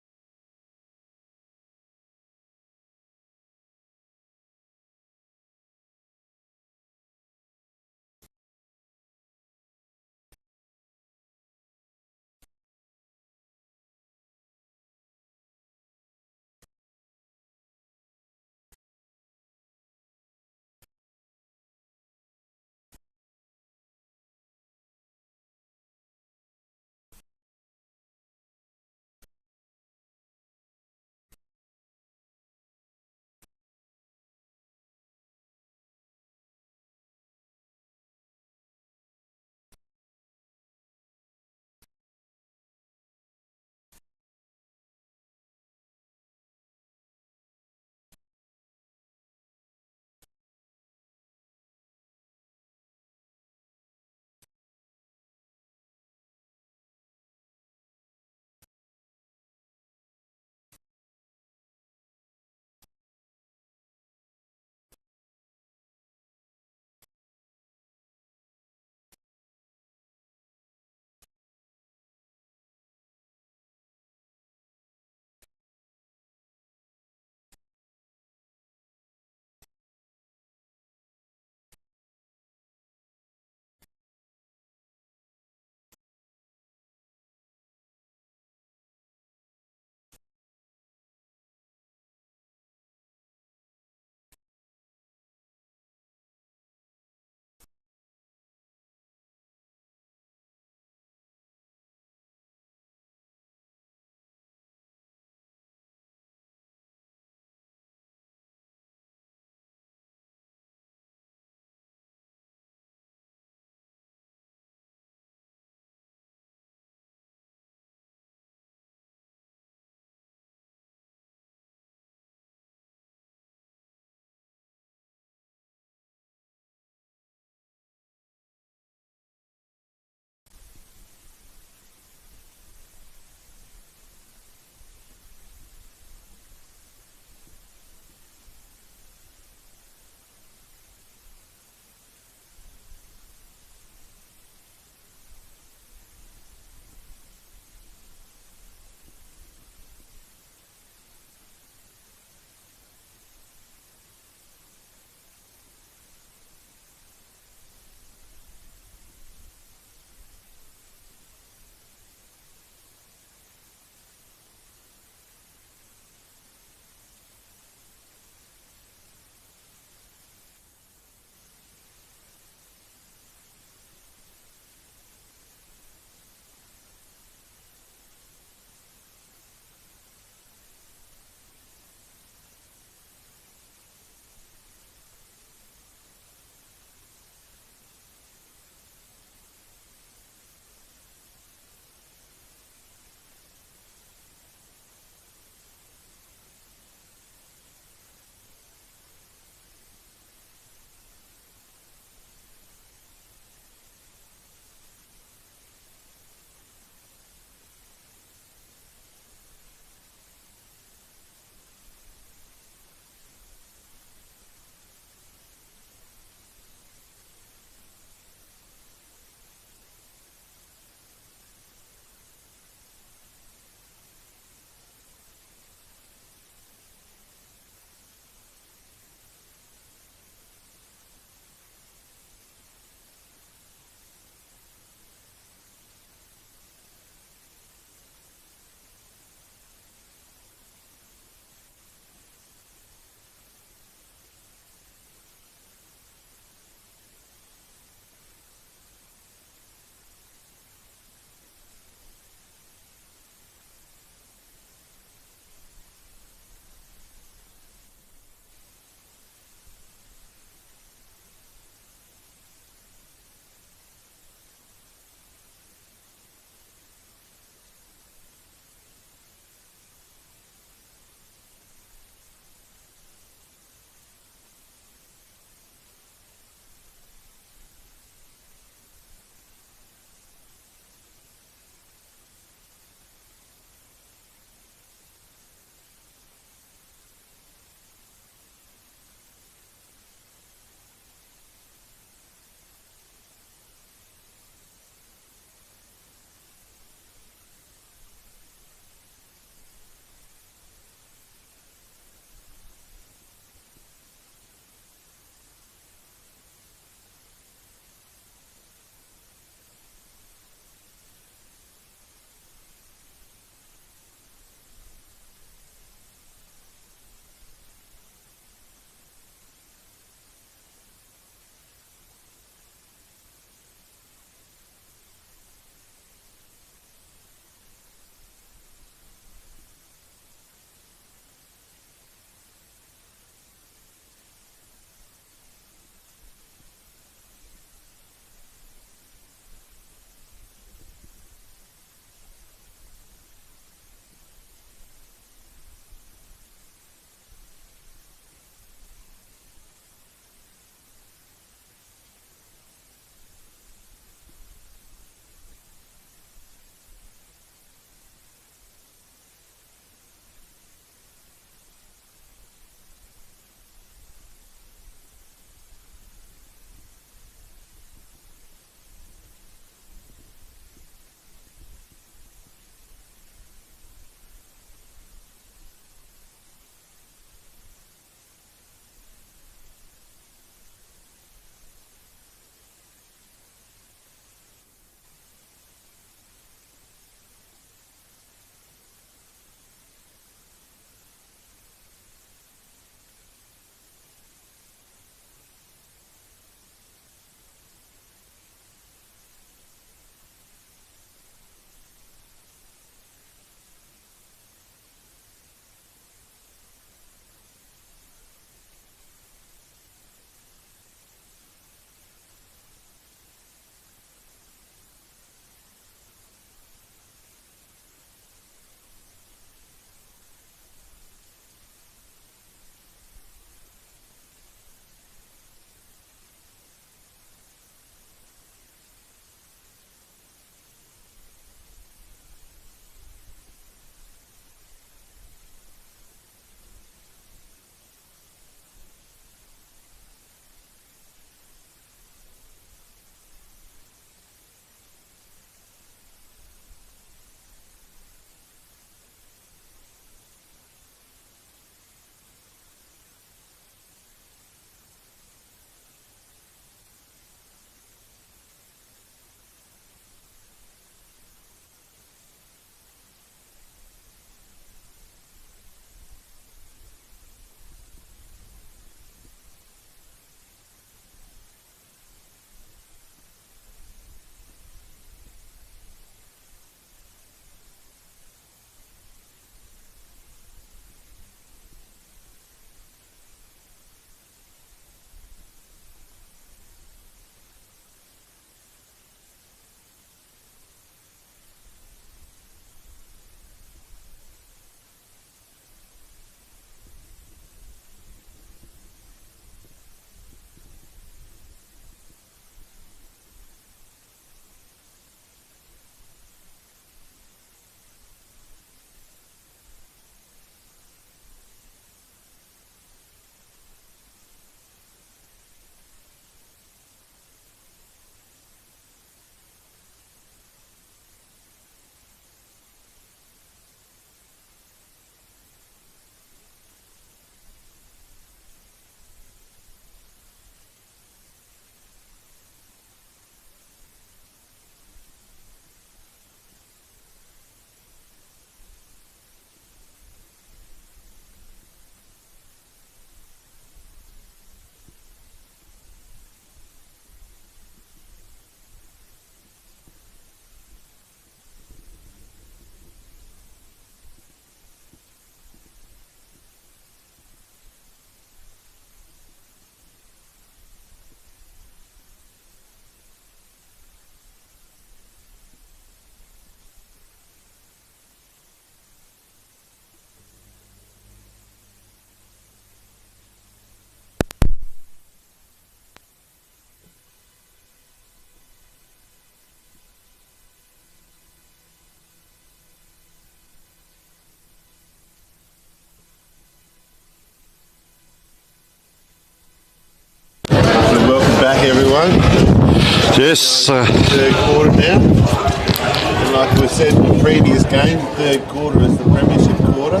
Yes. Third quarter now. And like we said in the previous game, the third quarter is the premiership quarter.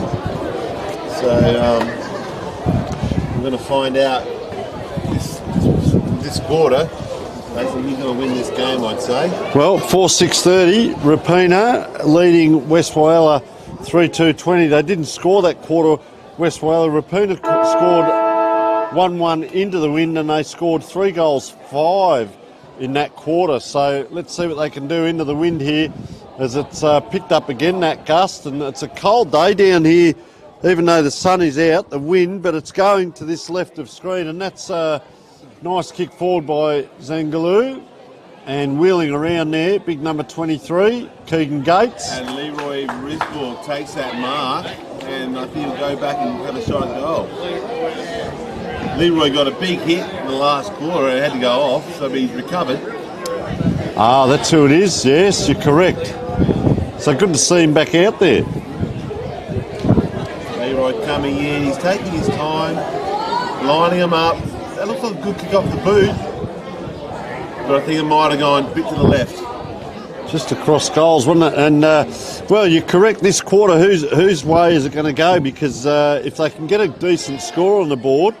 So we're going to find out this quarter. Basically, who's going to win this game, I'd say. Well, 4-6-30, Rapina leading West Whyalla 3-2-20. They didn't score that quarter, West Whyalla. Rapina scored 1-1 into the wind, and they scored 3 goals, 5 in that quarter. So let's see what they can do into the wind here as it's picked up again, that gust. And it's a cold day down here, even though the sun is out, the wind, but it's going to this left of screen. And that's a nice kick forward by Zangaloo. And wheeling around there, big number 23, Keegan Gates. And Leroy Risborg takes that mark, and I think he'll go back and have a shot at goal. Leroy got a big hit in the last quarter and had to go off, so he's recovered. Ah, that's who it is. Yes, you're correct. So good to see him back out there. Leroy coming in, he's taking his time, lining him up. That looks like a good kick off the boot, but I think it might have gone a bit to the left. Just across goals, wasn't it? And, well, you're correct. This quarter, whose way is it going to go? Because if they can get a decent score on the board,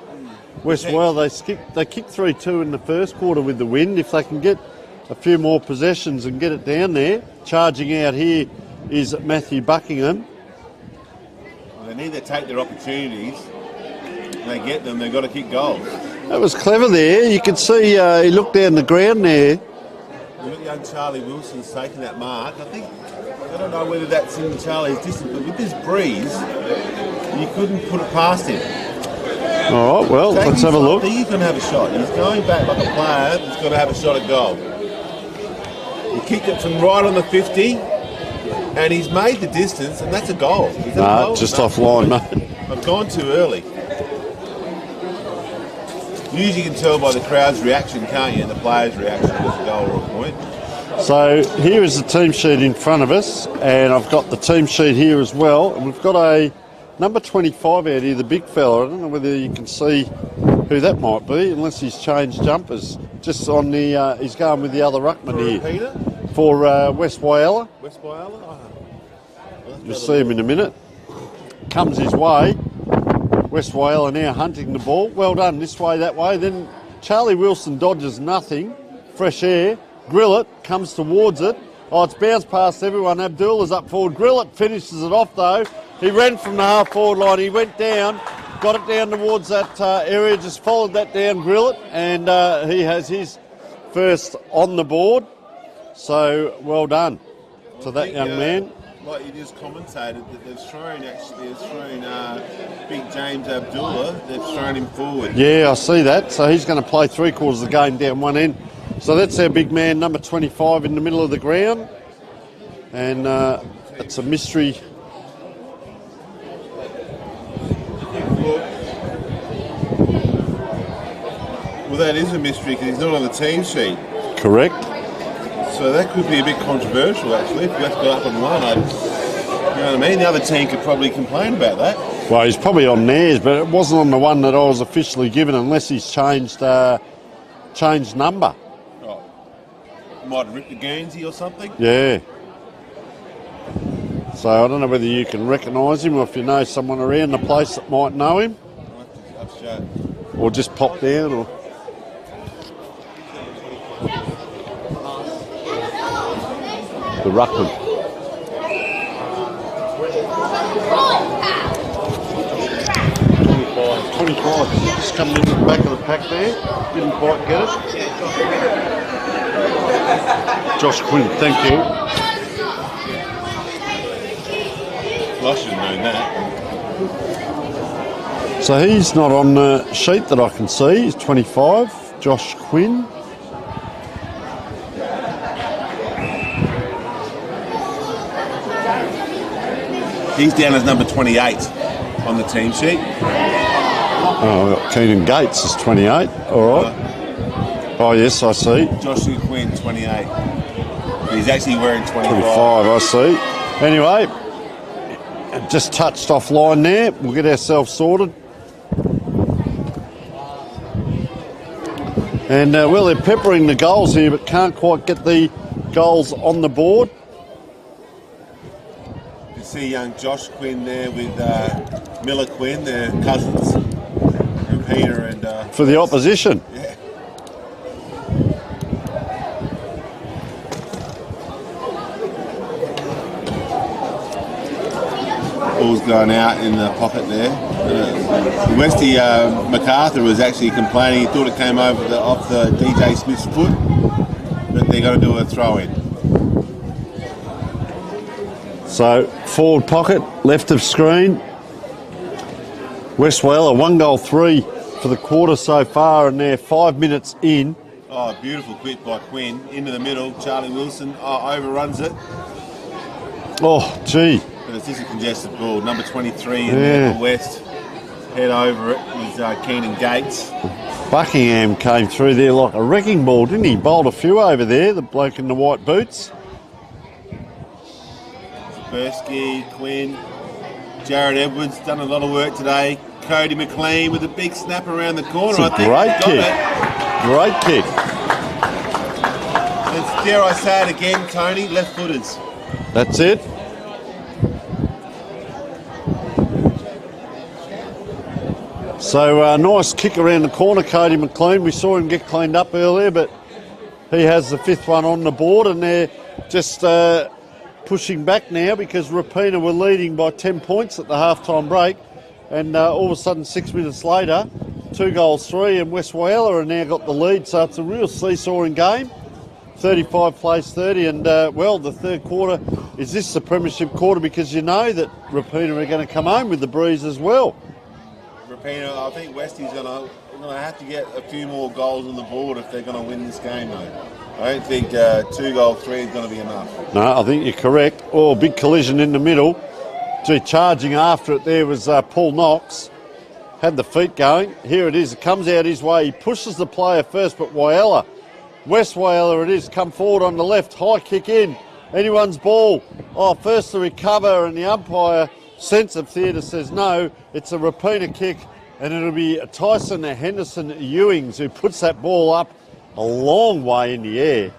West Whyalla, they kicked 3-2 in the first quarter with the wind. If they can get a few more possessions and get it down there, charging out here is Matthew Buckingham. Well, they need to take their opportunities. When they get them, they've got to kick goals. That was clever there. You could see he looked down the ground there. Look at young Charlie Wilson's taking that mark. I don't know whether that's in Charlie's distance, but with this breeze, you couldn't put it past him. All right, well, let's have a look. He's going to have a shot. He's going back like a player that's going to have a shot at goal. He kicked it from right on the 50, and he's made the distance, and that's a goal. Is that a goal? Just offline, mate. I've gone too early. Usually you can tell by the crowd's reaction, can't you, and the player's reaction if it's a goal or a point. So here is the team sheet in front of us, and I've got the team sheet here as well, and we've got a number 25 out here, the big fella. I don't know whether you can see who that might be, unless he's changed jumpers. Just on the, he's going with the other ruckman here. Peter? For West Whyalla. West Whyalla? You'll see him in a minute. Comes his way. West Whyalla now hunting the ball. Well done, this way, that way. Then Charlie Wilson dodges nothing. Fresh air. Grillett comes towards it. Oh, it's bounced past everyone. Abdullah's up forward. Grillett finishes it off, though. He ran from the half-forward line. He went down, got it down towards that area, just followed that down, Grillett, and he has his first on the board. So, well done to that young man. Like you just commentated, that they've thrown big James Abdullah, they've thrown him forward. Yeah, I see that. So he's going to play 3/4 of the game down one end. So that's our big man, number 25 in the middle of the ground. And it's a mystery. Well, that is a mystery because he's not on the team sheet. Correct. So that could be a bit controversial, actually, if West got up and won. You know what I mean? The other team could probably complain about that. Well, he's probably on theirs, but it wasn't on the one that I was officially given, unless he's changed number. Oh. Might have ripped the Guernsey or something? Yeah. So I don't know whether you can recognise him or if you know someone around the place that might know him. I'll have to show. Or just pop down or... The ruckman. 25. Just coming in the back of the pack there. Didn't quite get it. Josh Quinn, thank you. Well, I should have known that. So he's not on the sheet that I can see. He's 25. Josh Quinn. He's down as number 28 on the team sheet. Oh, Keenan Gates is 28. All right. Oh, yes, I see. Joshua Quinn, 28. He's actually wearing 25. 25, I see. Anyway, just touched offline there. We'll get ourselves sorted. And, well, they're peppering the goals here, but can't quite get the goals on the board. You can see young Josh Quinn there with Miller Quinn, their cousins, Peter and... For the opposition. Yeah. Ball's going out in the pocket there. Westy MacArthur was actually complaining. He thought it came over off the DJ Smith's foot, but they're going to do a throw-in. So, forward pocket, left of screen. West Whyalla, 1 goal 3 for the quarter so far, and they're 5 minutes in. Oh, beautiful quick by Quinn. Into the middle, Charlie Wilson overruns it. Oh, gee. But it's just a congested ball. Number 23 in the West. Head over it is Keenan Gates. Buckingham came through there like a wrecking ball, didn't he? Bowled a few over there, the bloke in the white boots. Zabersky, Quinn, Jared Edwards, done a lot of work today. Cody McLean with a big snap around the corner. It's a great kick. Great kick. And dare I say it again, Tony, left footers. That's it. So nice kick around the corner, Cody McLean. We saw him get cleaned up earlier, but he has the 5th one on the board, and they're just pushing back now because Rapina were leading by 10 points at the halftime break, and all of a sudden 6 minutes later, 2 goals 3, and West Whyalla have now got the lead. So it's a real seesawing game. 35 plays 30, and well, the third quarter, is this the premiership quarter? Because you know that Rapina are going to come home with the breeze as well. Rapina, I think Westy's going to have to get a few more goals on the board if they're going to win this game, though. I don't think 2 goal 3 is going to be enough. No, I think you're correct. Oh, big collision in the middle. Gee, charging after it there was Paul Knox. Had the feet going. Here it is. It comes out his way. He pushes the player first, but Whyalla. West Whyalla it is. Come forward on the left. High kick in. Anyone's ball. Oh, first to recover, and the umpire, sense of theatre, says no. It's a Rapina kick, and it'll be Tyson Henderson Ewings who puts that ball up a long way in the air.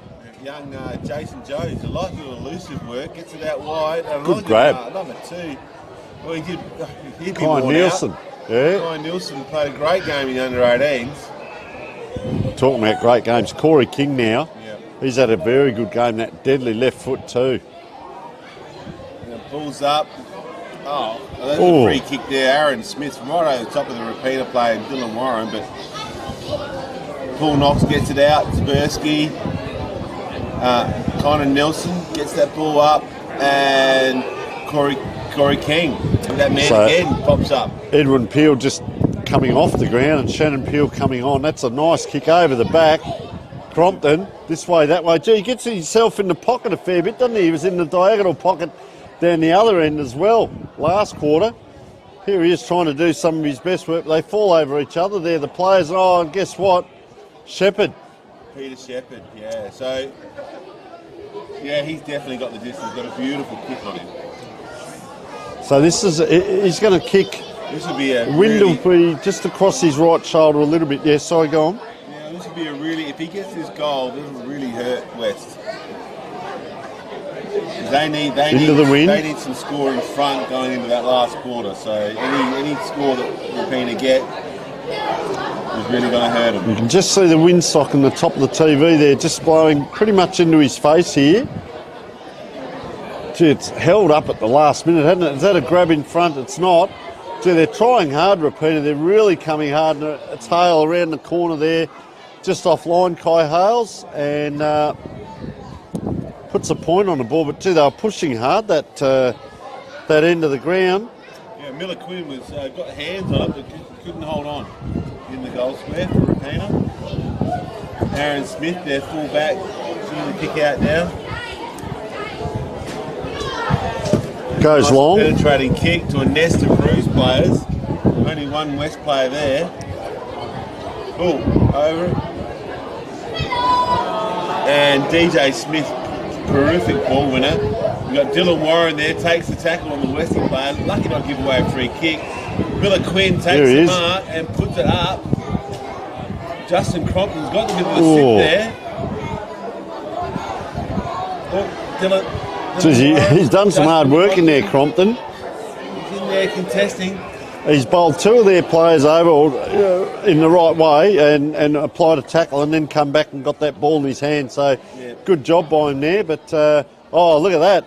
Young Jason Jones, a lot of elusive work, gets it out wide. Good grab. Number 2. Well, he'd be Kai worn Nielsen. out. Yeah. Kai Nielsen played a great game in the under-18s. Talking about great games. Corey King now. Yeah. He's had a very good game, that deadly left foot too. And the ball's up. Oh, that's a free kick there. Aaron Smith right over the top of the repeater player, Dylan Warren, but Paul Knox gets it out. Zabersky. Connor Nelson gets that ball up, and Corey King. And that man again pops up. Edwin Peel just coming off the ground, and Shannon Peel coming on. That's a nice kick over the back. Crompton, this way, that way. Gee, he gets himself in the pocket a fair bit, doesn't he? He was in the diagonal pocket down the other end as well last quarter. Here he is trying to do some of his best work. They fall over each other. They're the players. Oh, and guess what? Shepherd. Peter Shepherd, yeah. So, yeah, he's definitely got the distance. Got a beautiful kick on him. So this is, he's going to kick. This would be a wind will be just across his right shoulder a little bit. Yeah, sorry, go on. Yeah, this would be a really, if he gets this goal, this will really hurt West. They need the wind. They need some score in front going into that last quarter. So any score that Rapina get is really going to hurt him. You can just see the windsock on the top of the TV there, just blowing pretty much into his face here. Gee, it's held up at the last minute, hasn't it? Is that a grab in front? It's not. Gee, they're trying hard, Rapina. They're really coming hard. And it's Hale around the corner there, just offline, Kai Hales, and puts a point on the ball. But gee, they were pushing hard that end of the ground. Yeah, Miller Quinn was got hands on it, but couldn't hold on in the goal square for Rapina. Aaron Smith, their full back, seeing the kick out now. Goes nice long. Penetrating kick to a nest of Bruce players. Only one West player there. Oh, over it. And DJ Smith, terrific ball winner. We've got Dylan Warren there, takes the tackle on the Westie player. Lucky not give away a free kick. Miller Quinn takes the mark and puts it up. Justin Crompton's got the bit of a Oh. sit there. Oh, Dylan Jeez, he's done some hard work in there, Crompton. He's in there contesting. He's bowled two of their players over in the right way and applied a tackle and then come back and got that ball in his hand. So good job by him there. But, oh, look at that.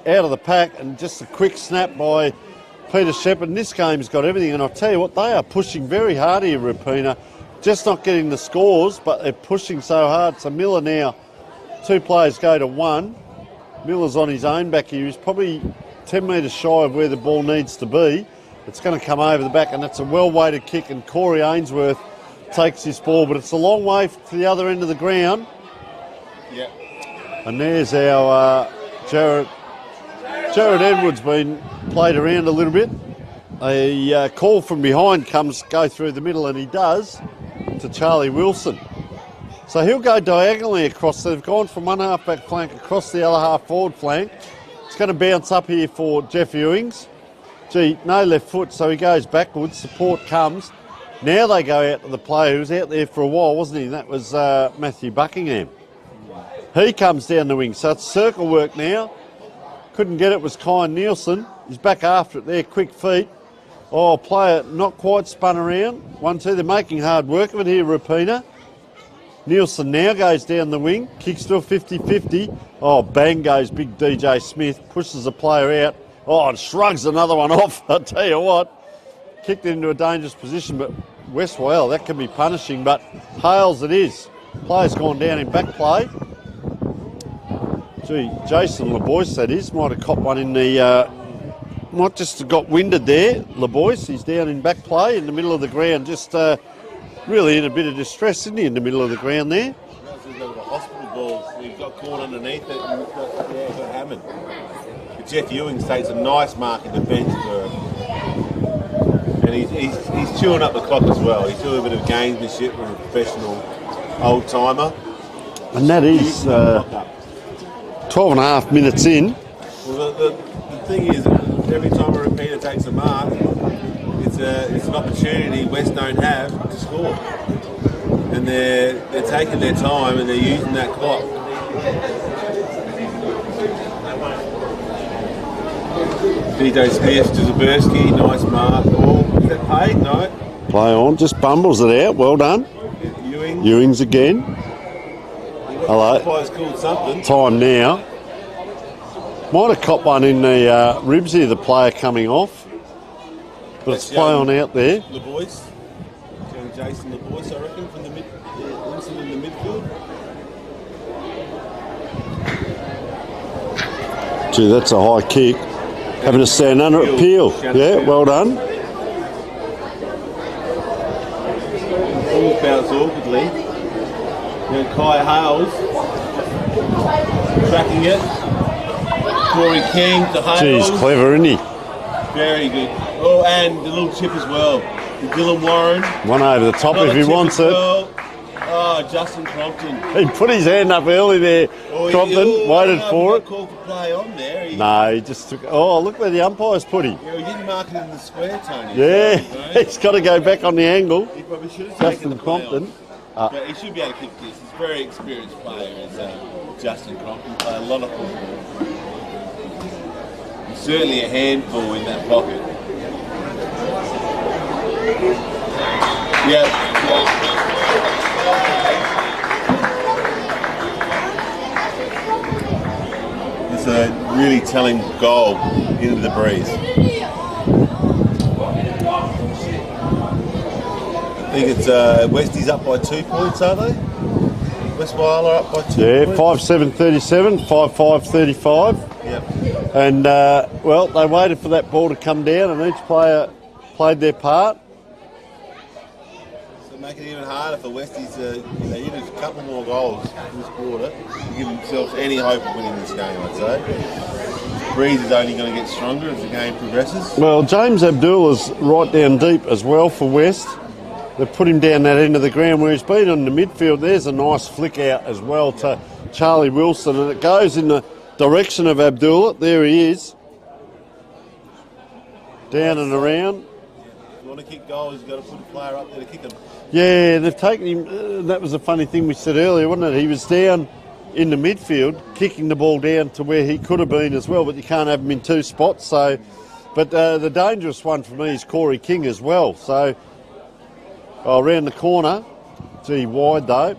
Out of the pack and just a quick snap by Peter Shepherd. And this game's got everything. And I'll tell you what, they are pushing very hard here, Rapina. Just not getting the scores, but they're pushing so hard. So Miller now, 2 players go to 1. Miller's on his own back here. He's probably 10 metres shy of where the ball needs to be. It's going to come over the back, and that's a well-weighted kick, and Corey Ainsworth takes this ball, but it's a long way to the other end of the ground. Yeah. And there's our Jared Edwards been played around a little bit. A call from behind go through the middle, and he does, to Charlie Wilson. So he'll go diagonally across. They've gone from one half-back flank across the other half-forward flank. It's going to bounce up here for Jeff Ewings. Gee, no left foot, so he goes backwards. Support comes. Now they go out to the player who was out there for a while, wasn't he? That was Matthew Buckingham. He comes down the wing, so it's circle work now. Couldn't get it, was Kyan Nielsen. He's back after it there, quick feet. Oh, player not quite spun around. 1-2, they're making hard work of it here, Rapina. Nielsen now goes down the wing, kicks to a 50-50. Oh, bang goes big DJ Smith, pushes the player out. Oh, and shrugs another one off. I'll tell you what, kicked it into a dangerous position, but West Whyalla, that can be punishing, but Hales it is. Player's gone down in back play. Gee, Jason LeBoyce, that is, might have copped one in the, might just have got winded there. LeBoyce, he's down in back play in the middle of the ground, just really in a bit of distress, isn't he, in the middle of the ground there? That's a bit of a hospital ball. He's got caught underneath it and got hammered. But Jeff Ewings takes a nice mark in the bench for him. And he's chewing up the clock as well. He's doing a bit of gamesmanship with a professional old-timer. And that is 12 and a half minutes in. Well, the thing is, every time a repeater takes a mark, it's an opportunity West don't have to score. And they're taking their time and they're using that clock. DJ Smith to Zaberski, nice mark. Oh, is that paid? No. Play on, just bumbles it out. Well done. Ewings again. Hello. Umpire's called something. Time now. Might have copped one in the ribs here, the player coming off. But it's play on out there. LeBoyce. Jason LeBoyce, I reckon, from the Wilson in the midfield. Gee, that's a high kick. Having to stand under it. Peel. Yeah, well done. Ball bounced awkwardly. Then Kai Hales tracking it. Corey King to Hales. Geez, clever, isn't he? Very good. Oh, and the little chip as well. To Dylan Warren. One over the top if he wants it. Well. Oh, Justin Crompton. He put his hand up early there, Crompton, waited for it. Called for play on there. No, he just took. Oh, look where the umpires put him. Yeah, he didn't mark it in the square, Tony. Yeah, So, he's got to go back on the angle. he probably should have taken Justin the play Crompton. on. But he should be able to kick this. He's a very experienced player, is Justin Crompton. Play a lot of football. He's certainly a handful in that pocket. Yeah. It's a really telling goal into the breeze. I think it's Westies up by 2 points, are they? West Whyalla up by 2 Yeah, points. 5-7-37, 5-5-35. Yep. And, well, they waited for that ball to come down and each player played their part. So make it even harder for Westies to need a couple more goals in this quarter to give themselves any hope of winning this game, I'd say. The breeze is only going to get stronger as the game progresses. Well, James Abdullah's right down deep as well for West. They've put him down that end of the ground where he's been on the midfield. There's a nice flick out as well to Charlie Wilson, and it goes in the direction of Abdullah. There he is. Down and around. you want to kick goals, you've got to put a player up there to kick them. Yeah, they've taken him. That was a funny thing we said earlier, wasn't it? He was down in the midfield, kicking the ball down to where he could have been as well, but you can't have him in two spots. So, but the dangerous one for me is Corey King as well. So, around the corner, gee, wide though,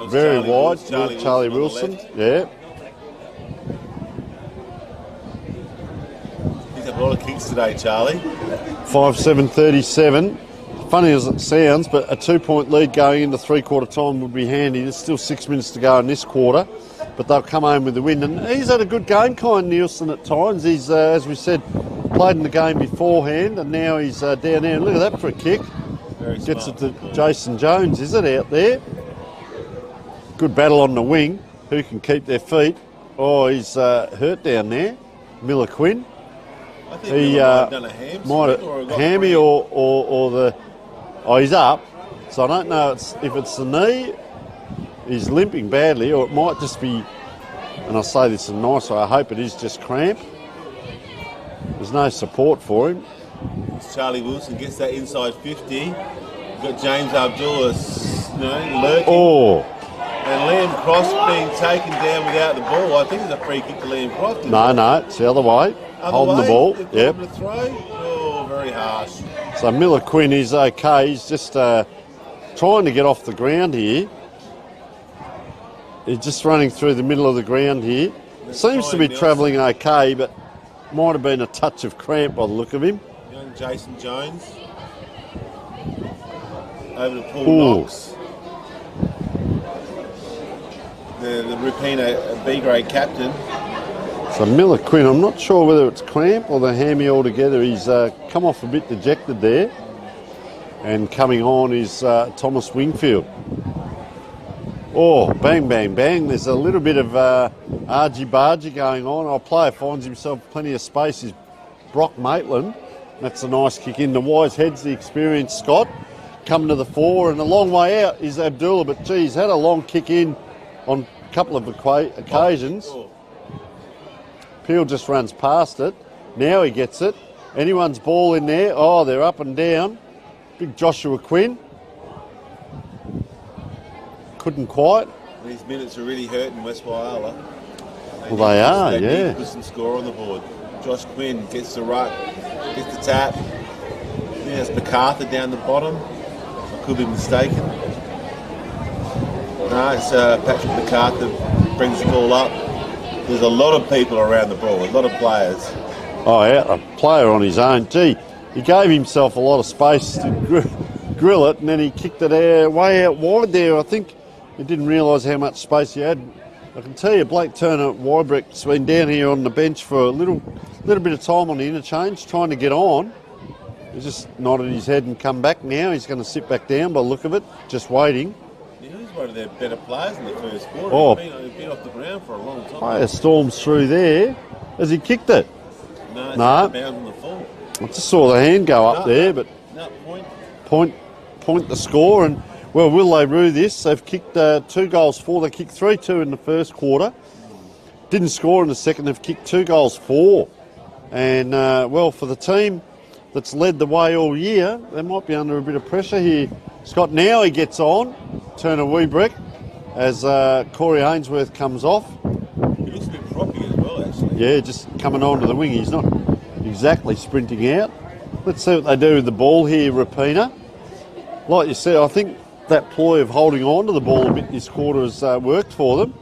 very wide. Charlie Wilson, yeah. He's had a lot of kicks today, Charlie. 5-7-37. Funny as it sounds, but a 2-point lead going into three-quarter time would be handy. There's still 6 minutes to go in this quarter, but they'll come home with the win. And he's had a good game, Kyan Nielsen, at times. He's, as we said, played in the game beforehand, and now he's down there. Look at that for a kick. Very Gets smart. it to Jason Jones, is it, out there? Good battle on the wing. Who can keep their feet? Oh, he's hurt down there. Miller Quinn. I think He Miller might have done a might have or got hammy free. or the. Oh, he's up. So I don't know if it's the knee. He's limping badly, or it might just be. And I say this in a nice way. I hope it is just cramp. There's no support for him. Charlie Wilson gets that inside 50. You've got James Abdullah, lurking. Oh And Liam Cross being taken down without the ball. I think it's a free kick to Liam Cross. no, it's the other way. Holding the ball. They've got Yep. him to throw. Oh, very harsh. So Miller Quinn is okay. He's just trying to get off the ground here. He's just running through the middle of the ground here. Seems to be Nielsen. travelling okay, but might have been a touch of cramp by the look of him. Young Jason Jones. Over to Paul Ooh. Knox. The Rapina B-grade captain. So Miller Quinn, I'm not sure whether it's cramp or the hammy altogether. He's come off a bit dejected there. And coming on is Thomas Wingfield. Oh, bang, bang, bang. There's a little bit of argy-bargy going on. Our player finds himself plenty of space. Is Brock Maitland. That's a nice kick in. The wise head's the experienced Scott. Coming to the fore, and a long way out is Abdullah. But, geez, had a long kick in on a couple of occasions. Oh. Peel just runs past it. Now he gets it. Anyone's ball in there. Oh, they're up and down. Big Joshua Quinn. Couldn't quite. These minutes are really hurting West Whyalla. Well, they are, need yeah. to put some score on the board. Josh Quinn gets the ruck, gets the tap. I think that's MacArthur down the bottom. I could be mistaken. No, it's Patrick MacArthur brings the ball up. There's a lot of people around the ball, a lot of players. Oh, yeah, a player on his own. Gee, he gave himself a lot of space to grill it, and then he kicked it way out wide there. I think he didn't realise how much space he had. I can tell you, Blake Turner Wybrick's been down here on the bench for a little bit of time on the interchange, trying to get on. He's just nodded his head and come back now. He's going to sit back down by the look of it, just waiting. Yeah, he's one of their better players in the first quarter. Oh. He's been off the ground for a long time. Player storms through there. Has he kicked it? No, it's No. out of bounds on the full. I just saw the hand go up No. there, but No, point the score. And, well, will they rue this? They've kicked 2 goals for. They kicked 3-2 in the first quarter. Didn't score in the second. They've kicked 2 goals for. And, well, for the team that's led the way all year, they might be under a bit of pressure here. Scott, now he gets on. Turner Wiebrick as Corey Ainsworth comes off. he looks a bit proppy as well, actually. Yeah, just coming onto the wing. He's not exactly sprinting out. Let's see what they do with the ball here, Rapina. Like you said, I think that ploy of holding on to the ball a bit this quarter has worked for them.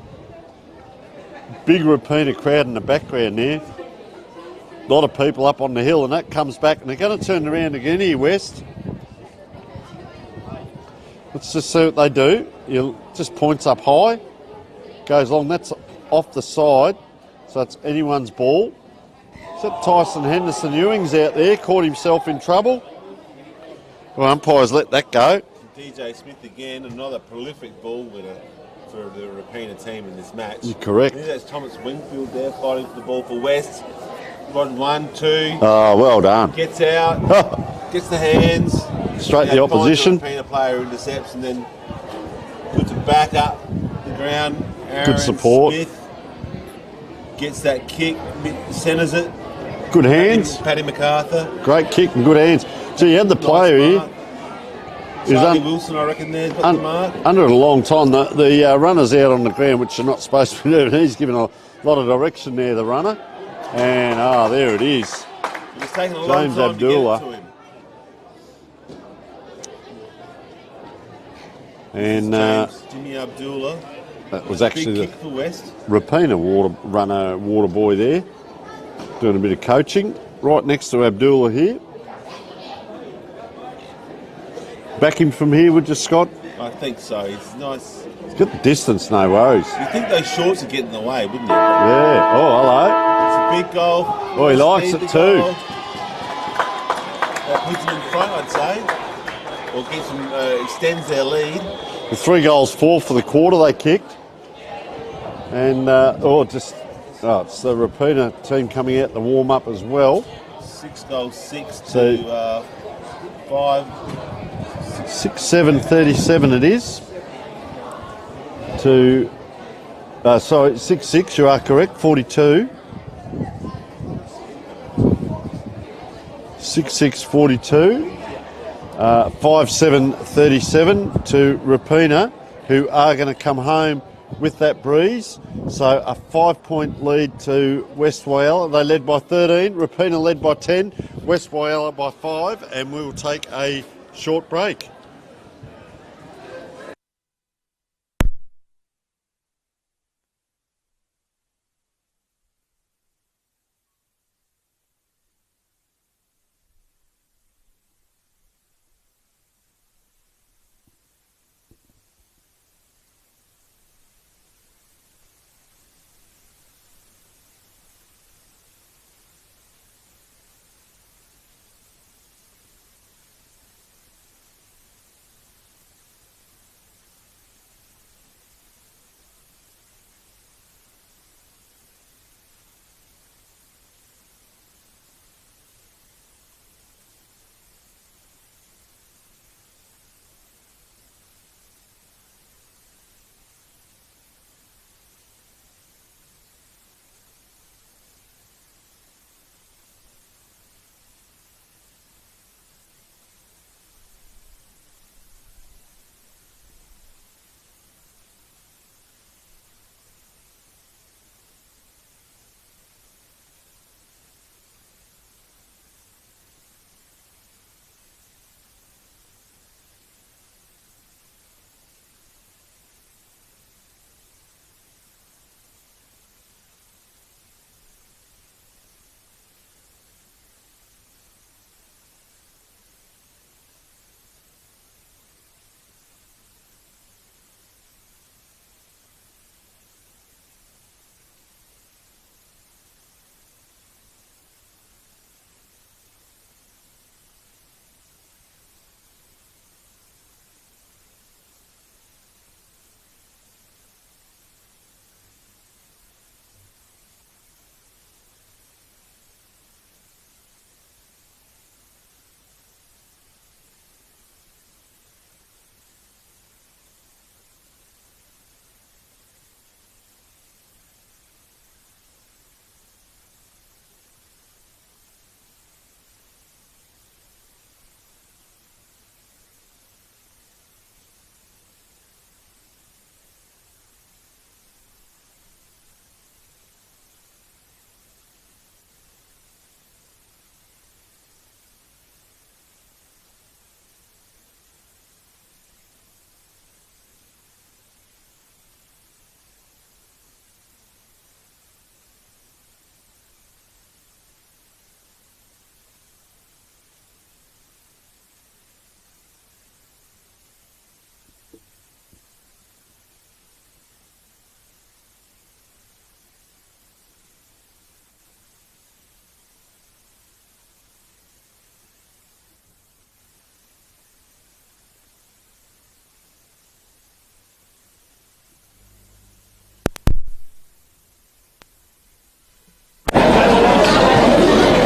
Big Rapina crowd in the background there. A lot of people up on the hill, and that comes back, and they're going to turn around again here, West. Let's just see what they do. He just points up high, goes long. That's off the side, so it's anyone's ball. So Tyson Henderson Ewing's out there, caught himself in trouble. Well, umpires let that go. DJ Smith again, another prolific ball winner for the Rapina team in this match. You're correct. I think that's Thomas Wingfield there fighting for the ball for West. Rod 1, 2, Oh, well done. gets out, gets the hands. Straight the Now finds opposition. The Rapina player intercepts and then puts it back up the ground. Aaron Good support. Smith gets that kick, centres it, Good hands. Paddy MacArthur. Great kick and good hands. So you had the player here. Charlie Wilson, I reckon, there's got the mark. Under it a long time. The runner's out on the ground, which are not supposed to be doing. He's given a lot of direction there, the runner. And, there it is. It's taken a long James time Abdullah. to get it to him. And Jimmy Abdullah. that was actually Big kick for West. Rapina water boy there, doing a bit of coaching. Right next to Abdullah here. Back him from here, would you, Scott? I think so. It's nice. He's got the distance, no worries. You think those shorts would get in the way, wouldn't you? Yeah. Oh, hello. It's a big goal. Oh, he likes it too. That puts them in front, I'd say. Or gets them, extends their lead. The 3 goals, 4 for the quarter they kicked. And, it's the Rapina team coming out the warm-up as well. 6 goals, 6 So- to 5. 6-7-37 it is. To, 6-6, you are correct, 42. 6-6-42. 5-7-37 to Rapina, who are going to come home with that breeze. So a 5-point lead to West Whyalla. They led by 13. Rapina led by 10. West Whyalla by 5. And we will take a short break.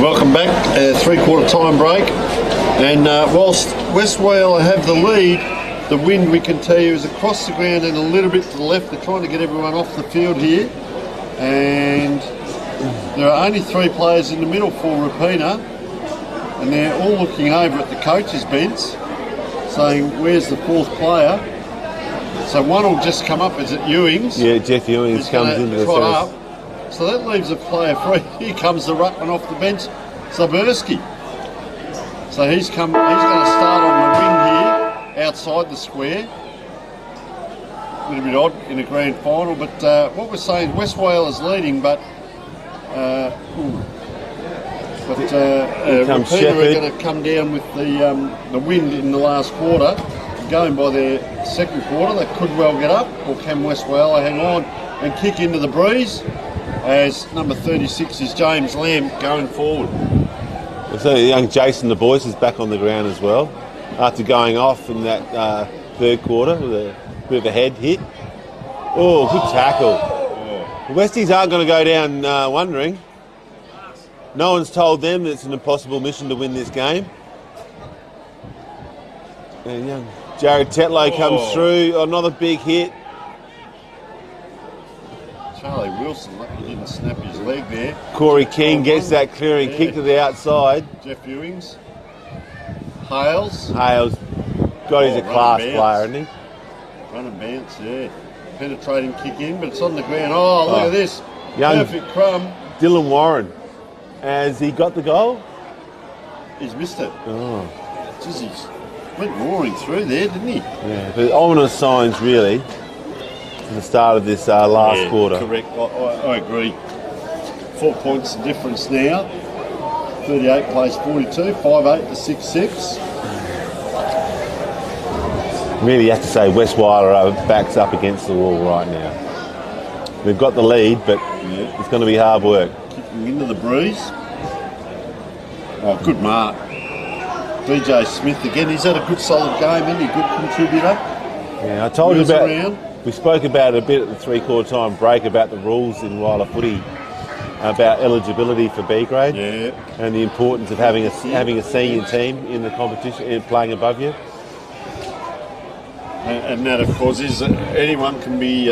Welcome back, 3/4 time break, and whilst West Whyalla have the lead, the wind, we can tell you, is across the ground and a little bit to the left. They're trying to get everyone off the field here, and There are only 3 players in the middle for Rapina, and they're all looking over at the coach's bench, saying, where's the 4th player? So one will just come up. Is it Ewings? Yeah, Jeff Ewings comes into the trot first. up. So that leaves a player free. Here comes the ruckman off the bench, Zaberski. So he's going to start on the wing here, outside the square. A little bit odd in a grand final, but what we're saying, West Whyalla is leading, but Rapina are going to come down with the wind in the last quarter. Going by their second quarter, they could well get up, or can West Whyalla hang on and kick into the breeze, as number 36 is James Lamb going forward. So young Jason the Boyce is back on the ground as well, after going off in that third quarter with a bit of a head hit. Oh, good tackle. The Westies aren't going to go down wondering. No one's told them that it's an impossible mission to win this game. And young Jared Tetlow comes through, another big hit. Charlie Wilson, lucky he didn't snap his leg there. Corey King gets that clearing kick to the outside. Jeff Ewings. Hales. God, he's a class player, isn't he? Run and bounce, yeah. Penetrating kick in, but it's on the ground. Oh, look at this. Young Perfect crumb. Dylan Warren. Has he got the goal? He's missed it. Oh. Jeez, he went roaring through there, didn't he? Yeah, but ominous signs, really, at the start of this last quarter. Correct. I agree. 4 points the difference now. 38 plays 42, 5-8 to 6-6. Really, you have to say West Whyalla are backs up against the wall right now. We've got the lead, but it's going to be hard work. Kicking into the breeze. Oh, good mark. DJ Smith again. He's had a good solid game, isn't he? Good contributor. Yeah, I told you about. We spoke about it a bit at the 3/4 time break about the rules in Whyalla footy, about eligibility for B grade, and the importance of having a senior team in the competition, playing above you. And that, of course, is anyone can be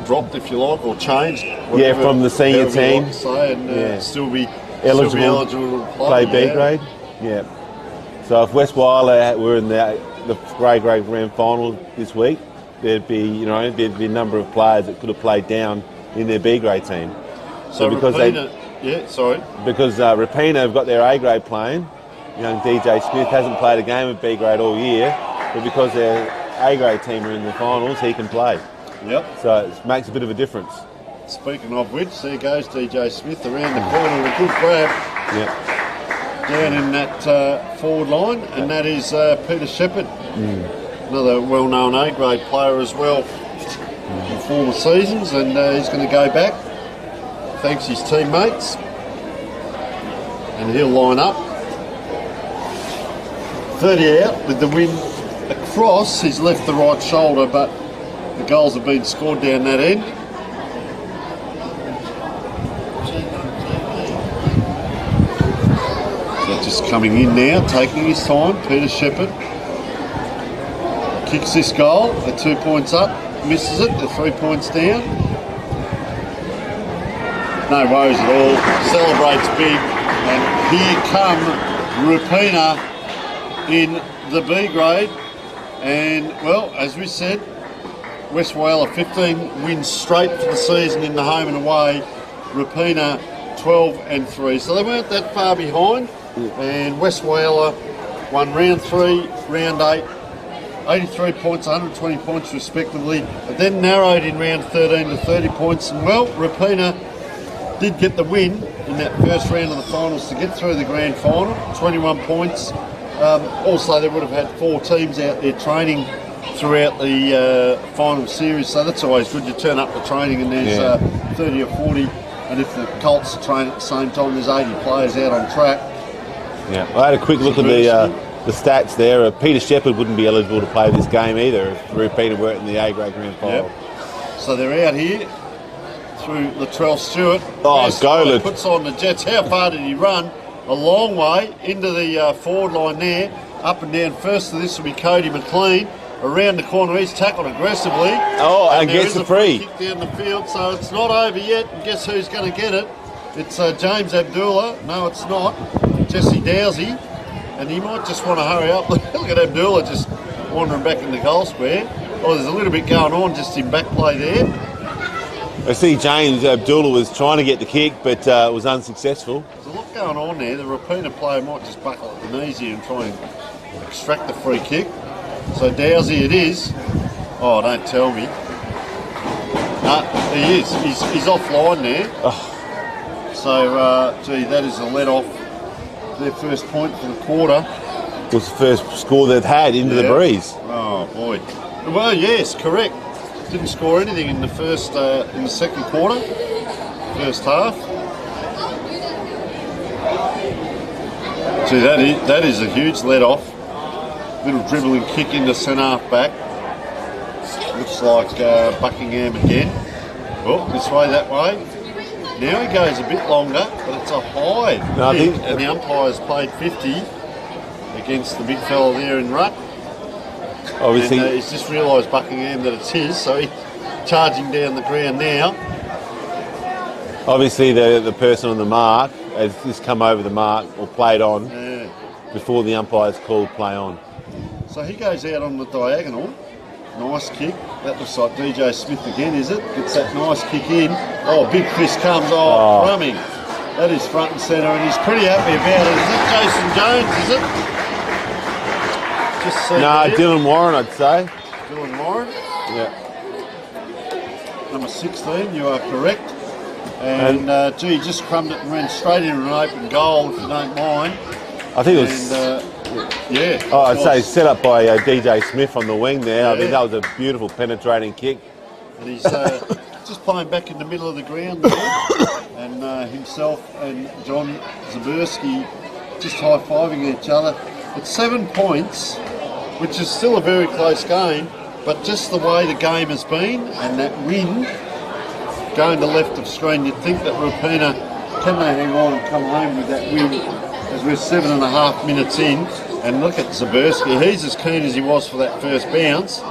dropped, if you like, or changed. Whatever, from the senior team, like to say, and still be eligible to play B grade. Yeah. So if West Whyalla were in the grade grand final this week, there'd be a number of players that could have played down in their B grade team. So because Rapina have got their A grade playing, young DJ Smith hasn't played a game of B grade all year, but because their A grade team are in the finals, he can play. Yep. So it makes a bit of a difference. Speaking of which, there goes DJ Smith around the corner with a good grab. Yep. Down in that forward line, and that is Peter Shepherd, another well-known A-grade player as well in former seasons, and he's going to go back, thanks his teammates, and he'll line up. 30 out with the win across. He's left the right shoulder, but the goals have been scored down that end. Just coming in now, taking his time, Peter Shepherd. Kicks this goal, they're 2 points up, misses it, they're 3 points down. No worries at all, celebrates big, and here come Rapina in the B grade. And, well, as we said, West Whyalla 15 wins straight for the season in the home and away. Rapina 12-3, so they weren't that far behind. And West Whyalla won round 3, round 8, 83 points, 120 points respectively, but then narrowed in round 13 to 30 points. And well, Rapina did get the win in that first round of the finals to get through the grand final, 21 points. Also, they would have had 4 teams out there training throughout the final series, so that's always good. You turn up to training and there's 30 or 40, and if the Colts train at the same time, there's 80 players out on track. Yeah, I had a quick look at the stats there. Peter Shepherd wouldn't be eligible to play this game either if Rapina weren't in the A grade grand final. Yep. So they're out here through Latrell Stewart. Oh, Golan puts on the Jets. How far did he run? A long way into the forward line there. Up and down. First of this will be Cody McLean. Around the corner, he's tackled aggressively. Oh, and gets the free kick down the field. So it's not over yet. And guess who's going to get it? It's James Abdullah. No, it's not. Jesse Dowsey. And he might just want to hurry up. Look at Abdullah just wandering back in the goal square. Oh, there's a little bit going on just in back play there. I see James Abdullah was trying to get the kick, but was unsuccessful. There's a lot going on there. The Rapina player might just buckle at the knees here and try and extract the free kick. So Dowsey it is. Oh, don't tell me. He is. He's offline there. Oh. So, gee, that is a let off. Their first point for the quarter. It was the first score they've had into the breeze. Oh boy. Well, yes, correct. Didn't score anything in the second quarter, first half. Gee, that is a huge let off. Little dribbling kick into centre half back. Looks like Buckingham again. Oh, this way, that way. Now he goes a bit longer, but it's a high kick, and the umpire's played 50 against the big fella there in ruck. Obviously, and, he's just realised Buckingham that it's his, so he's charging down the ground now. Obviously, the person on the mark has just come over the mark or played on before the umpire's called play on. So he goes out on the diagonal. Nice kick. That looks like DJ Smith again, is it? Gets that nice kick in. Oh, big fist comes. Oh, crumbing. That is front and centre, and he's pretty happy about it. Is that Jason Jones, is it? Just no, Dylan Warren, I'd say. Dylan Warren? Yeah. Number 16, you are correct. And gee, just crumbed it and ran straight into an open goal, if you don't mind. I think it was... yeah. Oh, I'd say set up by DJ Smith on the wing there. Yeah. I mean, that was a beautiful penetrating kick. And he's just playing back in the middle of the ground there. And himself and John Zaburski just high-fiving each other. It's 7 points, which is still a very close game, but just the way the game has been and that wind going to left of screen, you'd think that Rapina, can they hang on and come home with that wind as we're 7.5 minutes in. And look at Zaburski, he's as keen as he was for that first bounce.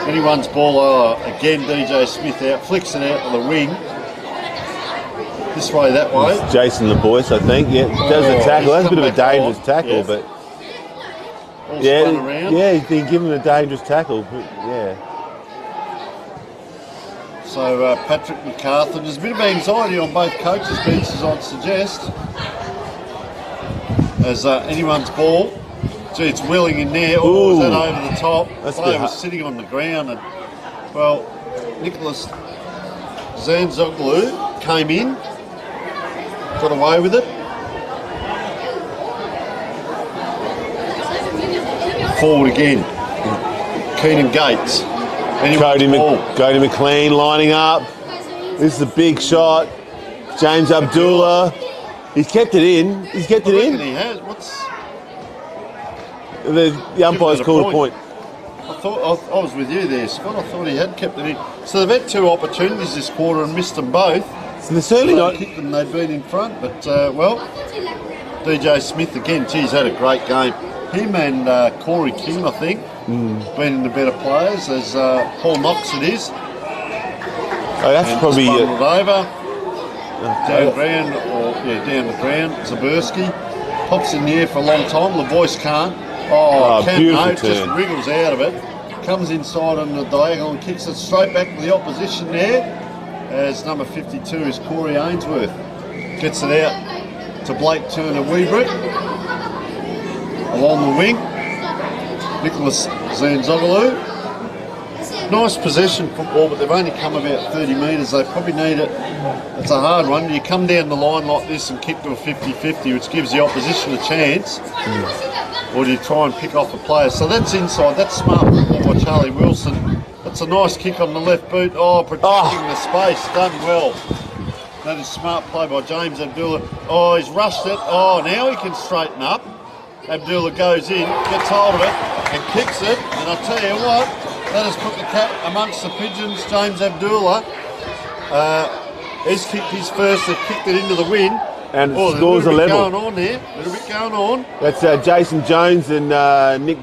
Anyone's ball, again DJ Smith out, flicks it out to the wing. This way, that way. It's Jason LeBoyce, I think. Yeah, does the tackle. That's a bit of a dangerous tackle, but all spun around. Yeah, he's been given a dangerous tackle. But yeah. So Patrick McCarthy, there's a bit of anxiety on both coaches' benches, I'd suggest. As anyone's ball. Gee, it's wheeling in there. Oh, is that over the top? The player was sitting on the ground, and well, Nicholas Zanzoglu came in, got away with it. Forward again. Keenan Gates. Cody McLean lining up. This is a big shot. James Abdullah. He's kept it in. He's kept it in. He has. The umpire's called a point. I was with you there, Scott. I thought he had kept it in. So they've had 2 opportunities this quarter and missed them both. So they're certainly not kicked them. They've been in front, but well, DJ Smith again. Geez, had a great game. Him and Corey King, I think, been in the better players. As Paul Knox, it is. Oh, that's and probably it over. Down the ground. Zaburski pops in the air for a long time. LeBoyce can't. Just wriggles out of it. Comes inside on the diagonal and kicks it straight back to the opposition there. As number 52 is Corey Ainsworth. Gets it out to Blake Turner-Webrick. Along the wing, Nicholas Zanzoglu. Nice possession football, but they've only come about 30 metres. They probably need it. It's a hard one. You come down the line like this and kick to a 50-50, which gives the opposition a chance. Or do you try and pick off a player? So that's inside. That's smart football by Charlie Wilson. That's a nice kick on the left boot. Oh, protecting the space. Done well. That is smart play by James Abdullah. Oh, he's rushed it. Oh, now he can straighten up. Abdullah goes in, gets hold of it, and kicks it. And I'll tell you what, that has put the cat amongst the pigeons. James Abdullah, he's kicked his first, they've kicked it into the wind. And it scores a level. Going on there, a little bit going on. That's Jason Jones and Nick,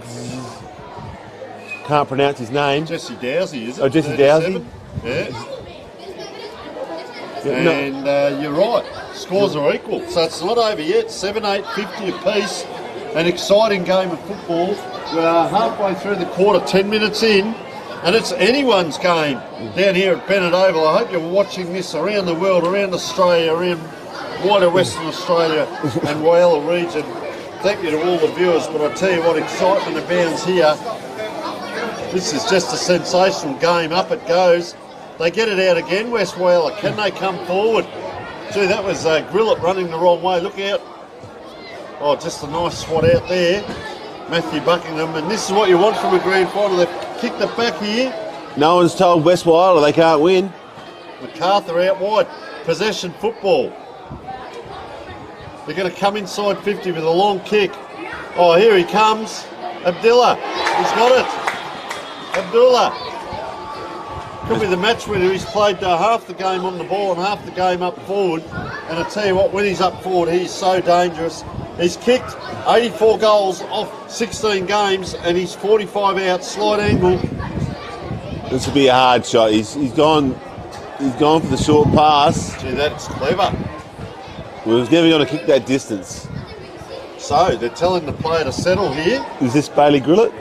can't pronounce his name. Jesse Dowsey, is it? Oh, Jesse Dowsey? Yeah. And you're right, scores are equal. So it's not over yet, 7-8, 50 apiece. An exciting game of football. We're halfway through the quarter, 10 minutes in, and it's anyone's game down here at Bennett Oval. I hope you're watching this around the world, around Australia, around wider Western Australia and Whyalla region. Thank you to all the viewers, but I tell you what, excitement abounds here. This is just a sensational game. Up it goes. They get it out again, West Whyalla. Can they come forward? Gee, that was Grillet running the wrong way. Look out. Oh, just a nice swat out there. Matthew Buckingham. And this is what you want from a grand final. They've kicked it back here. No one's told West Whyalla they can't win. MacArthur out wide. Possession football. They're going to come inside 50 with a long kick. Oh, here he comes. Abdullah. He's got it. Abdullah. Could be the match winner. He's played half the game on the ball and half the game up forward. And I tell you what, when he's up forward, he's so dangerous. He's kicked 84 goals off 16 games and he's 45 out, slight angle. This will be a hard shot. He's gone for the short pass. Gee, that's clever. We was never going to kick that distance. So they're telling the player to settle here. Is this Bailey Grillet?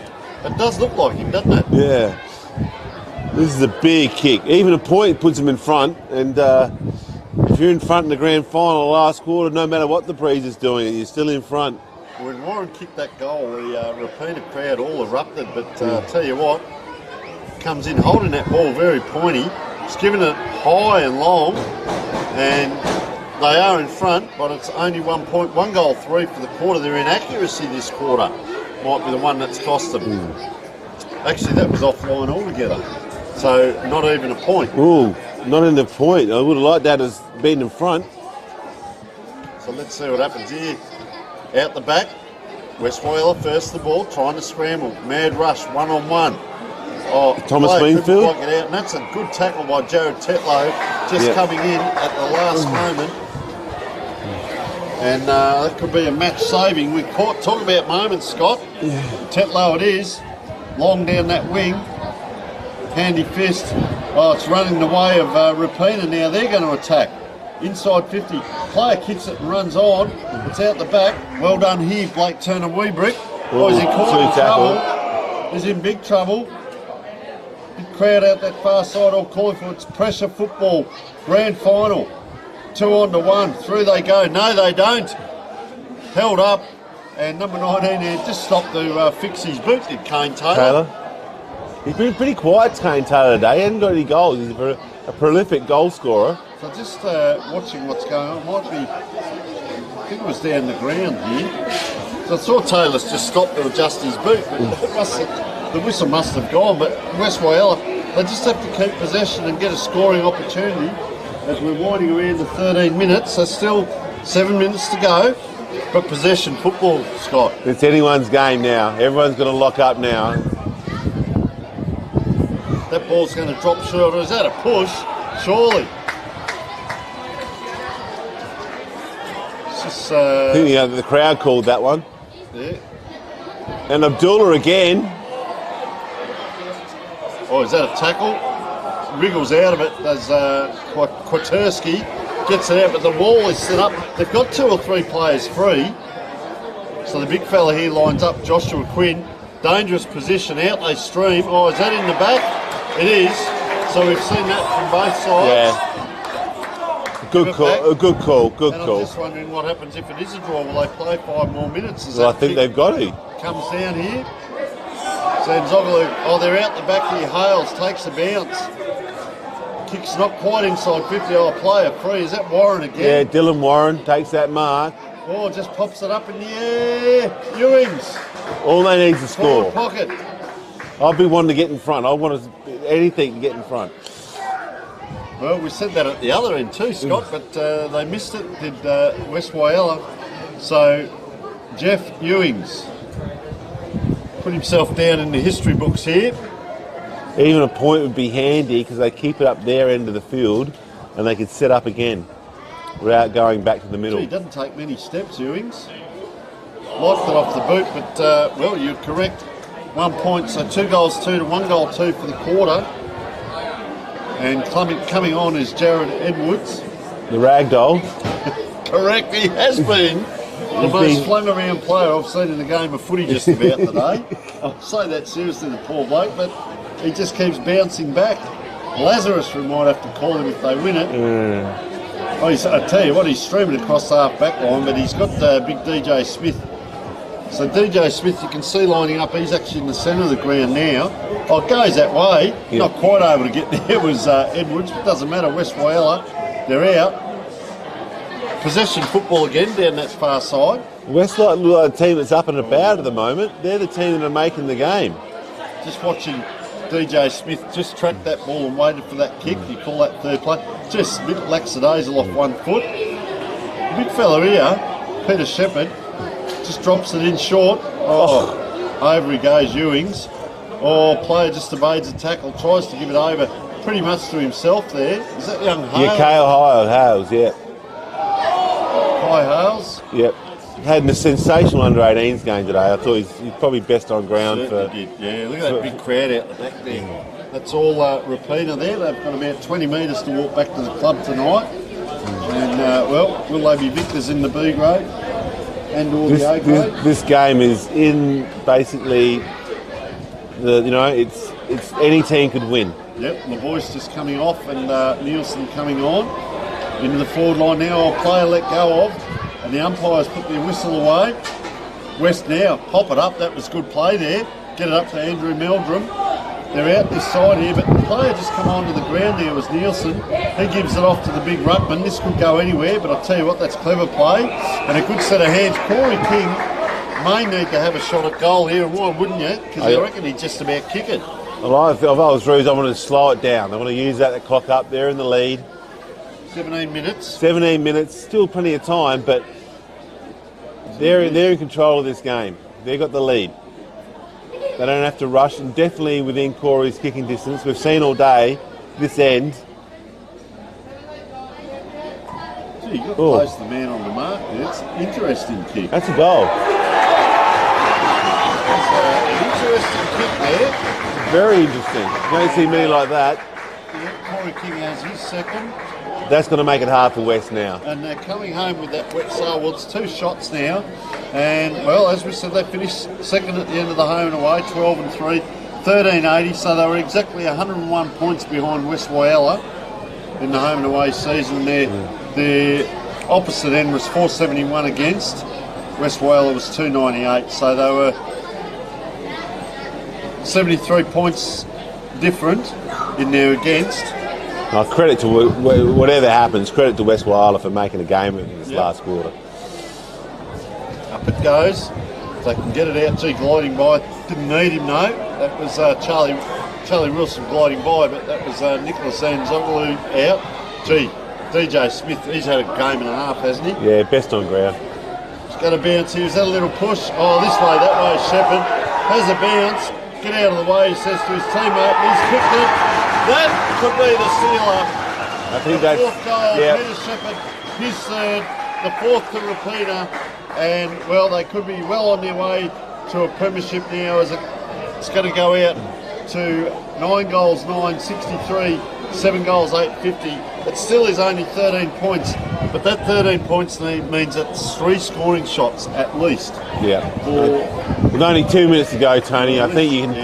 It does look like him, doesn't it? Yeah. This is a big kick. Even a point puts him in front. And if you're in front in the grand final last quarter, no matter what the breeze is doing, you're still in front. When Warren kicked that goal, the repeated crowd all erupted. But I'll tell you what, comes in holding that ball very pointy. He's given it high and long. And they are in front, but it's only 1 point. 1 goal, 3 for the quarter. Their inaccuracy this quarter might be the one that's cost them. Actually, that was offline altogether. So not even a point. Ooh, not in the point. I would have liked that as being in front. So let's see what happens here. Out the back, West Whyalla first the ball, trying to scramble. Mad rush, one-on-one. Oh, Thomas player couldn't Greenfield. quite get out, and that's a good tackle by Jared Tetlow, just coming in at the last moment. And that could be a match saving. We talk about moments, Scott. Tetlow it is, long down that wing. Handy fist. Oh, it's running the way of Rapina now. They're going to attack. Inside 50. Player kicks it and runs on. It's out the back. Well done here, Blake Turner-Weebrick. Oh, is he caught in trouble? He's in big trouble. Big crowd out that far side all calling for it's pressure football. Grand final. 2-on-1. Through they go. No, they don't. Held up. And number 19 here just stopped to fix his boot, did Kane Taylor. He's been pretty quiet, Kane Taylor, today. He hasn't got any goals. He's a prolific goal scorer. So just watching what's going on, might be, I think it was down the ground here. So I saw Taylor's just stopped to adjust his boot, but the whistle must have gone. But West Whyalla, they just have to keep possession and get a scoring opportunity as we're winding around the 13 minutes. So still 7 minutes to go. But possession football, Scott. It's anyone's game now. Everyone's going to lock up now. That ball's going to drop short. Is that a push? Surely. It's just, I think the crowd called that one. Yeah. And Abdullah again. Oh, is that a tackle? Wriggles out of it. There's Kwaterski gets it out, but the wall is set up. They've got 2 or 3 players free. So the big fella here lines up, Joshua Quinn. Dangerous position, out they stream. Oh, is that in the back? It is. So we've seen that from both sides. Yeah. Good call. Good call. Good and call. I'm just wondering what happens if it is a draw. Will they play 5 more minutes? Well, I think they've got to. Comes down here. So Nzoglu, oh, they're out the back here. Hales takes a bounce. Kicks not quite inside 50. Oh, player free. Is that Warren again? Yeah, Dylan Warren takes that mark. Oh, just pops it up in the air. Ewings. All they need is a score. Pocket. I'll be wanting to get in front. I want anything to get in front. Well, we said that at the other end too, Scott, but they missed it, did West Whyalla. So, Jeff Ewings put himself down in the history books here. Even a point would be handy because they keep it up their end of the field and they could set up again without going back to the middle. Gee, he doesn't take many steps, Ewings. Liked it off the boot, but, well, you're correct. 1 point, so 2 goals 2 to 1 goal 2 for the quarter. And coming on is Jared Edwards. The ragdoll. Correct, he has been the most flung around player I've seen in the game of footy just about today. I'll say that seriously, the poor bloke, but he just keeps bouncing back. Lazarus, we might have to call him if they win it. Oh, I tell you what, he's streaming across the half-back line, but he's got big DJ Smith. So DJ Smith, you can see lining up, he's actually in the centre of the ground now. Oh, it goes that way. Yeah. Not quite able to get there was Edwards, but it doesn't matter. West Whyalla, they're out. Possession football again down that far side. Westlight look like a team that's up and about at the moment. They're the team that are making the game. Just watching DJ Smith just track that ball and waited for that kick. You call that third play. Just a bit lackadaisical off 1 foot. The big fella here, Peter Shepherd, just drops it in short. Oh, over he goes, Ewings. Oh, player just evades a tackle, tries to give it over pretty much to himself there. Is that young Hale? Yeah, Kale Hales, yeah. Hi, Hales. Yep. Had a sensational under-18s game today. I thought he's probably best on ground Certainly did. Yeah, look at that big crowd out the back there. That's all repeater there. They've got about 20 metres to walk back to the club tonight. And, well, will they be victors in the B grade and or the A grade? This game is in basically it's any team could win. Yep, the voice just coming off and Nielsen coming on. Into the forward line now, a player let go of. And the umpires put their whistle away. West now, pop it up. That was good play there. Get it up to Andrew Meldrum. They're out this side here, but the player just come onto the ground there was Nielsen. He gives it off to the big ruckman. This could go anywhere, but I'll tell you what, that's clever play. And a good set of hands. Corey King may need to have a shot at goal here. Why wouldn't you? Because I reckon he'd just about kick it. Well, if I was Roos, I want to slow it down. I want to use that clock up there in the lead. 17 minutes. 17 minutes, still plenty of time, but they're in control of this game. They've got the lead. They don't have to rush, and definitely within Corey's kicking distance. We've seen all day this end. Gee, you got close to the man on the mark there. It's an interesting kick. That's a goal. That's an interesting kick there. Very interesting. You don't see many like that. Yeah, Corey King has his second. That's going to make it hard for West now. And they're coming home with that wet sail. Well, it's 2 shots now. And, well, as we said, they finished second at the end of the home and away, 12-3, 1380. So they were exactly 101 points behind West Whyalla in the home and away season. Their opposite end was 471 against. West Whyalla was 298. So they were 73 points different in their against. Credit to whatever happens. Credit to West Whyalla for making a game in this last quarter. Up it goes. If they can get it out. Gee, gliding by. Didn't need him, no. That was Charlie Wilson gliding by, but that was Nicholas Anzoglu out. Gee, DJ Smith, he's had a game and a half, hasn't he? Yeah, best on ground. He's got a bounce here. Is that a little push? Oh, this way, that way, Shepherd. Has a bounce. Get out of the way, he says to his teammate. He's kicked it. That could be the sealer. I think the that's fourth goal, Peter Shepherd, his third, the fourth to repeater, and well, they could be well on their way to a premiership now as it's going to go out to 9 goals, 963, 7 goals, 850. It still is only 13 points, but that 13 points means it's 3 scoring shots at least. Yeah. With only 2 minutes to go, Tony, I think you can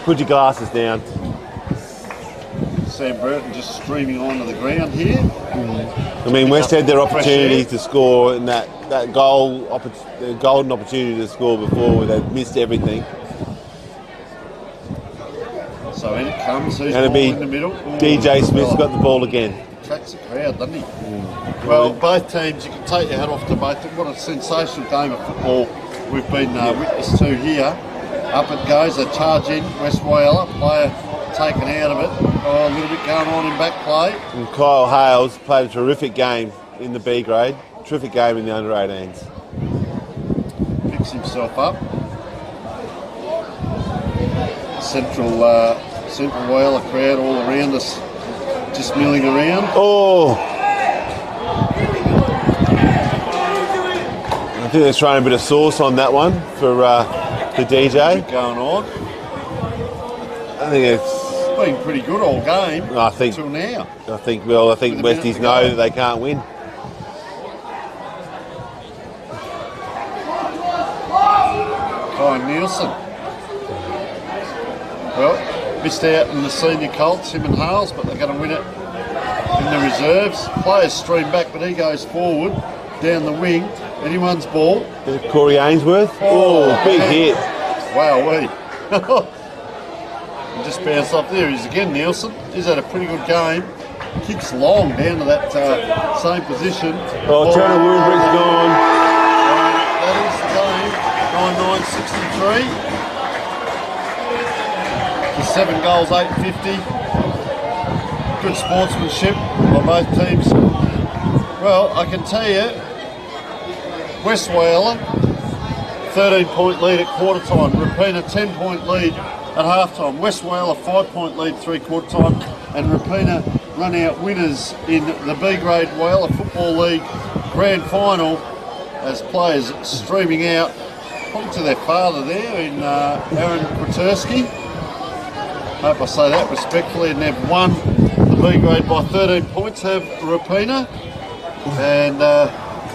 put your glasses down. Sam Burton just streaming onto the ground here. I mean, West had their opportunity to score, and that golden opportunity to score before where they missed everything. So in it comes. Who's And it'll be in the middle? DJ Smith's got the ball again. Attracts the crowd, doesn't he? Well, both teams, you can take your hat off to both. What a sensational game of football we've been witness to here. Up it goes, they charge in, West Whyalla, player taken out of it. Oh, a little bit going on in back play. And Kyle Hales played a terrific game in the B grade, terrific game in the under-18s. Picks himself up. Central Whyalla crowd all around us, just milling around. Oh! I think they're throwing a bit of sauce on that one for DJ. Going on. I think it's been pretty good all game I think until now. I think Westies know that they can't win. Kyle Nielsen. Well, missed out in the senior Colts, him and Hales, but they're going to win it in the reserves. Players stream back, but he goes forward, down the wing. Anyone's ball. Is it Corey Ainsworth? Oh, big hit. Wow, he just bounced off there. He's again Nielsen. He's had a pretty good game. Kicks long down to that same position. Oh, Turner Woodbrick's gone. That is the game. 9-9-63. For 7 goals, 850. Good sportsmanship by both teams. Well, I can tell you, West Whyalla, 13-point lead at quarter time. Rapina, 10-point lead at half time. West Whyalla, 5-point lead 3/4 time. And Rapina run out winners in the B grade Whyalla Football League grand final as players streaming out, probably to their father there in Aaron Kwaterski. Hope I say that respectfully, and they've won the B grade by 13 points, have Rapina. And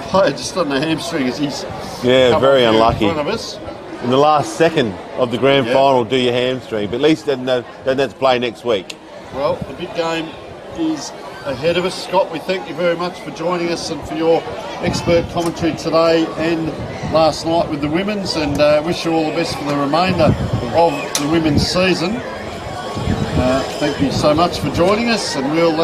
player just on the hamstring as he's very unlucky. in front of us. In the last second of the grand final, do your hamstring, but at least then that's play next week. Well, the big game is ahead of us. Scott, we thank you very much for joining us and for your expert commentary today and last night with the women's, and wish you all the best for the remainder of the women's season. Thank you so much for joining us, and we'll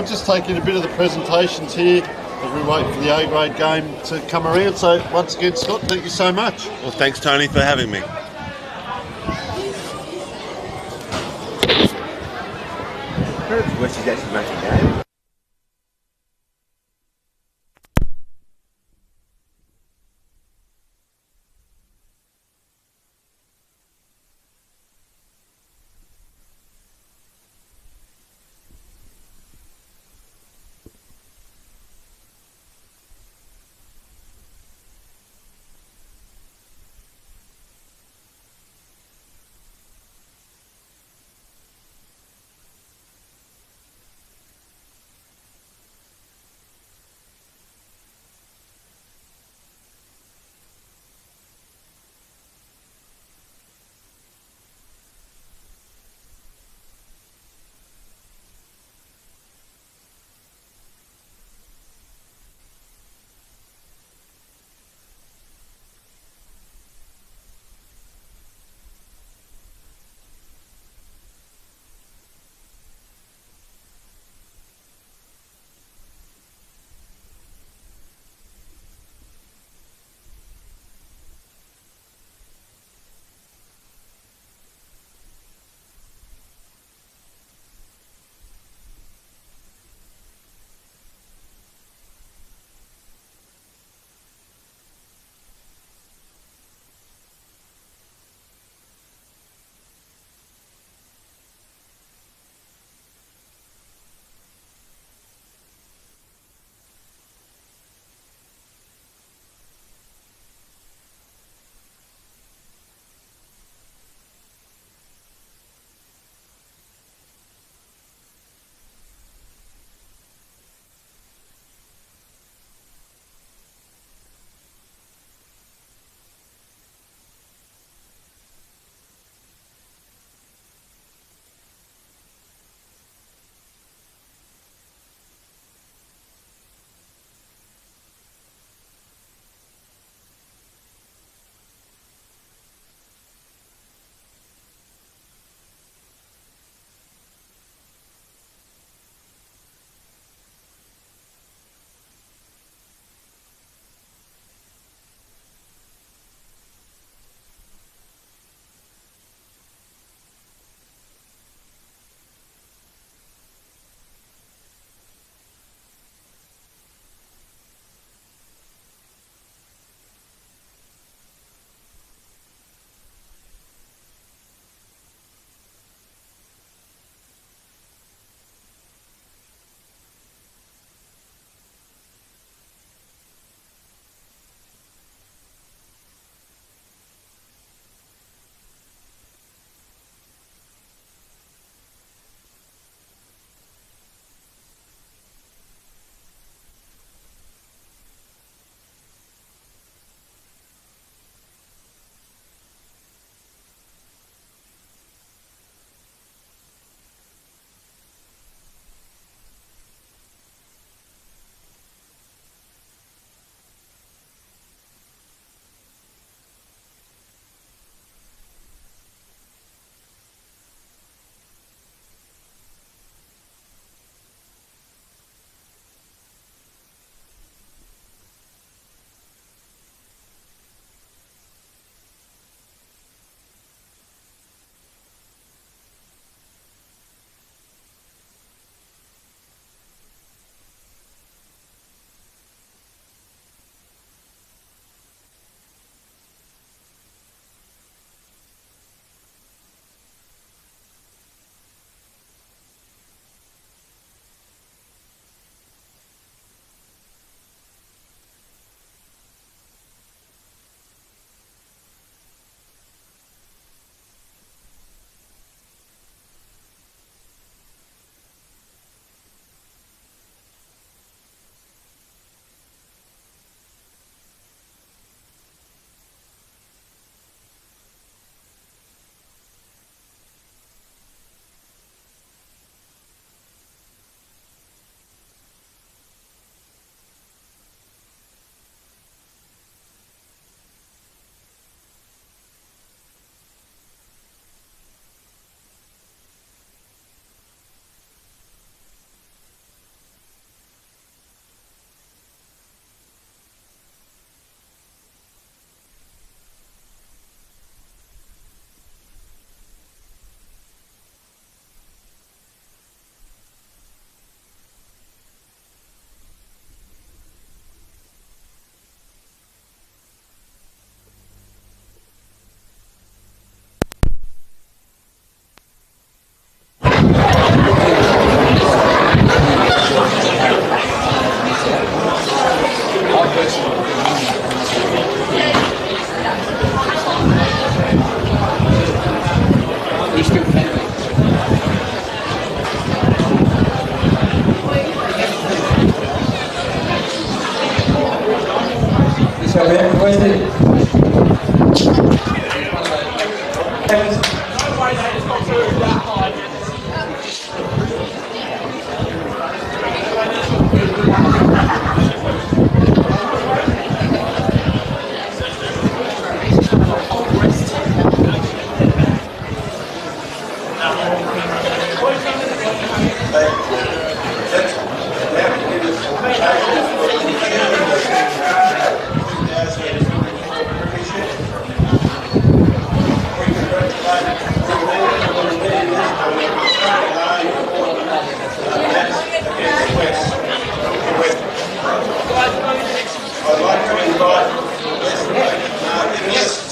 just take in a bit of the presentations here as we wait for the A grade game to come around. So once again, Scott, thank you so much. Well, thanks, Tony, for having me. Westies actually making a game.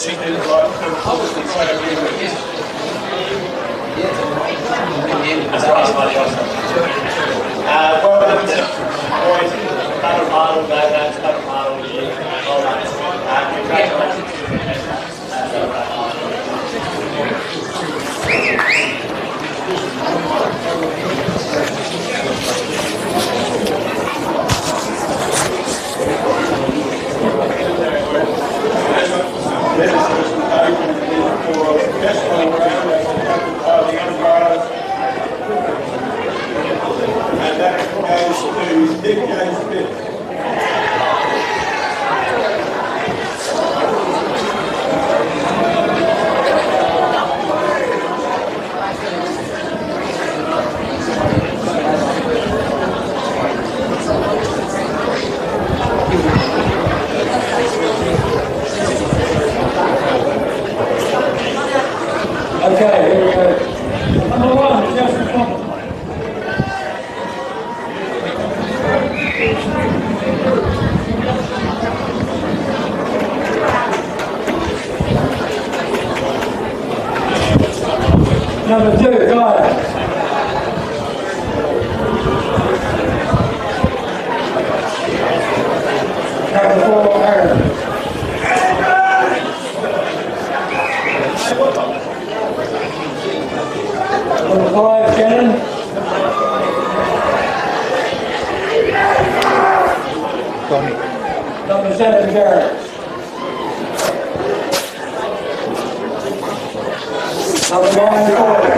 particularly like obviously so good. Well done, boys. Battle hard all day, lads. Battle hard all year. Well done. Congratulations. And that goes to Dick James. Okay, here we go. Number 1, Justin Thomas. Number 2, Guy. Number 4, Aaron. Number 5, Shannon. Number 7, Garrett. Number 9, Corey.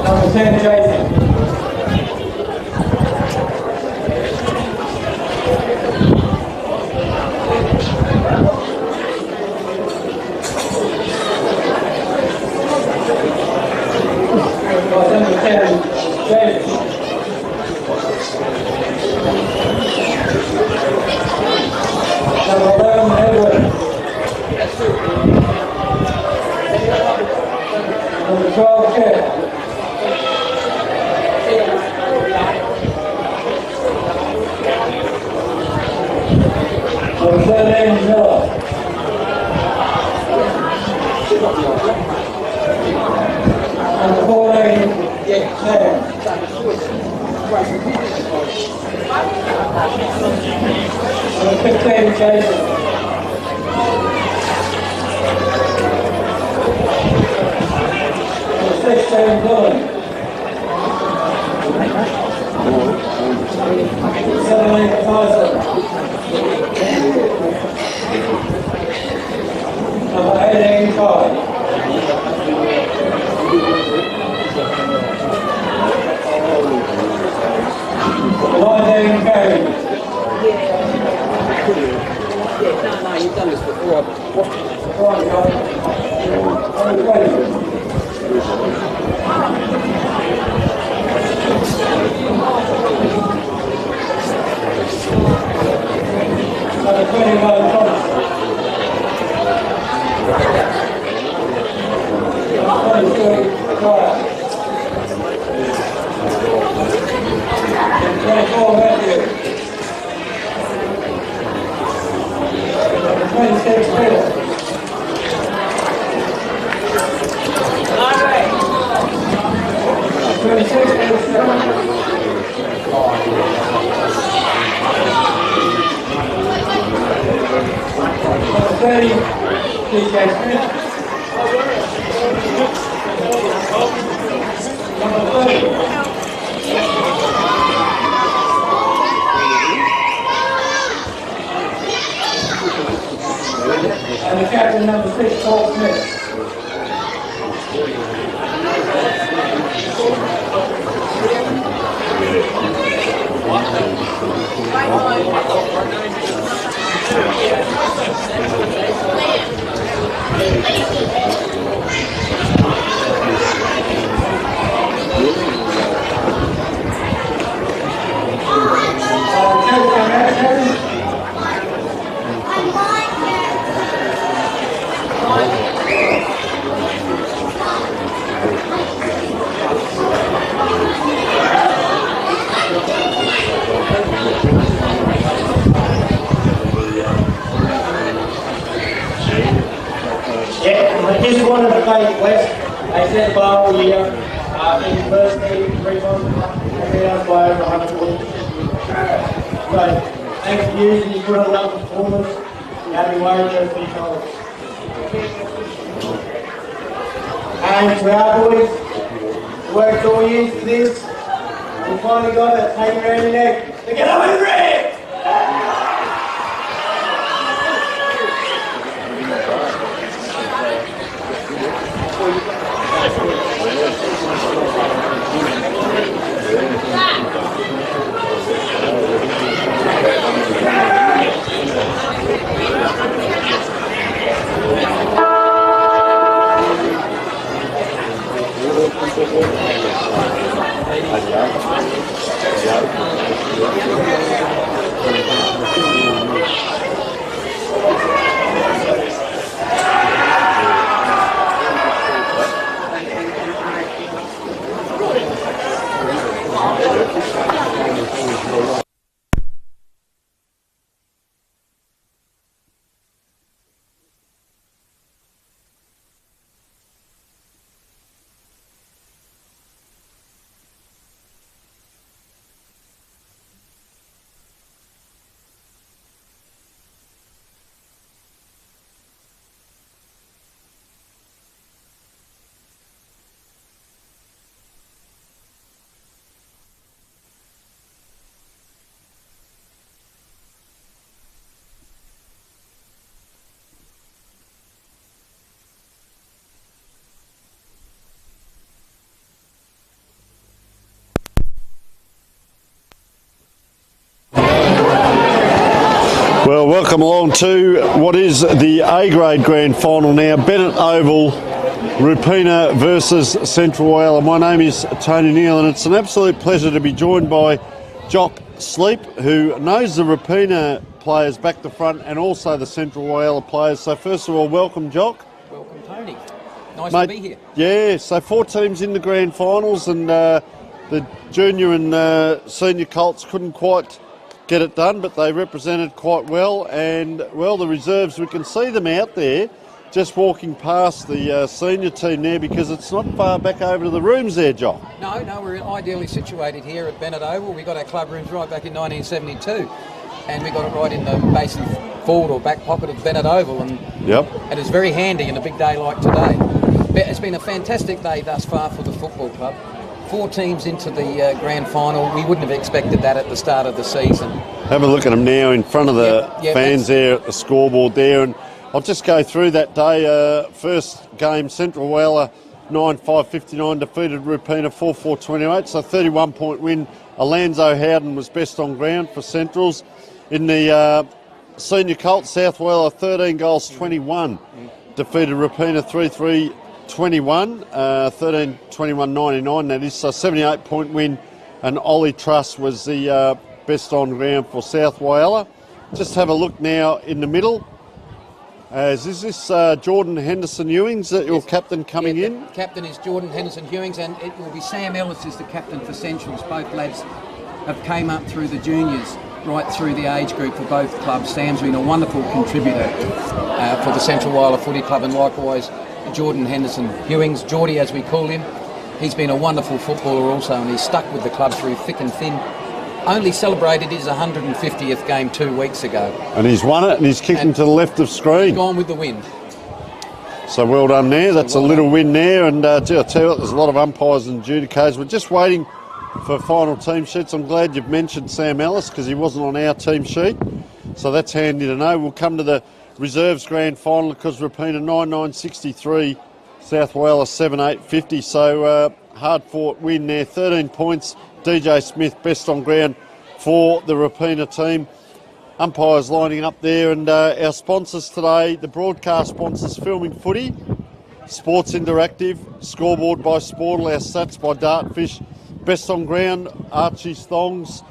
Number 10, Jason. Number 10, James. Number 11, Edward. Number 12, Ted. Number 13, Miller. Number 14, Sam. Number 15, Jason. Number 16, Dylan. 17, Tyson. Number 18, Ty. No, you've done this before. Right, guys. Number 21, Thomas. 23, Kyle. 24, Matthew. 26, Peter. 26, Peter. 30, DJ Smith. Number 30. And the captain, number 6, Paul Smith. West, they set the bar all year. In the first team, 3 times, and beat us by over 100 points. So, thanks to you, you put on a performance. Happy Warrior for your Colts. And to our boys, worked all years for this. We finally got it. Take it around your neck. Get up and red! Well, welcome along to what is the A-grade grand final now. Bennett Oval, Rupina versus Central Whyalla. My name is Tony Neal, and it's an absolute pleasure to be joined by Jock Sleep, who knows the Rupina players back to front and also the Central Whyalla players. So first of all, welcome, Jock. Welcome, Tony. Nice Mate, to be here. Yeah, so 4 teams in the grand finals, and the junior and senior Colts couldn't quite get it done, but they represented quite well. And, well, the reserves, we can see them out there just walking past the senior team there, because it's not far back over to the rooms there, Jock. No, we're ideally situated here at Bennett Oval. We got our club rooms right back in 1972, and we got it right in the basin forward or back pocket of Bennett Oval, and it is very handy in a big day like today. It's been a fantastic day thus far for the football club. 4 teams into the grand final. We wouldn't have expected that at the start of the season. Have a look at them now in front of the fans there at the scoreboard there, and I'll just go through that day. First game, Central Whyalla 9-5-59 defeated Rupina 4-4-28, so 31-point win. Alonzo Howden was best on ground for Centrals. In the senior Colts, South Whyalla 13 goals 21 defeated Rupina 3-3. 21, 13-21-99 that is, so 78-point win, and Ollie Truss was the best on ground for South Whyalla. Just have a look now in the middle. Is this Jordan Henderson-Ewings, your captain coming in? The captain is Jordan Henderson-Ewings, and it will be Sam Ellis is the captain for Centrals. Both lads have came up through the juniors, right through the age group for both clubs. Sam's been a wonderful contributor for the Central Whyalla Footy Club, and likewise Jordan Henderson-Ewings, Geordie as we call him. He's been a wonderful footballer also, and he's stuck with the club through thick and thin. Only celebrated his 150th game 2 weeks ago. And he's won it, and he's kicking to the left of screen. Gone with the wind. So well done there. That's a little win there, and I'll tell you what, there's a lot of umpires and adjudicators. We're just waiting for final team sheets. I'm glad you've mentioned Sam Ellis, because he wasn't on our team sheet. So that's handy to know. We'll come to the reserves grand final, because Rupina 9-9-63, South Whyalla 7-8-50. So hard fought win there. 13 points. DJ Smith best on ground for the Rupina team. Umpires lining up there, and our sponsors today, the broadcast sponsors: Filming Footy, Sports Interactive, Scoreboard by Sportal, our stats by Dartfish, best on ground Archie's Thongs.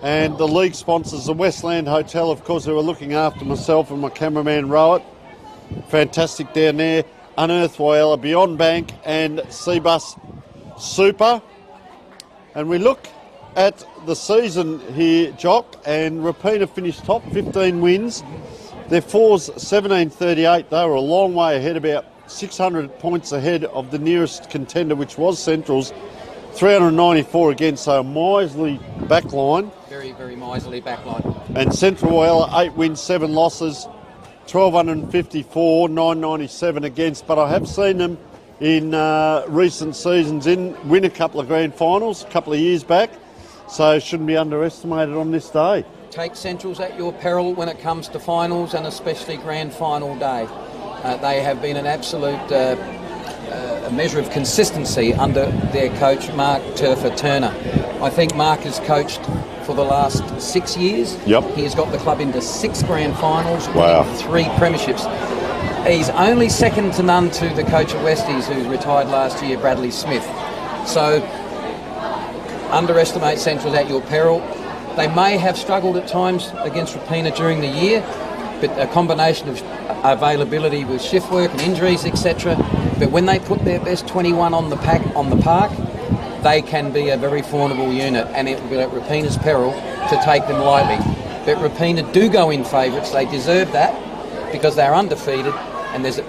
And the league sponsors, the Westland Hotel, of course, who are looking after myself and my cameraman Rowett. Fantastic down there. Unearth Whyalla, Beyond Bank, and Seabus Super. And we look at the season here, Jock, and Rupina finished top, 15 wins. Their fours 17-38. They were a long way ahead, about 600 points ahead of the nearest contender, which was Central's. 394 against, so a miserly backline. Very, very miserly backline. And Central Whyalla, 8 wins, 7 losses, 1,254, 997 against. But I have seen them in recent seasons win a couple of grand finals a couple of years back, so shouldn't be underestimated on this day. Take Centrals at your peril when it comes to finals, and especially grand final day. They have been an absolute a measure of consistency under their coach Mark Turner. I think Mark has coached for the last 6 years. Yep. He has got the club into 6 grand finals, Wow. winning 3 premierships. He's only second to none to the coach of Westies, who's retired last year, Bradley Smith. So underestimate Centrals at your peril. They may have struggled at times against Rapina during the year, but a combination of availability with shift work and injuries, etc. But when they put their best 21 on the park, they can be a very formidable unit, and it will be at Rapina's peril to take them lightly. But Rapina do go in favourites. They deserve that because they're undefeated, and as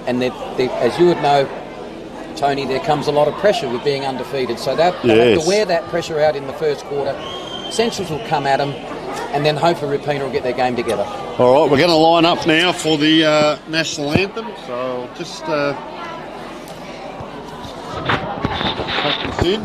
you would know, Tony, there comes a lot of pressure with being undefeated. So they have to wear that pressure out in the first quarter. Centrals will come at them, and then hopefully Rapina will get their game together. All right, we're going to line up now for the national anthem. So I'll just put this in.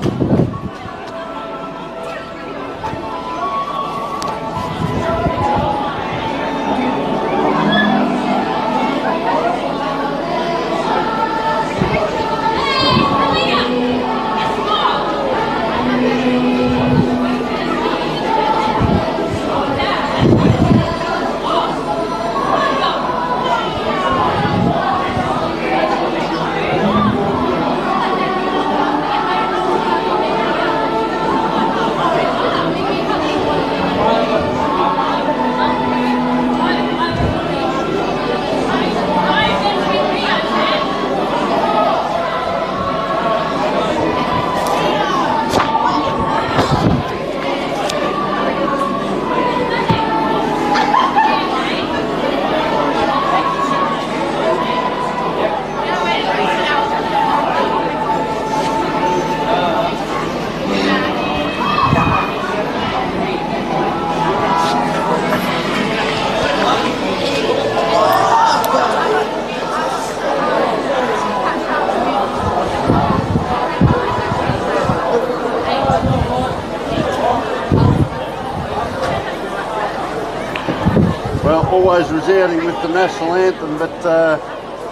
Always resounding with the national anthem, but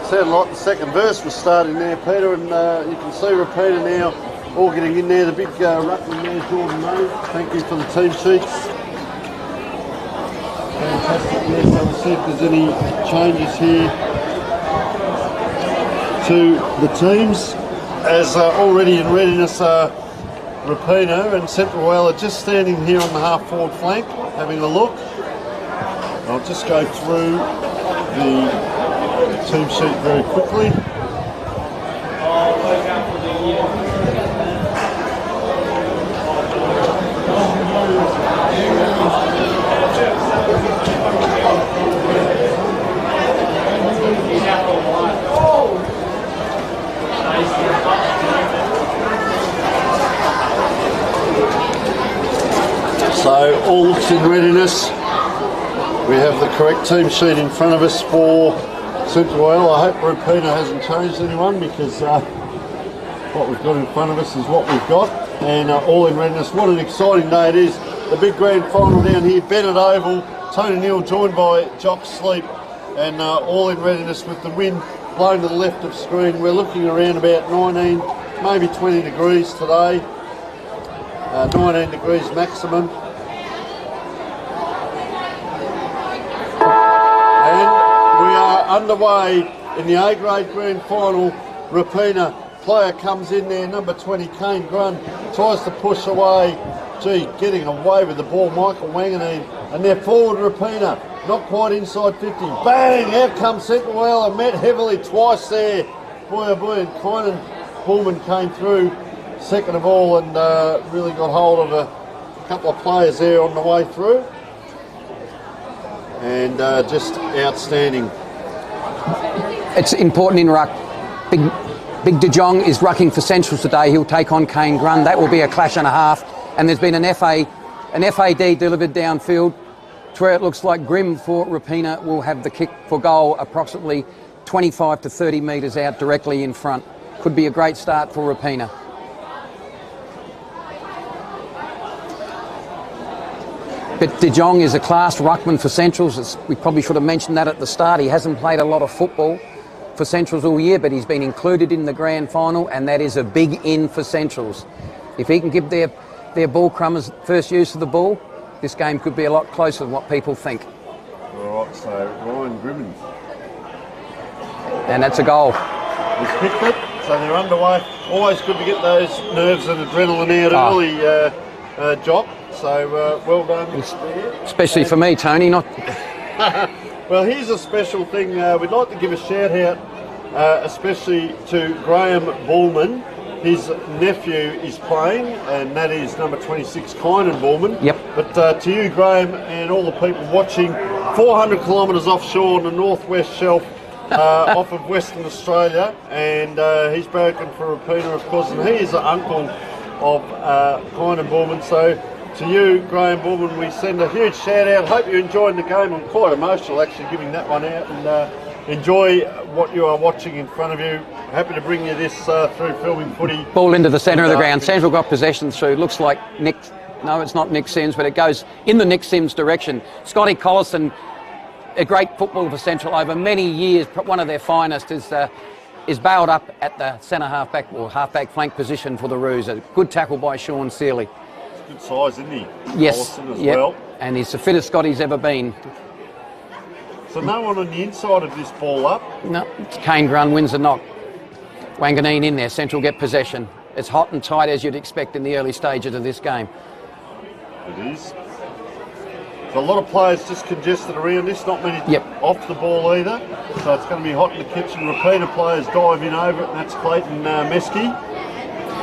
sounded like the second verse was starting there, Peter, and you can see Rapina now all getting in there. The big ruckman there, Jordan May. Thank you for the team sheets. Fantastic there. So we'll see if there's any changes here to the teams. As already in readiness are Rapina and Central Whyalla just standing here on the half forward flank, having a look. I'll just go through the team sheet very quickly. So all looks in readiness. We have the correct team sheet in front of us for Central Whyalla. I hope Rapina hasn't changed anyone, because what we've got in front of us is what we've got, and all in readiness. What an exciting day it is. The big grand final down here, Bennett Oval. Tony Neal joined by Jock Sleep, and all in readiness with the wind blowing to the left of screen. We're looking around about 19, maybe 20 degrees today. 19 degrees maximum. Underway in the A-grade grand final. Rapina player comes in there, number 20, Kane Grun, tries to push away. Gee, getting away with the ball, Michael Wanganeen. And they're forward, Rapina, not quite inside 50. Bang! Out comes Central Whyalla, met heavily twice there. Boy oh boy, and Kynan Pullman came through second of all, and really got hold of a couple of players there on the way through. And just outstanding. It's important in ruck Big De Jong is rucking for Centrals today. He'll take on Kane Grun. That will be a clash and a half. And there's been an FAD delivered downfield to where it looks like Grimm for Rapina will have the kick for goal approximately 25 to 30 metres out directly in front. Could be a great start for Rapina. But De Jong is a class ruckman for Centrals. We probably should have mentioned that at the start. He hasn't played a lot of football for Centrals all year, but he's been included in the grand final, and that is a big in for Centrals. If he can give their ball crummers first use of the ball, this game could be a lot closer than what people think. All right, so Ryan Grimmins. And that's a goal. He's picked it, so they're underway. Always good to get those nerves and adrenaline out early, Jock. So well done. Especially for me, Tony. Not. Well, here's a special thing. We'd like to give a shout out, especially to Graham Bullman. His nephew is playing, and that is number 26, Kynan Bullman. Yep. But to you, Graham, and all the people watching, 400 kilometres offshore on the northwest shelf off of Western Australia, and he's broken for Rapina, of course, and he is the uncle of Kynan Bullman. So to you, Graham Bullman, we send a huge shout out. Hope you're enjoying the game. I'm quite emotional actually giving that one out, and enjoy what you are watching in front of you. Happy to bring you this through filming footy. Ball into the centre of the ground. Central got possession through. Looks like Nick. No, it's not Nick Sims, but it goes in the Nick Sims direction. Scotty Collison, a great footballer for Central over many years. One of their finest is bailed up at the centre halfback or halfback flank position for the Roos. A good tackle by Sean Searley. Good size, isn't he? Yes. Collison as well. And he's the fittest Scotty's ever been. So no one on the inside of this ball up. No, Kane Grun wins the knock. Wanganeen in there. Central get possession. It's hot and tight as you'd expect in the early stages of this game. It is. So a lot of players just congested around this, not many off the ball either. So it's going to be hot in the kitchen. Rapina players dive in over it, and that's Clayton Mesky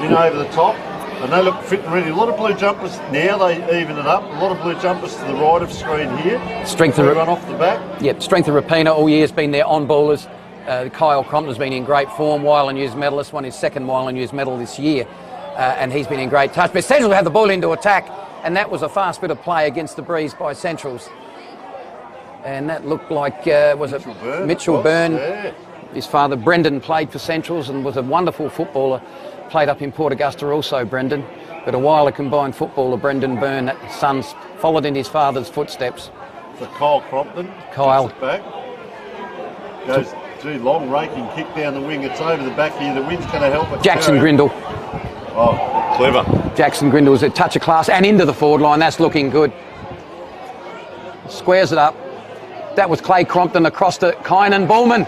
in over the top. And they look fit and ready. A lot of blue jumpers now, they even it up. A lot of blue jumpers to the right of screen here. Strength of run off the back. Yep, strength of Rapina all year has been their on-ballers. Kyle Crompton's been in great form. Whyalla News medalist, won his second Whyalla News medal this year. And he's been in great touch. But Central have the ball into attack, and that was a fast bit of play against the breeze by Centrals. And that looked like, was it Mitchell Byrne? Yeah. His father, Brendan, played for Centrals and was a wonderful footballer. Played up in Port Augusta also, Brendan. But a Whyalla combined footballer, Brendan Byrne, that son's followed in his father's footsteps. So Kyle Crompton. Kyle. Back. Goes to long raking kick down the wing. It's over the back here. The wind's going to help it. Jackson Grindle. Oh, clever. Jackson Grindle's a touch of class and into the forward line. That's looking good. Squares it up. That was Clay Crompton across to Kynan Bullman.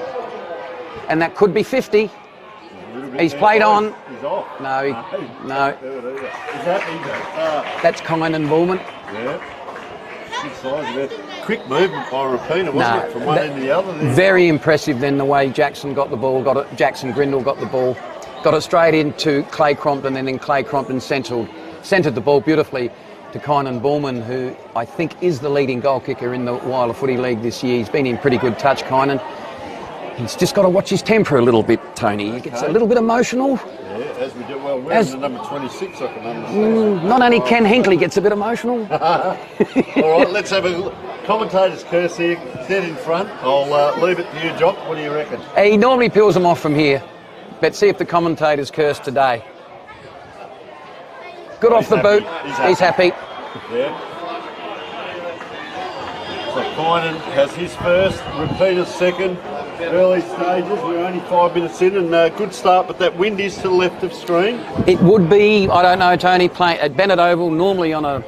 And that could be 50. He's played on. He's off. No. Is that That's Kynan Bullman. Yeah. Good size. Quick movement by Rapina, wasn't it? From one end to the other. There. Very impressive then the way Jackson got the ball. Jackson Grindle got the ball. Got it straight into Clay Crompton, and then Clay Crompton centred the ball beautifully to Kynan Bullman, who I think is the leading goal kicker in the Whyalla Footy League this year. He's been in pretty good touch, Kynan. He's just got to watch his temper a little bit, Tony. He gets a little bit emotional. Yeah, as we do. Well, we're the number 26, I can understand. Not only Ken Hinckley gets a bit emotional. All right, let's have a commentator's curse here. Dead in front. I'll leave it to you, Jock. What do you reckon? He normally peels them off from here. But see if the commentator's curse today. Good off the boot. He's happy. Yeah. So Kynan has his first, Rapina's second. Early stages, we're only 5 minutes in, and good start, but that wind is to the left of screen. It would be, I don't know, Tony, playing at Bennett Oval. Normally on a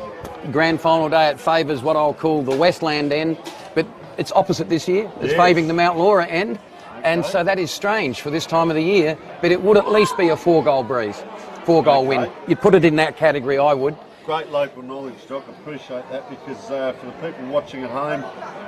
grand final day it favours what I'll call the Westland end, but it's opposite this year. It's favouring the Mount Laura end, and so that is strange for this time of the year, but it would at least be a 4-goal breeze, 4-goal win. You'd put it in that category, I would. Great local knowledge, Doc. I appreciate that, because for the people watching at home,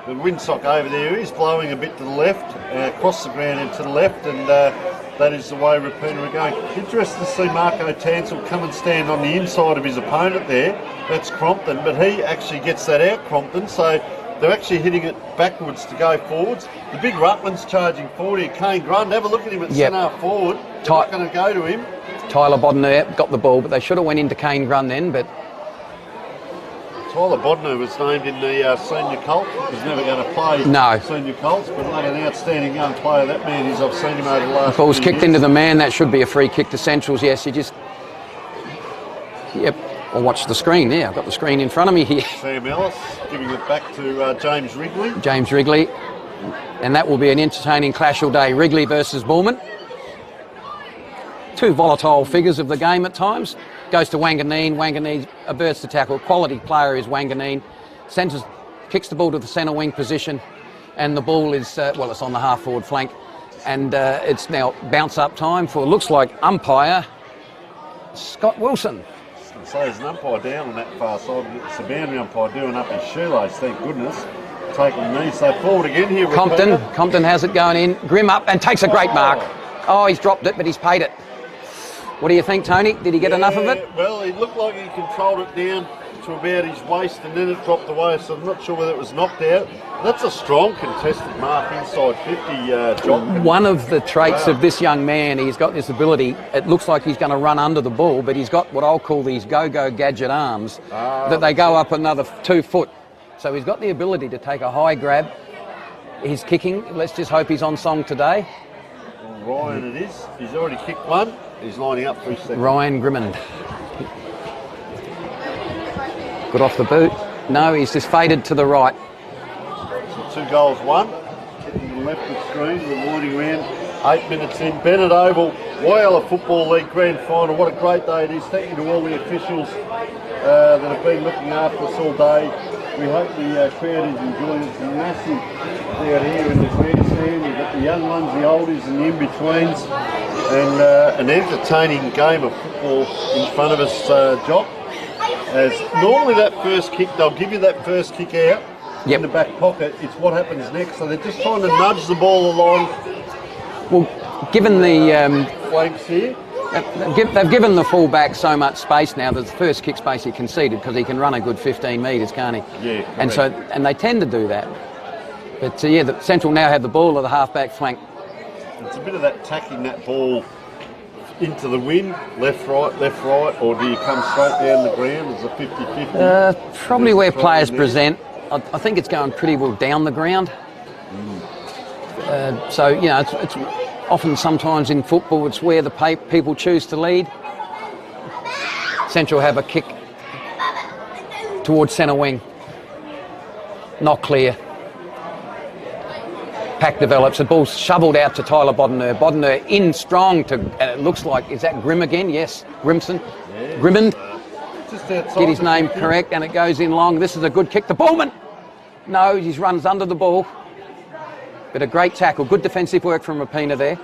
the windsock over there is blowing a bit to the left, across the ground and to the left, and that is the way Rapina are going. Interesting to see Marco Tansel come and stand on the inside of his opponent there. That's Crompton, but he actually gets that out, Crompton, so They're actually hitting it backwards to go forwards. The big Rutland's charging forward here. Kane Grund, have a look at him at centre forward. They're not going to go to him. Tyler Bodner got the ball, but they should have went into Kane Grund then, but... Tyler Bodner was named in the senior Colts. He's never going to play senior Colts, but like an outstanding young player that man is. I've seen him over the last ball's kicked years. into the man. That should be a free kick to Centrals. Yes, you just... Yep. I'll watch the screen. Yeah, I've got the screen in front of me here. Sam Ellis giving it back to James Wrigley. James Wrigley. And that will be an entertaining clash all day. Wrigley versus Bullman. Two volatile figures of the game at times. Goes to Wanganeen. Wanganeen averts the tackle. Quality player is Wanganeen. Centres, kicks the ball to the centre wing position. And the ball is, well, it's on the half forward flank. And it's now bounce up time for, looks like, umpire Scott Wilson. So there's an umpire down on that far side. It's a boundary umpire doing up his shoelace, thank goodness. Taking me. So forward again here. Compton has it going in. Grim up and takes a great mark. Oh, he's dropped it, but he's paid it. What do you think, Tony? Did he get enough of it? Well, it looked like he controlled it down to about his waist and then it dropped away, so I'm not sure whether it was knocked out. That's a strong contested mark inside 50, John. One of the traits of this young man, he's got this ability, it looks like he's going to run under the ball, but he's got what I'll call these go-go gadget arms, that they go up another 2 foot. So he's got the ability to take a high grab. He's kicking, let's just hope he's on song today. Well, Ryan it is. He's already kicked one. He's lining up for his second. Ryan Grimmond. Good off the boot. No, he's just faded to the right. So 2 goals, 1. Getting to the left of the screen, we're winding around. 8 minutes in. Bennett Oval, Whyalla Football League Grand Final. What a great day it is. Thank you to all the officials that have been looking after us all day. We hope the crowd is enjoying it. It's massive out here in the grandstand. We've got the young ones, the oldies and the in-betweens. And an entertaining game of football in front of us, Jock. As normally that first kick, they'll give you that first kick out in the back pocket. It's what happens next. So they're just trying to nudge the ball along. Well, given the flanks here, they've given the full-back so much space now that the first kick's basically conceded because he can run a good 15 metres, can't he? Yeah. Correct. And they tend to do that. But yeah, the Central now have the ball at the half-back flank. It's a bit of that tacking that ball into the wind, left, right, or do you come straight down the ground as a 50-50? Probably where players present. I think it's going pretty well down the ground. So, you know, it's often sometimes in football, it's where the people choose to lead. Central have a kick towards centre wing. Not clear. Pack develops, the ball's shovelled out to Tyler Bodner. Bodner in strong to, and it looks like, is that Grimm again? Yes, Grimson. Yeah, Grimmond. Get his name correct, and it goes in long. This is a good kick to Bullman. No, he runs under the ball. But a great tackle, good defensive work from Rapina there.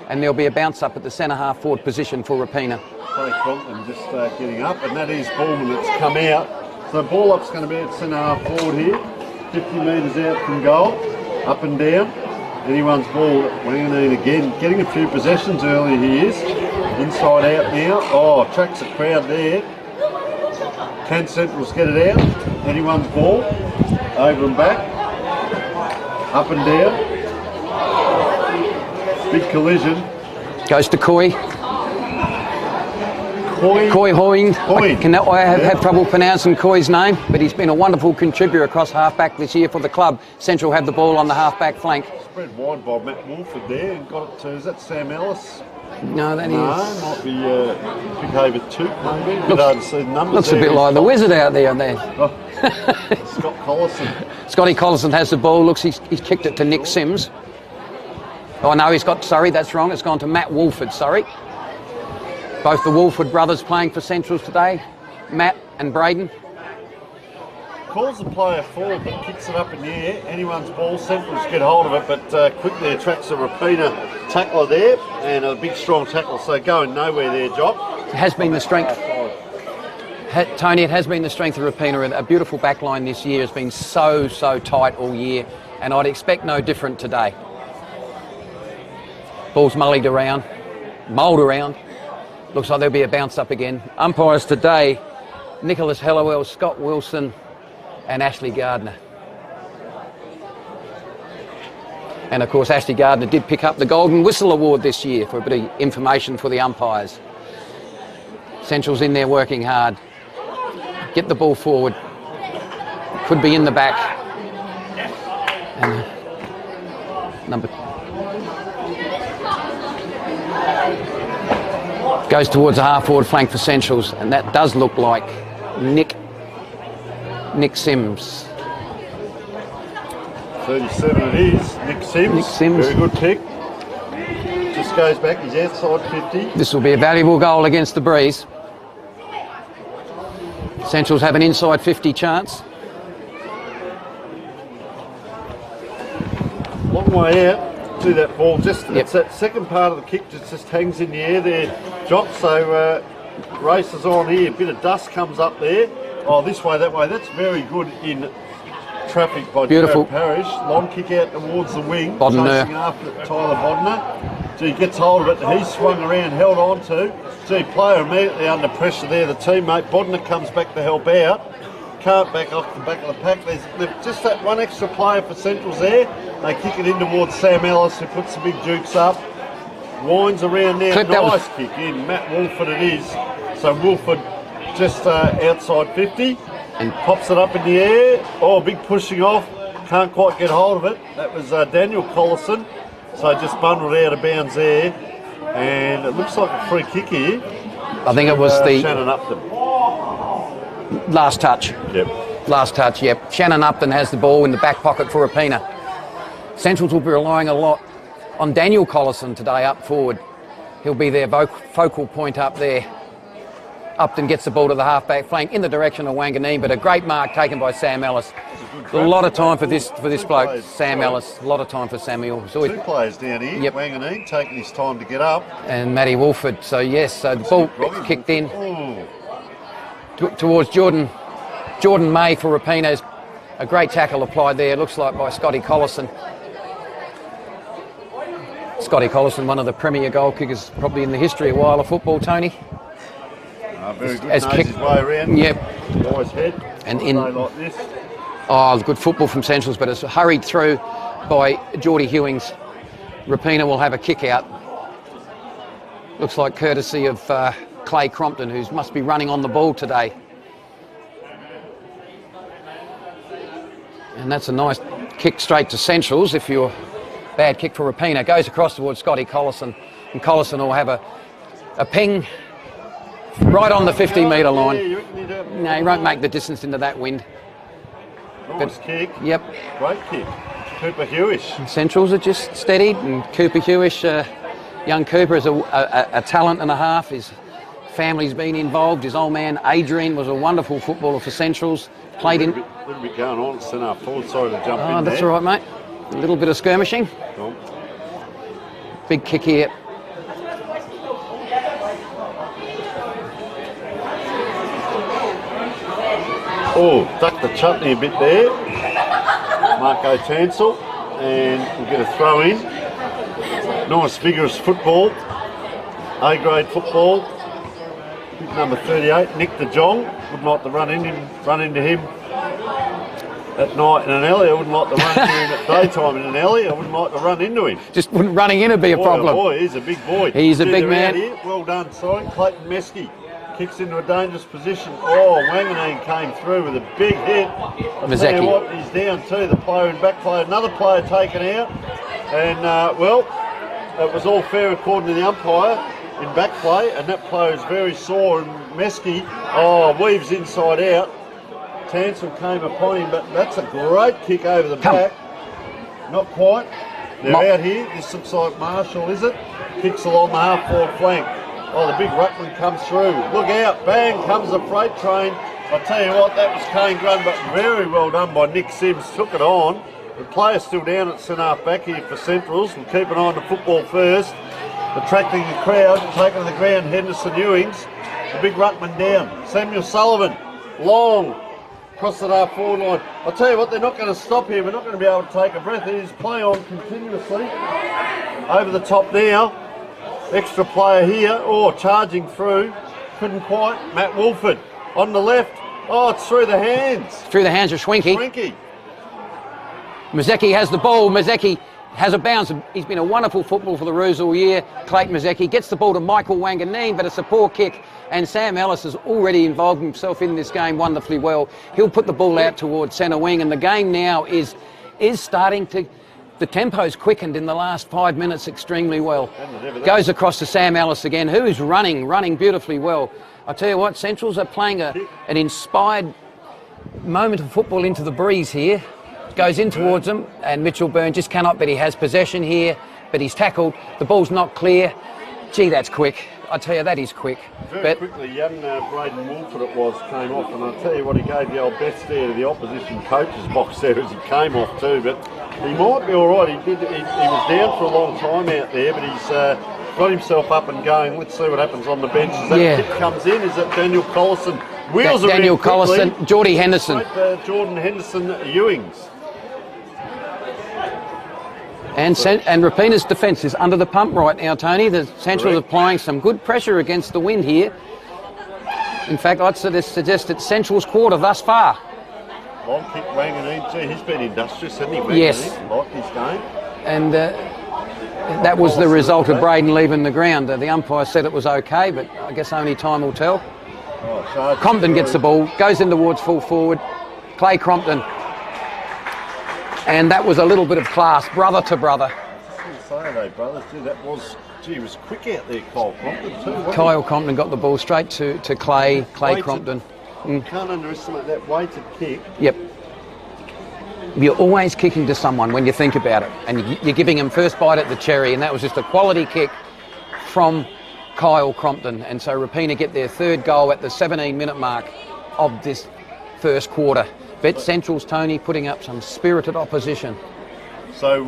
And there'll be a bounce up at the centre half forward position for Rapina. Play Compton just getting up, and that is Bullman that's come out. So ball up's going to be at centre half forward here, 50 metres out from goal. Up and down, anyone's ball. Wanganeen again, getting a few possessions early. He is inside out now. Oh, attracts a crowd there. Can Centrals get it out? Anyone's ball, over and back, up and down. Big collision. Goes to Coy. Coy Hoying. I have trouble pronouncing Coy's name, but he's been a wonderful contributor across half-back this year for the club. Central have the ball on the half-back flank. Spread wide by Matt Wolford there and got it to, is that Sam Ellis? No, that is... No, might be Pickhaver Toot maybe. Looks a bit like the wizard out there. Oh, Scott Collison. Scotty Collison has the ball. Looks he's kicked it to Nick Sims. Oh no, sorry, that's wrong. It's gone to Matt Wolford, sorry. Both the Wolford brothers playing for Centrals today, Matt and Braden. Calls the player forward but kicks it up in the air. Anyone's ball, Centrals get hold of it, but quickly attracts a Rapina tackler there and a big strong tackle, so going nowhere there, Jock. It has been the strength. Tony, it has been the strength of Rapina. A beautiful backline this year has been so tight all year, and I'd expect no different today. Ball's mulled around. Looks like there'll be a bounce up again. Umpires today, Nicholas Hellowell, Scott Wilson and Ashley Gardner. And of course, Ashley Gardner did pick up the Golden Whistle Award this year for a bit of information for the umpires. Central's in there working hard. Get the ball forward. Could be in the back. And number goes towards the half-forward flank for Centrals, and that does look like Nick Sims. 37 it is. Nick Sims. Nick Sims. Very good kick. Just goes back. He's outside 50. This will be a valuable goal against the Breeze. Centrals have an inside 50 chance. Long way out to that ball. Just it's that second part of the kick just hangs in the air there, Jock. So races on here. A bit of dust comes up there. Oh, this way, that way. That's very good in traffic by Beautiful. Jared Parrish. Long kick out towards the wing. Bodner. Chasing after Tyler Bodner. So he gets hold of it and he's swung around, held on to. So player immediately under pressure there. The teammate Bodner comes back to help out. Can't back off the back of the pack. There's just that one extra player for Centrals there. They kick it in towards Sam Ellis, who puts the big jukes up. Winds around there. Nice kick in. Matt Wolford it is. So Wolford just outside 50 and pops it up in the air. Oh, big pushing off. Can't quite get hold of it. That was Daniel Collison. So just bundled out of bounds there. And it looks like a free kick here. I think it was the Shannon Upton. Last touch. Yep. Last touch, yep. Shannon Upton has the ball in the back pocket for Rapina. Centrals will be relying a lot on Daniel Collison today up forward. He'll be their focal point up there. Upton gets the ball to the half-back flank in the direction of Wanganeen, but a great mark taken by Sam Ellis. A lot of time for this bloke, Sam Ellis. A lot of time for Samuel. Two players down here. Yep. Wanganeen taking his time to get up. And Matty Wolford. So yes, so the ball kicked in towards Jordan May for Rapino's. A great tackle applied there, looks like by Scotty Collison. Scotty Collison, one of the premier goal kickers probably in the history of Whyalla football, Tony. Very good, knows his way around. Yep. Guy's head. And in like this. Oh, good football from Centrals, but it's hurried through by Geordie Hewings. Rapina will have a kick out. Looks like courtesy of Clay Crompton, who must be running on the ball today. And that's a nice kick straight to Centrals. If you're bad kick for Rapina, goes across towards Scotty Collison, and Collison will have a ping right on the 50-metre line. No, he won't make the distance into that wind. Nice kick. Yep. Great kick. Cooper Hewish. Centrals are just steadied, and Cooper Hewish, young Cooper, is a talent and a half. His family's been involved. His old man Adrian was a wonderful footballer for Centrals. Played in. A little bit going on. Centre forward. Sorry to jump in. Oh, that's all right, mate. A little bit of skirmishing. Cool. Big kick here. Oh, ducked the chutney a bit there. Marco Tansel, and we'll get a throw in. Nice vigorous football. A-grade football. Big number 38, Nick de Jong. Wouldn't like to run into him at night in an alley. I wouldn't like to run into him at daytime in an alley. I wouldn't like to run into him. Just wouldn't running in would be a problem. Oh boy, he's a big boy. He's a big man. Here. Well done, sorry. Clayton Mesky kicks into a dangerous position. Oh, Wanganeen came through with a big hit. I'll tell you what, he's down too. The player in back play, another player taken out. And, well, it was all fair according to the umpire in back play, and that player is very sore. And Mesky, weaves inside out. Tansel came upon him, but that's a great kick over the back. Not quite. They're out here. This looks like Marshall, is it? Kicks along the half-forward flank. Oh, the big ruckman comes through. Look out. Bang comes the freight train. I tell you what, that was Kane Grun, but very well done by Nick Sims. Took it on. The player's still down at centre back here for Centrals. We'll keep an eye on the football first. Attracting the crowd, taking to the ground, Henderson Ewings. The big ruckman down. Samuel Sullivan, long, across the half forward line. I'll tell you what, they're not going to stop here. We're not going to be able to take a breath. It is play on continuously. Over the top now. Extra player here. Oh, charging through. Couldn't quite. Matt Wolford on the left. Oh, it's through the hands. Through the hands of Schwenke. Schwenke. Mazecki has the ball. Mazecki has a bounce. He's been a wonderful footballer for the Roos all year. Clayton Mazecki gets the ball to Michael Wanganeen, but it's a poor kick. And Sam Ellis has already involved himself in this game wonderfully well. He'll put the ball out towards centre wing, and the game now is starting to... The tempo's quickened in the last 5 minutes extremely well. Goes across to Sam Ellis again, who is running beautifully well. I tell you what, Centrals are playing an inspired moment of football into the breeze here. Goes in towards them, and Mitchell Byrne just cannot, but he has possession here, but he's tackled. The ball's not clear. Gee, that's quick. I tell you, that is quick. Very quickly, young Braden Wolford it was, came off, and I'll tell you what, he gave the old best there to the opposition coach's box there as he came off too, but he might be all right. He was down for a long time out there, but he's got himself up and going. Let's see what happens on the bench. As that kick comes in, is it Daniel Collison? Wheels around Daniel quickly. Collison, Geordie Henderson. Jordan Henderson Ewings. And Rapina's defence is under the pump right now, Tony. The Centrals are applying some good pressure against the wind here. In fact, I'd suggest it's Central's quarter thus far. Long kick, Wanganeen. Gee, he's been industrious, hasn't he, Wanganeen? Yes. Like his game. And that was the result of Braden leaving the ground. The umpire said it was okay, but I guess only time will tell. Compton gets the ball, goes in towards full forward. Clay Compton. And that was a little bit of class, brother to brother. I was going to say, though, brothers, gee, that was, he was quick out there, Kyle Compton, too, wasn't Kyle Compton got the ball straight to Clay Compton. Can't underestimate that weighted kick. Yep. You're always kicking to someone when you think about it, and you're giving him first bite at the cherry, and that was just a quality kick from Kyle Compton. And so Rapina get their third goal at the 17-minute mark of this first quarter. Bet Central's, Tony, putting up some spirited opposition. So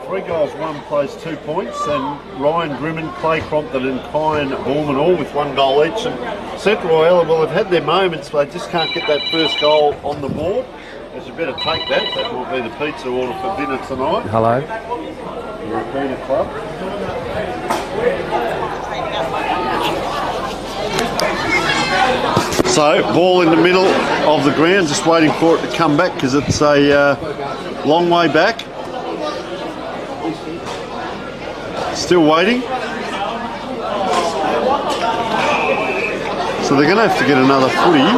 3 goals, 1 place, 2 points, and Ryan Grimman, Clay Compton and Kyan Borman all with 1 goal each. And Central Whyalla, well, they've had their moments, but they just can't get that first goal on the board. As you better take that. That will be the pizza order for dinner tonight. Hello. The Rapina Club. So, ball in the middle of the ground, just waiting for it to come back because it's a long way back. Still waiting. So they're going to have to get another footy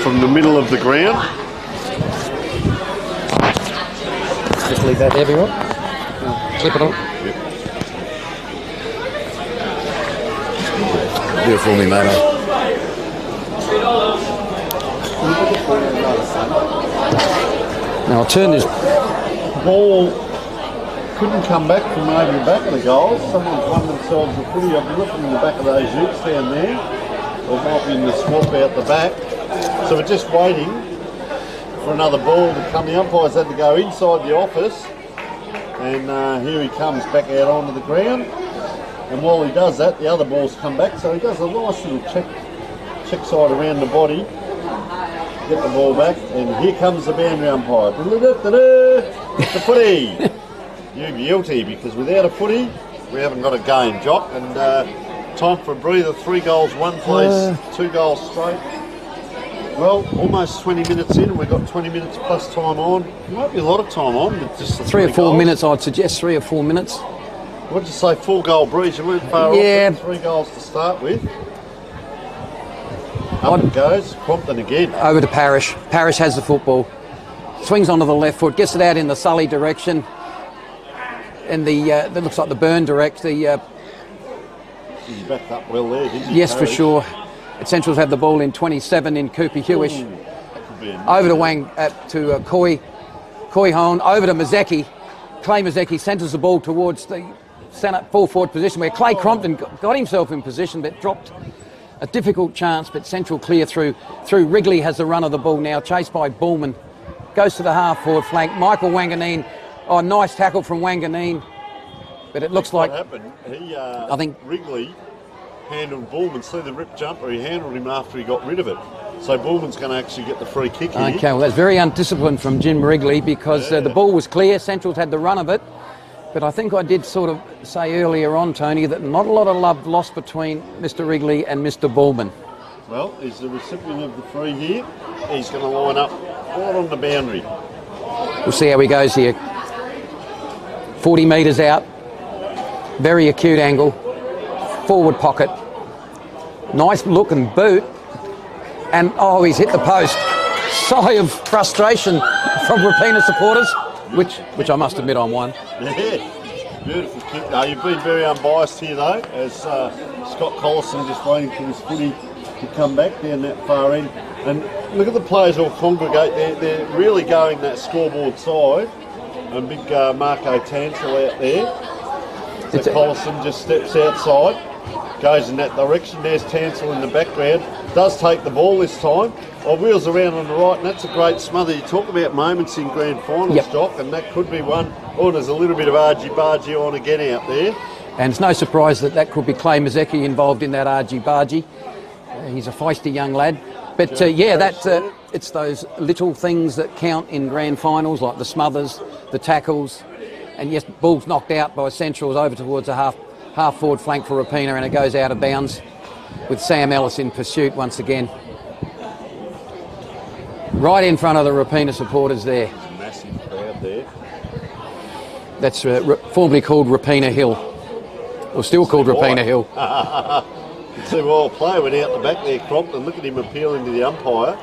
from the middle of the ground. Just leave that there, everyone. Clip it on. Do it for me, mate. Now I'll turn this. Ball couldn't come back from over the back of the goal. Someone's won themselves a footy. I've been looking in the back of those utes down there. Or might be in the swamp out the back. So we're just waiting for another ball to come. The umpires had to go inside the office. And here he comes back out onto the ground. And while he does that, the other balls come back. So he does a nice little check side around the body. Get the ball back. And here comes the boundary umpire. The footy. You're guilty, because without a footy, we haven't got a game, Jock. And time for a breather. 3 goals, 1 place, 2 goals straight. Well, almost 20 minutes in, and we've got 20 minutes plus time on. There might be a lot of time on, but just the 3 or 4 goals. minutes, I'd suggest 3 or 4 minutes. What'd you say, 4 goal breeze? You weren't far off. 3 goals to start with. Up it goes, Compton again. Over to Parrish. Parrish has the football. Swings onto the left foot, gets it out in the Sully direction. And that looks like the Burn direct. He's backed up well there, didn't he? Yes, Parrish? For sure. Centrals have the ball in 27 in Cooper Hewish. Over to Coy Hone. Over to Mazecki. Clay Mazecki centres the ball towards the centre full forward position where Clay Compton got himself in position but dropped a difficult chance, but Central clear through. Wrigley has the run of the ball now, chased by Bullman. Goes to the half forward flank. Michael Wanganeen. Oh, nice tackle from Wanganeen. But it looks like... What happened? I think Wrigley handled Bullman. See the rip jumper? He handled him after he got rid of it. So Bullman's going to actually get the free kick here. Okay, well, that's very undisciplined from Jim Wrigley, because the ball was clear. Central's had the run of it. But I think I did sort of say earlier on, Tony, that not a lot of love lost between Mr. Wrigley and Mr. Bullman. Well, he's the recipient of the free here. He's going to line up right on the boundary. We'll see how he goes here. 40 metres out. Very acute angle. Forward pocket. Nice looking boot. And, oh, he's hit the post. Sigh of frustration from Rapina supporters, which I must admit I'm one. Yeah, beautiful kick. No, you've been very unbiased here, though, as Scott Collison just waiting for his footy to come back down that far end. And look at the players all congregate. They're really going that scoreboard side. And big Marco Tansel out there. So Collison just steps outside, goes in that direction. There's Tansel in the background. Does take the ball this time. Wheels around on the right, and that's a great smother. You talk about moments in grand finals, Doc, and that could be one. Oh, there's a little bit of argy-bargy on again out there. And it's no surprise that could be Clay Mazecki involved in that argy-bargy. He's a feisty young lad. But it's those little things that count in grand finals, like the smothers, the tackles, and yes, ball's knocked out by Centrals over towards a half forward flank for Rapina, and it goes out of bounds with Sam Ellis in pursuit once again. Right in front of the Rapina supporters there. There's a massive crowd there. That's formerly called Rapina Hill, or still called Rapina Hill. See, well, player went out the back there, Crompton. Look at him appealing to the umpire.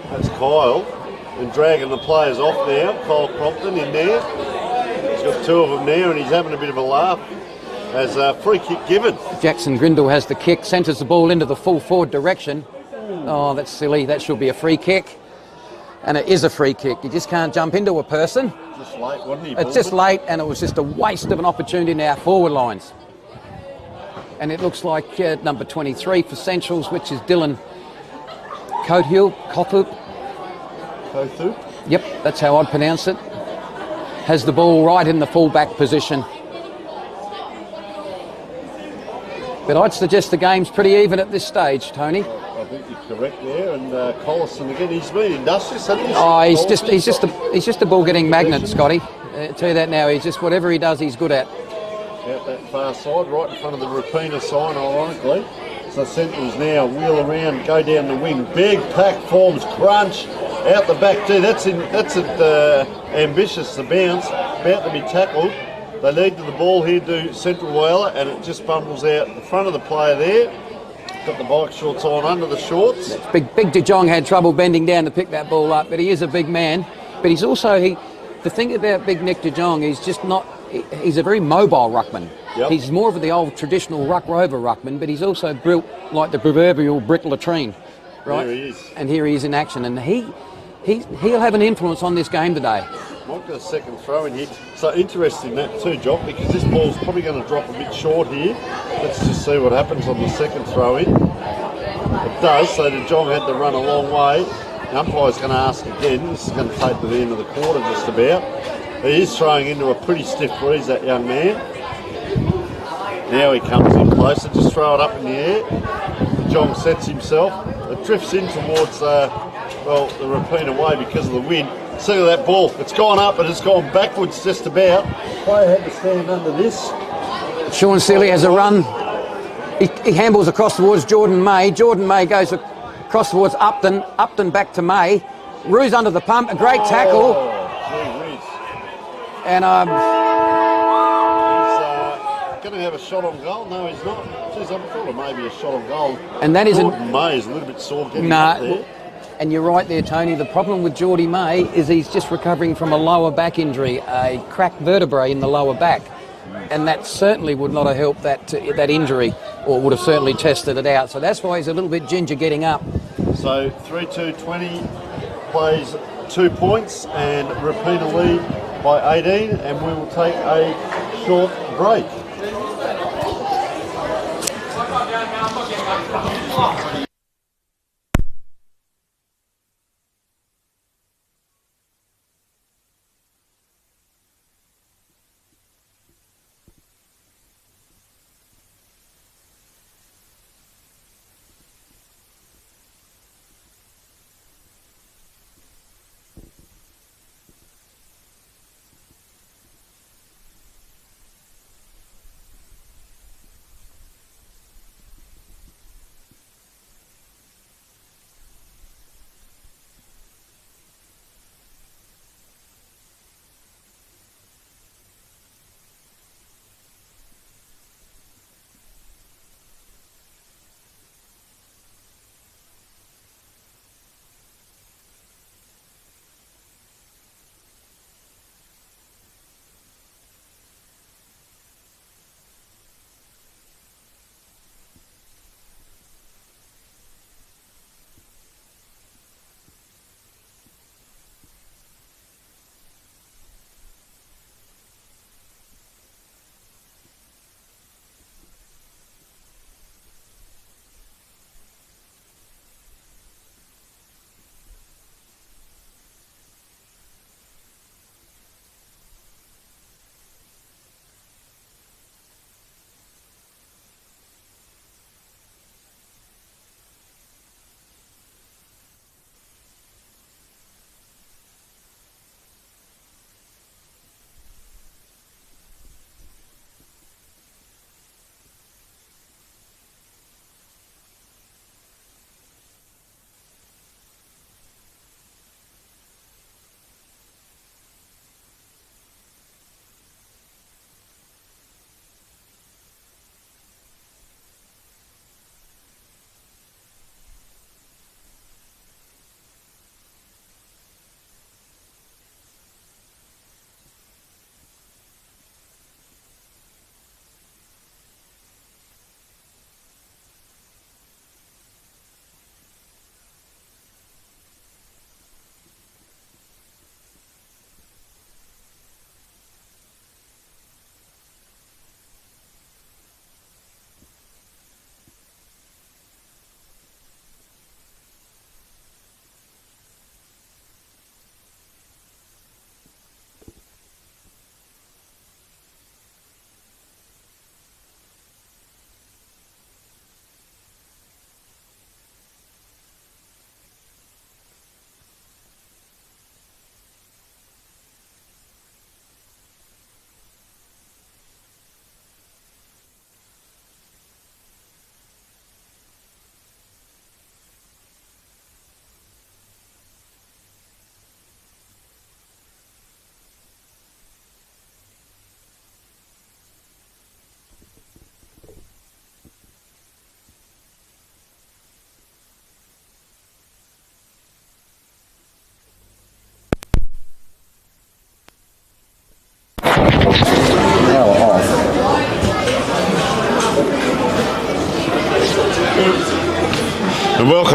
That's Kyle, and dragging the players off now. Kyle Crompton in there. He's got two of them there, and he's having a bit of a laugh. As a free kick given. Jackson Grindle has the kick, centres the ball into the full forward direction. Oh, that's silly. That should be a free kick. And it is a free kick. You just can't jump into a person. Just late, wasn't he? It's just late, and it was just a waste of an opportunity in our forward lines. And it looks like number 23 for Centrals, which is Dylan Kothup. Yep, that's how I'd pronounce it. Has the ball right in the full-back position. But I'd suggest the game's pretty even at this stage, Tony. I think you're correct there. And Collison again, he's been industrious, hasn't he? Oh, he's just a ball-getting magnet, Scotty. Tell you that now. He's just whatever he does, he's good at. Out that far side, right in front of the Rapina sign, ironically. So Centrals now wheel around, go down the wing. Big pack forms, crunch out the back too. That's ambitious. The bounce about to be tackled. They lead to the ball here to Central Whyalla, and it just bumbles out the front of the player there. Got the bike shorts on under the shorts. Big De Jong had trouble bending down to pick that ball up, but he is a big man. But he's also, the thing about Big Nick De Jong, he's a very mobile ruckman. Yep. He's more of the old traditional ruck rover ruckman, but he's also built like the proverbial brick latrine. Right? There he is. And here he is in action, and he'll have an influence on this game today. Might get a second throw in here. So interesting that too, Jock, because this ball's probably going to drop a bit short here. Let's just see what happens on the second throw in. It does, so De Jong had to run a long way. The umpire's going to ask again. This is going to take to the end of the quarter just about. He is throwing into a pretty stiff breeze, that young man. Now he comes in closer, just throw it up in the air. De Jong sets himself. It drifts in towards the Rapina way because of the wind. See that ball, it's gone up and it's gone backwards just about. Player had to stand under this. Sean Seeley has a run. He handballs across towards Jordan May. Jordan May goes across towards Upton. Upton back to May. Ruse under the pump, a great tackle. And he's going to have a shot on goal. No, he's not. Jeez, I thought it may be a shot on goal. And that isn't. Jordan May is a little bit sore getting up there. And you're right there, Tony. The problem with Geordie May is he's just recovering from a lower back injury, a cracked vertebrae in the lower back. And that certainly would not have helped that injury, or would have certainly tested it out. So that's why he's a little bit ginger getting up. So 3-2-20 plays 2 points and Rapina lead by 18, and we will take a short break.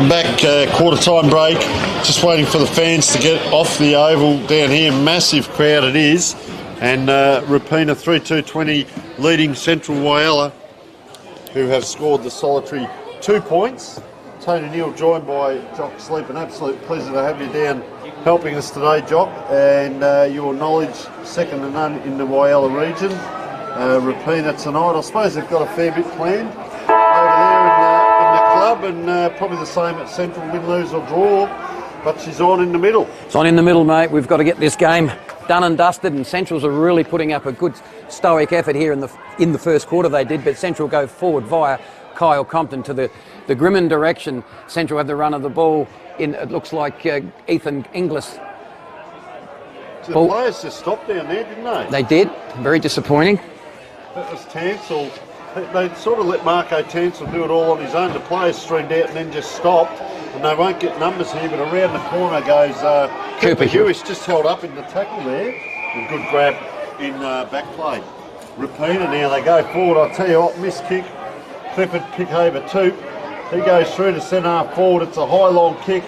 Welcome back, quarter time break. Just waiting for the fans to get off the oval down here. Massive crowd it is. And Rapina 3-2-20 leading Central Whyalla, who have scored the solitary 2 points. Tony Neal joined by Jock Sleep. An absolute pleasure to have you down helping us today, Jock. And your knowledge second to none in the Whyalla region. Rapina tonight, I suppose they've got a fair bit planned over there in the club, and probably the same at Central, win, lose or draw, but she's on in the middle. It's on in the middle, mate. We've got to get this game done and dusted, and Centrals are really putting up a good stoic effort here in the first quarter. They did, but Central go forward via Kyle Compton to the Grimmen direction. Central have the run of the ball in, it looks like Ethan Inglis. The players just stopped down there, didn't they? They did. Very disappointing. That was Tansel. They sort of let Marco Tansel do it all on his own. The players streamed out and then just stopped. And they won't get numbers here, but around the corner goes Cooper Hewish, just held up in the tackle there. A good grab in back play. Rapina now, they go forward. I'll tell you what, missed kick. Clifford kick over 2. He goes through to centre half forward. It's a high long kick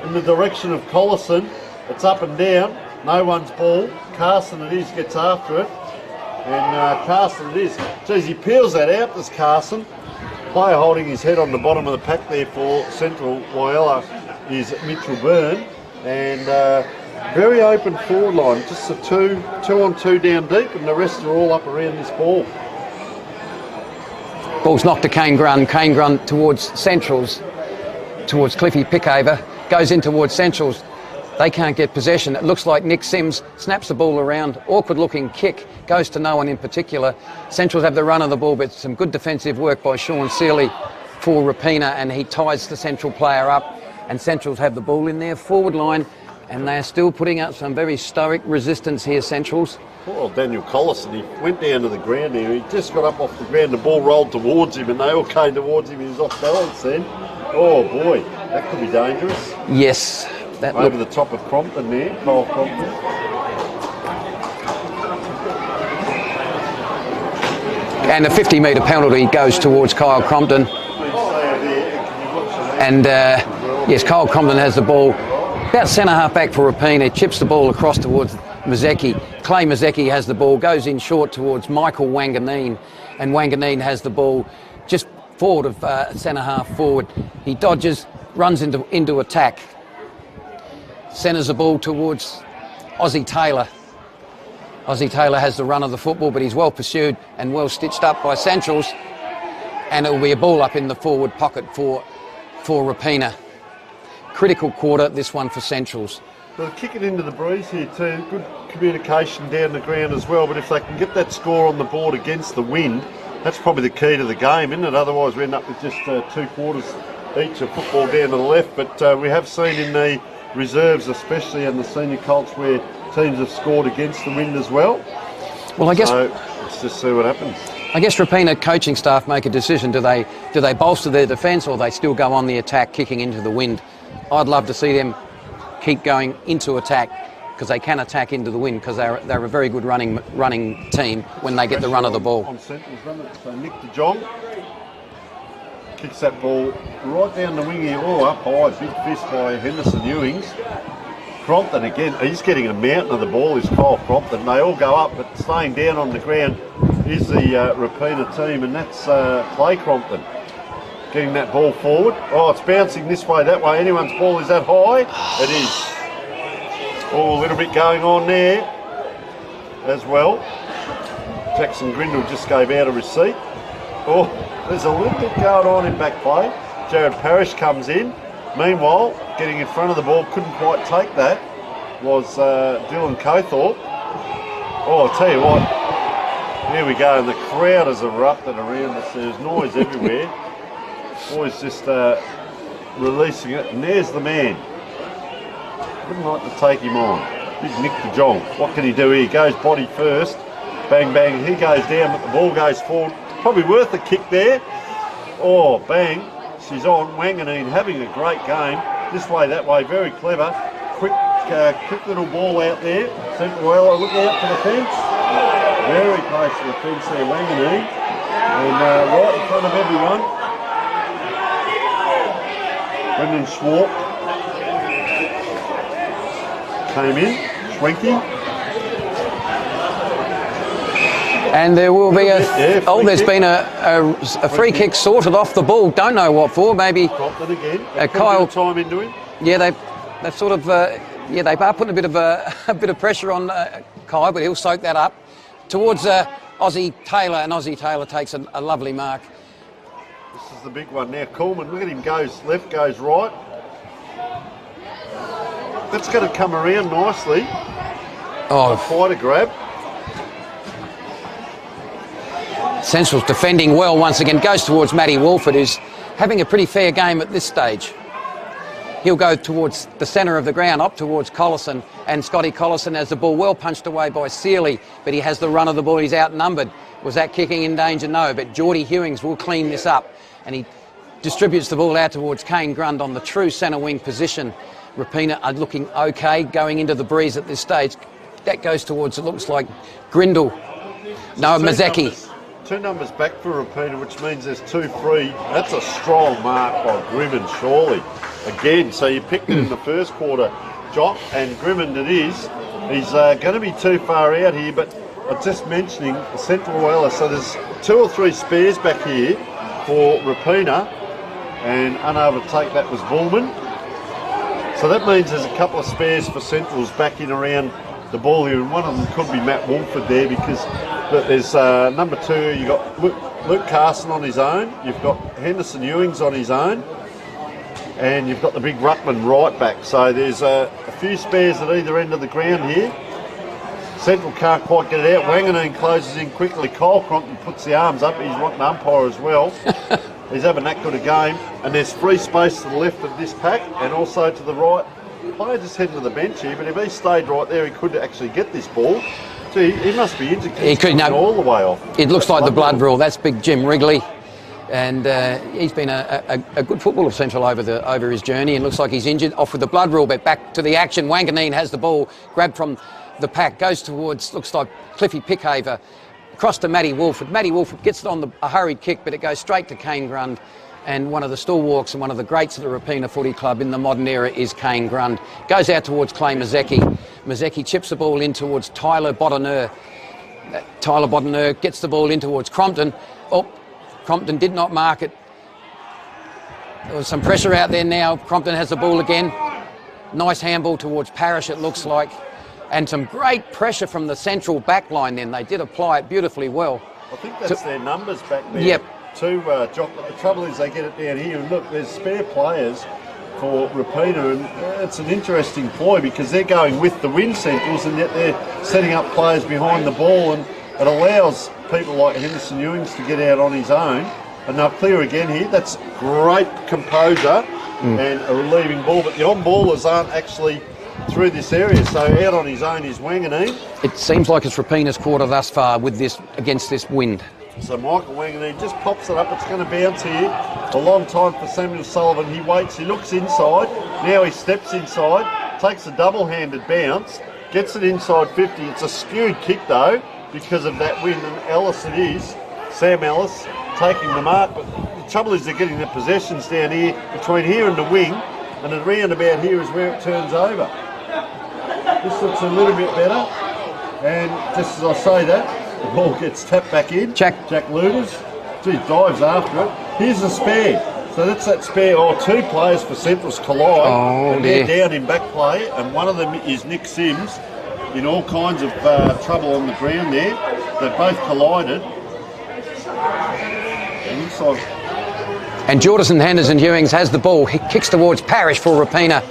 in the direction of Collison. It's up and down. No one's ball. Carson it is, gets after it. And Carson it is. Geez, he peels that out, this Carson. Player holding his head on the bottom of the pack there for Central Whyalla is Mitchell Byrne. And very open forward line. Just a two on two down deep, and the rest are all up around this ball. Ball's knocked to Kane Grun. Kane Grun towards Centrals, towards Cliffy Pickaver. Goes in towards Centrals. They can't get possession. It looks like Nick Sims snaps the ball around. Awkward looking kick. Goes to no one in particular. Centrals have the run of the ball, but some good defensive work by Sean Seeley for Rapina, and he ties the Central player up. And Centrals have the ball in their forward line, and they are still putting up some very stoic resistance here, Centrals. Poor old Daniel Collison, he went down to the ground there. He just got up off the ground. The ball rolled towards him, and they all came towards him. He was off balance then. Oh boy, that could be dangerous. Yes. That over the top of Crompton there, Kyle Crompton. And a 50-metre penalty goes towards Kyle Crompton. And yes, Kyle Crompton has the ball about centre half back for Rapina, chips the ball across towards Mazecki. Clay Mazecki has the ball, goes in short towards Michael Wanganeen, and Wanganeen has the ball just forward of centre half forward. He dodges, runs into attack. Centres the ball towards Ozzie Taylor. Ozzie Taylor has the run of the football, but he's well pursued and well stitched up by Centrals. And it will be a ball up in the forward pocket for Rapina. Critical quarter, this one for Centrals. They'll kick it into the breeze here too. Good communication down the ground as well. But if they can get that score on the board against the wind, that's probably the key to the game, isn't it? Otherwise we end up with just 2 quarters each of football down to the left. But we have seen in the reserves especially and the senior Colts where teams have scored against the wind as well. Well, I guess so let's just see what happens. I guess Rapina coaching staff make a decision. Do they bolster their defence, or they still go on the attack kicking into the wind? I'd love to see them keep going into attack, because they can attack into the wind, because they're a very good running team when they get the run of the ball. On Central's run, so Nick de Jong kicks that ball right down the wing here. Oh, up high, big fist by Henderson Ewings. Crompton again, he's getting a mountain of the ball, is Kyle Crompton. They all go up, but staying down on the ground is the Rapina team, and that's Clay Crompton. Getting that ball forward. Oh, it's bouncing this way, that way. Anyone's ball is that high? It is. Oh, a little bit going on there as well. Jackson Grindle just gave out a receipt. Oh, there's a little bit going on in back play. Jared Parrish comes in. Meanwhile, getting in front of the ball, couldn't quite take that, was Dylan Cothorpe. Oh, I'll tell you what, here we go, and the crowd has erupted around us. There's noise everywhere. Boys just releasing it, and there's the man. Wouldn't like to take him on. Big Nick de Jong. What can he do here? He goes body first. Bang, bang. He goes down, but the ball goes forward. Probably worth a kick there. Oh, bang. She's on. Wanganeen having a great game. This way, that way. Very clever. Quick little ball out there. Central Whyalla, look out for the fence. Very close to the fence there, Wanganeen. And right in front of everyone. Brendan Schwartz came in. Schwenky. And there will be there's kick. been a free kick sorted off the ball. Don't know what for. Maybe Dropped it again. Kyle. Time into him. Yeah, they've sort of they are putting a bit of pressure on Kyle, but he'll soak that up towards Aussie Taylor, and Aussie Taylor takes a lovely mark. This is the big one now. Coleman, look at him, goes left, goes right. That's going to come around nicely. Oh, Quite a grab. Central's defending well once again. Goes towards Matty Wolford, who's having a pretty fair game at this stage. He'll go towards the centre of the ground, up towards Collison, and Scotty Collison has the ball well punched away by Searley, but he has the run of the ball. He's outnumbered. Was that kicking in danger? No, but Geordie Hewings will clean this up, and he distributes the ball out towards Kane Grund on the true centre wing position. Rapina are looking okay, going into the breeze at this stage. That goes towards, it looks like Grindle. No, Mazecki. Two numbers back for Rapina, which means there's 2 free. That's a strong mark by Grimond, surely. Again, so you picked it in the first quarter, Jock, and Grimond it is. He's going to be too far out here, but I'm just mentioning Central Whyalla, so there's 2 or 3 spares back here for Rapina, and unable to take that was Bullman. So that means there's a couple of spares for Centrals back in around the ball here, and one of them could be Matt Wolford there, because there's number 2, you've got Luke Carson on his own, you've got Henderson Ewings on his own, and you've got the big ruckman right back. So there's a few spares at either end of the ground here. Central can't quite get it out. Wanganeen closes in quickly. Kyle Crompton puts the arms up. He's wanting an umpire as well. He's having that good a game. And there's free space to the left of this pack and also to the right. Player just heading to the bench here, but if he stayed right there, he could actually get this ball. Gee, he must be injured. He could all the way off. It looks like the blood rule. That's big Jim Wrigley. And he's been a good footballer of Central over his journey, and looks like he's injured. Off with the blood rule, but back to the action. Wanganeen has the ball, grabbed from the pack, goes towards, looks like Cliffy Pickhaver, across to Matty Wolford. Matty Wolford gets it on a hurried kick, but it goes straight to Kane Grund. And one of the stalwarts and one of the greats of the Rapina Footy Club in the modern era is Kane Grund. Goes out towards Clay Mazecki. Mazecki chips the ball in towards Tyler Boddeneur. Tyler Boddeneur gets the ball in towards Crompton. Oh, Crompton did not mark it. There was some pressure out there now. Crompton has the ball again. Nice handball towards Parrish, it looks like. And some great pressure from the Central back line then. They did apply it beautifully well. I think that's their numbers back there. Yep. Too, Jock, but the trouble is they get it down here. And look, there's spare players for Rapina, and it's an interesting ploy because they're going with the win Centrals, and yet they're setting up players behind the ball, and it allows people like Henderson Ewings to get out on his own, and they'll clear again here. That's great composure and a relieving ball, but the on-ballers aren't actually through this area, so out on his own is Wanganeen. It seems like it's Rapina's quarter thus far with this against this wind. So Michael Wanganeen just pops it up. It's going to bounce here. A long time for Samuel Sullivan. He waits, he looks inside. Now he steps inside, takes a double-handed bounce, gets it inside 50. It's a skewed kick though because of that wind, and Ellis it is, Sam Ellis, taking the mark. But the trouble is they're getting the possessions down here, between here and the wing, and around about here is where it turns over. This looks a little bit better, and just as I say that, the ball gets tapped back in. Jack Luders, gee, dives after it. Here's the spare. So that's that spare. Oh, 2 players for Central's collide. And they're down in back play, and one of them is Nick Sims in all kinds of trouble on the ground there. They both collided. It looks like... And Jordison Henderson Hewings has the ball. He kicks towards Parrish for Rapina.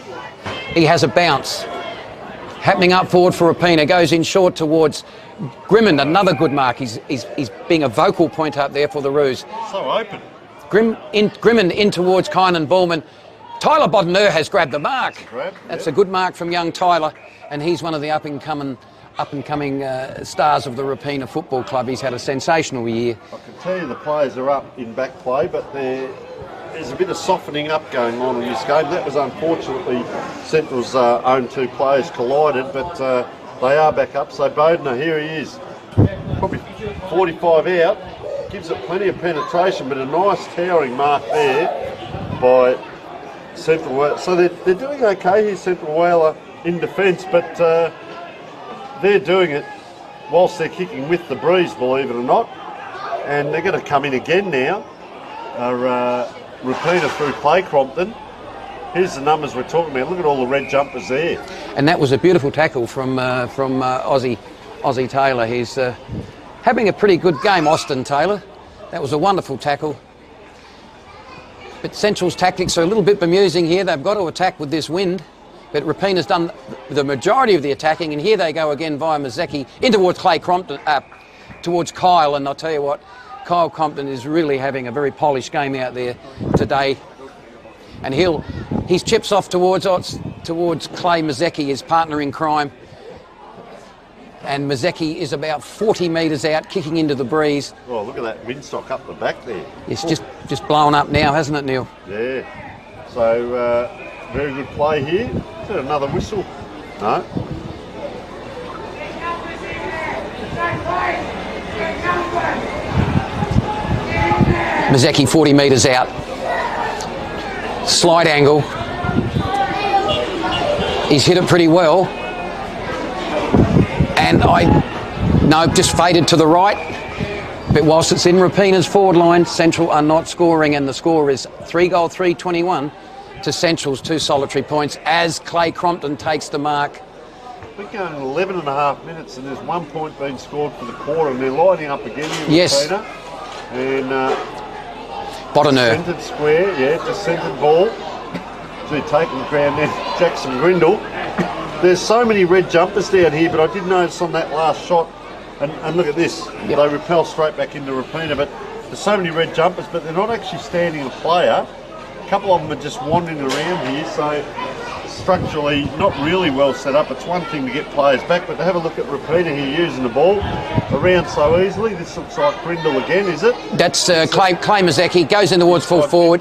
He has a bounce. Happening up forward for Rapina. Goes in short towards Grimond. Another good mark. He's being a vocal point up there for the Roos. So open. Grimond in towards Kynan Ballman. Tyler Boddeneur has grabbed the mark. That's a good mark from young Tyler, and he's one of the up and coming stars of the Rapina Football Club. He's had a sensational year. I can tell you the players are up in back play, but there's a bit of softening up going on in this game. That was unfortunately Central's own 2 players collided, but they are back up. So Bodner, here he is, probably 45 out, gives it plenty of penetration, but a nice towering mark there by Central Whyalla. So they're doing okay here, Central Whyalla, in defence, but they're doing it whilst they're kicking with the breeze, believe it or not. And they're going to come in again now. Repeater through Clay Crompton. Here's the numbers we're talking about. Look at all the red jumpers there. And that was a beautiful tackle from Aussie Taylor. He's having a pretty good game, Austin Taylor. That was a wonderful tackle. But Central's tactics are a little bit bemusing here. They've got to attack with this wind. But Rapina's done the majority of the attacking, and here they go again via Mazecki in towards Clay Crompton, towards Kyle. And I'll tell you what, Kyle Crompton is really having a very polished game out there today. And he's chips off towards Clay Mazecki, his partner in crime. And Mazecki is about 40 metres out, kicking into the breeze. Oh, look at that windsock up the back there. It's just blown up now, hasn't it, Neil? Yeah. So, very good play here. Is that another whistle? No. Mazecki 40 metres out. Slight angle. He's hit it pretty well. And just faded to the right. But whilst it's in Rapina's forward line, Central are not scoring, and the score is 3-3-21 to Central's 2 solitary points as Clay Crompton takes the mark. We're going 11 and a half minutes, and there's 1 point being scored for the quarter, and they're lining up again here, yes. Rapina. And Bottoner. centred square, just centred ball. So taking the ground there, Jackson Grindle. There's so many red jumpers down here, but I did notice on that last shot, and look at this, They repel straight back into Rapina, but there's so many red jumpers, but they're not actually standing a player. A couple of them are just wandering around here, so structurally not really well set up. It's one thing to get players back, but to have a look at Rapina here using the ball around so easily. This looks like Grindle again, is it? That's Clay Mazecki, goes in towards full forward.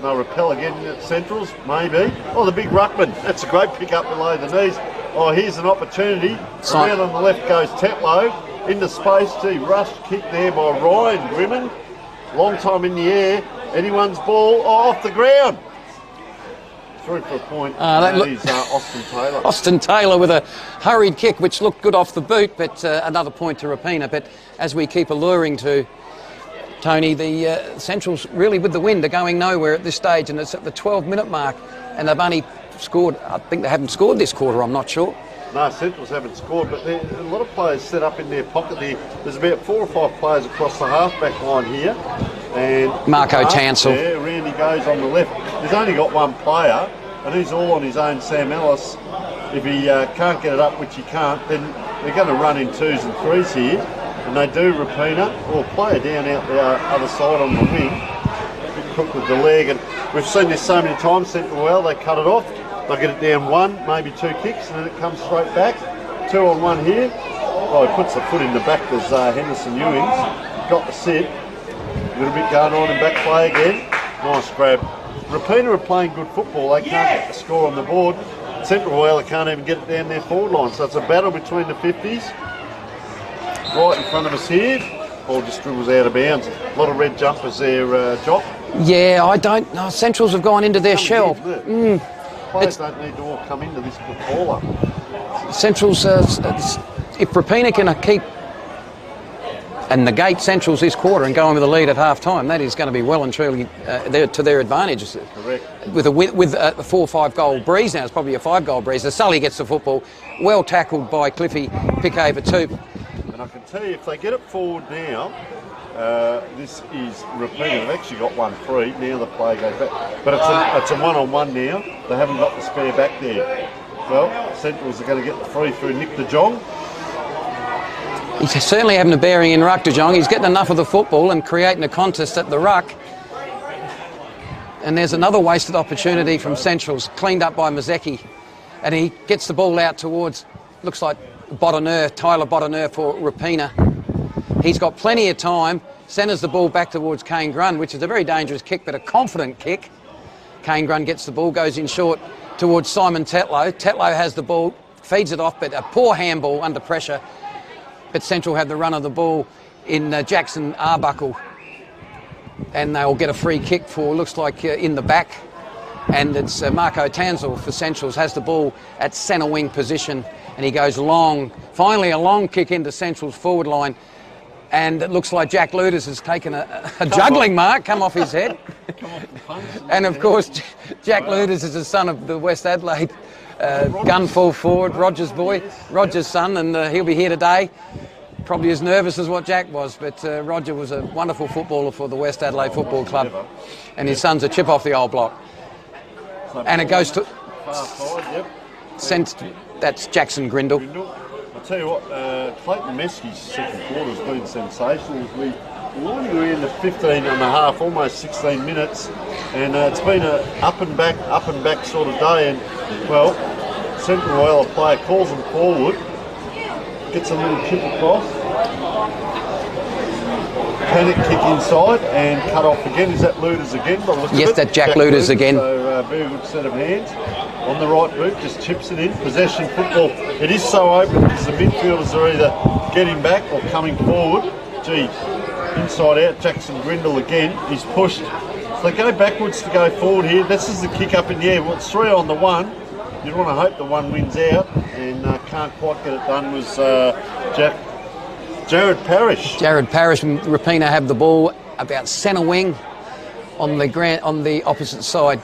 They'll repel again at Centrals, maybe. Oh, the big ruckman. That's a great pick up below the knees. Oh, here's an opportunity. Around on the left goes Tetlow. Into space. Gee, rushed kick there by Ryan Grimman. Long time in the air. Anyone's ball. Oh, off the ground. Through for a point. That is Austin Taylor. Austin Taylor with a hurried kick, which looked good off the boot, but another point to Rapina. But as we keep alluring to, Tony, the Centrals really with the wind are going nowhere at this stage, and it's at the 12-minute mark, and they've only scored, I think they haven't scored this quarter, I'm not sure. No, Centrals haven't scored, but there are a lot of players set up in their pocket there. There's about 4 or 5 players across the half-back line here. And Marco Tansel. Yeah, Randy goes on the left. He's only got one player, and he's all on his own, Sam Ellis. If he can't get it up, which he can't, then they're going to run in 2s and 3s here. And they do, Rapina, or player down out the other side on the wing. Good crook with the leg, and we've seen this so many times, Central Whyalla, they cut it off. They'll get it down 1, maybe 2 kicks, and then it comes straight back. 2 on 1 here. Oh, he puts the foot in the back, there's Henderson Ewings. Got the sit. A little bit going on in back play again. Nice grab. Rapina are playing good football. They can't get the score on the board. Central Whyalla can't even get it down their forward line. So it's a battle between the 50s. Right in front of us here. Ball just dribbles out of bounds. A lot of red jumpers there, Jock. Yeah, I don't know. Centrals have gone into their shell. Players don't need to all come into this baller. Centrals, if Rapina can keep and negate Centrals this quarter and go in with a lead at half-time, that is going to be well and truly to their advantage. Correct. With a 4 or 5 goal breeze now, it's probably a 5 goal breeze. So Sully gets the football, well tackled by Cliffy Pickover-Toop. And I can tell you, if they get it forward now, this is Rapina. They've actually got 1 free. Now the play goes back. But it's a 1-on-1 now. They haven't got the spare back there. Well, Centrals are going to get the free through Nick de Jong. He's certainly having a bearing in ruck, de Jong. He's getting enough of the football and creating a contest at the ruck. And there's another wasted opportunity from Centrals, cleaned up by Mazecki. And he gets the ball out towards, looks like Tyler Bottoner for Rapina. He's got plenty of time, centres the ball back towards Kane Grun, which is a very dangerous kick, but a confident kick. Kane Grun gets the ball, goes in short towards Simon Tetlow. Tetlow has the ball, feeds it off, but a poor handball under pressure. But Central have the run of the ball in Jackson Arbuckle. and they'll get a free kick for, looks like in the back, and it's Marco Tanzel for Centrals, has the ball at centre wing position, and he goes long, finally a long kick into Central's forward line, and it looks like Jack Luders has taken a juggling mark, come off his head. And of course, Jack Luders is the son of the West Adelaide gun full forward, Roger's boy, Roger's son, and he'll be here today. Probably as nervous as what Jack was, but Roger was a wonderful footballer for the West Adelaide Football Club, and his son's a chip off the old block. And it goes to that's Jackson Grindle. I'll tell you what, Clayton Meskey's second quarter has been sensational. We only in the 15 and a half, almost 16 minutes, and it's been a up and back sort of day. And well, Central Whyalla player calls him forward, gets a little chip across, panic kick inside, and cut off again. Is that Luders again? Yes, that's Jack Luders again. So very good set of hands. On the right boot, just chips it in. Possession football. It is so open because the midfielders are either getting back or coming forward. Gee, inside out, Jackson Grindle again. He's pushed. So they go backwards to go forward here. This is the kick up in the air. Well, it's 3 on the 1. You'd want to hope the one wins out, and can't quite get it done. Was Jared Parrish. Jared Parrish and Rapina have the ball about centre wing on the opposite side.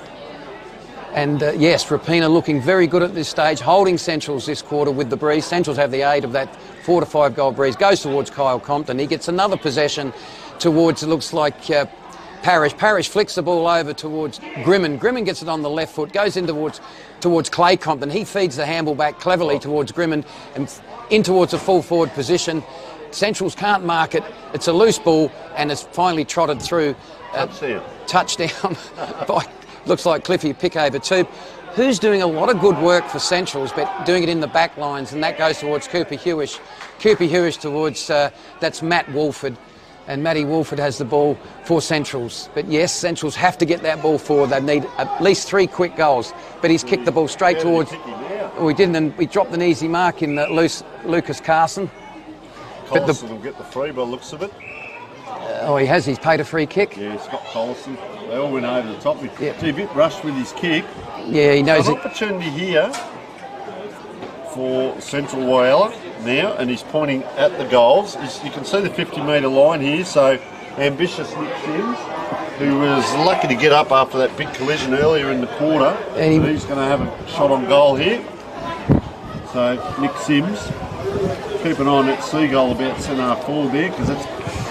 And yes, Rapina looking very good at this stage, holding Centrals this quarter with the breeze. Centrals have the aid of that 4 to 5 goal breeze. Goes towards Kyle Compton. He gets another possession towards, it looks like Parrish. Parrish flicks the ball over towards Grimmin. Grimmin gets it on the left foot, goes in towards Clay Compton. He feeds the handball back cleverly towards Grimmin and in towards a full forward position. Centrals can't mark it. It's a loose ball, and it's finally trotted through. Touchdown by, looks like Cliffy Pickover-Toop, who's doing a lot of good work for Centrals, but doing it in the back lines, and that goes towards Cooper Hewish. Cooper Hewish towards, that's Matt Wolford, and Matty Wolford has the ball for Centrals. But yes, Centrals have to get that ball forward. They need at least 3 quick goals, but he's kicked the ball straight towards, we didn't, and we dropped an easy mark in Lucas Carson. Collison will get the free by the looks of it. He has. He's paid a free kick. Yeah, Scott Collison. They all went over the top. He's a bit rushed with his kick. Yeah, he knows an opportunity here for Central Whyalla now, and he's pointing at the goals. You can see the 50-metre line here, so ambitious Nick Sims, who was lucky to get up after that big collision earlier in the quarter, and he's going to have a shot on goal here. So Nick Sims, keep an eye on that seagull about centre forward there, because it's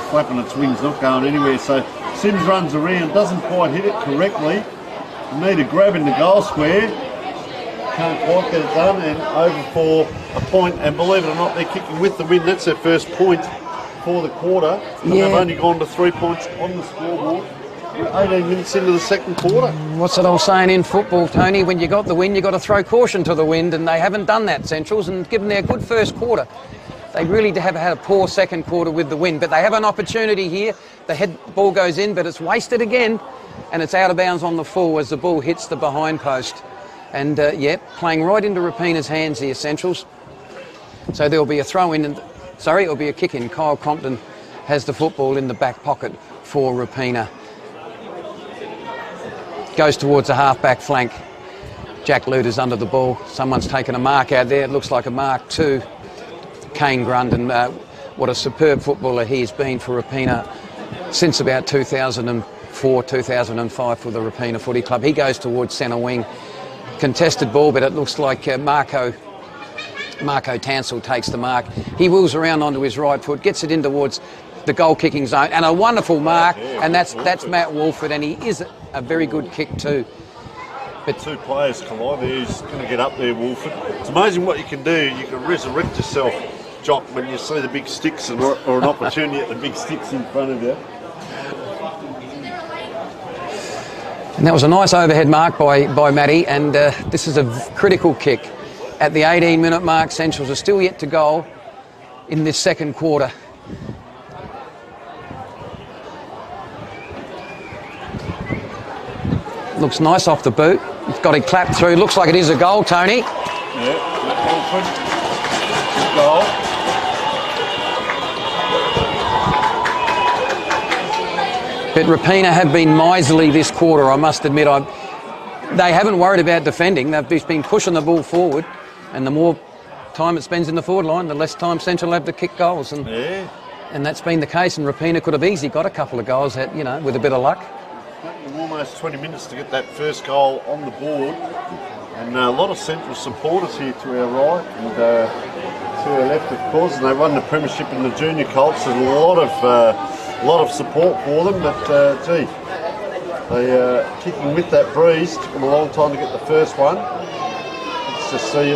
flapping its wings, not going anywhere. So Sims runs around, doesn't quite hit it correctly. Need a grab in the goal square. Can't quite get it done, and over for a point. And believe it or not, they're kicking with the win. That's their first point for the quarter. And they've only gone to 3 points on the scoreboard. We're 18 minutes into the second quarter. What's it all saying in football, Tony? When you got the win, you got to throw caution to the wind, and they haven't done that, Centrals, and given their good first quarter. They really have had a poor second quarter with the win, but they have an opportunity here. The head ball goes in, but it's wasted again, and it's out of bounds on the full as the ball hits the behind post. And playing right into Rapina's hands here, Centrals. So there'll be a throw in, it'll be a kick in. Kyle Compton has the football in the back pocket for Rapina. Goes towards the half-back flank. Jack Luter's under the ball. Someone's taken a mark out there. It looks like a mark too. Kane Grundon, what a superb footballer he's been for Rapina since about 2004, 2005 for the Rapina Footy Club. He goes towards centre wing. Contested ball, but it looks like Marco Tansel takes the mark. He wheels around onto his right foot, gets it in towards the goal-kicking zone, and a wonderful mark, and that's Matt Wolford, and he is a very good kick too. But 2 players collide there. He's going to get up there, Wolford. It's amazing what you can do. You can resurrect yourself, Jock, when you see the big sticks or an opportunity at the big sticks in front of you. And that was a nice overhead mark by Matty, and this is a critical kick. At the 18-minute mark, Centrals are still yet to goal in this second quarter. Looks nice off the boot. It's got it clapped through. Looks like it is a goal, Tony. Yeah, good goal. But Rapina have been miserly this quarter, I must admit. They haven't worried about defending. They've just been pushing the ball forward, and the more time it spends in the forward line, the less time Central have to kick goals. And that's been the case, and Rapina could have easily got a couple of goals, with a bit of luck. Almost 20 minutes to get that first goal on the board. And a lot of Central supporters here to our right and to our left, of course. And they won the premiership in the junior Colts. There's a lot of support for them. But gee, they kicking with that breeze. Took them a long time to get the first one. Let's just see.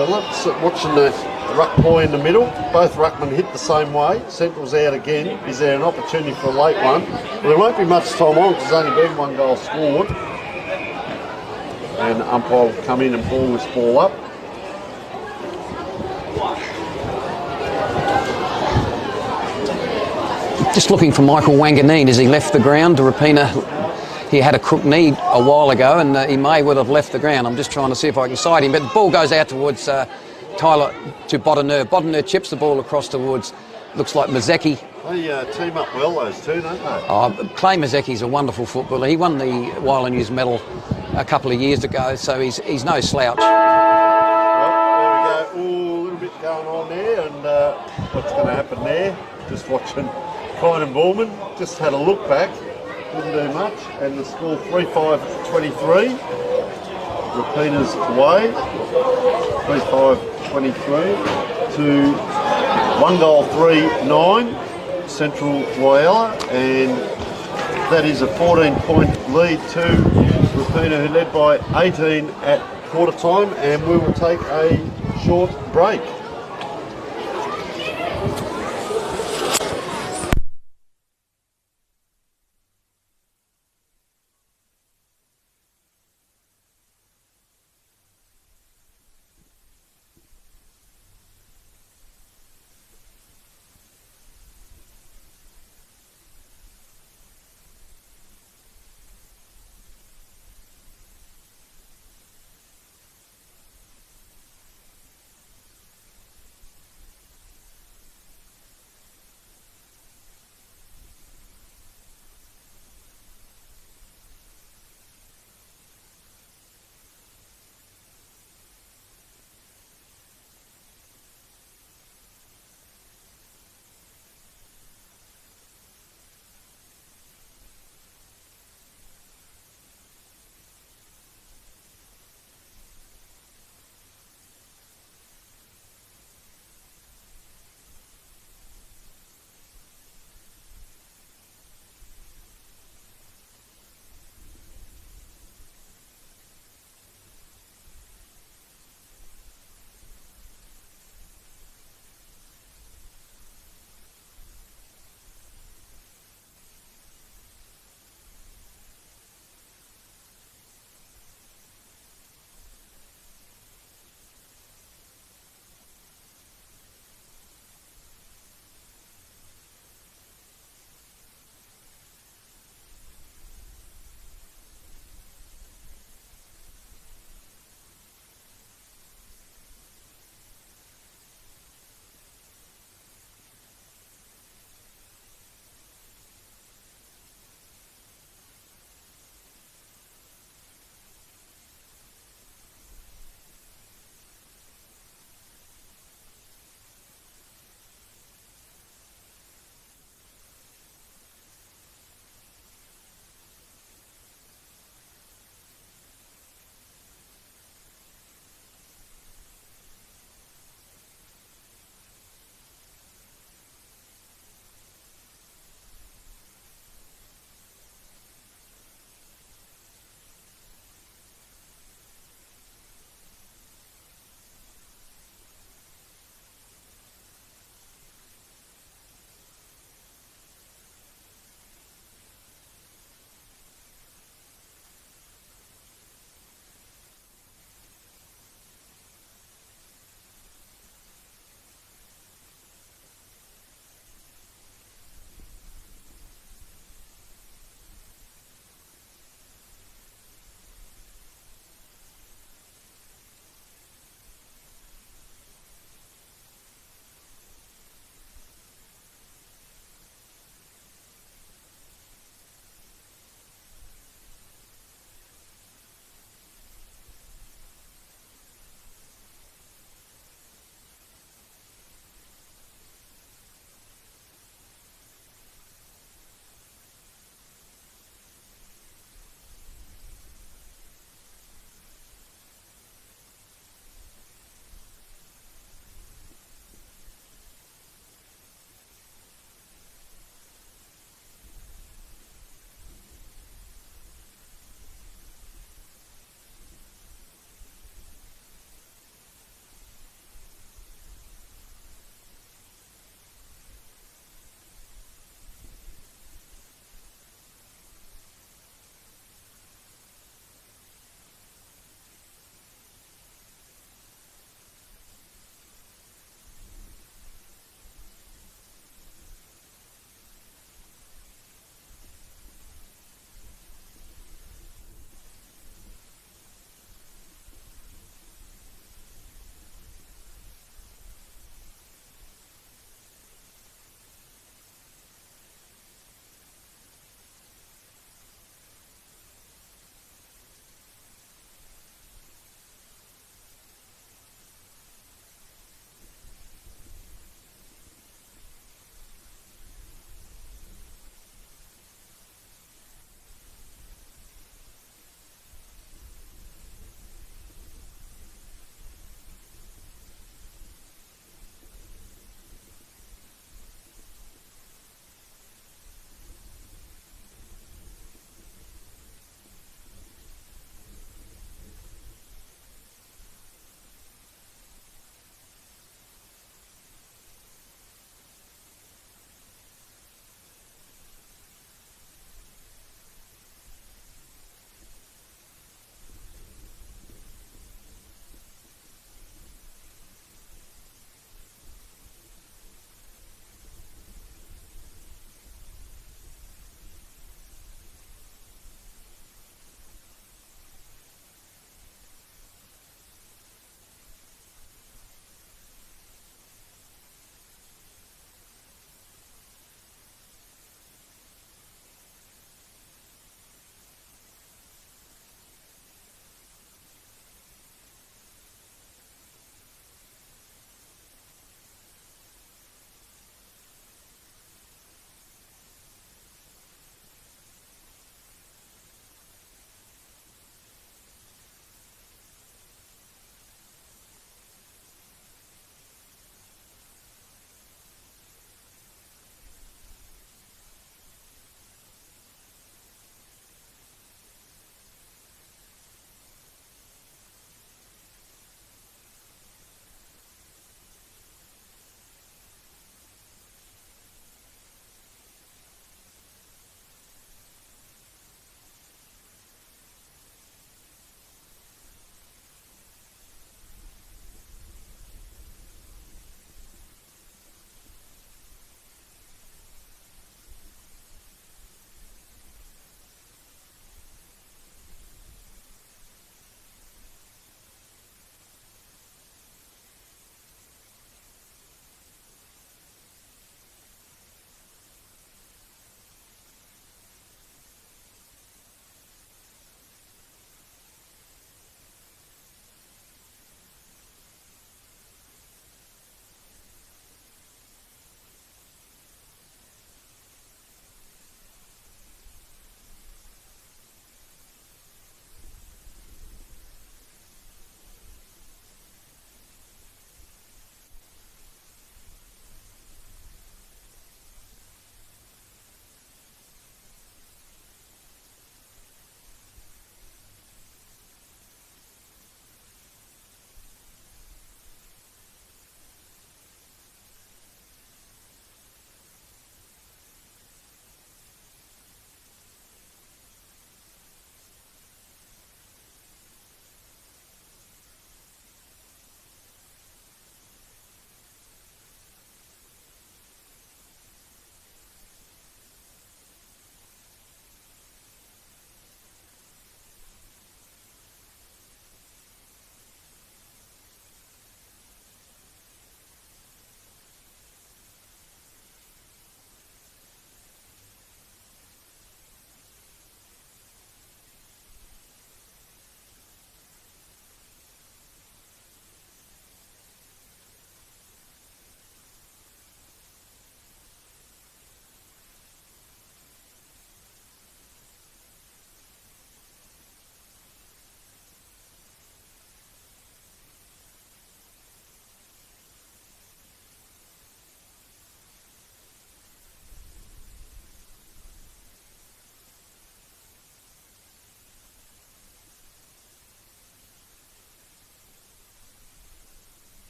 Watching the ruck boy in the middle. Both ruckmen hit the same way. Central's out again. Is there an opportunity for a late one? Well, there won't be much time on because there's only been one goal scored. And umpire will come in and ball this ball up. Just looking for Michael Wanganeen as he left the ground. Rapina, he had a crook knee a while ago and he may well have left the ground. I'm just trying to see if I can sight him. But the ball goes out towards Tyler to Bodiner. Bodiner chips the ball across towards, looks like Mazecki. They team up well, those two, don't they? Clay Mazecki's a wonderful footballer. He won the Whyalla News medal a couple of years ago, so he's no slouch. Well, there we go. Ooh, a little bit going on there, and what's going to happen there? Just watching Kynan Ballman. Just had a look back, didn't do much, and the score 3-5-23. Rapina's away, 3-5-23 to 1 goal 3-9. Central Whyalla, and that is a 14-point lead to Rapina, who led by 18 at quarter time, and we will take a short break.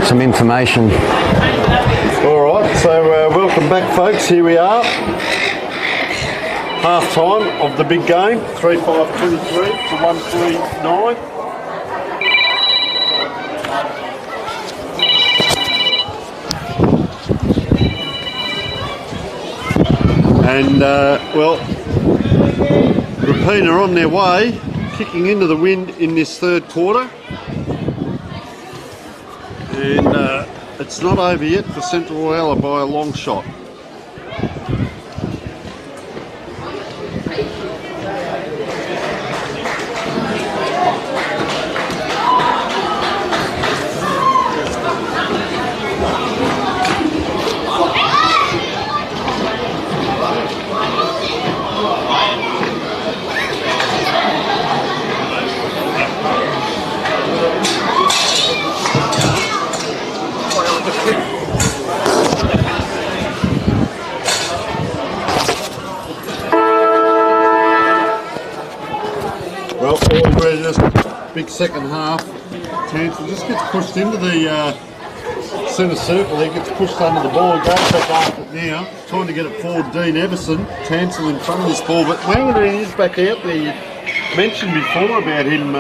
got some information. All right, so welcome back, folks. Here we are. Half time of the big game, 3-5-23 to 1-3-9. And, well, Rapina are on their way, kicking into the wind in this third quarter. And it's not over yet for Central Whyalla by a long shot. Well, all ready, this big second half. Tansel just gets pushed into the centre circle. He gets pushed under the ball, goes back after it now, trying to get it forward. Dean Everson, Tansel in front of this ball, but Wanganeen is back out there. You mentioned before about him,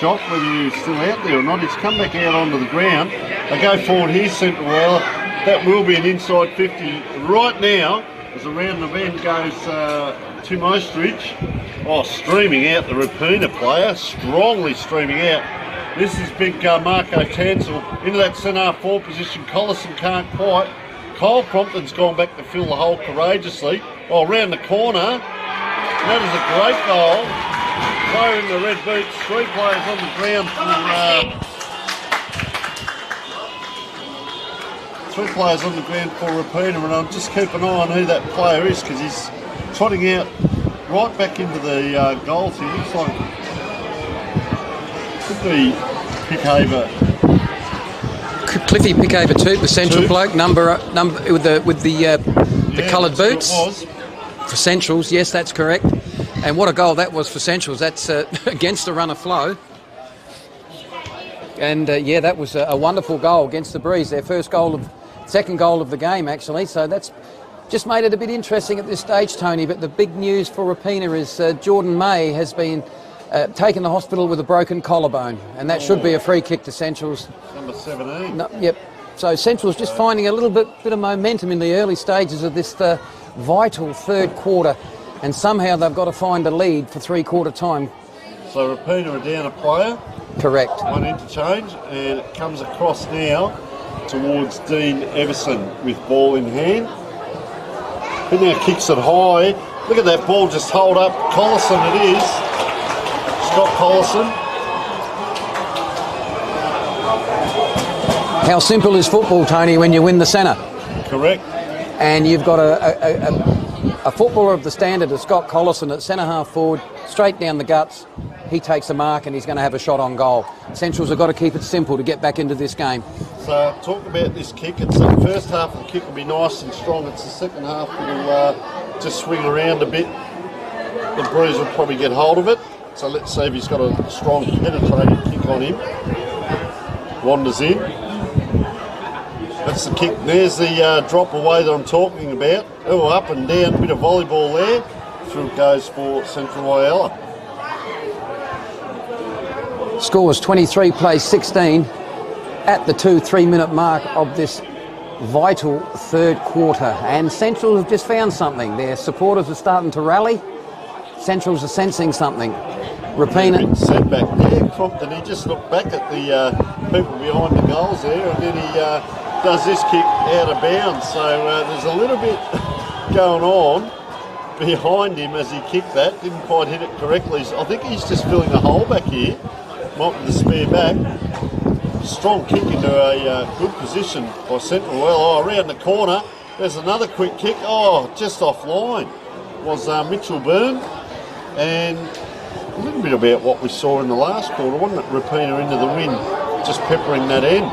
Jock, whether he was still out there or not. He's come back out onto the ground. They go forward here, Central Whyalla. That will be an inside 50 right now, as around the bend goes Tim Ostridge. Oh, streaming out the Rapina player, strongly streaming out. This is big Marco Tansel into that centre half forward position. Collison can't quite. Kyle Crompton's gone back to fill the hole courageously. Oh, round the corner. That is a great goal. Player in the red boots, 3 players on the ground for 3 players on the ground for Rapina, and I'll just keep an eye on who that player is, because he's trotting out right back into the goals here. Looks like could be Pickhaver. Cliffy Pickhaver too, the central bloke, number with the coloured boots. It was. For Centrals, yes, that's correct. And what a goal that was for Centrals. That's against the run of flow. And yeah, that was a wonderful goal against the Breeze. Their second goal of the game, actually. So that's just made it a bit interesting at this stage, Tony. But the big news for Rapina is Jordan May has been taken to hospital with a broken collarbone, and that should be a free kick to Centrals. Number 17. No, yep. So Central's just finding a little bit of momentum in the early stages of this vital third quarter, and somehow they've got to find a lead for three-quarter time. So Rapina are down a player. Correct. One interchange, and it comes across now towards Dean Everson with ball in hand. He now kicks it high. Look at that ball just hold up. Collison it is. Scott Collison. How simple is football, Tony, when you win the centre? Correct. And you've got a footballer of the standard of Scott Collison at centre half forward, straight down the guts. He takes a mark and he's going to have a shot on goal. Centrals have got to keep it simple to get back into this game. So talk about this kick. It's the first half of the kick will be nice and strong. It's the second half that'll just swing around a bit. The Breeze will probably get hold of it. So let's see if he's got a strong penetrating kick on him. Wanders in. That's the kick. There's the drop away that I'm talking about. Oh, up and down, bit of volleyball there. Through it goes for Central Whyalla. Scores 23, plays 16 at the 2-3 minute mark of this vital third quarter. And Central have just found something. Their supporters are starting to rally. Centrals are sensing something. Rapina. Setback there. Crompton, he just looked back at the people behind the goals there, and then he does this kick out of bounds. So there's a little bit going on behind him as he kicked that. Didn't quite hit it correctly. I think he's just filling a hole back here. Might be the spare back. Strong kick into a good position by Central Whyalla. Oh, around the corner. There's another quick kick. Oh, just offline was Mitchell Byrne. And a little bit about what we saw in the last quarter, wasn't it? Rapina into the wind, just peppering that end.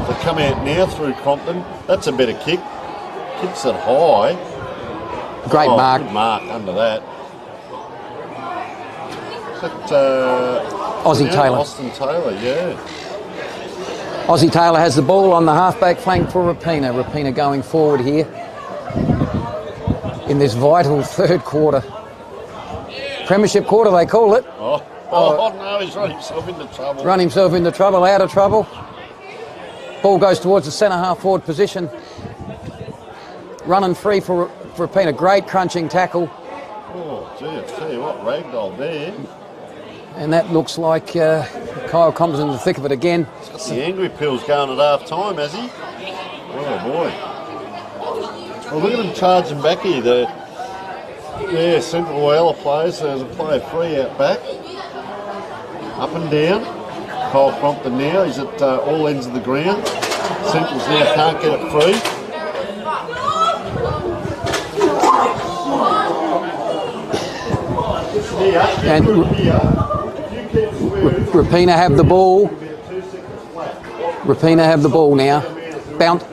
They come out now through Crompton. That's a better kick. Kicks it high. Great mark. Good mark under that. Is that Austin Taylor. Austin Taylor, yeah. Ozzy Taylor has the ball on the halfback flank for Rapina. Rapina going forward here in this vital third quarter. Premiership quarter, they call it. Oh no, he's run himself into trouble. Run himself into trouble, out of trouble. Ball goes towards the centre half forward position. Running free for Rapina. Great crunching tackle. Oh, gee, I tell you what, ragdoll there. And that looks like Kyle comes in the thick of it again. He's got the angry pills going at half time, has he? Oh boy. Well, look at him charging back here. Yeah, Central Whyalla players. There's a player free out back. Up and down. Kyle Crompton now. He's at all ends of the ground. Central's now can't get it free. And Rapina have the ball. Rapina have the ball now. Bounce.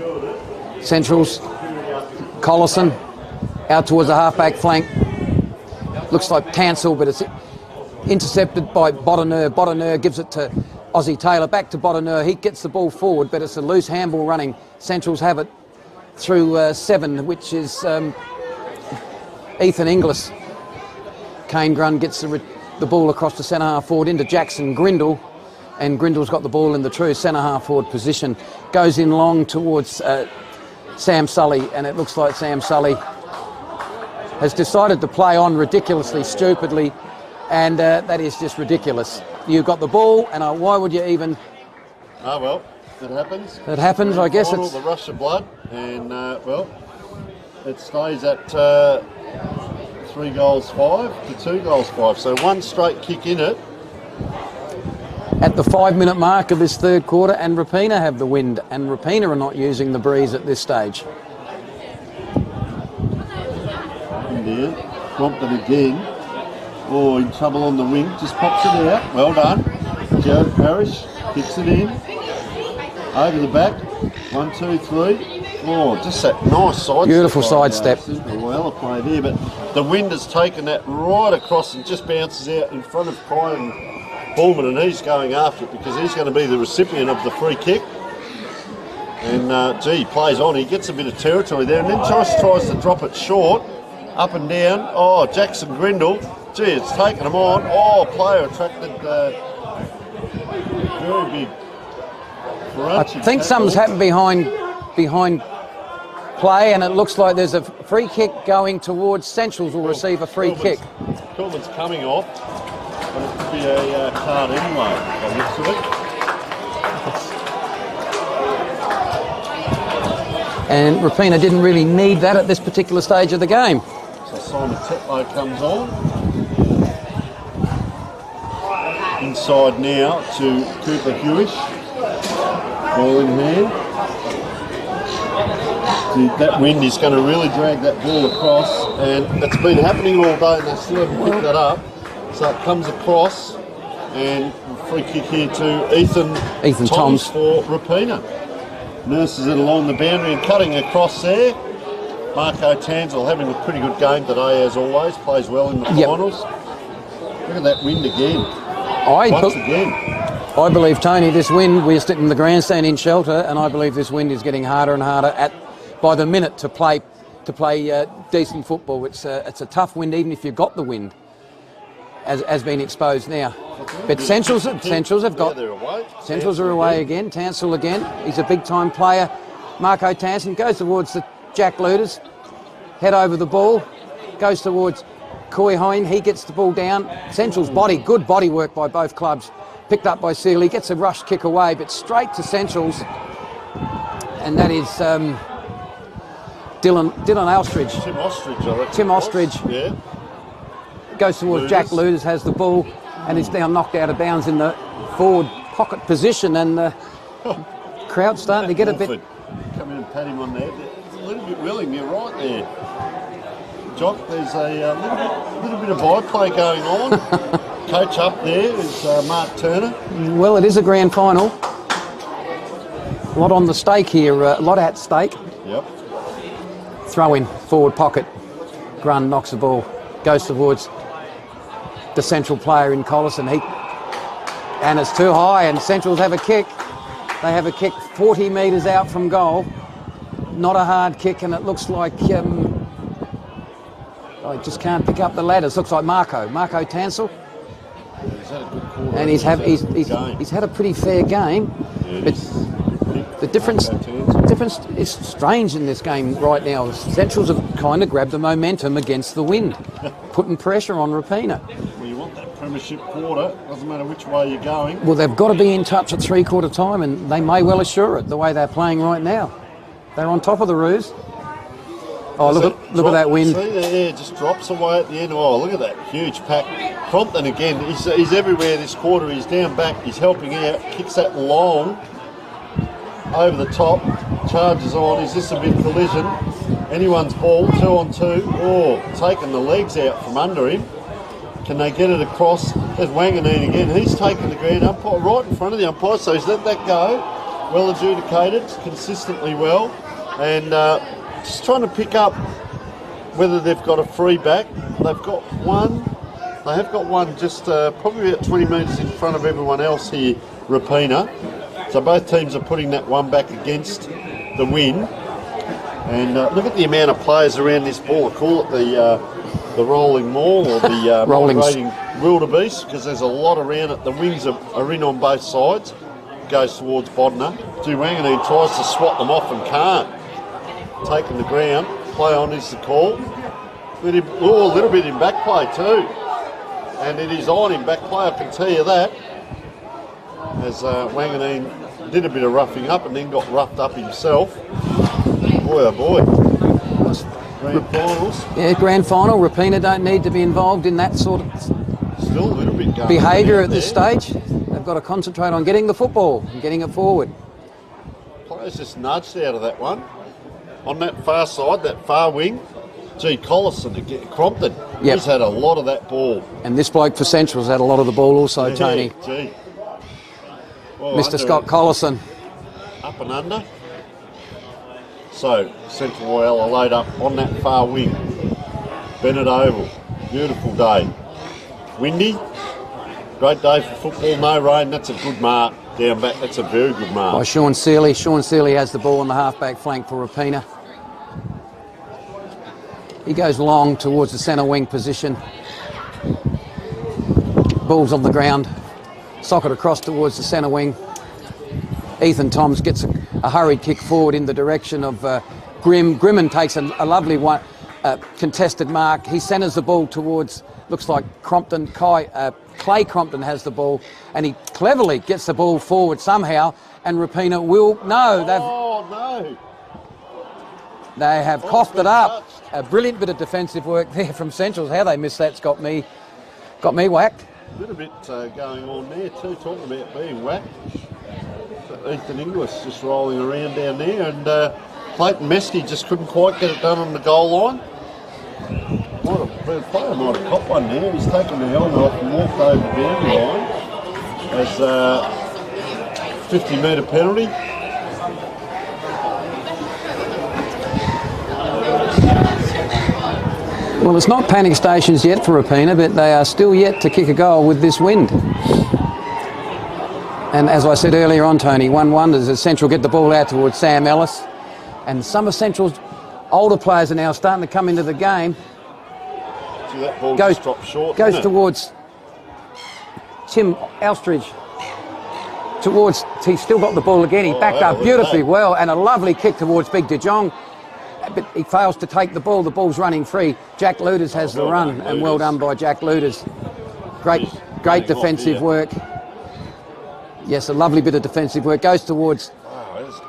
Centrals. Collison out towards the halfback flank. Looks like Tansel, but it's intercepted by Bottoneur. Bottoneur gives it to Ozzy Taylor. Back to Bottoneur. He gets the ball forward, but it's a loose handball running. Centrals have it through 7, which is Ethan Inglis. Kane Grun gets the ball across the centre half forward into Jackson Grindle, and Grindle's got the ball in the true centre half forward position. Goes in long towards Sam Sully, and it looks like Sam Sully has decided to play on ridiculously, stupidly, and that is just ridiculous. You've got the ball, and why would you even... Ah, well, it happens. It happens, I guess. It's the rush of blood, and, well, it stays at 3 goals 5 to 2 goals 5. So one straight kick in it. At the 5-minute mark of this third quarter, and Rapina have the wind, and Rapina are not using the breeze at this stage. India, Crompton again. Oh, in trouble on the wing, just pops it out. Well done. Joe Parrish kicks it in. Over the back. 1, 2, 3. Oh, just that nice sidestep. Beautiful sidestep. Well play there, but the wind has taken that right across and just bounces out in front of Brian Bullman, and he's going after it because he's going to be the recipient of the free kick. And gee, he plays on. He gets a bit of territory there, and then Josh tries to drop it short, up and down. Oh, Jackson Grindle. Gee, it's taken him on. Oh, player attracted very big. I think something's happened behind play, and it looks like there's a free kick going towards Centrals. Will receive a free kick. Coleman's coming off, but it could be a card anyway. By the looks of it. And Rapina didn't really need that at this particular stage of the game. So Simon Tetlow comes on. Inside now to Cooper Hewish. Ball in hand. That wind is going to really drag that ball across, and it's been happening all day and they still haven't picked that up. So it comes across, and free kick here to Ethan Toms for Rapina. Nurses it along the boundary and cutting across there. Marco Tansel having a pretty good game today as always, plays well in the finals. Look at that wind again. Once again. I believe, Tony, this wind, we're sitting in the grandstand in shelter, and I believe this wind is getting harder and harder by the minute to play decent football. It's a tough wind, even if you've got the wind, as been exposed now. But Centrals have got... Centrals are away again. Tansel again. He's a big-time player. Marco Tansel goes towards the Jack Looters. Head over the ball. Goes towards Koi Hine. He gets the ball down. Central's body. Good body work by both clubs. Picked up by Sealy. Gets a rush kick away, but straight to Centrals. And that is Dylan Alstridge. Tim Ostrich, I reckon. Tim Ostrich. Yeah. Goes towards Jack Looters, has the ball, and is now knocked out of bounds in the forward pocket position, and the crowd's starting to get a bit... Come in and pat him on there. It's a little bit willing, you're right there. Jock, there's a little bit of byplay going on. Coach up there is Mark Turner. Well, it is a grand final. A lot on the stake here, a lot at stake. Yep. Throw in, forward pocket. Grun knocks the ball, goes towards the central player in Collison. And it's too high, and Centrals have a kick. They have a kick 40 metres out from goal. Not a hard kick, and it looks like I just can't pick up the ladders. Looks like Marco Tansel. He's had a good quarter. And he's had a pretty fair game. But the difference is strange in this game right now. Centrals have kind of grabbed the momentum against the wind, putting pressure on Rapina. Well, you want that premiership quarter. Doesn't matter which way you're going. Well, they've got to be in touch at three-quarter time, and they may well assure it the way they're playing right now. They're on top of the Roos. Oh, look at that wind. See, yeah, just drops away at the end. Oh, look at that huge pack. Crompton again, he's everywhere this quarter. He's down back, he's helping out, kicks that long over the top, charges on. Is this a big collision? Anyone's ball, 2 on 2. Oh, taking the legs out from under him. Can they get it across? There's Wanganeen again. He's taken the ground umpire right in front of the umpire, so he's let that go. Well adjudicated, consistently well. And just trying to pick up whether they've got a free back. They've got one. They have got one just probably about 20 metres in front of everyone else here, Rapina. So both teams are putting that one back against the wind. And look at the amount of players around this ball. I call it the rolling maul or the migrating wildebeest, because there's a lot around it. The wings are in on both sides. Goes towards Bodner. Wanganeen tries to swat them off and can't. Taking the ground. Play on is the call. A little bit in back play too. And it is on in back play, I can tell you that. As Wanganeen did a bit of roughing up and then got roughed up himself. Boy, oh boy. Grand finals. Yeah, grand final. Rapina don't need to be involved in that sort of Still a little bit going behaviour at this there. stage. They've got to concentrate on getting the football and getting it forward. Players just nudged out of that one. On that far side, that far wing, Collison again, Crompton. Yep. He's had a lot of that ball. And this bloke for Central's had a lot of the ball also, Yeah, Tony. gee. Well, Mr. under Scott it. Collison. Up and under. So, Central Whyalla laid up on that far wing. Bennett Oval. Beautiful day. Windy. Great day for football. No rain. That's a good mark. Down back. That's a very good mark. By Sean Seeley. Sean Seeley has the ball on the half-back flank for Rapina. He goes long towards the centre wing position. Ball's on the ground. Socket across towards the centre wing. Ethan Toms gets a hurried kick forward in the direction of Grimm. Grimman takes a lovely one, contested mark. He centres the ball towards, looks like Crompton. Clay Crompton has the ball, and he cleverly gets the ball forward somehow, and Rapina will... No, they have coughed it up. A brilliant bit of defensive work there from Centrals. How they missed that's got me whacked. A little bit going on there too, talking about being whacked. Ethan Inglis just rolling around down there, and Clayton Mesky just couldn't quite get it done on the goal line. The player might have caught one there. He's taken the helmet off and walked over the boundary line as 50-metre penalty. Well, it's not panic stations yet for Rapina, but they are still yet to kick a goal with this wind. And as I said earlier on, Tony, one wonders as Central get the ball out towards Sam Ellis, and some of Central's older players are now starting to come into the game. See, that ball just dropped short. Goes towards Tim Alstridge. He's still got the ball again. He backed up beautifully well, and a lovely kick towards Big De Jong. But he fails to take the ball. The ball's running free. Jack Luders has the run, and well done by Jack Luders. Great defensive work. Yes, a lovely bit of defensive work. Goes towards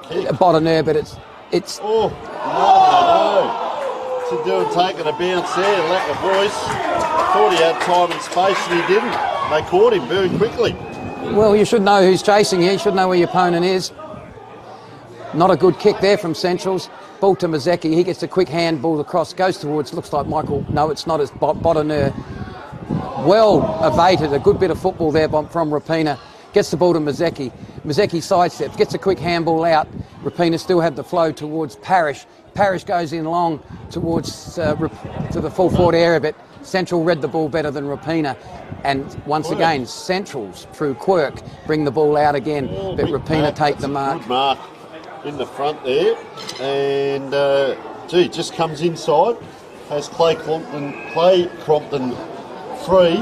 Bodner, but it's. Oh no! What's he doing? Taking a bounce there. Lack of voice. Thought he had time and space, and he didn't. They caught him very quickly. Well, you should know who's chasing you. You should know where your opponent is. Not a good kick there from Centrals. Ball to Mazecki. He gets a quick hand ball across. Goes towards, looks like Michael. No, it's not. It's Bodner. Well evaded. A good bit of football there from Rapina. Gets the ball to Mazecki. Mazecki sidesteps. Gets a quick handball out. Rapina still had the flow towards Parrish. Parrish goes in long towards to the full forward area, but Central read the ball better than Rapina. And once again, Centrals through Quirk bring the ball out again, but Rapina take the mark. Good mark in the front there, and just comes inside. Has Clay Crompton free,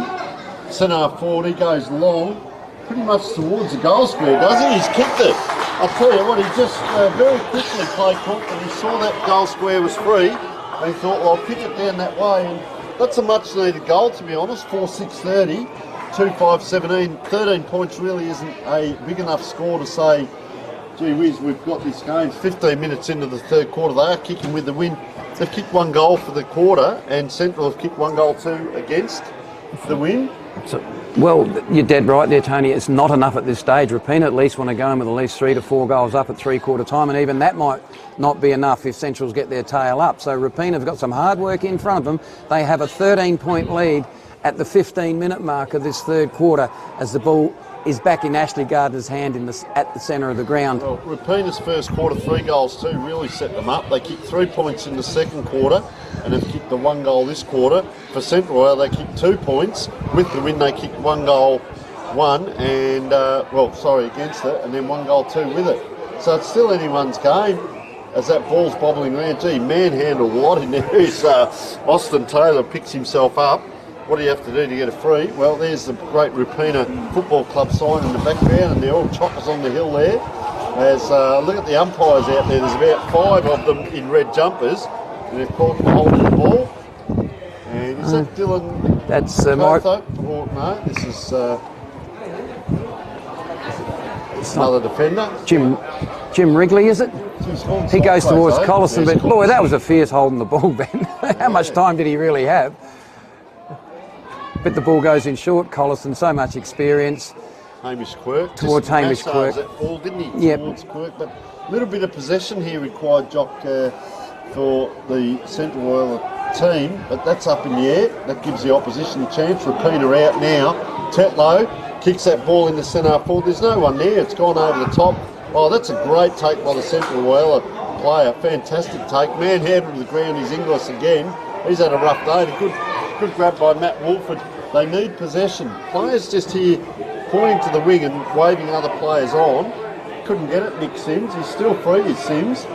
centre forward. He goes long, pretty much towards the goal square, does he? He's kicked it. I'll tell you what, he just very quickly, Clay Crompton, he saw that goal square was free, and he thought, well, I'll kick it down that way. And that's a much needed goal, to be honest. 4-6-30, 2-5-17, 13 points really isn't a big enough score to say, gee whiz, we've got this game. 15 minutes into the third quarter, they are kicking with the win. They've kicked one goal for the quarter, and Central have kicked one goal too against the win. Well, you're dead right there, Tony. It's not enough at this stage. Rapina at least want to go in with at least 3 to 4 goals up at three-quarter time, and even that might not be enough if Centrals get their tail up. So Rapina have got some hard work in front of them. They have a 13-point lead at the 15-minute mark of this third quarter as the ball is back in Ashley Gardner's hand at the centre of the ground. Well, Rapina's first quarter 3 goals too really set them up. They kicked 3 points in the second quarter and have kicked the 1 goal this quarter. For Central, they kicked 2 points. With the win, they kicked 1 goal, 1, and, against it, and then 1 goal, 2 with it. So it's still anyone's game as that ball's bobbling around. Gee, manhandled a lot in there. Austin Taylor picks himself up. What do you have to do to get a free? Well, there's the great Rapina Football Club sign in the background, and they're all choppers on the hill there. As look at the umpires out there. There's about 5 of them in red jumpers, and they're caught holding the ball. And is that Dylan? That's Mark. No, this is another defender. Jim Wrigley, is it? He goes towards Collison, but boy, that was a fierce holding the ball, Ben. How much time did he really have? But the ball goes in short. Collison, so much experience. Hamish Quirk. Towards Hamish Quirk. That ball, didn't he? Yep. Towards Quirk. But a little bit of possession here required, Jock, for the Central Whyalla team. But that's up in the air. That gives the opposition a chance. Rapina out now. Tetlow kicks that ball in the centre forward. There's no one there. It's gone over the top. Oh, that's a great take by the Central Whyalla player. Fantastic take. Manhandled to the ground is Inglis again. He's had a rough day. A good grab by Matt Wolford. They need possession. Players just here pointing to the wing and waving other players on. Couldn't get it, Nick Sims. He's still free, is Sims.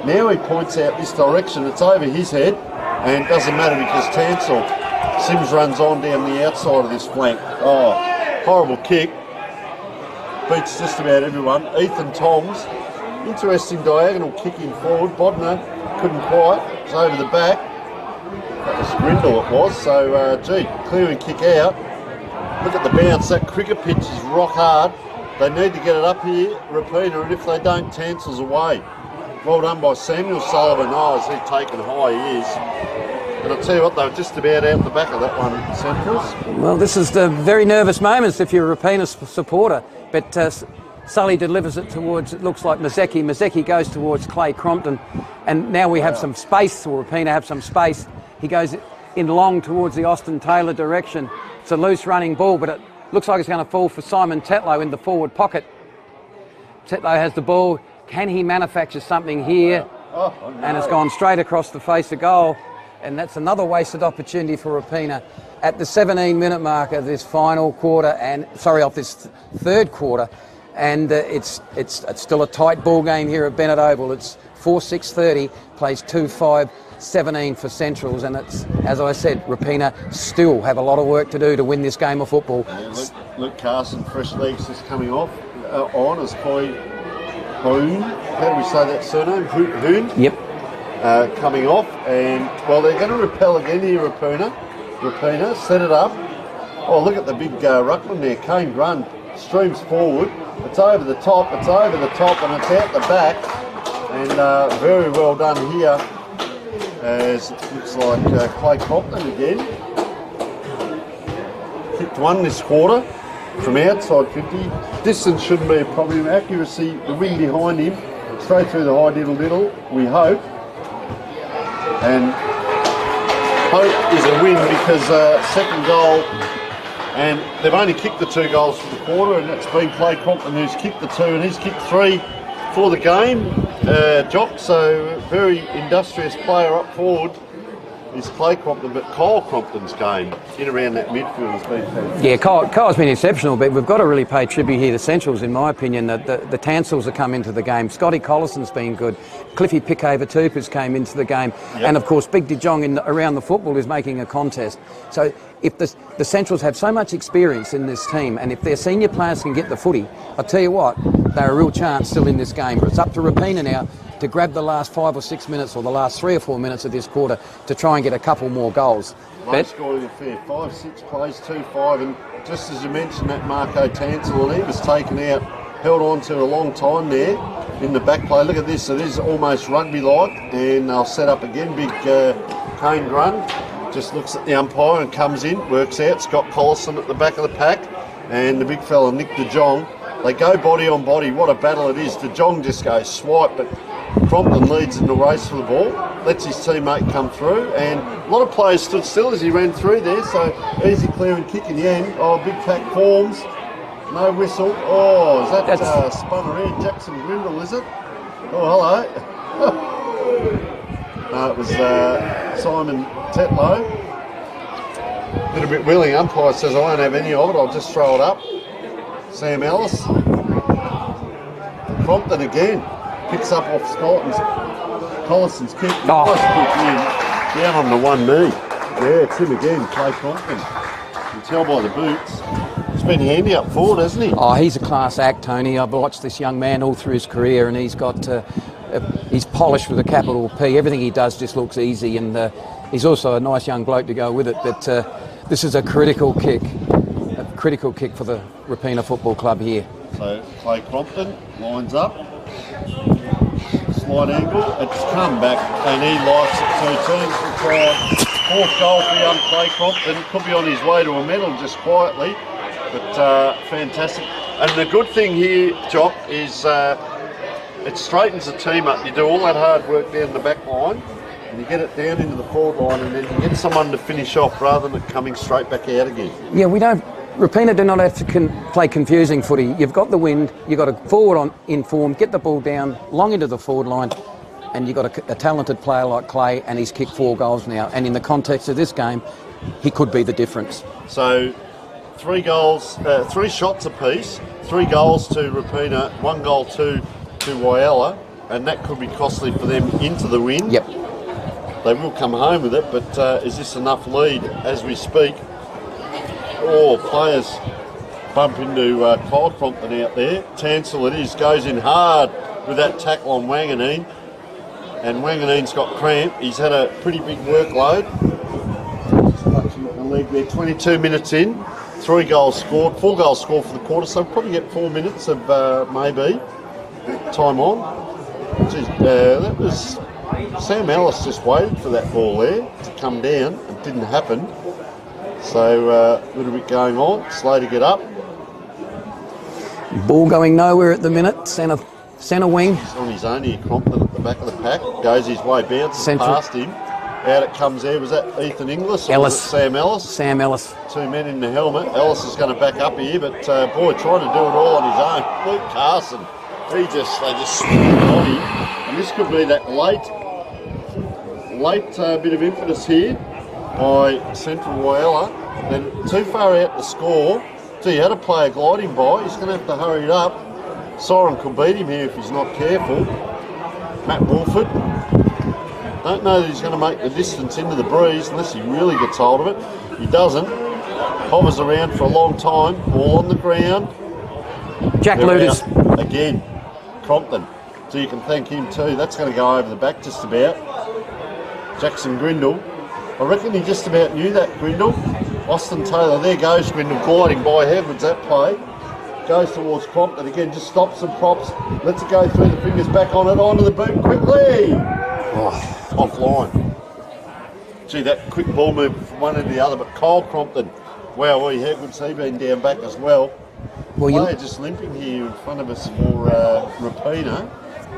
Now he points out this direction. It's over his head, and it doesn't matter because Tansel. Sims runs on down the outside of this flank. Oh, horrible kick. Beats just about everyone. Ethan Toms. Interesting diagonal kicking forward. Bodner couldn't quite. It's over the back. That was Grindle it was, so clear and kick out. Look at the bounce, that cricket pitch is rock hard. They need to get it up here, Rapina, and if they don't, Tansel's away. Well done by Samuel Sullivan. Oh, is he taken high? He is. And I'll tell you what, they were just about out the back of that one, Centrals. Well, this is the very nervous moments if you're a Rapina supporter, but Sully delivers it towards, it looks like Mazecki. Mazecki goes towards Clay Crompton, and now we have some space, or Rapina have some space. He goes in long towards the Austin Taylor direction. It's a loose running ball, but it looks like it's going to fall for Simon Tetlow in the forward pocket. Tetlow has the ball. Can he manufacture something here? And it's gone straight across the face of goal. And that's another wasted opportunity for Rapina at the 17-minute mark of this final quarter, of this third quarter. And it's still a tight ball game here at Bennett Oval. It's 4-6-30, plays 2-5-17 for Centrals, and it's, as I said, Rapina still have a lot of work to do to win this game of football. Yeah, Luke Carson, fresh legs is coming off on as Koi Hoon. How do we say that surname? Hoon? Yep. Coming off, and well, they're going to repel again here, Rapina, set it up. Oh, look at the big ruckman there, Kane Grund, streams forward. It's over the top, and it's out the back. And very well done here, as it looks like Clay Crompton again. Kicked one this quarter from outside 50. Distance shouldn't be a problem. Accuracy, the wing behind him, straight through the high diddle, we hope. And hope is a win because second goal, and they've only kicked the 2 goals for the quarter, and it's been Clay Crompton who's kicked the 2, and he's kicked 3 before the game, Jock, so very industrious player up forward is Clay Crompton, but Kyle Crompton's game in around that midfield has been fantastic. Yeah, Kyle's been exceptional, but we've got to really pay tribute here to Centrals, in my opinion. The Tansels have come into the game. Scotty Collison's been good. Cliffy Pickover-Tupers came into the game. Yep. And, of course, Big De Jong around the football is making a contest. So if the Centrals have so much experience in this team, and if their senior players can get the footy, I'll tell you what, they're a real chance still in this game. But it's up to Rapina now to grab the last 5 or 6 minutes or the last 3 or 4 minutes of this quarter to try and get a couple more goals. Low scoring affair, 5-6 plays, 2-5, and just as you mentioned that Marco Tansel, and he was taken out, held on to a long time there in the back play. Look at this, it is almost rugby-like, and they'll set up again. Big Kane Grund just looks at the umpire and comes in, works out. Scott Collison at the back of the pack, and the big fella Nick De Jong. They go body on body. What a battle it is. De Jong just goes swipe, but Crompton leads in the race for the ball, lets his teammate come through, and a lot of players stood still as he ran through there, so easy clearing kick in the end. Oh, big tack forms, no whistle. Oh, is that spun around? Jackson Grindle, is it? Oh, hello. No, it was Simon Tetlow. Bit a bit willing. Umpire says I won't have any of it, I'll just throw it up. Sam Ellis. Crompton again. Picks up off Collison's kick. Nice kick in. Down on the one knee. Yeah, it's him again, Clay Crompton. You can tell by the boots. He's been handy up forward, hasn't he? Oh, he's a class act, Tony. I've watched this young man all through his career, and he's got he's polished with a capital P. Everything he does just looks easy, and he's also a nice young bloke to go with it. But this is a critical kick for the Rapina Football Club here. So Clay Crompton lines up. Slight angle, it's come back and he likes it too. Turns the crowd. Fourth goal for young Clay Crompton. Could be on his way to a medal just quietly, but fantastic. And the good thing here, Jock, is it straightens the team up. You do all that hard work down the back line and you get it down into the forward line, and then you get someone to finish off rather than it coming straight back out again. Yeah, Rapina do not have to play confusing footy. You've got the wind, you've got a forward in form, get the ball down, long into the forward line, and you've got a talented player like Clay, and he's kicked 4 goals now. And in the context of this game, he could be the difference. So 3 goals, 3 shots apiece, 3 goals to Rapina, 1 goal to Whyalla, and that could be costly for them into the wind. Yep. They will come home with it, but is this enough lead as we speak? Oh, players bump into Kyle Crompton out there. Tansel it is, goes in hard with that tackle on Wanganeen. And Wanganane's got cramp. He's had a pretty big workload. Just touching the leg there. 22 minutes in, 3 goals scored, 4 goals scored for the quarter, so we'll probably get 4 minutes of maybe time on. Geez, that was Sam Ellis just waited for that ball there to come down. It didn't happen. So a little bit going on, slow to get up. Ball going nowhere at the minute, centre wing. He's on his own here, Crompton at the back of the pack, goes his way, bounces past him. Out it comes there, was that Ethan Inglis or Ellis. Was it Sam Ellis? Sam Ellis. 2 men in the helmet. Ellis is going to back up here, but boy, trying to do it all on his own. Luke Carson, they just swing on him. And this could be that late bit of impetus here by Central Whyalla. Then too far out to score. So you had a player gliding by. He's going to have to hurry it up. Soren could beat him here if he's not careful. Matt Wolford. Don't know that he's going to make the distance into the breeze unless he really gets hold of it. He doesn't. Hovers around for a long time. Ball on the ground. Jack Luders. Again. Crompton. So you can thank him too. That's going to go over the back just about. Jackson Grindle. I reckon he just about knew that, Grindle. Austin Taylor, there goes Grindle, gliding by. How good's that play? Goes towards Crompton again, just stops and props. Lets it go through the fingers, back on it, onto the boot quickly. Oh, offline. Gee, that quick ball move from one end to the other, but Kyle Crompton, wow, how good's he been down back as well? Player just limping here in front of us for Rapina.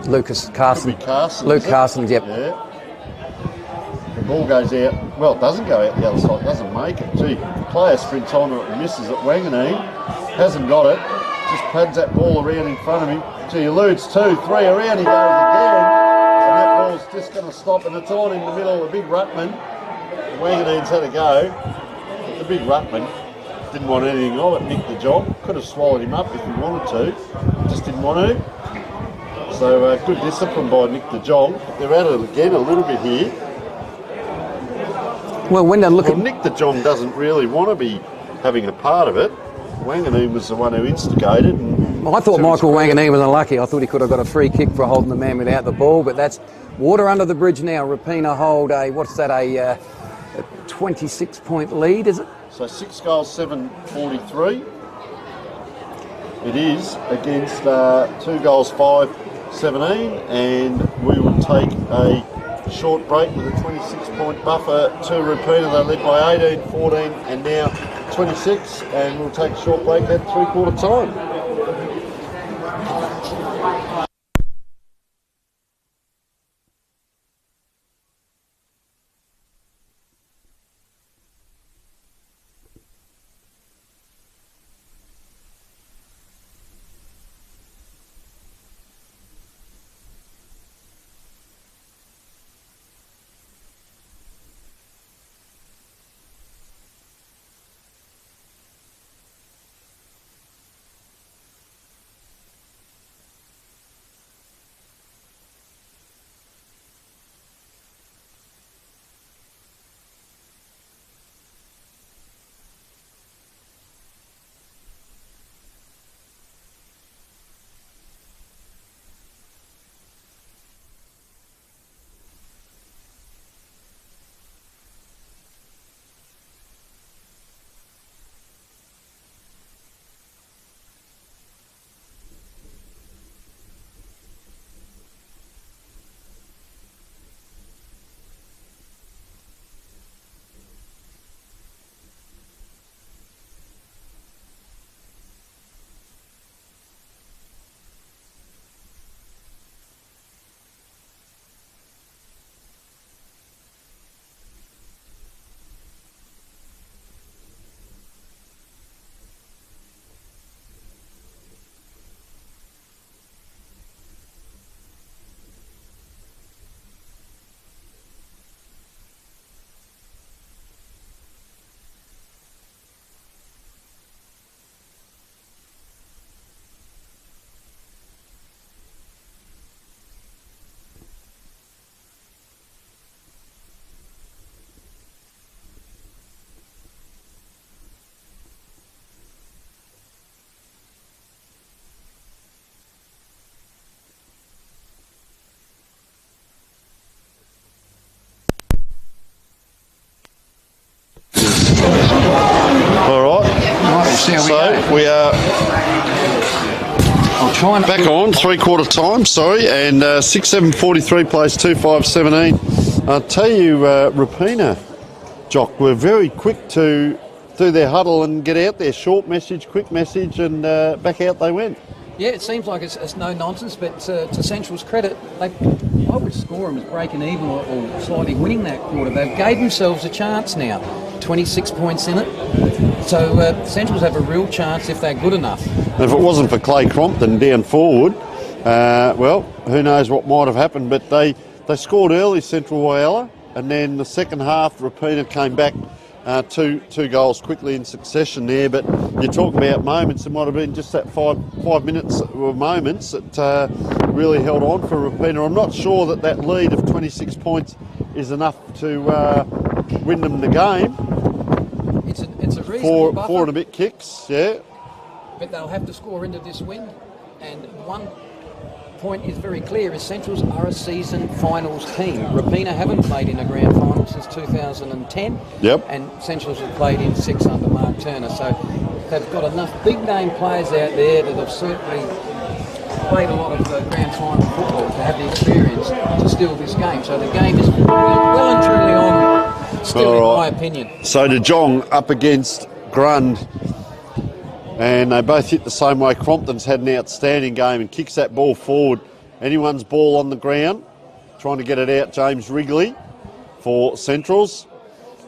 Lucas Carson. Could be Carson. Luke Carson, yep. Yeah. The ball goes out, well, it doesn't go out the other side, it doesn't make it. Gee, player sprints on it and misses it. Wanganeen hasn't got it. just pads that ball around in front of him. He eludes 2, 3, around he goes again. And that ball's just going to stop, and it's on in the middle. The big ruckman, Wanganane's had a go. But the big ruckman didn't want anything of it. Nick de Jong could have swallowed him up if he wanted to, just didn't want to. So good discipline by Nick de Jong. They're at it again a little bit here. Well, when they look at Nick de Jong doesn't really want to be having a part of it. Wanganeen was the one who instigated. And I thought Michael Wanganeen was unlucky. I thought he could have got a free kick for holding the man without the ball, but that's water under the bridge now. Rapina hold a 26-point lead, is it? So 6 goals, 7-43. It is against 2 goals, 5-17, and we will take a short break with a 26-point buffer to Rapina. They led by 18, 14, and now 26, and we'll take a short break at 3/4 time. So we are back on 3/4 time, and 6-7-43 plays 2-5-17. I'll tell you, Rapina, Jock, were very quick to do their huddle and get out there. Short message, quick message, and back out they went. Yeah, it seems like it's no nonsense, but to Central's credit, I would score them as breaking even or slightly winning that quarter. They've gave themselves a chance now, 26 points in it. So Centrals have a real chance if they're good enough. And if it wasn't for Clay Crompton down forward, well, who knows what might have happened. But they scored early, Central Whyalla, and then the second half, Rapina came back two goals quickly in succession there. But you're talking about moments, it might have been just that 5 minutes were moments that really held on for Rapina. I'm not sure that lead of 26 points is enough to win them the game. It's a reasonable buffer. 4 and a bit kicks, yeah. But they'll have to score into this win. And one point is very clear, is Centrals are a season finals team. Rapina haven't played in a grand final since 2010. Yep. And Centrals have played in 6 under Mark Turner. So they've got enough big name players out there that have certainly played a lot of grand final football to have the experience to steal this game. So the game is well and truly on still, in my opinion. So De Jong up against Grund, and they both hit the same way. Crompton's had an outstanding game and kicks that ball forward. Anyone's ball on the ground, trying to get it out, James Wrigley for Centrals.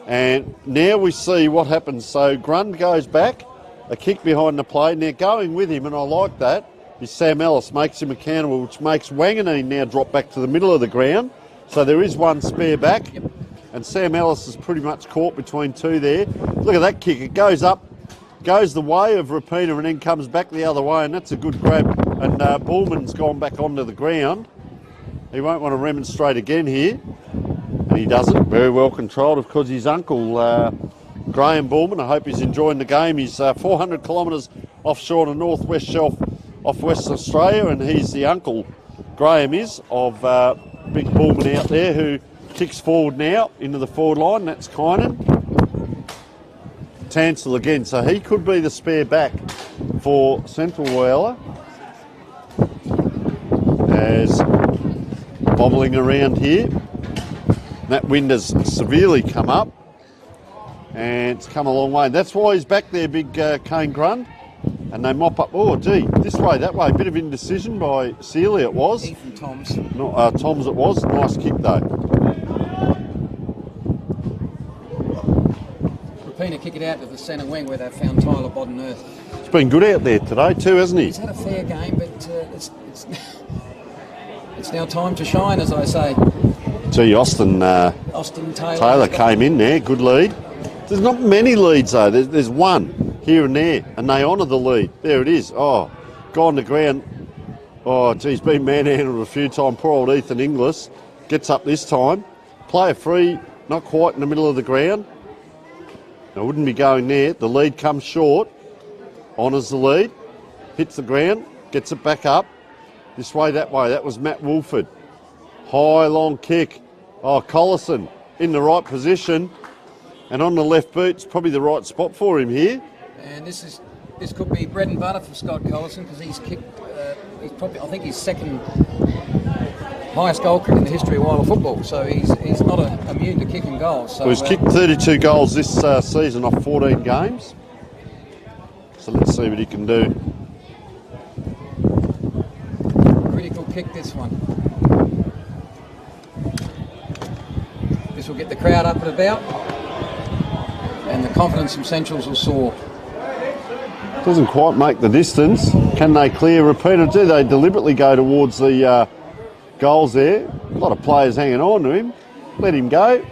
And now we see what happens. So Grund goes back a kick behind the play, and they're going with him, and I like that. Is Sam Ellis makes him accountable, which makes Wanganeen now drop back to the middle of the ground. So there is one spare back, and Sam Ellis is pretty much caught between two there. Look at that kick. It goes up, goes the way of Rapina, and then comes back the other way, and that's a good grab. And Bullman's gone back onto the ground. He won't want to remonstrate again here, and he doesn't. Very well controlled, of course, his uncle, Graham Bullman. I hope he's enjoying the game. He's 400 kilometres offshore on the northwest shelf off Western Australia, and he's the uncle, Graham is, of Big Bullman out there, who kicks forward now into the forward line. That's Kynan. Tansel again, so he could be the spare back for Central Whyalla. As bobbling around here. That wind has severely come up, and it's come a long way. That's why he's back there, big Kane Grund. And they mop up, oh gee, this way, that way. Bit of indecision by Sealy it was. Ethan Toms. Not, Toms it was. Nice kick though. Rapina kick it out to the centre wing where they found Tyler Bodden-Earth. He's been good out there today too, hasn't he? He's had a fair game, but it's now time to shine, as I say. Gee, Austin Taylor came in there, good lead. There's not many leads though, there's one here and there, and they honour the lead. There it is. Oh, gone to ground. Oh, geez, been manhandled a few times. Poor old Ethan Inglis gets up this time. Player free, not quite in the middle of the ground. I wouldn't be going there. The lead comes short, honours the lead, hits the ground, gets it back up. This way, that way. That was Matt Woolford. High, long kick. Oh, Collison in the right position, and on the left boot. It's probably the right spot for him here. And this could be bread and butter for Scott Collison, because he's kicked. He's probably, I think, he's second highest goal kick in the history of Whyalla football. So he's not immune to kicking goals. So well, he's kicked 32 goals this season off 14 games. So let's see what he can do. Critical kick, this one. This will get the crowd up and about, and the confidence from Centrals will soar. Doesn't quite make the distance. Can they clear Rapina? Do they deliberately go towards the goals there? A lot of players hanging on to him. Let him go.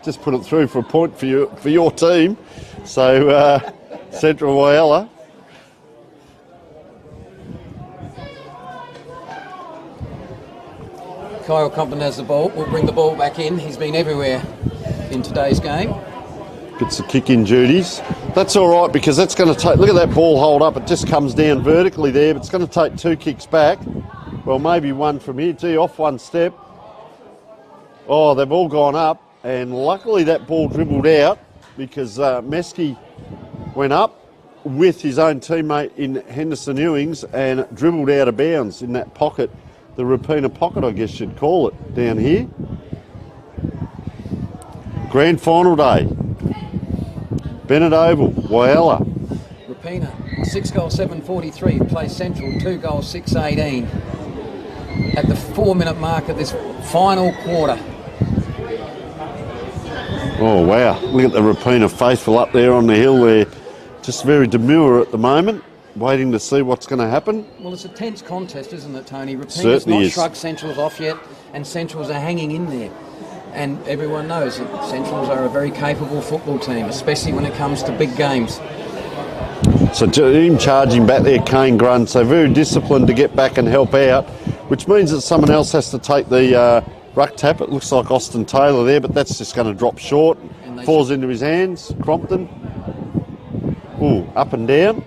Just put it through for a point for your team. So Central Whyalla. Kyle Compton has the ball. We'll bring the ball back in. He's been everywhere in today's game. Gets the kick in duties. That's all right, because that's going to take... Look at that ball hold up. It just comes down vertically there, but it's going to take two kicks back. Well, maybe one from here. Gee, off one step. Oh, they've all gone up, and luckily that ball dribbled out, because Meski went up with his own teammate in Henderson Ewings and dribbled out of bounds in that pocket. The Rapina pocket, I guess you'd call it, down here. Grand final day. Bennett Oval, Whyalla. Rapina, 6 goals, 7:43. Plays Central, 2 goals, 6:18. At the 4-minute mark of this final quarter. Oh, wow. Look at the Rapina faithful up there on the hill there. Just very demure at the moment, waiting to see what's going to happen. Well, it's a tense contest, isn't it, Tony? Rapina's Certainly not is. shrugged Centrals off yet, and Centrals are hanging in there. And everyone knows that Centrals are a very capable football team, especially when it comes to big games. So him charging back there, Kane Grund, so very disciplined to get back and help out, which means that someone else has to take the ruck tap. It looks like Austin Taylor there, but that's just going to drop short. Falls into his hands, Crompton. Ooh, up and down.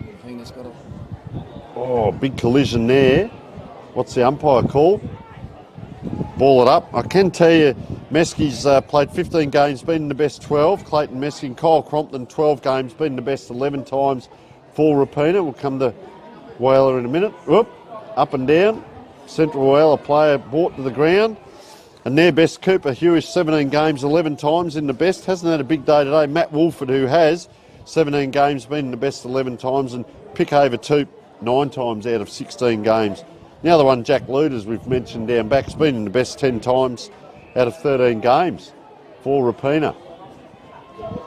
Oh, big collision there. What's the umpire call? Ball it up. I can tell you, Meski's played 15 games, been in the best 12. Clayton Meski and Kyle Crompton, 12 games, been in the best 11 times for Rapina. We'll come to Whyalla in a minute. Whoop, up and down. Central Whyalla player brought to the ground. And their best, Cooper Hewish, 17 games, 11 times in the best. Hasn't had a big day today. Matt Woolford, who has 17 games, been in the best 11 times. And Pickover Toop, 9 times out of 16 games. The other one, Jack Lude, as we've mentioned down back, has been in the best 10 times out of 13 games for Rapina.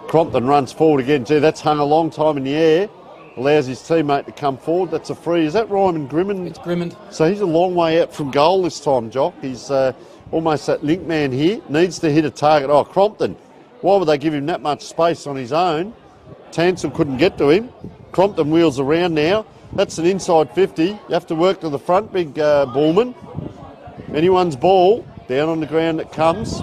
Crompton runs forward again. Gee, that's hung a long time in the air. allows his teammate to come forward. That's a free. Is that Ryman Grimond? It's Grimond. So he's a long way out from goal this time, Jock. He's almost that link man here. Needs to hit a target. Oh, Crompton. Why would they give him that much space on his own? Tansel couldn't get to him. Crompton wheels around now. That's an inside 50. You have to work to the front, big Bullman. Anyone's ball. Down on the ground it comes.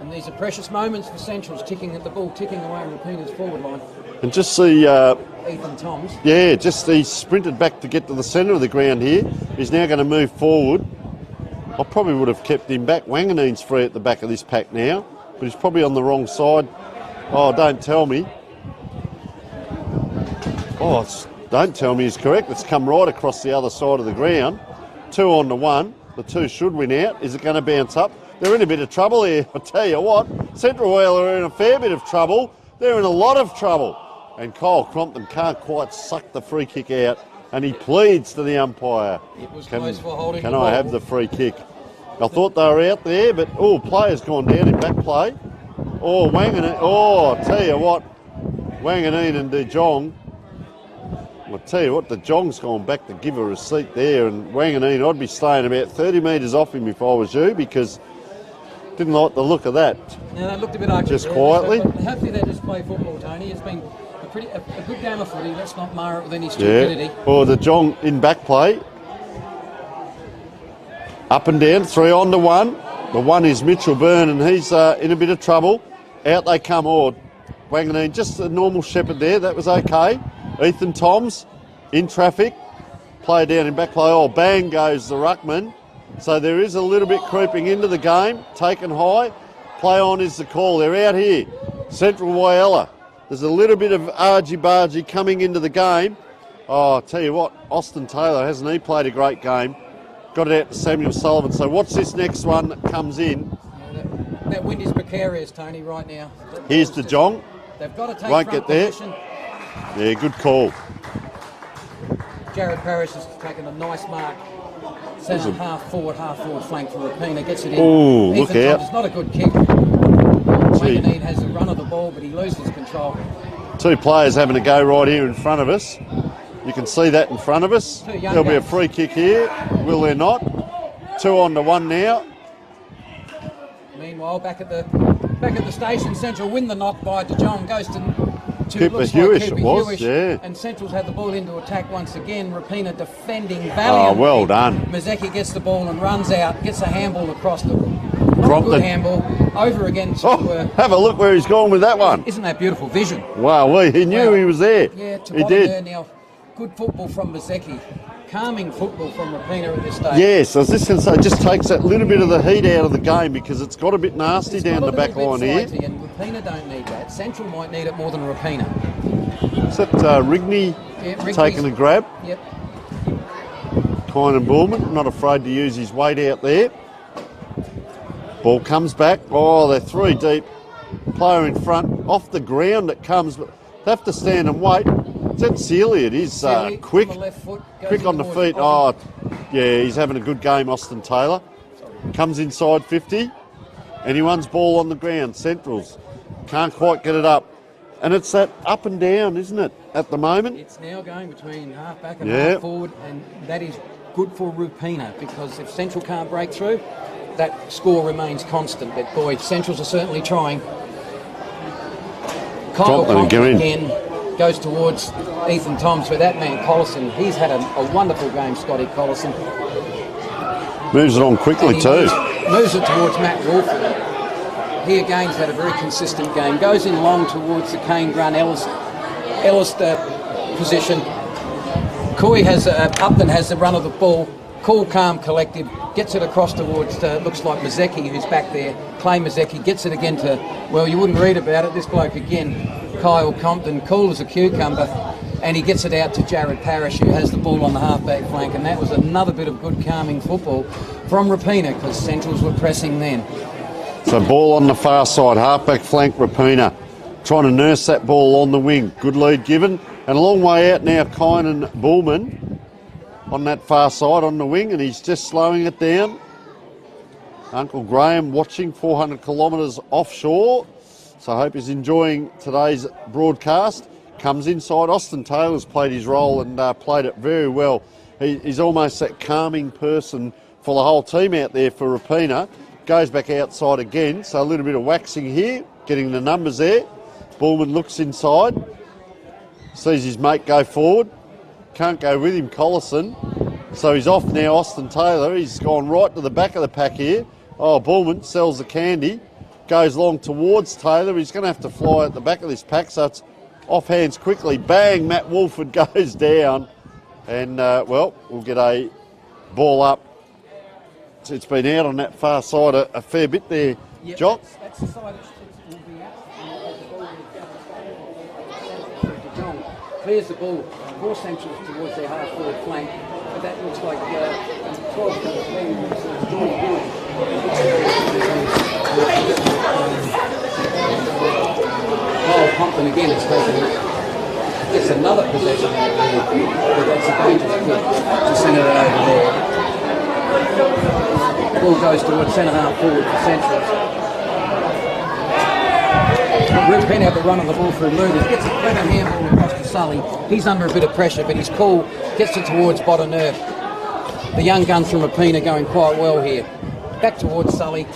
And these are precious moments for Central's, the ball ticking away on Rapina's forward line. And just see... Ethan Toms. Yeah, just he sprinted back to get to the centre of the ground here. He's now going to move forward. I probably would have kept him back. Wanganeen's free at the back of this pack now, but he's probably on the wrong side. Oh, don't tell me. Don't tell me he's correct. It's come right across the other side of the ground. 2 on to 1. The 2 should win out. Is it going to bounce up? They're in a bit of trouble here. I tell you what, Central Whyalla are in a fair bit of trouble. They're in a lot of trouble. And Kyle Crompton can't quite suck the free kick out, and he pleads to the umpire. It was close for holding Can the I ball. have the free kick? I thought they were out there, but player's gone down in back play. Wanganeen. I tell you what, Wanganeen and De Jong. I tell you what, De Jong's gone back to give a receipt there, and Wanganeen, I'd be staying about 30 metres off him if I was you, because didn't like the look of that. Now that looked a bit ugly. Just quietly. But hopefully they just play football, Tony. It's been a good game of footy. Let's not mar it with any stupidity. Yeah. De Jong in back play. Up and down, 3 on to 1. The 1 is Mitchell Byrne, and he's in a bit of trouble. Out they come, Wanganeen, just a normal shepherd there. That was okay. Ethan Toms in traffic. Play down in back play. Bang goes the ruckman. So there is a little bit creeping into the game. Taken high. Play on is the call. They're out here. Central Whyalla. There's a little bit of argy-bargy coming into the game. I'll tell you what, Austin Taylor, hasn't he played a great game? Got it out to Samuel Sullivan. So what's this next one that comes in? That wind is precarious, Tony, right now. Here's De Jong. They've got to take Won't front get there. position. Yeah, good call. Jared Parrish has taken a nice mark. Centre half forward flank for Rapina. Gets it in. Oh, look Ethan out. Toms, it's not a good kick. Wanganeen has the run of the ball, but he loses control. 2 players having a go right here in front of us. You can see that in front of us. There'll be a free kick here. Will there not? 2 on to 1 now. Meanwhile, back at the station, Central win the knock by De Jong. Goes to Cooper looks Hewish, like Cooper it was, Hewish, yeah. And Central's had the ball into attack once again. Rapina defending valiantly. Well done. Mazecki gets the ball and runs out, gets a handball across the... Not a good handball. Over again to... have a look where he's gone with that one. Isn't that beautiful vision? Wow, he knew he was there. Yeah, to he did. there now. Good football from Mazecki. Calming football from Rapina at this stage. Yes, I was just going to say, it just takes that little bit of the heat out of the game because it's got a bit nasty down the back line here. And Rapina don't need that. Central might need it more than Rapina. Is that Rigney taking a grab? Yep. Kynan Bullman, not afraid to use his weight out there. Ball comes back. They're 3 deep. Player in front. Off the ground it comes, but they have to stand and wait. Is that Sealy? It is quick. On the left foot, Quick on the feet. Yeah, he's having a good game, Austin Taylor. Comes inside 50. Anyone's ball on the ground. Central's. Can't quite get it up. And it's that up and down, isn't it, at the moment? It's now going between half back and half forward, and that is good for Rapina because if Central can't break through, that score remains constant. But boy, Centrals are certainly trying. Kyle Compton again goes towards Ethan Toms for that man Collison. He's had a wonderful game, Scotty Collison. Moves it on quickly too. Moves it towards Matt Wolf. He again's had a very consistent game. Goes in long towards the Kane Grun Ellis position. Upton has the run of the ball. Cool, calm, collective. Gets it across towards, looks like Mazecki, who's back there. Clay Mazecki gets it again to, well, you wouldn't read about it, this bloke again, Kyle Compton, cool as a cucumber. And he gets it out to Jared Parrish, who has the ball on the half-back flank. And that was another bit of good calming football from Rapina, because Centrals were pressing then. So ball on the far side, half-back flank, Rapina. Trying to nurse that ball on the wing. Good lead given. And a long way out now, Kynan Bullman on that far side on the wing, and he's just slowing it down. Uncle Graham watching 400 kilometres offshore. So I hope he's enjoying today's broadcast. comes inside. Austin Taylor's played his role and played it very well. He's almost that calming person for the whole team out there for Rapina. Goes back outside again, so a little bit of waxing here, getting the numbers there. Bullman looks inside, sees his mate go forward, can't go with him, Collison. So he's off now, Austin Taylor. He's gone right to the back of the pack here. Oh, Bullman sells the candy, goes along towards Taylor. He's going to have to fly at the back of this pack, so it's off hands quickly. Bang, Matt Wolford goes down. And, well, we'll get a ball up. It's been out on that far side a fair bit there, Yep, Jock. That's the side that will be out. Clears the ball for Centrals towards their half-forward flank. But that looks like 12 Pumpkin again is taking gets another possession out there. But that's a dangerous kick to send it over there. Ball goes towards centre half forward for Centrals. Rip Penn had the run on the ball through Looney. Gets a clever handball across to Sully. He's under a bit of pressure, but he's cool. Gets it towards Botanurk. The young guns from Rapina going quite well here. Back towards Sully,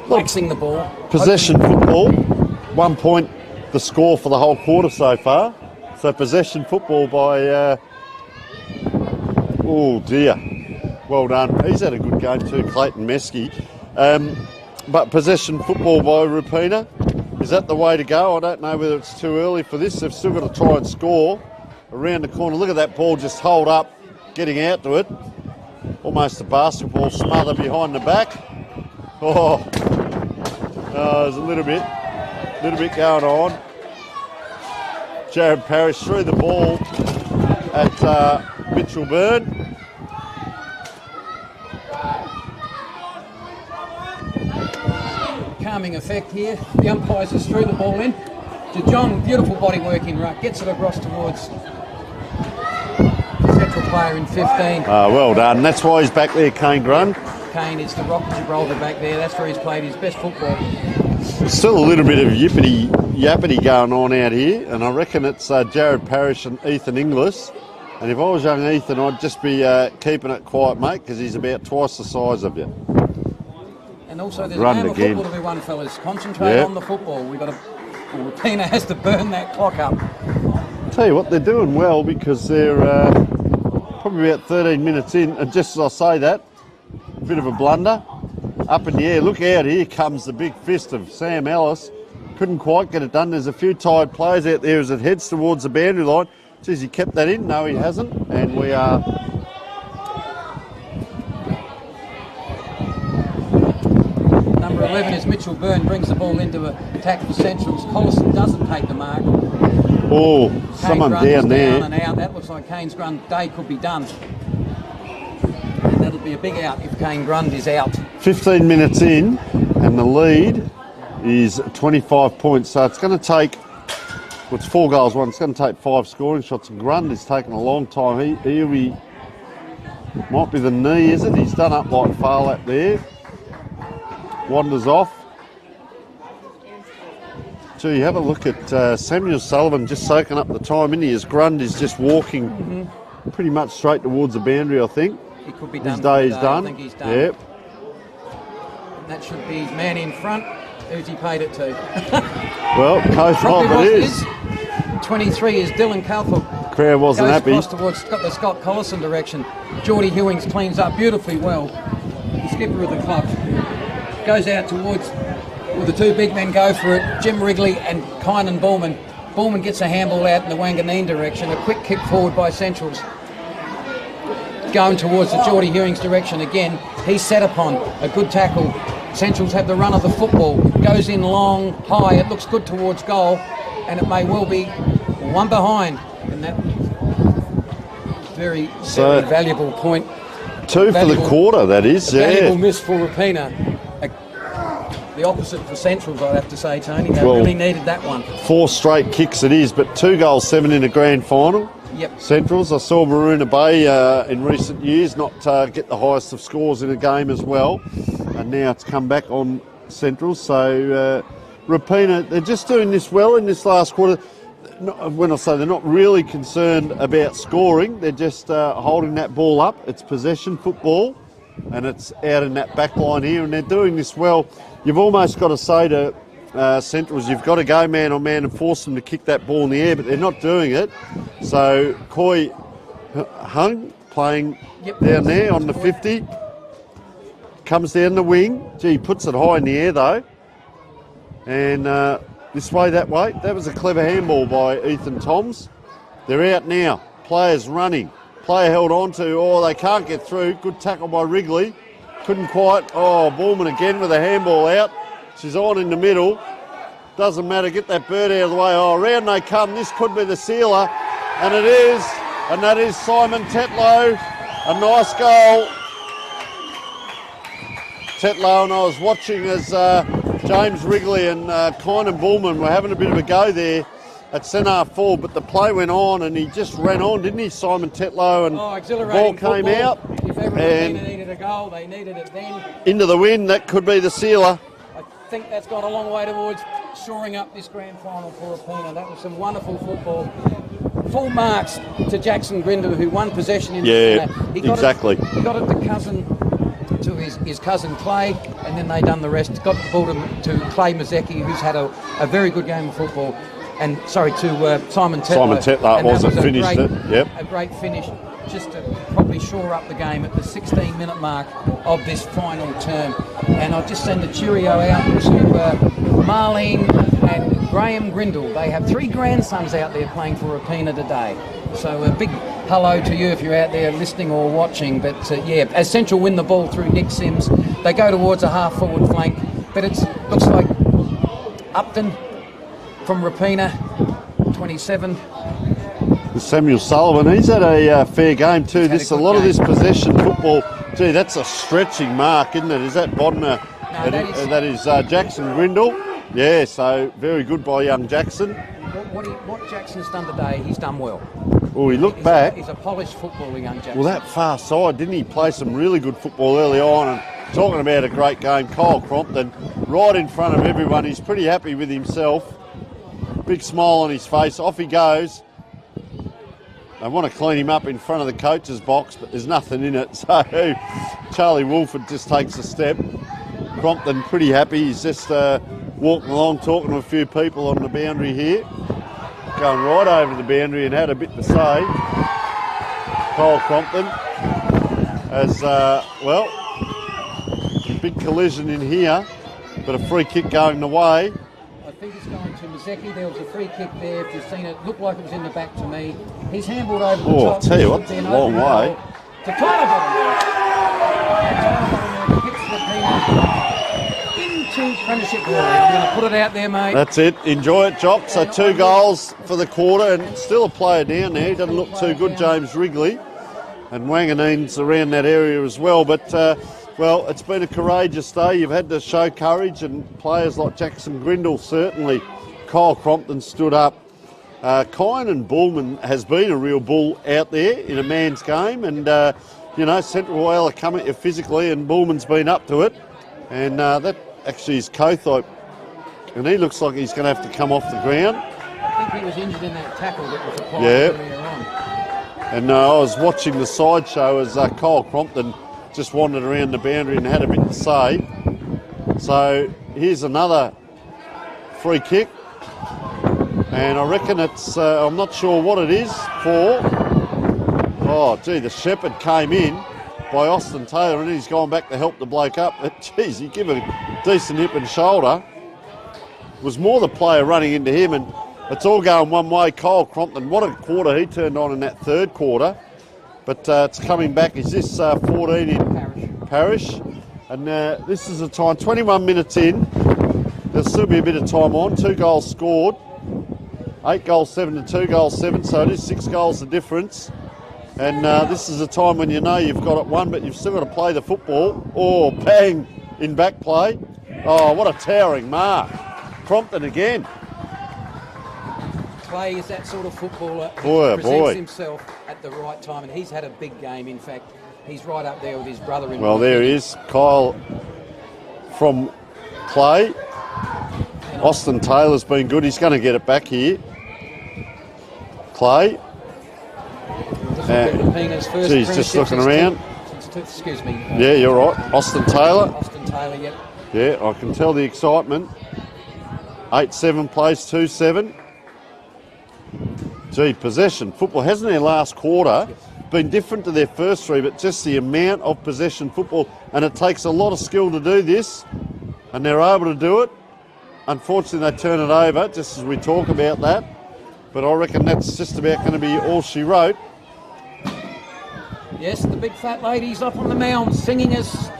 waxing the ball. Possession football. 1 point the score for the whole quarter so far. So possession football by... oh dear. Well done. He's had a good game too, Clayton Meskey. But possession football by Rapina. Is that the way to go? I don't know whether it's too early for this. They've still got to try and score around the corner. Look at that ball just hold up, getting out to it. Almost a basketball smother behind the back. Oh, there's a little bit going on. Jared Parrish threw the ball at Mitchell Byrne. Calming effect here. The umpires just threw the ball in to John. Beautiful body work in ruck. Gets it across towards the central player in 15. Well done. That's why he's back there, Kane Grund. Kane is the rock Gibraltar back there. That's where he's played his best football. There's still a little bit of yappity going on out here, and I reckon it's Jared Parrish and Ethan Inglis. And if I was young Ethan, I'd just be keeping it quiet, mate, because he's about twice the size of you. And also there's a game of football to be won, fellas. Concentrate on the football. Rapina has to burn that clock up. I'll tell you what, they're doing well because they're probably about 13 minutes in, and just as I say that, a bit of a blunder. Up in the air, look out, here comes the big fist of Sam Ellis. Couldn't quite get it done. There's a few tired players out there as it heads towards the boundary line. Geez, he kept that in. No, he hasn't. And we are... Number 11 is Mitchell Byrne, brings the ball into attack for Centrals. Collison doesn't take the mark. Oh, someone down there. Down and out. That looks like Kane's Grund day could be done. And that'll be a big out if Kane Grund is out. 15 minutes in, and the lead is 25 points. So it's going to take, well, it's 4 goals, one. It's going to take 5 scoring shots. And Grund is taking a long time. He might be the knee, is it? He's done up like far lap there. Wanders off. Gee, have a look at Samuel Sullivan just soaking up the time in here. Grund is just walking pretty much straight towards the boundary, I think. He could be done. His day is done. I think he's done. Yep. That should be his man in front. Who's he paid it to? Well, Coach Rob it is. 23 is Dylan Calthorpe. Crowd wasn't happy. Goes across towards the Scott Collison direction. Geordie Hewings cleans up beautifully well. The skipper of the club goes out towards, well, the 2 big men go for it. Jim Wrigley and Kynan Bullman. Bullman gets a handball out in the Wanganeen direction. A quick kick forward by Centrals. Going towards the Geordie Hewings direction again. He's set upon. A good tackle. Centrals have the run of the football. Goes in long, high. It looks good towards goal. And it may well be one behind. And that very valuable point. 2 for the quarter, that is. Valuable miss for Rapina. The opposite for Centrals, I'd have to say, Tony. They really needed that one. 4 straight kicks it is, but 2 goals, 7 in a grand final. Yep. Centrals. I saw Maroona Bay in recent years not get the highest of scores in a game as well. And now it's come back on Centrals. So Rapina, they're just doing this well in this last quarter. when I say they're not really concerned about scoring, they're just holding that ball up. It's possession football, and it's out in that back line here, and they're doing this well. You've almost got to say to Centrals, you've got to go man on man and force them to kick that ball in the air, but they're not doing it. So Koi Hung playing down there on the 50, comes down the wing. Gee, puts it high in the air though, and this way, that way. That was a clever handball by Ethan Toms. They're out now. Players running. Player held on to. Oh, they can't get through. Good tackle by Wrigley. Couldn't quite. Oh, Bullman again with a handball out. She's on in the middle. Doesn't matter. Get that bird out of the way. Oh, around they come. This could be the sealer. And it is. And that is Simon Tetlow. A nice goal. Tetlow, and I was watching as James Wrigley and Kynan Bullman were having a bit of a go there at centre forward, but the play went on and he just ran on, didn't he, Simon Tetlow? And the ball came out. If ever and needed a goal, they needed it then. Into the wind, that could be the sealer. I think that's gone a long way towards shoring up this grand final for Rapina. That was some wonderful football. Full marks to Jackson Grindle, who won possession in the centre. He got it to his cousin Clay, and then they done the rest. Got the ball to Clay Mazecki, who's had a very good game of football. And sorry, to Simon Tetlow. Simon Tetlow wasn't finished it. Yep. A great finish, just to probably shore up the game at the 16-minute mark of this final term. And I'll just send a cheerio out to Marlene and Graham Grindle. They have 3 grandsons out there playing for Rapina today. So a big hello to you if you're out there listening or watching. But yeah, as Central win the ball through Nick Sims, they go towards a half-forward flank. But it looks like Upton from Rapina, 27. Samuel Sullivan, he's had a fair game too. This a lot game. Of this possession football. Gee, that's a stretching mark, isn't it? Is that Bodner? No, that is Jackson Grindle. Yeah, so very good by young Jackson. What Jackson's done today, he's done well. Well, he looked back. He's a polished footballer, young Jackson. Well, that far side, didn't he play some really good football early on? And talking about a great game, Kyle Crompton, right in front of everyone. He's pretty happy with himself. Big smile on his face. Off he goes. They want to clean him up in front of the coach's box, but there's nothing in it. So Charlie Wolford just takes a step. Crompton pretty happy. He's just walking along, talking to a few people on the boundary here. Going right over the boundary and had a bit to say. Kyle Crompton as, well, big collision in here, but a free kick going the way. I think it's going to Mazecki. There was a free kick there. If you've seen it, looked like it was in the back to me. He's handballed over the top. I'll tell you what, it's a long way. To Tyler Bottom. Hits the into Premiership Ball. I'm going to put it out there, mate. That's it. Enjoy it, Jock. So 2 goals for the quarter, and still a player down there. He doesn't look too good, James Wrigley. And Wanganeen's around that area as well. But, well, it's been a courageous day. You've had to show courage, and players like Jackson Grindle certainly. Kyle Crompton stood up. Kynan Bullman has been a real bull out there in a man's game, and you know, Central Whyalla come at you physically, and Bullman's been up to it, and that actually is Kothite, and he looks like he's going to have to come off the ground. I think he was injured in that tackle that was applied earlier on. And I was watching the sideshow as Kyle Crompton just wandered around the boundary and had a bit to say. So here's another free kick. And I reckon it's, I'm not sure what it is for. Oh, gee, the Shepherd came in by Austin Taylor, and he's gone back to help the bloke up. But, geez, he gave it a decent hip and shoulder. It was more the player running into him, and it's all going one way. Kyle Crompton, what a quarter he turned on in that third quarter. But it's coming back. Is this 14 in Parish? And this is the time, 21 minutes in. There'll still be a bit of time on. 2 goals scored. 8 goals 7 to 2 goals 7, so it is 6 goals the difference. And this is a time when you know you've got it won, but you've still got to play the football. Oh, bang, in back play. Oh, what a towering mark. Crompton again. Clay is that sort of footballer who presents himself at the right time, and he's had a big game. In fact, he's right up there with his brother-in-law. Well, there he is, Kyle from Clay. Austin Taylor's been good. He's going to get it back here. Clay. Rapina's first Geez, just premiership looking around. Excuse me. Yeah, you're right. Austin Taylor. Austin Taylor, yep. Yeah, I can tell the excitement. 8-7 plays 2-7. Gee, possession football hasn't their last quarter been different to their first three, but just the amount of possession football, and it takes a lot of skill to do this, and they're able to do it. Unfortunately, they turn it over just as we talk about that, but I reckon that's just about going to be all she wrote. Yes, the big fat lady's up on the mound singing as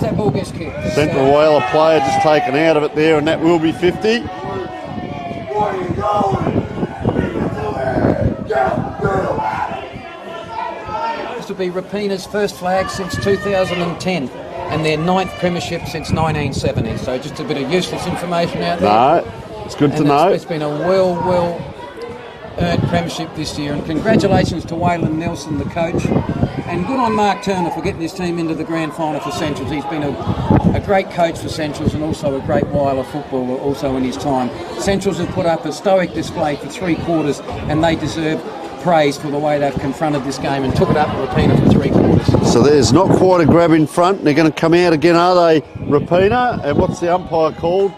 that ball gets kicked. Central Whyalla player just taken out of it there, and that will be 50. This will be Rapina's first flag since 2010 and their 9th premiership since 1970. So just a bit of useless information out there. No, it's good to know. It's been a well earned premiership this year, and congratulations to Waylon Nelson, the coach, and good on Mark Turner for getting his team into the grand final for Centrals. He's been a great coach for Centrals and also a great Whyalla footballer also in his time. Centrals have put up a stoic display for 3 quarters, and they deserve praise for the way they've confronted this game and took it up to Rapina for 3 quarters. So there's not quite a grab in front. They're going to come out again, are they, Rapina? And what's the umpire called?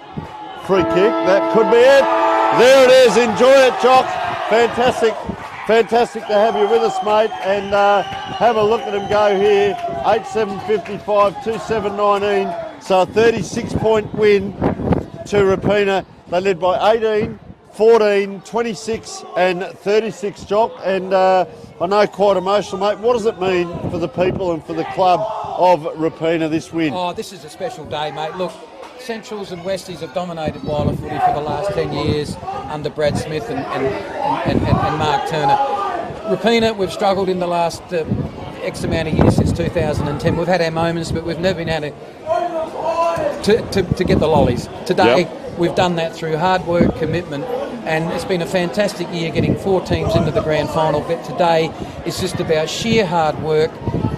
Free kick. That could be it. There it is. Enjoy it, Jock. Fantastic. Fantastic to have you with us, mate. And have a look at them go here. 8-7-55, 2-7-19. So a 36-point win to Rapina. They led by 18, 14, 26 and 36, Jock. And I know quite emotional, mate. What does it mean for the people and for the club of Rapina, this win? Oh, this is a special day, mate. Look, Centrals and Westies have dominated Whyalla footy for the last 10 years under Brad Smith and Mark Turner. Rapina, we've struggled in the last X amount of years since 2010. We've had our moments, but we've never been able to get the lollies. Today, we've done that through hard work, commitment, and it's been a fantastic year getting 4 teams into the grand final. But today, it's just about sheer hard work,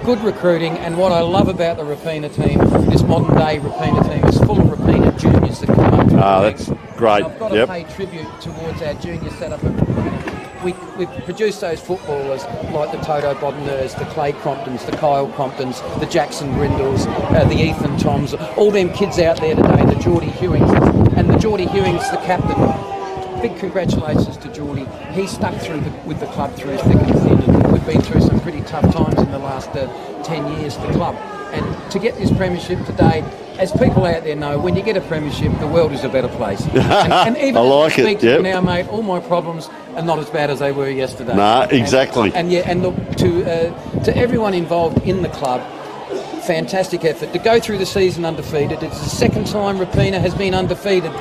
good recruiting, and what I love about the Rapina team, this modern day Rapina team, is full of Rapina juniors that come up. That's great. And I've got to pay tribute towards our junior setup at Rapina. We've produced those footballers like the Toto Bodners, the Clay Cromptons, the Kyle Cromptons, the Jackson Grindles, the Ethan Toms, all them kids out there today, the Geordie Hewings. And the Geordie Hewings, the captain, big congratulations to Geordie. He stuck through with the club through thick and thin, and we've been through some pretty tough times in the last 10 years, the club. And to get this premiership today, as people out there know, when you get a premiership, the world is a better place. And even I like as I it, speak now, mate, all my problems are not as bad as they were yesterday. Nah, exactly. And look, to everyone involved in the club, fantastic effort. To go through the season undefeated, it's the second time Rapina has been undefeated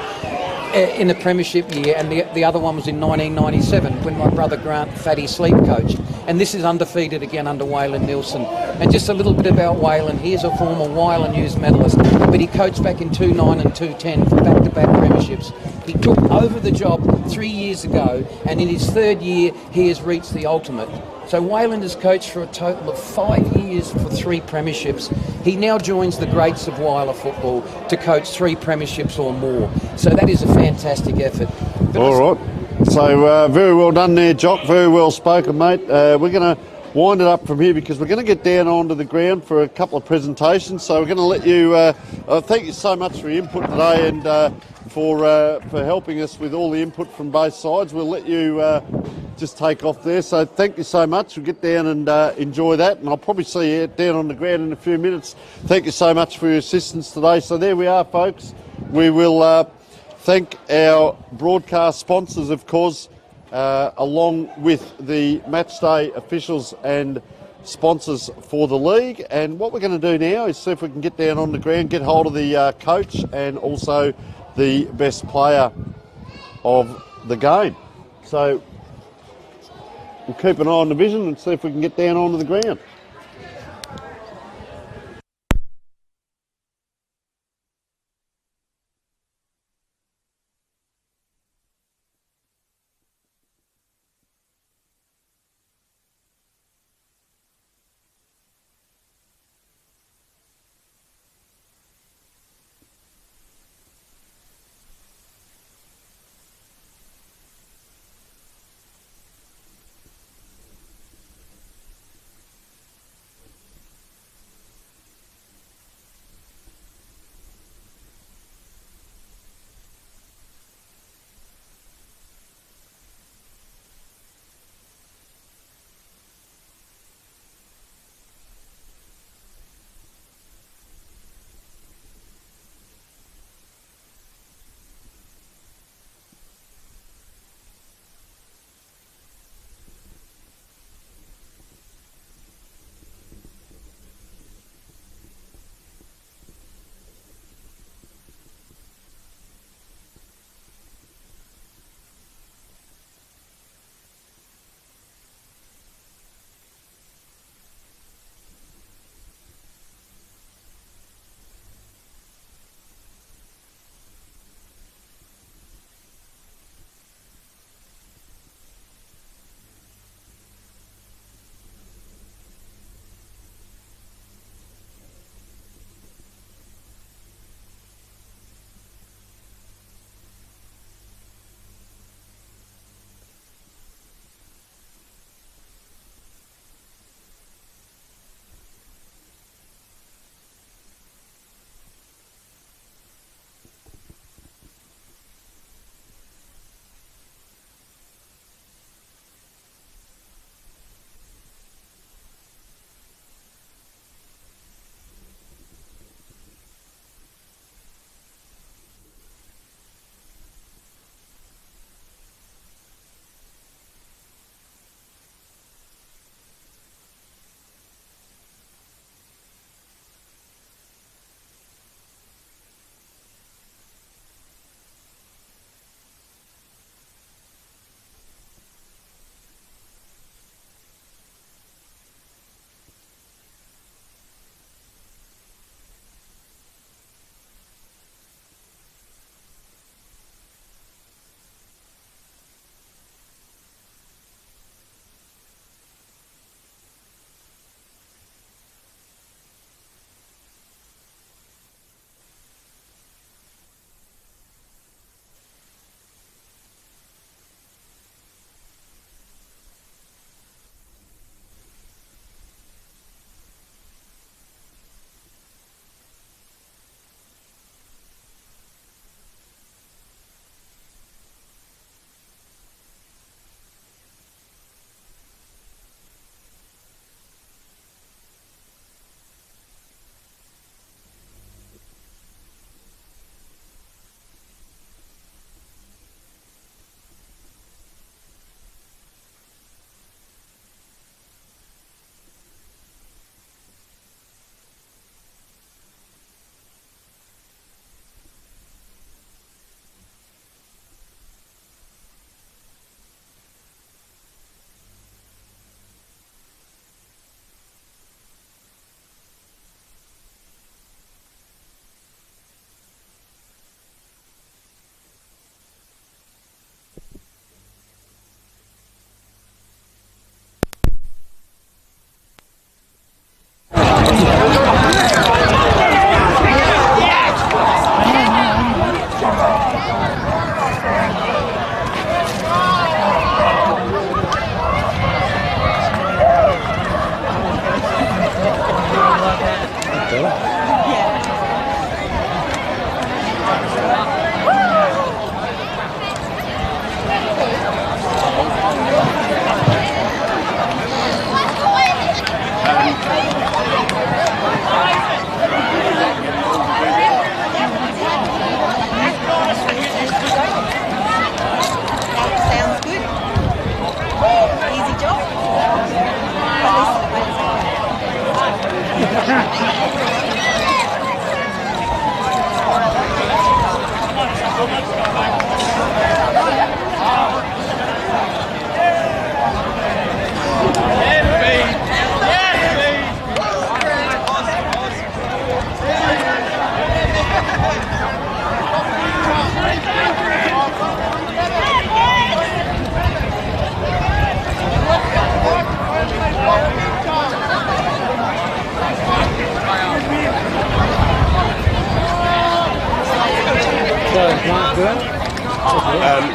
in a premiership year, and the other one was in 1997 when my brother Grant Fatty Sleep coached. And this is undefeated again under Waylon Nelson. And just a little bit about Waylon. He is a former Whyalla News medalist, but he coached back in 2009 and 2010 for back-to-back premierships. He took over the job 3 years ago, and in his 3rd year, he has reached the ultimate. So Waylon has coached for a total of 5 years for 3 premierships. He now joins the greats of Whyalla football to coach 3 premierships or more. So that is a fantastic effort. But all right. So very well done there, Jock. Very well spoken, mate. We're going to wind it up from here because we're going to get down onto the ground for a couple of presentations. So we're going to let you... thank you so much for your input today and for helping us with all the input from both sides. We'll let you just take off there. So thank you so much. We'll get down and enjoy that. And I'll probably see you down on the ground in a few minutes. Thank you so much for your assistance today. So there we are, folks. We will... thank our broadcast sponsors, of course, along with the matchday officials and sponsors for the league. And what we're going to do now is see if we can get down on the ground, get hold of the coach and also the best player of the game. So we'll keep an eye on the vision and see if we can get down onto the ground.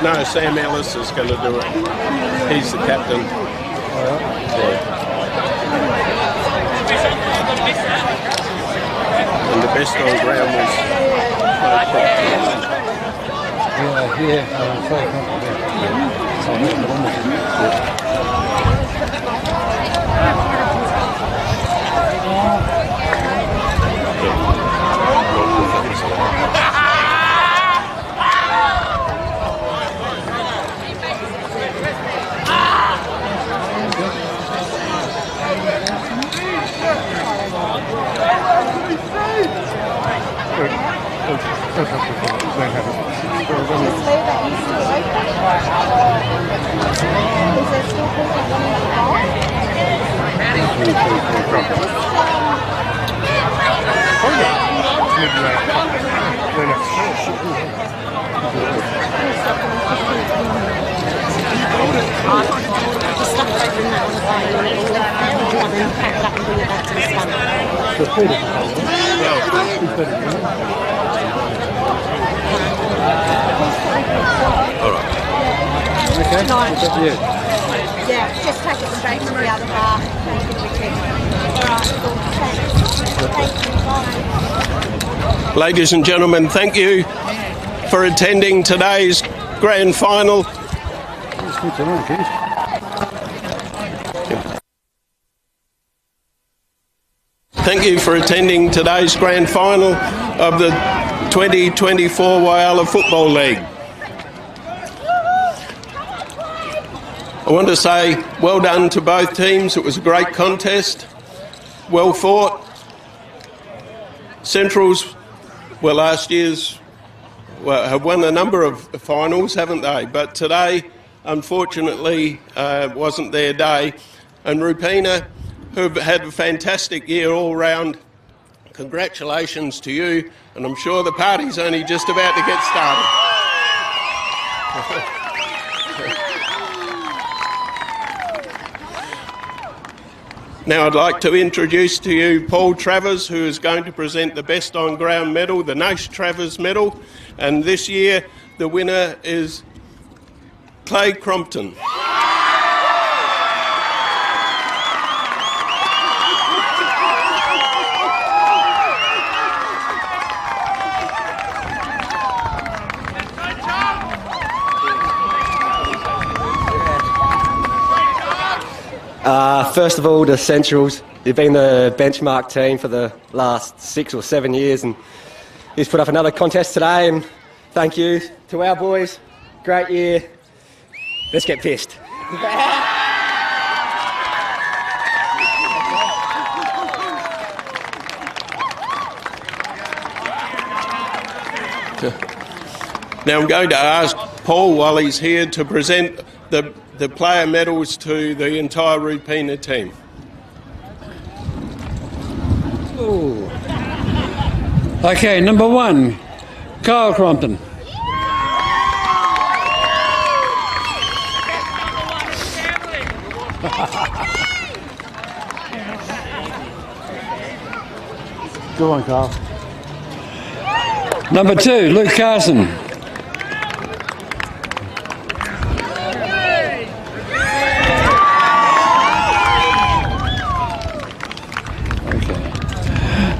No, Sam Ellis is going to do it. He's the captain. And the best on ground was Yeah, just take it and break from the other half. Ladies and gentlemen, thank you for attending today's grand final. Thank you for attending today's grand final of the 2024 Whyalla Football League. I want to say well done to both teams. It was a great contest, well fought. Centrals were last year's, have won a number of finals, haven't they? But today, unfortunately, wasn't their day. And Rupina, who've had a fantastic year all round, congratulations to you. And I'm sure the party's only just about to get started. Now I'd like to introduce to you Paul Travers, who is going to present the Best On Ground medal, the Nash Travers medal, and this year the winner is Clay Crompton. First of all, the Centrals. You've been the benchmark team for the last 6 or 7 years, and he's put up another contest today, and thank you to our boys. Great year. Let's get pissed. Now I'm going to ask Paul, while he's here, to present the player medals to the entire Rupina team. Ooh. Okay, number 1, Kyle Crompton. Go on, Carl. Number 2, Luke Carson.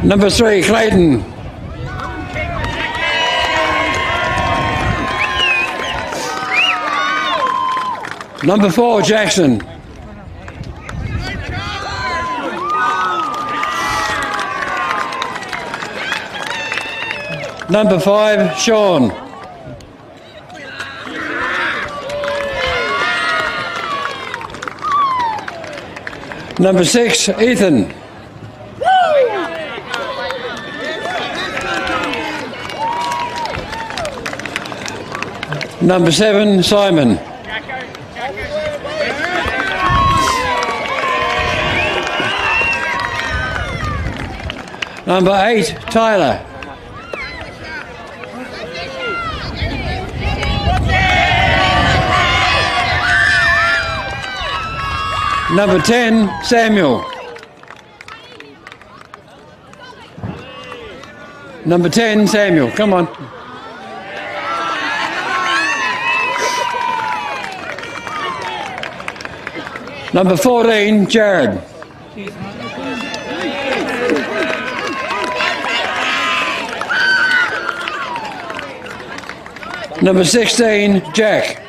Number 3, Clayton. Number 4, Jackson. Number 5, Sean. Number 6, Ethan. Number 7, Simon. Number 8, Tyler. Number 10, Samuel. Number 10, Samuel. Come on. Number 14, Jared. Number 16, Jack.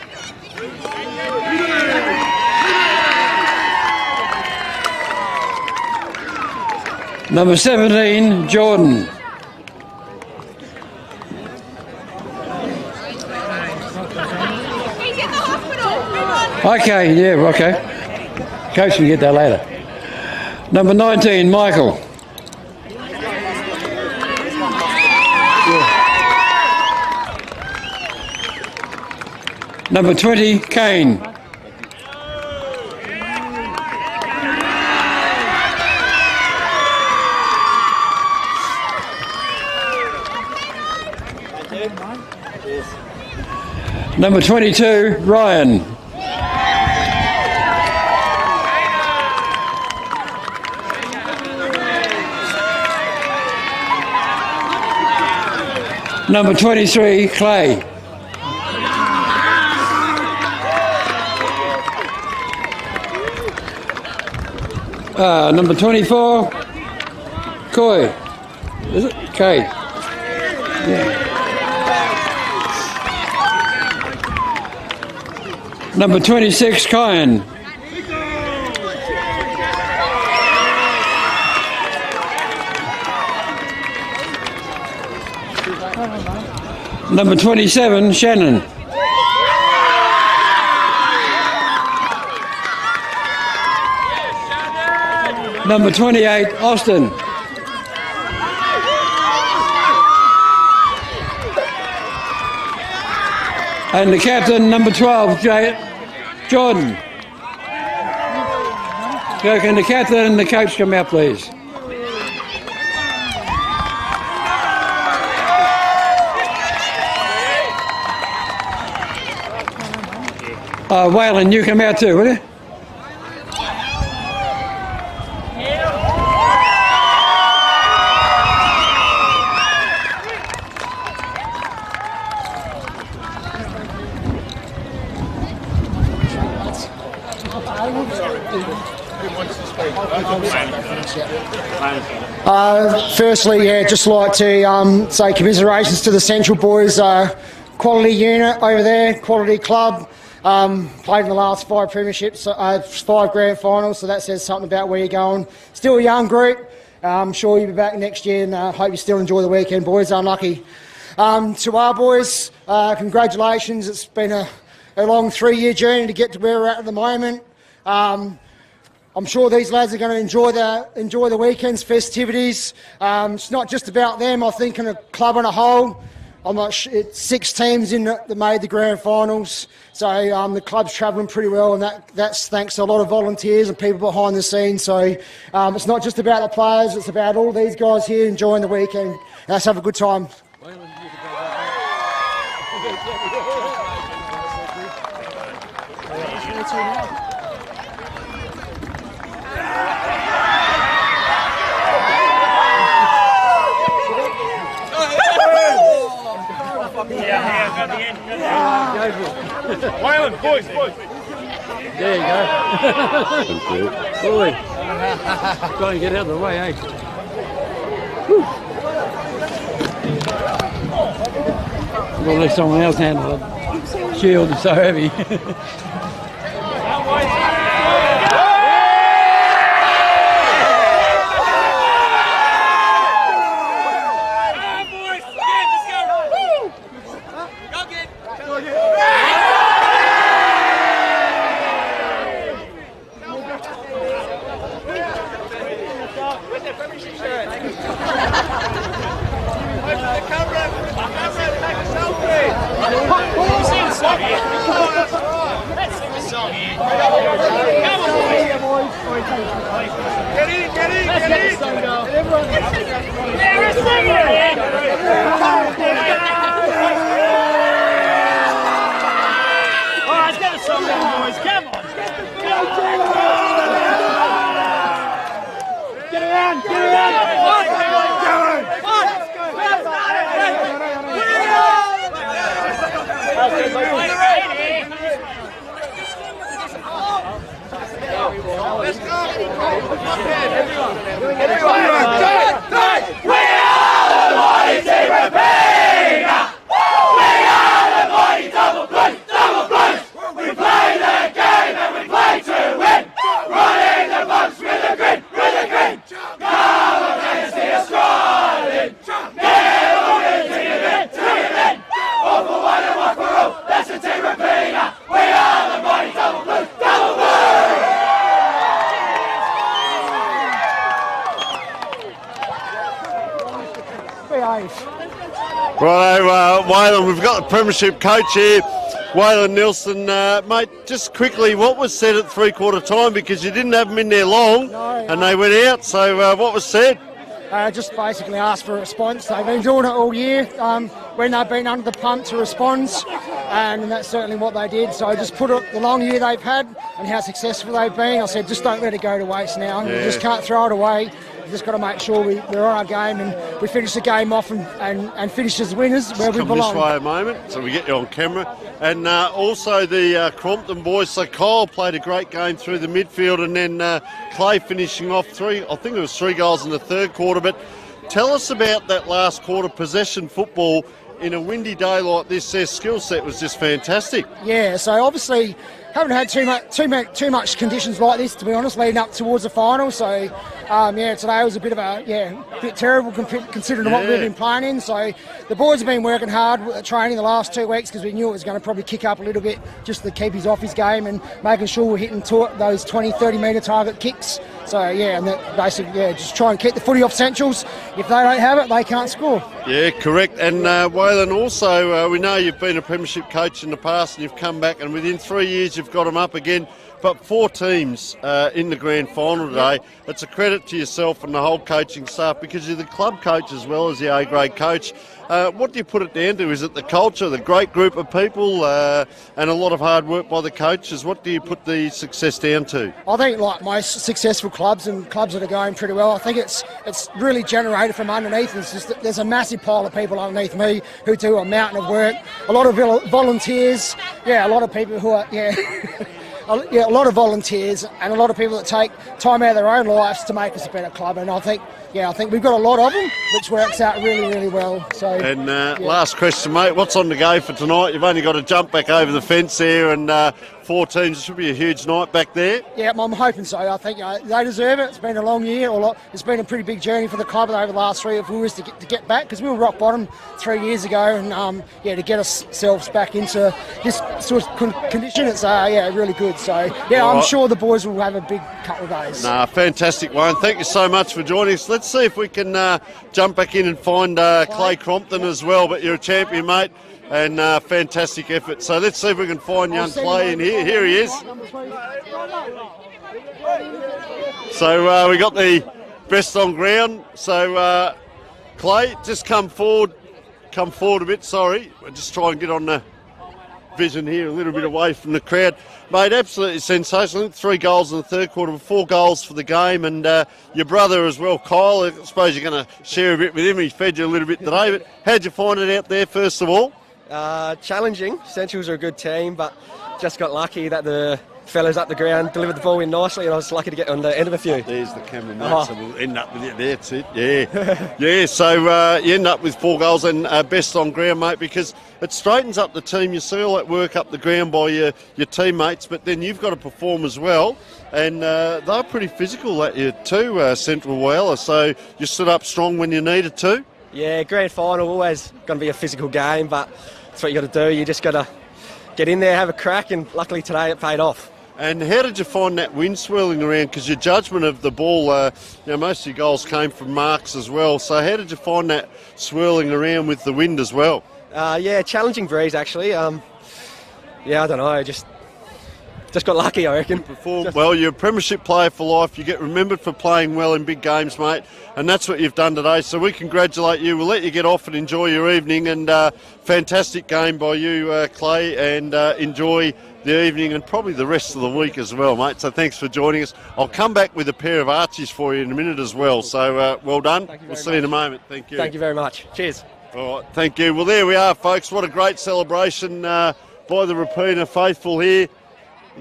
Number 17, Jordan. He's in the hospital. Okay, yeah, okay. Coach can get that later. Number 19, Michael. Number 20, Kane. Number 22, Ryan. Number 23, Clay. Number 24, Coy. Is it? Kay. Yeah. Number 26, Kyan. Number 27, Shannon. Number 28, Austin. And the captain, number 12, Jordan. So can the captain and the coach come out, please? Whyalla, you come out too, will you? Firstly, yeah, just like to say commiserations to the Central boys. Quality unit over there, quality club. Played in the last 5 premierships, 5 grand finals, so that says something about where you're going. Still a young group. I'm sure you'll be back next year, and hope you still enjoy the weekend, boys. Unlucky. To our boys, congratulations. It's been a long 3-year journey to get to where we're at the moment. I'm sure these lads are going to enjoy the weekend's festivities. It's not just about them. I think in a club on a whole, I'm not sure, it's 6 teams that made the grand finals. So the club's travelling pretty well, and that's thanks to a lot of volunteers and people behind the scenes. So it's not just about the players; it's about all these guys here enjoying the weekend. Let's have a good time. Whyalla, boys. There you go. Boy. Try and get out of the way, eh? We'll let someone else handle it. Shield is so heavy. Righto, Whyalla, we've got the premiership coach here, Whyalla Nielsen. Mate, just quickly, what was said at three-quarter time? Because you didn't have them in there long, and they went out, so what was said? Just basically asked for a response. They've been doing it all year when they've been under the pump to respond, and that's certainly what they did. So I just put up the long year they've had and how successful they've been. I said, just don't let it go to waste now. Yeah. We just can't throw it away. We've just got to make sure we're on our game and we finish the game off and finish as winners where we belong. This way a moment, so we get you on camera. And also the Crompton boys, so Kyle played a great game through the midfield, and then Clay finishing off three goals in the third quarter. But tell us about that last quarter, possession football. In a windy day like this, their skill set was just fantastic. Yeah, so obviously haven't had too much conditions like this, to be honest, leading up towards the final. So today was a bit terrible considering what we've been playing in. So the boys have been working hard at training the last 2 weeks because we knew it was going to probably kick up a little bit just to keep his off his game and making sure we're hitting those 20-30 metre target kicks. So and that basically just try and keep the footy off Centrals. If they don't have it, they can't score. Yeah, correct. And Waylon, also we know you've been a premiership coach in the past and you've come back, and within 3 years you've got them up again. But 4 teams in the grand final today. It's a credit to yourself and the whole coaching staff because you're the club coach as well as the A-grade coach. What do you put it down to? Is it the culture, the great group of people, and a lot of hard work by the coaches? What do you put the success down to? I think like most successful clubs and clubs that are going pretty well, I think it's really generated from underneath. It's just that there's a massive pile of people underneath me who do a mountain of work. A lot of volunteers, a lot of people who are, a lot of volunteers and a lot of people that take time out of their own lives to make us a better club. And I think we've got a lot of them, which works out really, really well. So. And last question, mate. What's on the go for tonight? You've only got to jump back over the fence there, and 4 teams. It should be a huge night back there. Yeah, I'm hoping so. I think they deserve it. It's been a long year. It's been a pretty big journey for the club over the last 3 or 4 years to get back, because we were rock bottom 3 years ago, and to get ourselves back into this sort of condition, it's really good. So I'm sure the boys will have a big couple of days. Fantastic, Wayne. Thank you so much for joining us. Let's see if we can jump back in and find Clay Crompton as well. But you're a champion, mate. And fantastic effort. So let's see if we can find young Clay in here. Here he is. So we got the best on ground. So Clay, just come forward a bit. Sorry, we'll just try and get on the vision here, a little bit away from the crowd. Mate, absolutely sensational. 3 goals in the third quarter, 4 goals for the game, and your brother as well, Kyle. I suppose you're going to share a bit with him. He fed you a little bit today, but how'd you find it out there, first of all? Challenging. Centrals are a good team, but just got lucky that the fellas up the ground delivered the ball in nicely, and I was lucky to get on the end of a few. There's the camera, mate, so we'll end up with it. That's it, yeah. So you end up with 4 goals and best on ground, mate, because it straightens up the team. You see all that work up the ground by your teammates, but then you've got to perform as well. And they're pretty physical at you too, Central Whyalla, so you stood up strong when you needed to. Yeah, grand final, always going to be a physical game, but that's what you got to do. You just got to get in there, have a crack, and luckily today it paid off. And how did you find that wind swirling around? Because your judgment of the ball, most of your goals came from marks as well. So how did you find that swirling around with the wind as well? Challenging breeze actually. I don't know, just got lucky, I reckon. Well, you're a premiership player for life. You get remembered for playing well in big games, mate, and that's what you've done today. So we congratulate you. We'll let you get off and enjoy your evening, and fantastic game by you, Clay, and enjoy the evening and probably the rest of the week as well, mate. So thanks for joining us. I'll come back with a pair of Archies for you in a minute as well. So well done. We'll see you in a moment. Thank you. Thank you very much. Cheers. All right, thank you. Well, there we are, folks. What a great celebration by the Rapina faithful here.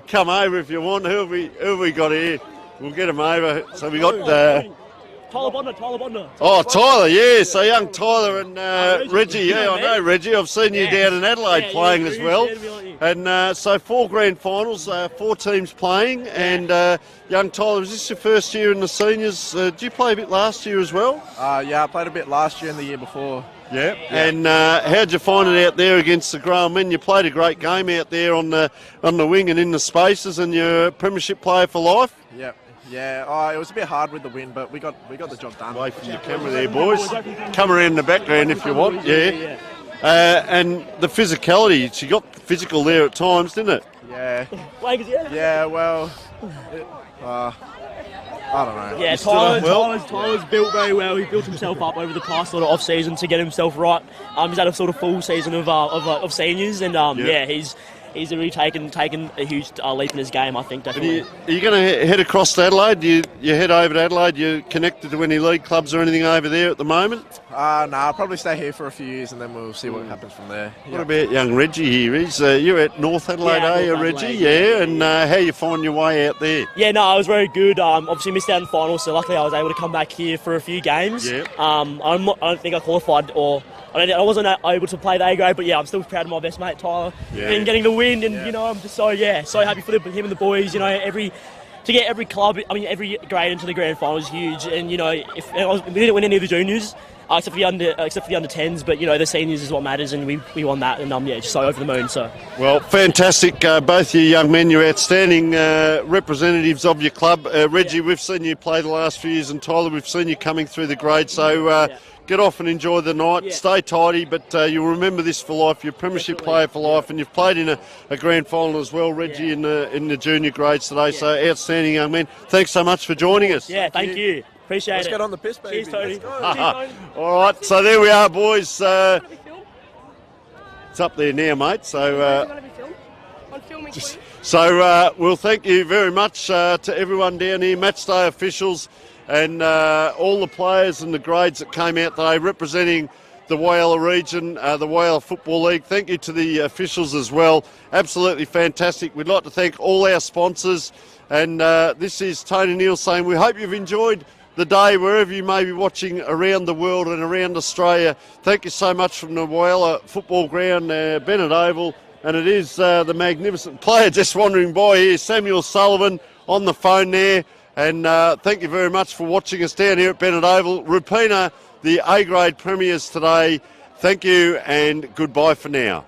Come over if you want. Who have we got here? We'll get him over. So we got... Tyler Bondner. Oh, Tyler, yeah. So young Tyler and Reggie. Yeah, I know Reggie. I've seen you down in Adelaide playing as well. And so 4 grand finals, 4 teams playing. And young Tyler, was this your first year in the seniors? Did you play a bit last year as well? Yeah, I played a bit last year and the year before. Yeah. And how'd you find it out there against the grown men? You played a great game out there on the wing and in the spaces, and you're a premiership player for life. Yep. Yeah, it was a bit hard with the wind, but we got the job done. Away from your camera there, boys. Come around in the background if you want. Yeah. And the physicality, she got physical there at times, didn't it? Yeah. Yeah, well, I don't know. Yeah, Tyler's built very well. He built himself up over the past sort of off season to get himself right. He's had a sort of full season of seniors, and he's really taken a huge leap in his game, I think, definitely. Are you going to head across to Adelaide? You head over to Adelaide? You connected to any league clubs or anything over there at the moment? I'll probably stay here for a few years and then we'll see what happens from there. What about young Reggie here? You're at North Adelaide, are you, Reggie? Yeah, and how you find your way out there? Yeah, no, I was very good. Obviously missed out in the finals, so luckily I was able to come back here for a few games. Yeah. I don't think I qualified or... I wasn't able to play the A grade, but yeah, I'm still proud of my best mate Tyler and getting the win, and I'm just so happy for him and the boys. To get every club, every grade into the grand final is huge. And we didn't win any of the juniors except for the under 10s, but the seniors is what matters, and we won that, and just so over the moon. So well, fantastic, both you young men. You're outstanding representatives of your club. Reggie, we've seen you play the last few years, and Tyler, we've seen you coming through the grade. So. Get off and enjoy the night. Stay tidy, but you'll remember this for life. You're a premiership player for life, and you've played in a grand final as well, Reggie, in the junior grades today. So outstanding young men. Thanks so much for joining us. Yeah, thank you. Appreciate Let's it. get on the piss, baby. Cheers, Tony. All right, so there we are, boys. It's up there now, mate. So. We'll thank you very much to everyone down here, matchday officials, and all the players and the grades that came out today representing the Whyalla region, the Whyalla Football League. Thank you to the officials as well. Absolutely fantastic. We'd like to thank all our sponsors. And this is Tony Neal saying we hope you've enjoyed the day wherever you may be watching around the world and around Australia. Thank you so much from the Whyalla Football Ground, Bennett Oval. And it is the magnificent player just wandering by here, Samuel Sullivan, on the phone there. And thank you very much for watching us down here at Bennett Oval. Rupina, the A-grade premiers today. Thank you and goodbye for now.